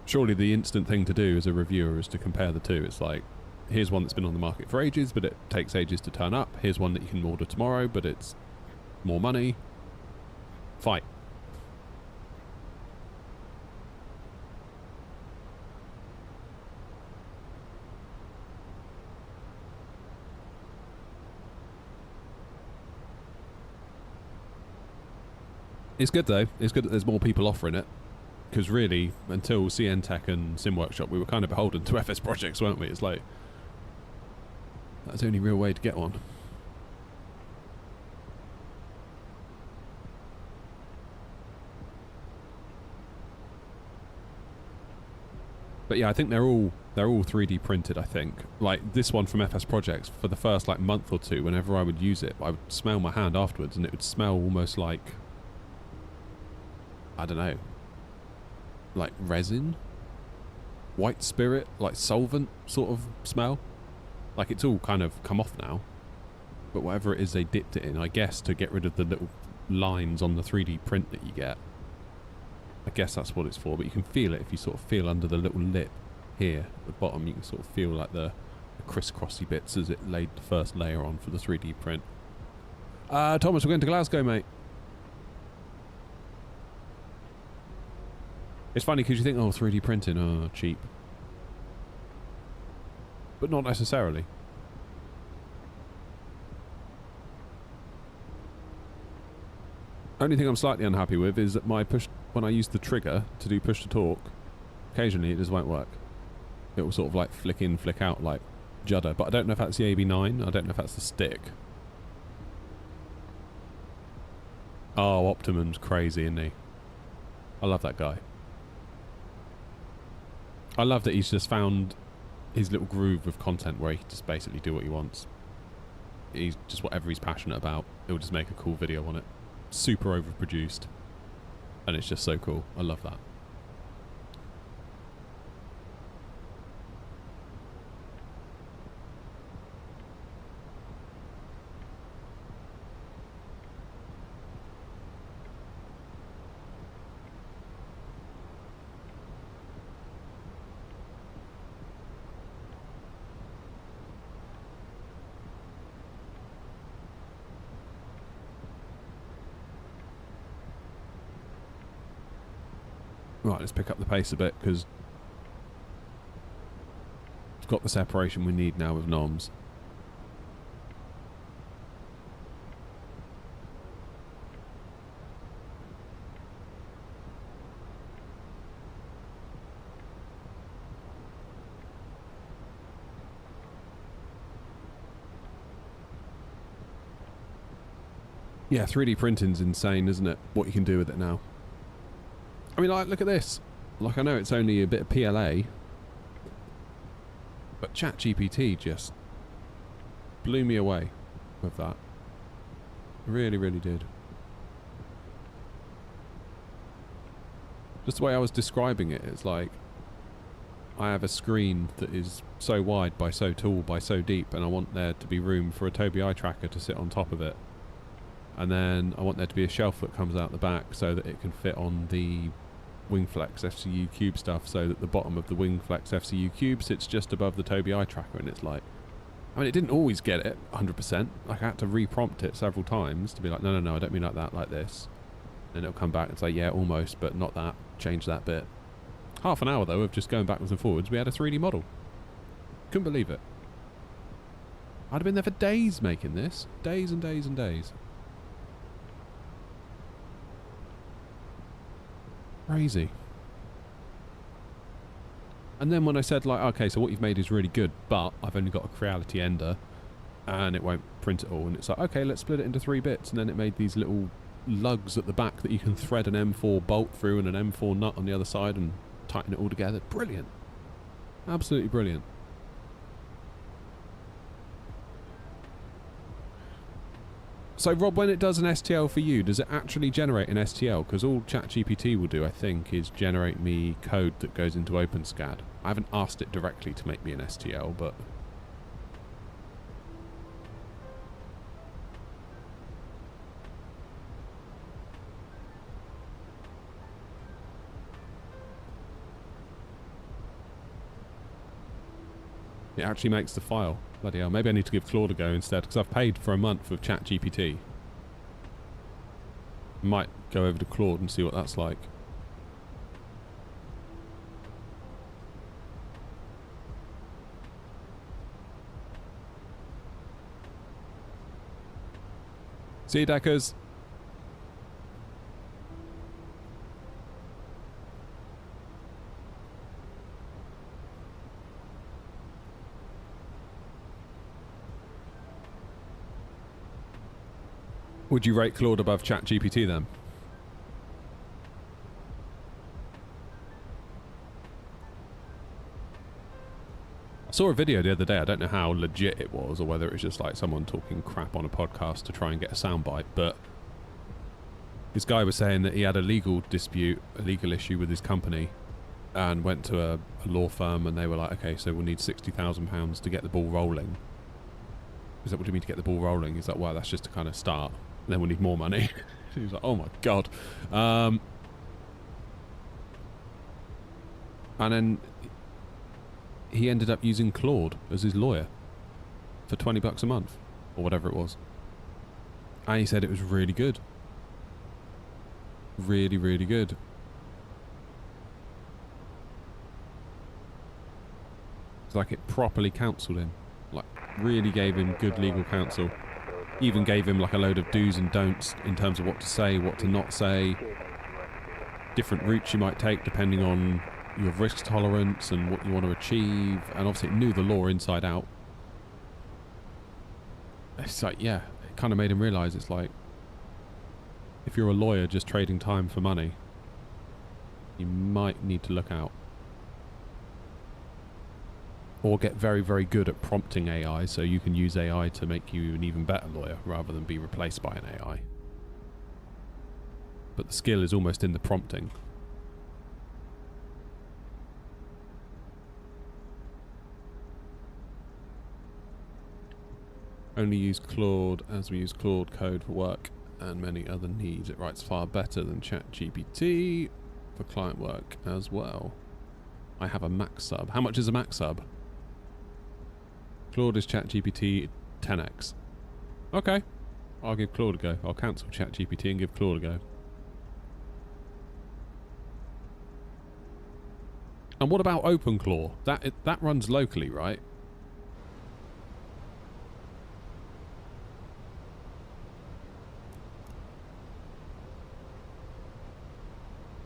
Surely the instant thing to do as a reviewer is to compare the two. It's like, here's one that's been on the market for ages, but it takes ages to turn up. Here's one that you can order tomorrow, but it's more money. Fight. It's good though. It's good that there's more people offering it. Because really, until CN Tech and Sim Workshop, we were kind of beholden to FS Projects, weren't we? It's like, that's the only real way to get one. But yeah, I think they're all 3D printed, I think. Like this one from FS Projects, for the first like month or two, whenever I would use it, I would smell my hand afterwards and it would smell almost like, I don't know, like resin, white spirit, like solvent sort of smell. Like it's all kind of come off now, but whatever it is they dipped it in, I guess to get rid of the little lines on the 3D print that you get. I guess that's what it's for, but you can feel it if you sort of feel under the little lip here at the bottom. You can sort of feel like the crisscrossy bits as it laid the first layer on for the 3D print. Thomas, we're going to Glasgow, mate. It's funny because you think, oh, 3D printing, oh, cheap. But not necessarily. Only thing I'm slightly unhappy with is that my push, when I use the trigger to do push to talk, occasionally it just won't work. It will sort of like flick in, flick out like judder. But I don't know if that's the AB9, I don't know if that's the stick. Oh, Optimum's crazy, isn't he? I love that guy. I love that he's just found his little groove of content where he can just basically do what he wants. He's just whatever he's passionate about, he'll just make a cool video on it. Super overproduced. And it's just so cool. I love that. Right, let's pick up the pace a bit because we've got the separation we need now with noms. Yeah, 3D printing's insane, isn't it? What you can do with it now. I mean, like, look at this. Like, I know it's only a bit of PLA, but ChatGPT just blew me away with that. Really, really did. Just the way I was describing it, it's like I have a screen that is so wide by so tall by so deep, and I want there to be room for a Tobii eye tracker to sit on top of it. And then I want there to be a shelf that comes out the back so that it can fit on the Wingflex FCU cube stuff, so that the bottom of the Wingflex FCU cube sits just above the Tobii eye tracker. And it's like, I mean, it didn't always get it 100%. Like, I had to re-prompt it several times to be like, no, I don't mean like that, like this. And it'll come back and say, yeah, almost, but not that. Change that bit. Half an hour, though, of just going backwards and forwards, we had a 3D model. Couldn't believe it. I'd have been there for days making this. Days and days and days. Crazy. And then when I said, like, okay, so what you've made is really good, but I've only got a Creality Ender, and it won't print it all, and it's like, okay, let's split it into 3 bits, and then it made these little lugs at the back that you can thread an M4 bolt through and an M4 nut on the other side and tighten it all together. Brilliant. Absolutely brilliant. So Rob, when it does an STL for you, does it actually generate an STL? Because all ChatGPT will do, I think, is generate me code that goes into OpenSCAD. I haven't asked it directly to make me an STL, but... it actually makes the file. Bloody hell, maybe I need to give Claude a go instead, because I've paid for a month of ChatGPT. Might go over to Claude and see what that's like. See you, Deckers. Would you rate Claude above ChatGPT then? I saw a video the other day, I don't know how legit it was or whether it was just like someone talking crap on a podcast to try and get a soundbite, but this guy was saying that he had a legal dispute, a legal issue with his company, and went to a law firm, and they were like, okay, so we'll need £60,000 to get the ball rolling. Is that what do you mean to get the ball rolling? Is that why? That's just to kind of start. And then we'll need more money. He was like, oh my god. And then he ended up using Claude as his lawyer for $20 a month or whatever it was. And he said it was really good. Really, really good. It's like it properly counselled him. Like, really gave him good legal counsel. Even gave him like a load of do's and don'ts in terms of what to say, what to not say, different routes you might take depending on your risk tolerance and what you want to achieve, and obviously it knew the law inside out. It's like, yeah, it kind of made him realise it's like, if you're a lawyer just trading time for money, you might need to look out. Or get very, very good at prompting AI so you can use AI to make you an even better lawyer rather than be replaced by an AI. But the skill is almost in the prompting. Only use Claude as we use Claude code for work and many other needs. It writes far better than ChatGPT for client work as well. I have a max sub. How much is a max sub? Claude is ChatGPT 10x. Okay. I'll give Claude a go. I'll cancel ChatGPT and give Claude a go. And what about OpenClaw? That runs locally, right?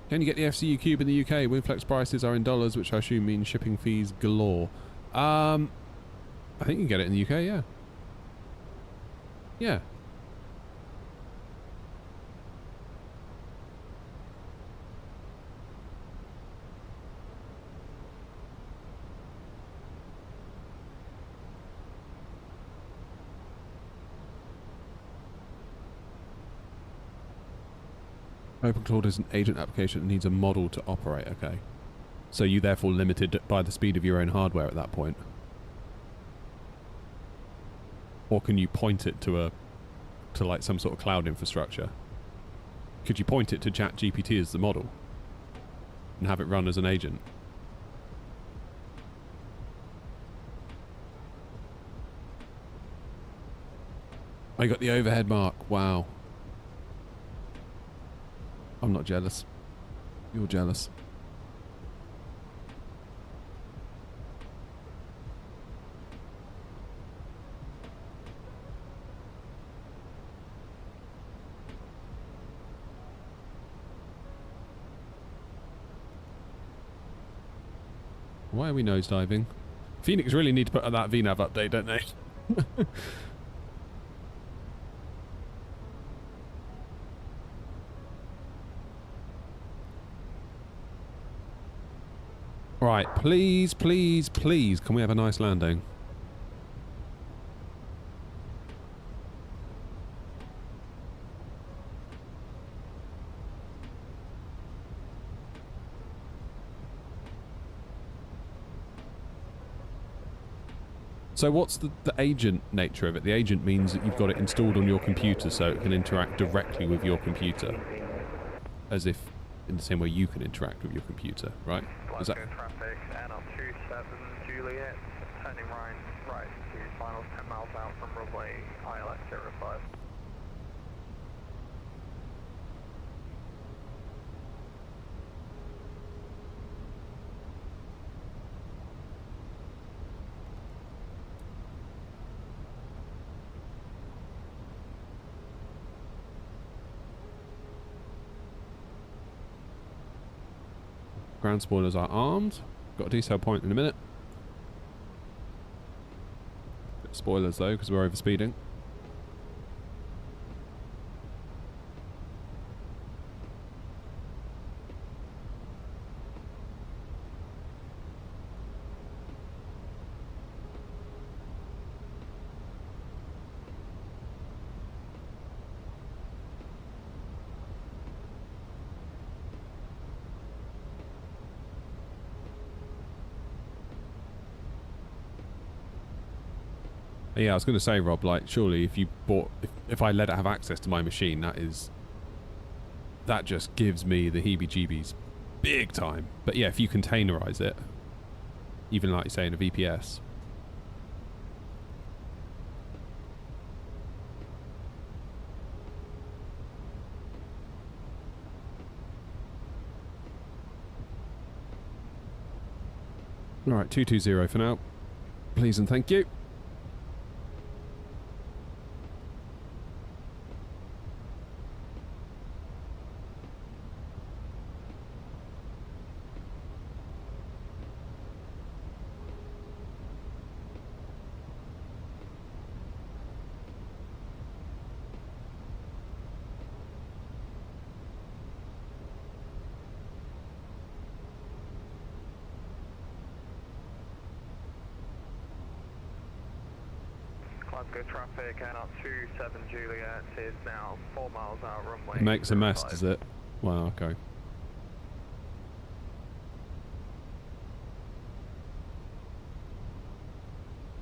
Can you get the FCU cube in the UK? Winflex prices are in dollars, which I assume means shipping fees galore. I think you can get it in the UK, yeah. Yeah. OpenCloud is an agent application that needs a model to operate. Okay. So you therefore limited by the speed of your own hardware at that point? Or can you point it to like some sort of cloud infrastructure? Could you point it to ChatGPT as the model and have it run as an agent? I got the overhead mark. Wow. I'm not jealous. You're jealous. Why are we nosediving? Phoenix really need to put out that VNAV update, don't they? Right, please, please, please, can we have a nice landing? So what's the agent nature of it? The agent means that you've got it installed on your computer so it can interact directly with your computer. As if in the same way you can interact with your computer, right? Is that...
Glasgow traffic, NL27 Juliet, turning right to final 10 miles out from runway ILX 05.
Ground spoilers are armed. Got a decel point in a minute. Bit of spoilers though, because we're over speeding. Yeah, I was going to say, Rob, like, surely if you bought... If I let it have access to my machine, that just gives me the heebie-jeebies big time. But yeah, if you containerize it, even like you say in a VPS... Alright, 220 for now. Please and thank you.
Glasgow traffic, NR27 Juliet is now 4 miles out runway.
It makes a mess,
05.
does it? Wow, okay.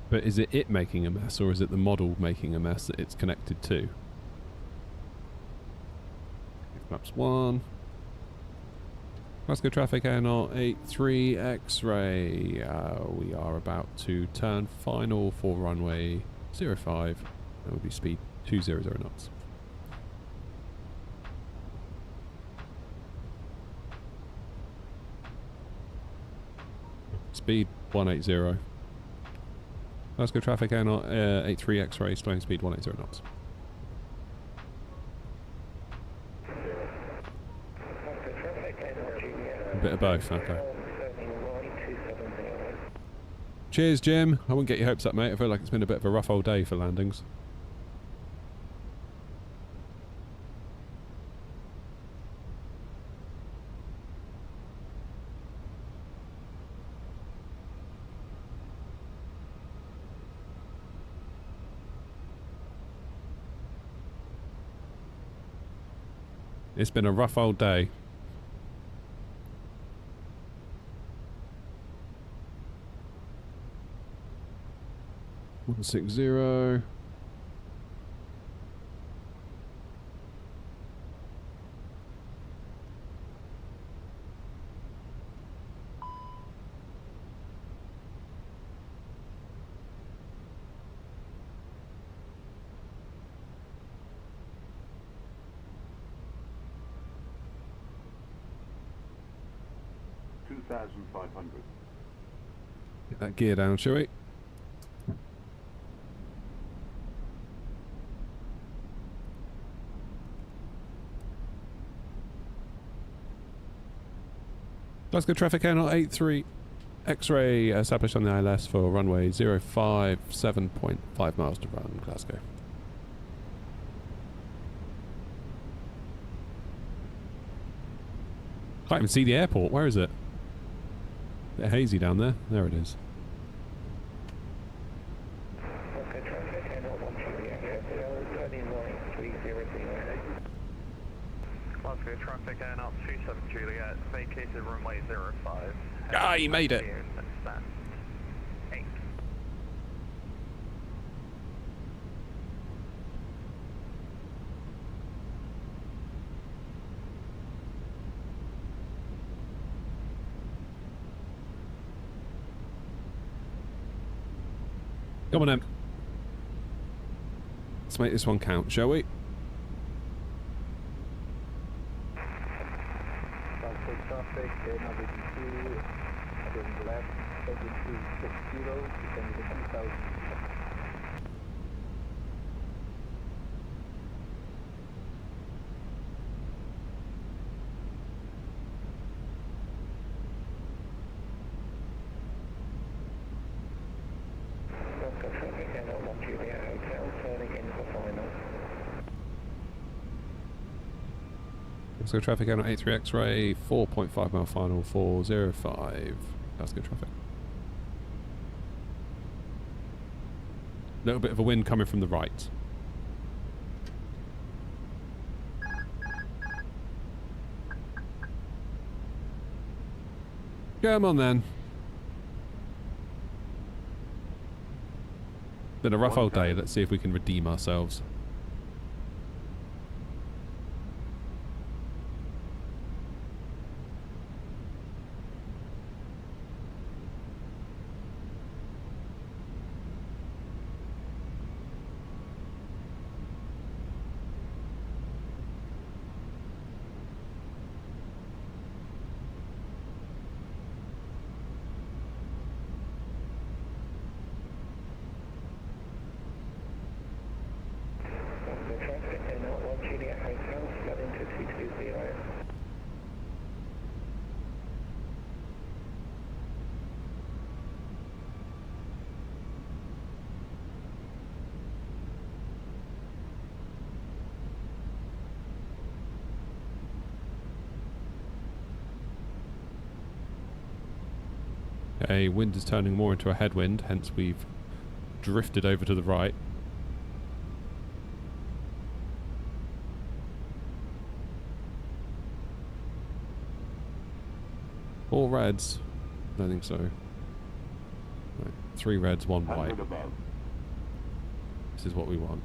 But is it making a mess, or is it the model making a mess that it's connected to? Maps 1. Glasgow traffic, NR83 X-ray. We are about to turn final for runway 05. That would be speed 200 knots. Speed 180. Glasgow traffic, NR83 X-ray, slowing speed 180 knots. A bit of both, okay. Cheers, Jim. I wouldn't get your hopes up, mate. I feel like it's been a bit of a rough old day for landings. It's been a rough old day. One 160. Get that gear down, shall we? Glasgow traffic Air 83 X-ray established on the ILS for runway 057.5 miles to run, Glasgow. Can't even see the airport. Where is it? A bit hazy down there. There it is.
Okay, traffic, Air 01 Juliet, turning right 3008.
Glasgow traffic, Air 27 Juliet, vacated runway 05.
Ah, he made it.
Stand 8.
Come on then. Let's make this one count, shall we?
Glasgow traffic, Navigraph Charts, left, 3260, descending to 2000.
Glasgow traffic, Air 01 Juliet Hotel, turning in for final.
Let's go traffic out on 83 X-ray, 4.5 mile final, 405. Glasgow traffic. Little bit of a wind coming from the right. Come on then. Been a rough old day. Let's see if we can redeem ourselves.
Glasgow traffic, Air 01 Juliet Hotel, flooding to 220.
Okay, wind is turning more into a headwind, hence we've drifted over to the right. Four reds? Don't think so. Right. 3 reds, 1 white.
above.
This is what we want.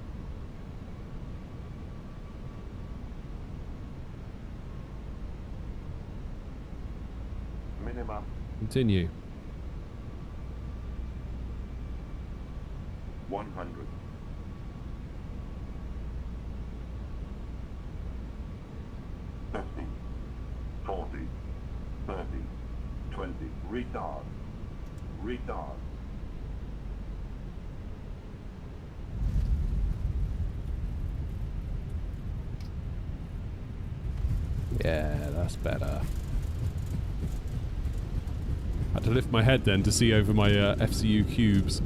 Minimum.
Continue.
100. 50. 40. 30. 20. Retard. Retard.
Yeah, that's better. Had to lift my head then to see over my FCU cubes.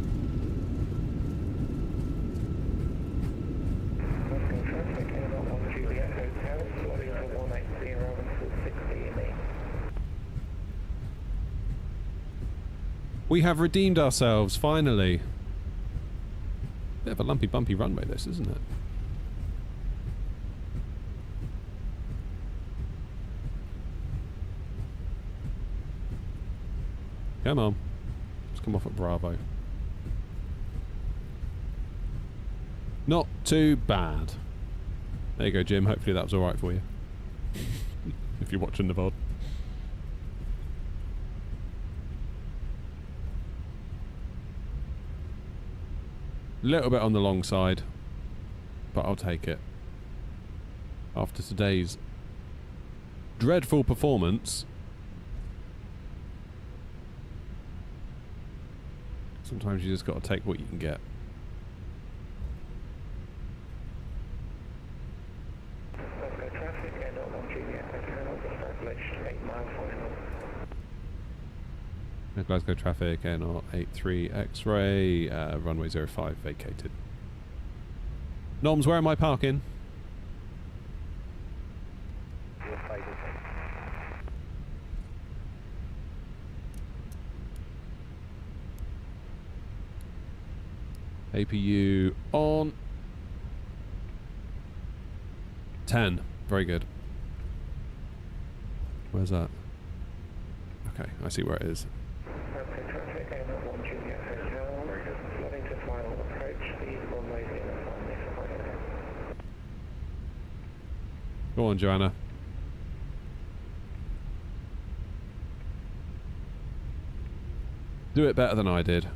Glasgow traffic, Air 01 Juliet Hotel, flooding to 180 until 16.
We have redeemed ourselves, finally. Bit of a lumpy bumpy runway this, isn't it? Come on. Let's come off at Bravo. Not too bad. There you go, Jim. Hopefully that was alright for you. If you're watching the VOD. Little bit on the long side, but I'll take it. After today's dreadful performance, sometimes you just got to take what you can get.
Glasgow traffic, Air 01 Juliet Hotel, established 8 mile final.
Glasgow traffic, Air 83 X-ray, runway 05 vacated. Noms, where am I parking? APU on 10. Very good. Where's that? Okay, I see where it is.
Glasgow traffic, Air 01 Juliet Hotel, flooding to final approach, speed runway 05 final.
Go on, Joanna. Do it better than I did.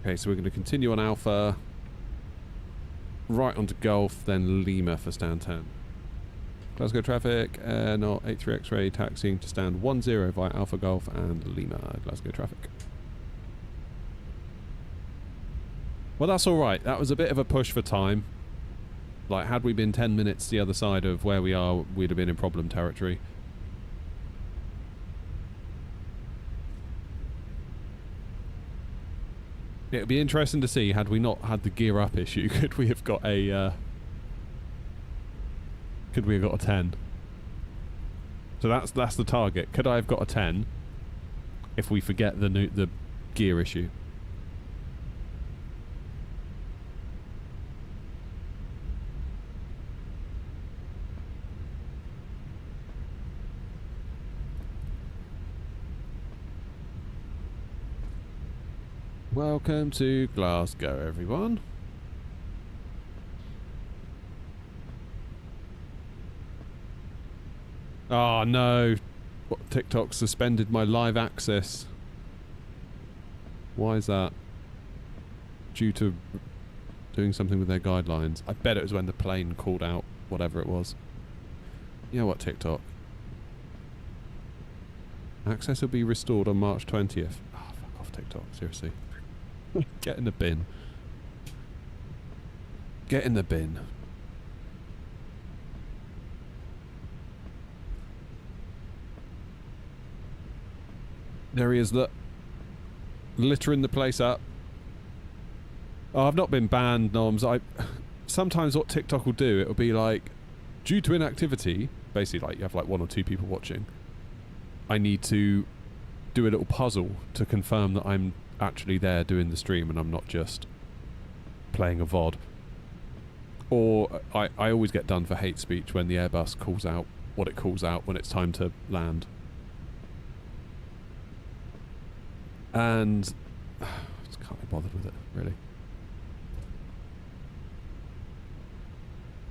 Okay, so we're going to continue on Alpha, right onto Golf, then Lima for stand 10. Glasgow traffic, Air 83 X-ray, taxiing to stand 10 via Alpha Golf and Lima, Glasgow traffic. Well, that's alright. That was a bit of a push for time. Like, had we been 10 minutes the other side of where we are, we'd have been in problem territory. It would be interesting to see, had we not had the gear up issue, could we have got a 10? So that's the target. Could I have got a 10 if we forget the gear issue? Welcome to Glasgow, everyone. Oh no, what, TikTok suspended my live access. Why is that? Due to doing something with their guidelines. I bet it was when the plane called out whatever it was. You know what, TikTok? Access will be restored on March 20th. Oh, fuck off, TikTok, seriously. Get in the bin. Get in the bin. There he is, look. Littering the place up. Oh, I've not been banned, Noms. Sometimes what TikTok will do, it'll be like, due to inactivity, basically like you have like 1 or 2 people watching, I need to do a little puzzle to confirm that I'm actually there doing the stream and I'm not just playing a VOD. Or I always get done for hate speech when the Airbus calls out what it calls out when it's time to land. And I just can't be bothered with it, really.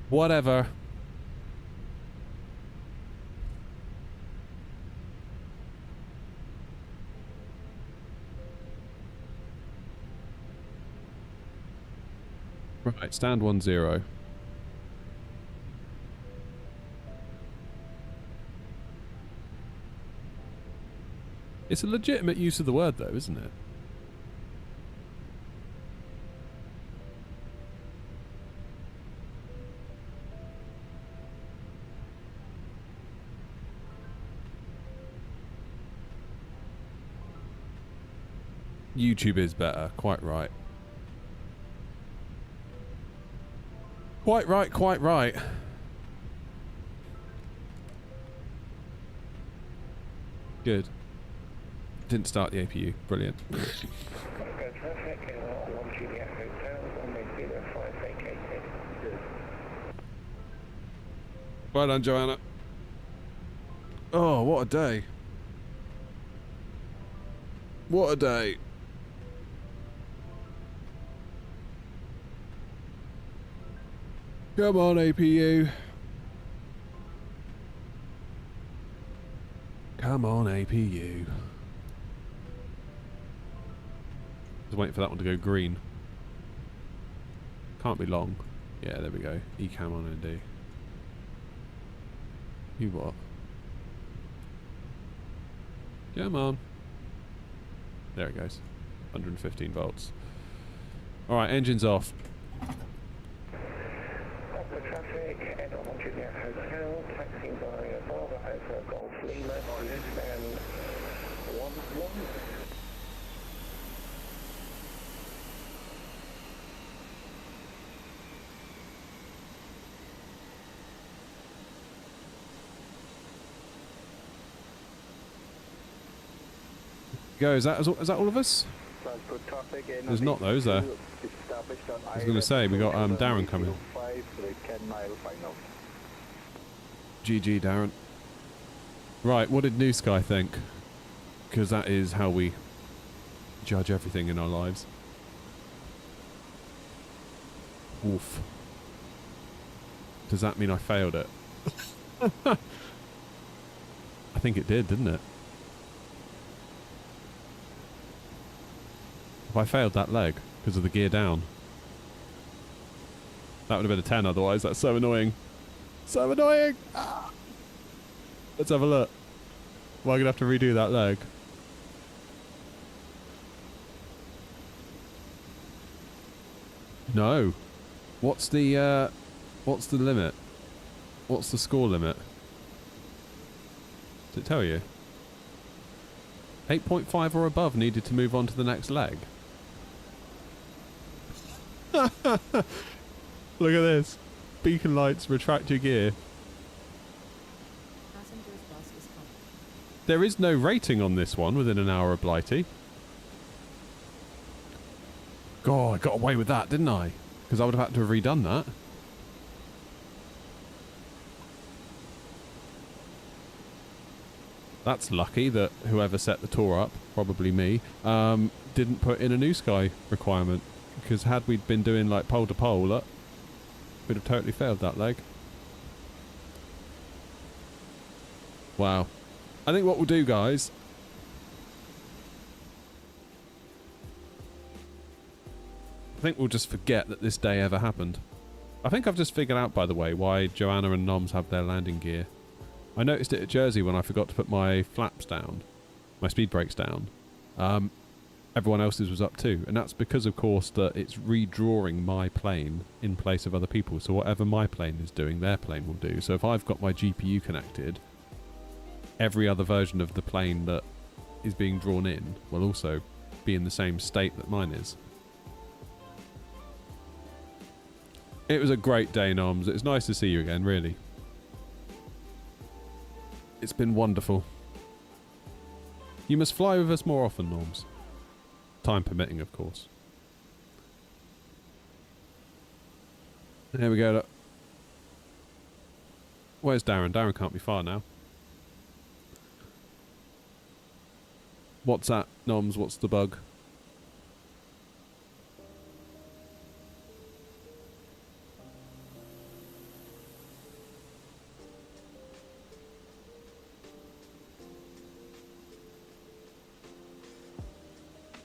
Whatever. Right, stand 10. It's a legitimate use of the word, though, isn't it? YouTube is better, quite right. Quite right, quite right. Good. Didn't start the APU. Brilliant.
Glasgow traffic, Air 01 Juliet Hotel, runway 05 vacated.
Well done, Joanna. Oh, what a day. What a day. Come on, APU. Come on, APU. Just waiting for that one to go green. Can't be long. Yeah, there we go. Ecam on ND. You what? Come on. There it goes. 115 volts. Alright, engine's off.
Off the traffic, head on Juliet Hotel, taxiing by Bravo over Golf Lima, stand 1-1.
Go, is that all of us? There's not those there. I was going to say, we got Darren coming. GG, Darren. Right, what did New Sky think? Because that is how we judge everything in our lives. Oof. Does that mean I failed it? I think it did, didn't it? If I failed that leg because of the gear down, that would have been a 10 otherwise. That's so annoying. So annoying! Ah. Let's have a look. Am I going to have to redo that leg? No. What's the limit? What's the score limit? Does it tell you? 8.5 or above needed to move on to the next leg. Look at this. Beacon lights, retract your gear. There is no rating on this one within an hour of Blighty. God, I got away with that, didn't I? Because I would have had to have redone that. That's lucky that whoever set the tour up, probably me, didn't put in a New Sky requirement. Because had we been doing like pole to pole, we'd have totally failed that leg. Wow. I think what we'll do, guys, I think we'll just forget that this day ever happened. I think I've just figured out, by the way, why Joanna and Noms have their landing gear. I noticed it at Jersey when I forgot to put my flaps down, my speed brakes down. Everyone else's was up too, and that's because, of course, that it's redrawing my plane in place of other people. So whatever my plane is doing, their plane will do. So if I've got my GPU connected, every other version of the plane that is being drawn in will also be in the same state that mine is. It was a great day, Noms. It's nice to see you again, really. It's been wonderful. You must fly with us more often, Noms. Time permitting, of course. There we go. Look. Where's Darren? Darren can't be far now. What's that, Noms? What's the bug?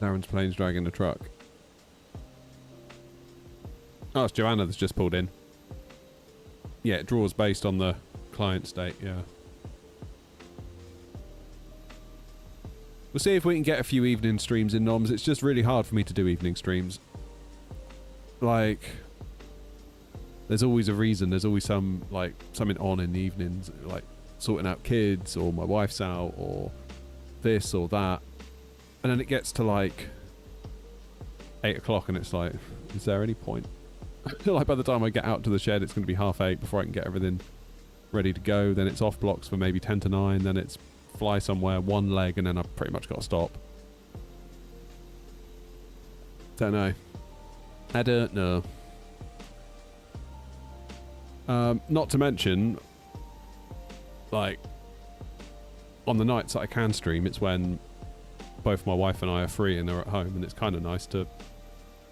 Darren's plane's dragging the truck. Oh, it's Joanna that's just pulled in. Yeah, it draws based on the client state, yeah. We'll see if we can get a few evening streams in, Noms. It's just really hard for me to do evening streams. Like, there's always a reason. There's always something on in the evenings, like sorting out kids, or my wife's out, or this or that. And then it gets to like 8 o'clock and it's like, is there any point? Like by the time I get out to the shed, it's going to be 8:30 before I can get everything ready to go. Then it's off blocks for maybe 10 to 9. Then it's fly somewhere, one leg, and then I've pretty much got to stop. Don't know. I don't know. Not to mention, like, on the nights that I can stream, it's when both my wife and I are free and they're at home, and it's kind of nice to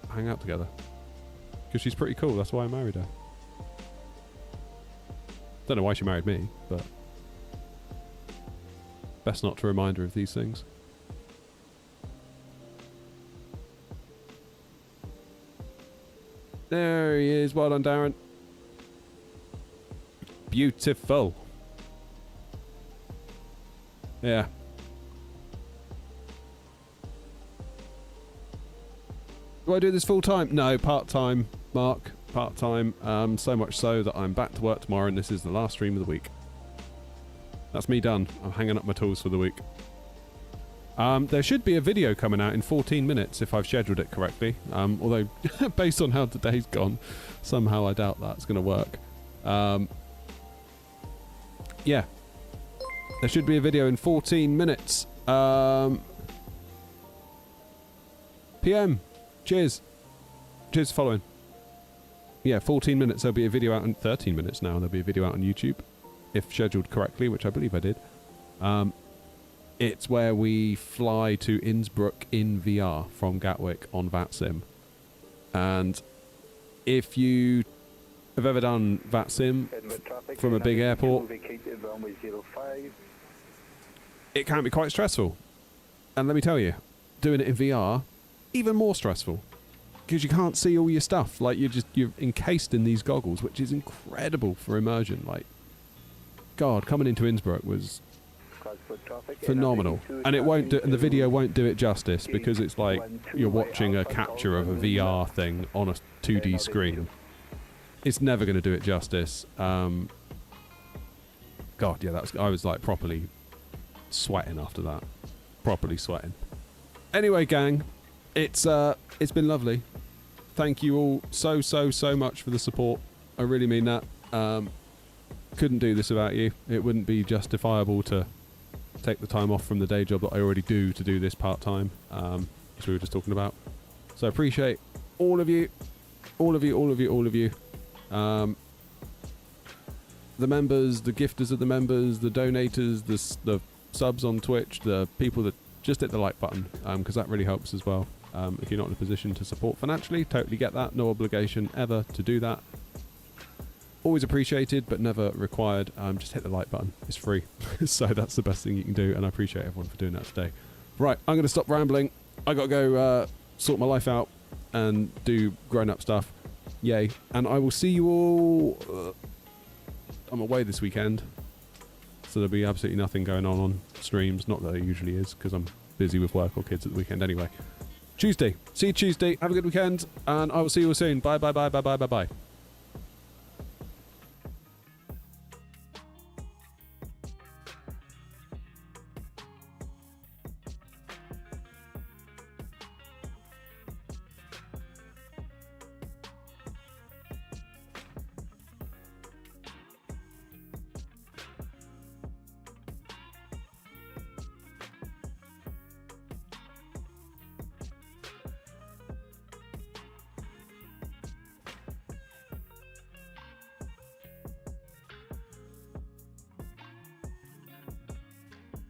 hang out together. Because she's pretty cool, that's why I married her. Don't know why she married me, but best not to remind her of these things. There he is. Well done, Darren. Beautiful. Yeah. Do I do this full time? No, part time, Mark. Part time. So much so that I'm back to work tomorrow, and this is the last stream of the week. That's me done. I'm hanging up my tools for the week. There should be a video coming out in 14 minutes if I've scheduled it correctly. Although, based on how today's gone, somehow I doubt that's going to work. Yeah. There should be a video in 14 minutes. PM. Cheers. Cheers for following. Yeah, 14 minutes. There'll be a video out in 13 minutes now. There'll be a video out on YouTube, if scheduled correctly, which I believe I did. It's where we fly to Innsbruck in VR from Gatwick on VATSIM. And if you have ever done VATSIM from a big airport, it can be quite stressful. And let me tell you, doing it in VR, even more stressful. Because you can't see all your stuff. Like, you're encased in these goggles, which is incredible for immersion. Like, God, coming into Innsbruck was phenomenal. And it won't do, and the video won't do it justice, because it's like you're watching a capture of a VR thing on a 2D screen. It's never going to do it justice. God, yeah, I was like properly sweating after that. Properly sweating. Anyway, gang, it's been lovely. Thank you all so much for the support. I really mean that. Couldn't do this without you. It wouldn't be justifiable to take the time off from the day job that I already do to do this part-time, as we were just talking about. So I appreciate all of you. The members, the gifters of the members, the donators, the subs on Twitch, the people that just hit the like button, because that really helps as well. If you're not in a position to support financially, totally get that. No obligation ever to do that. Always appreciated, but never required. Just hit the like button. It's free. So that's the best thing you can do, and I appreciate everyone for doing that today. Right, I'm going to stop rambling. I got to go sort my life out and do grown-up stuff. Yay. And I will see you all... I'm away this weekend, so there'll be absolutely nothing going on streams. Not that there usually is, because I'm busy with work or kids at the weekend anyway. Tuesday. See you Tuesday. Have a good weekend, and I will see you all soon. Bye.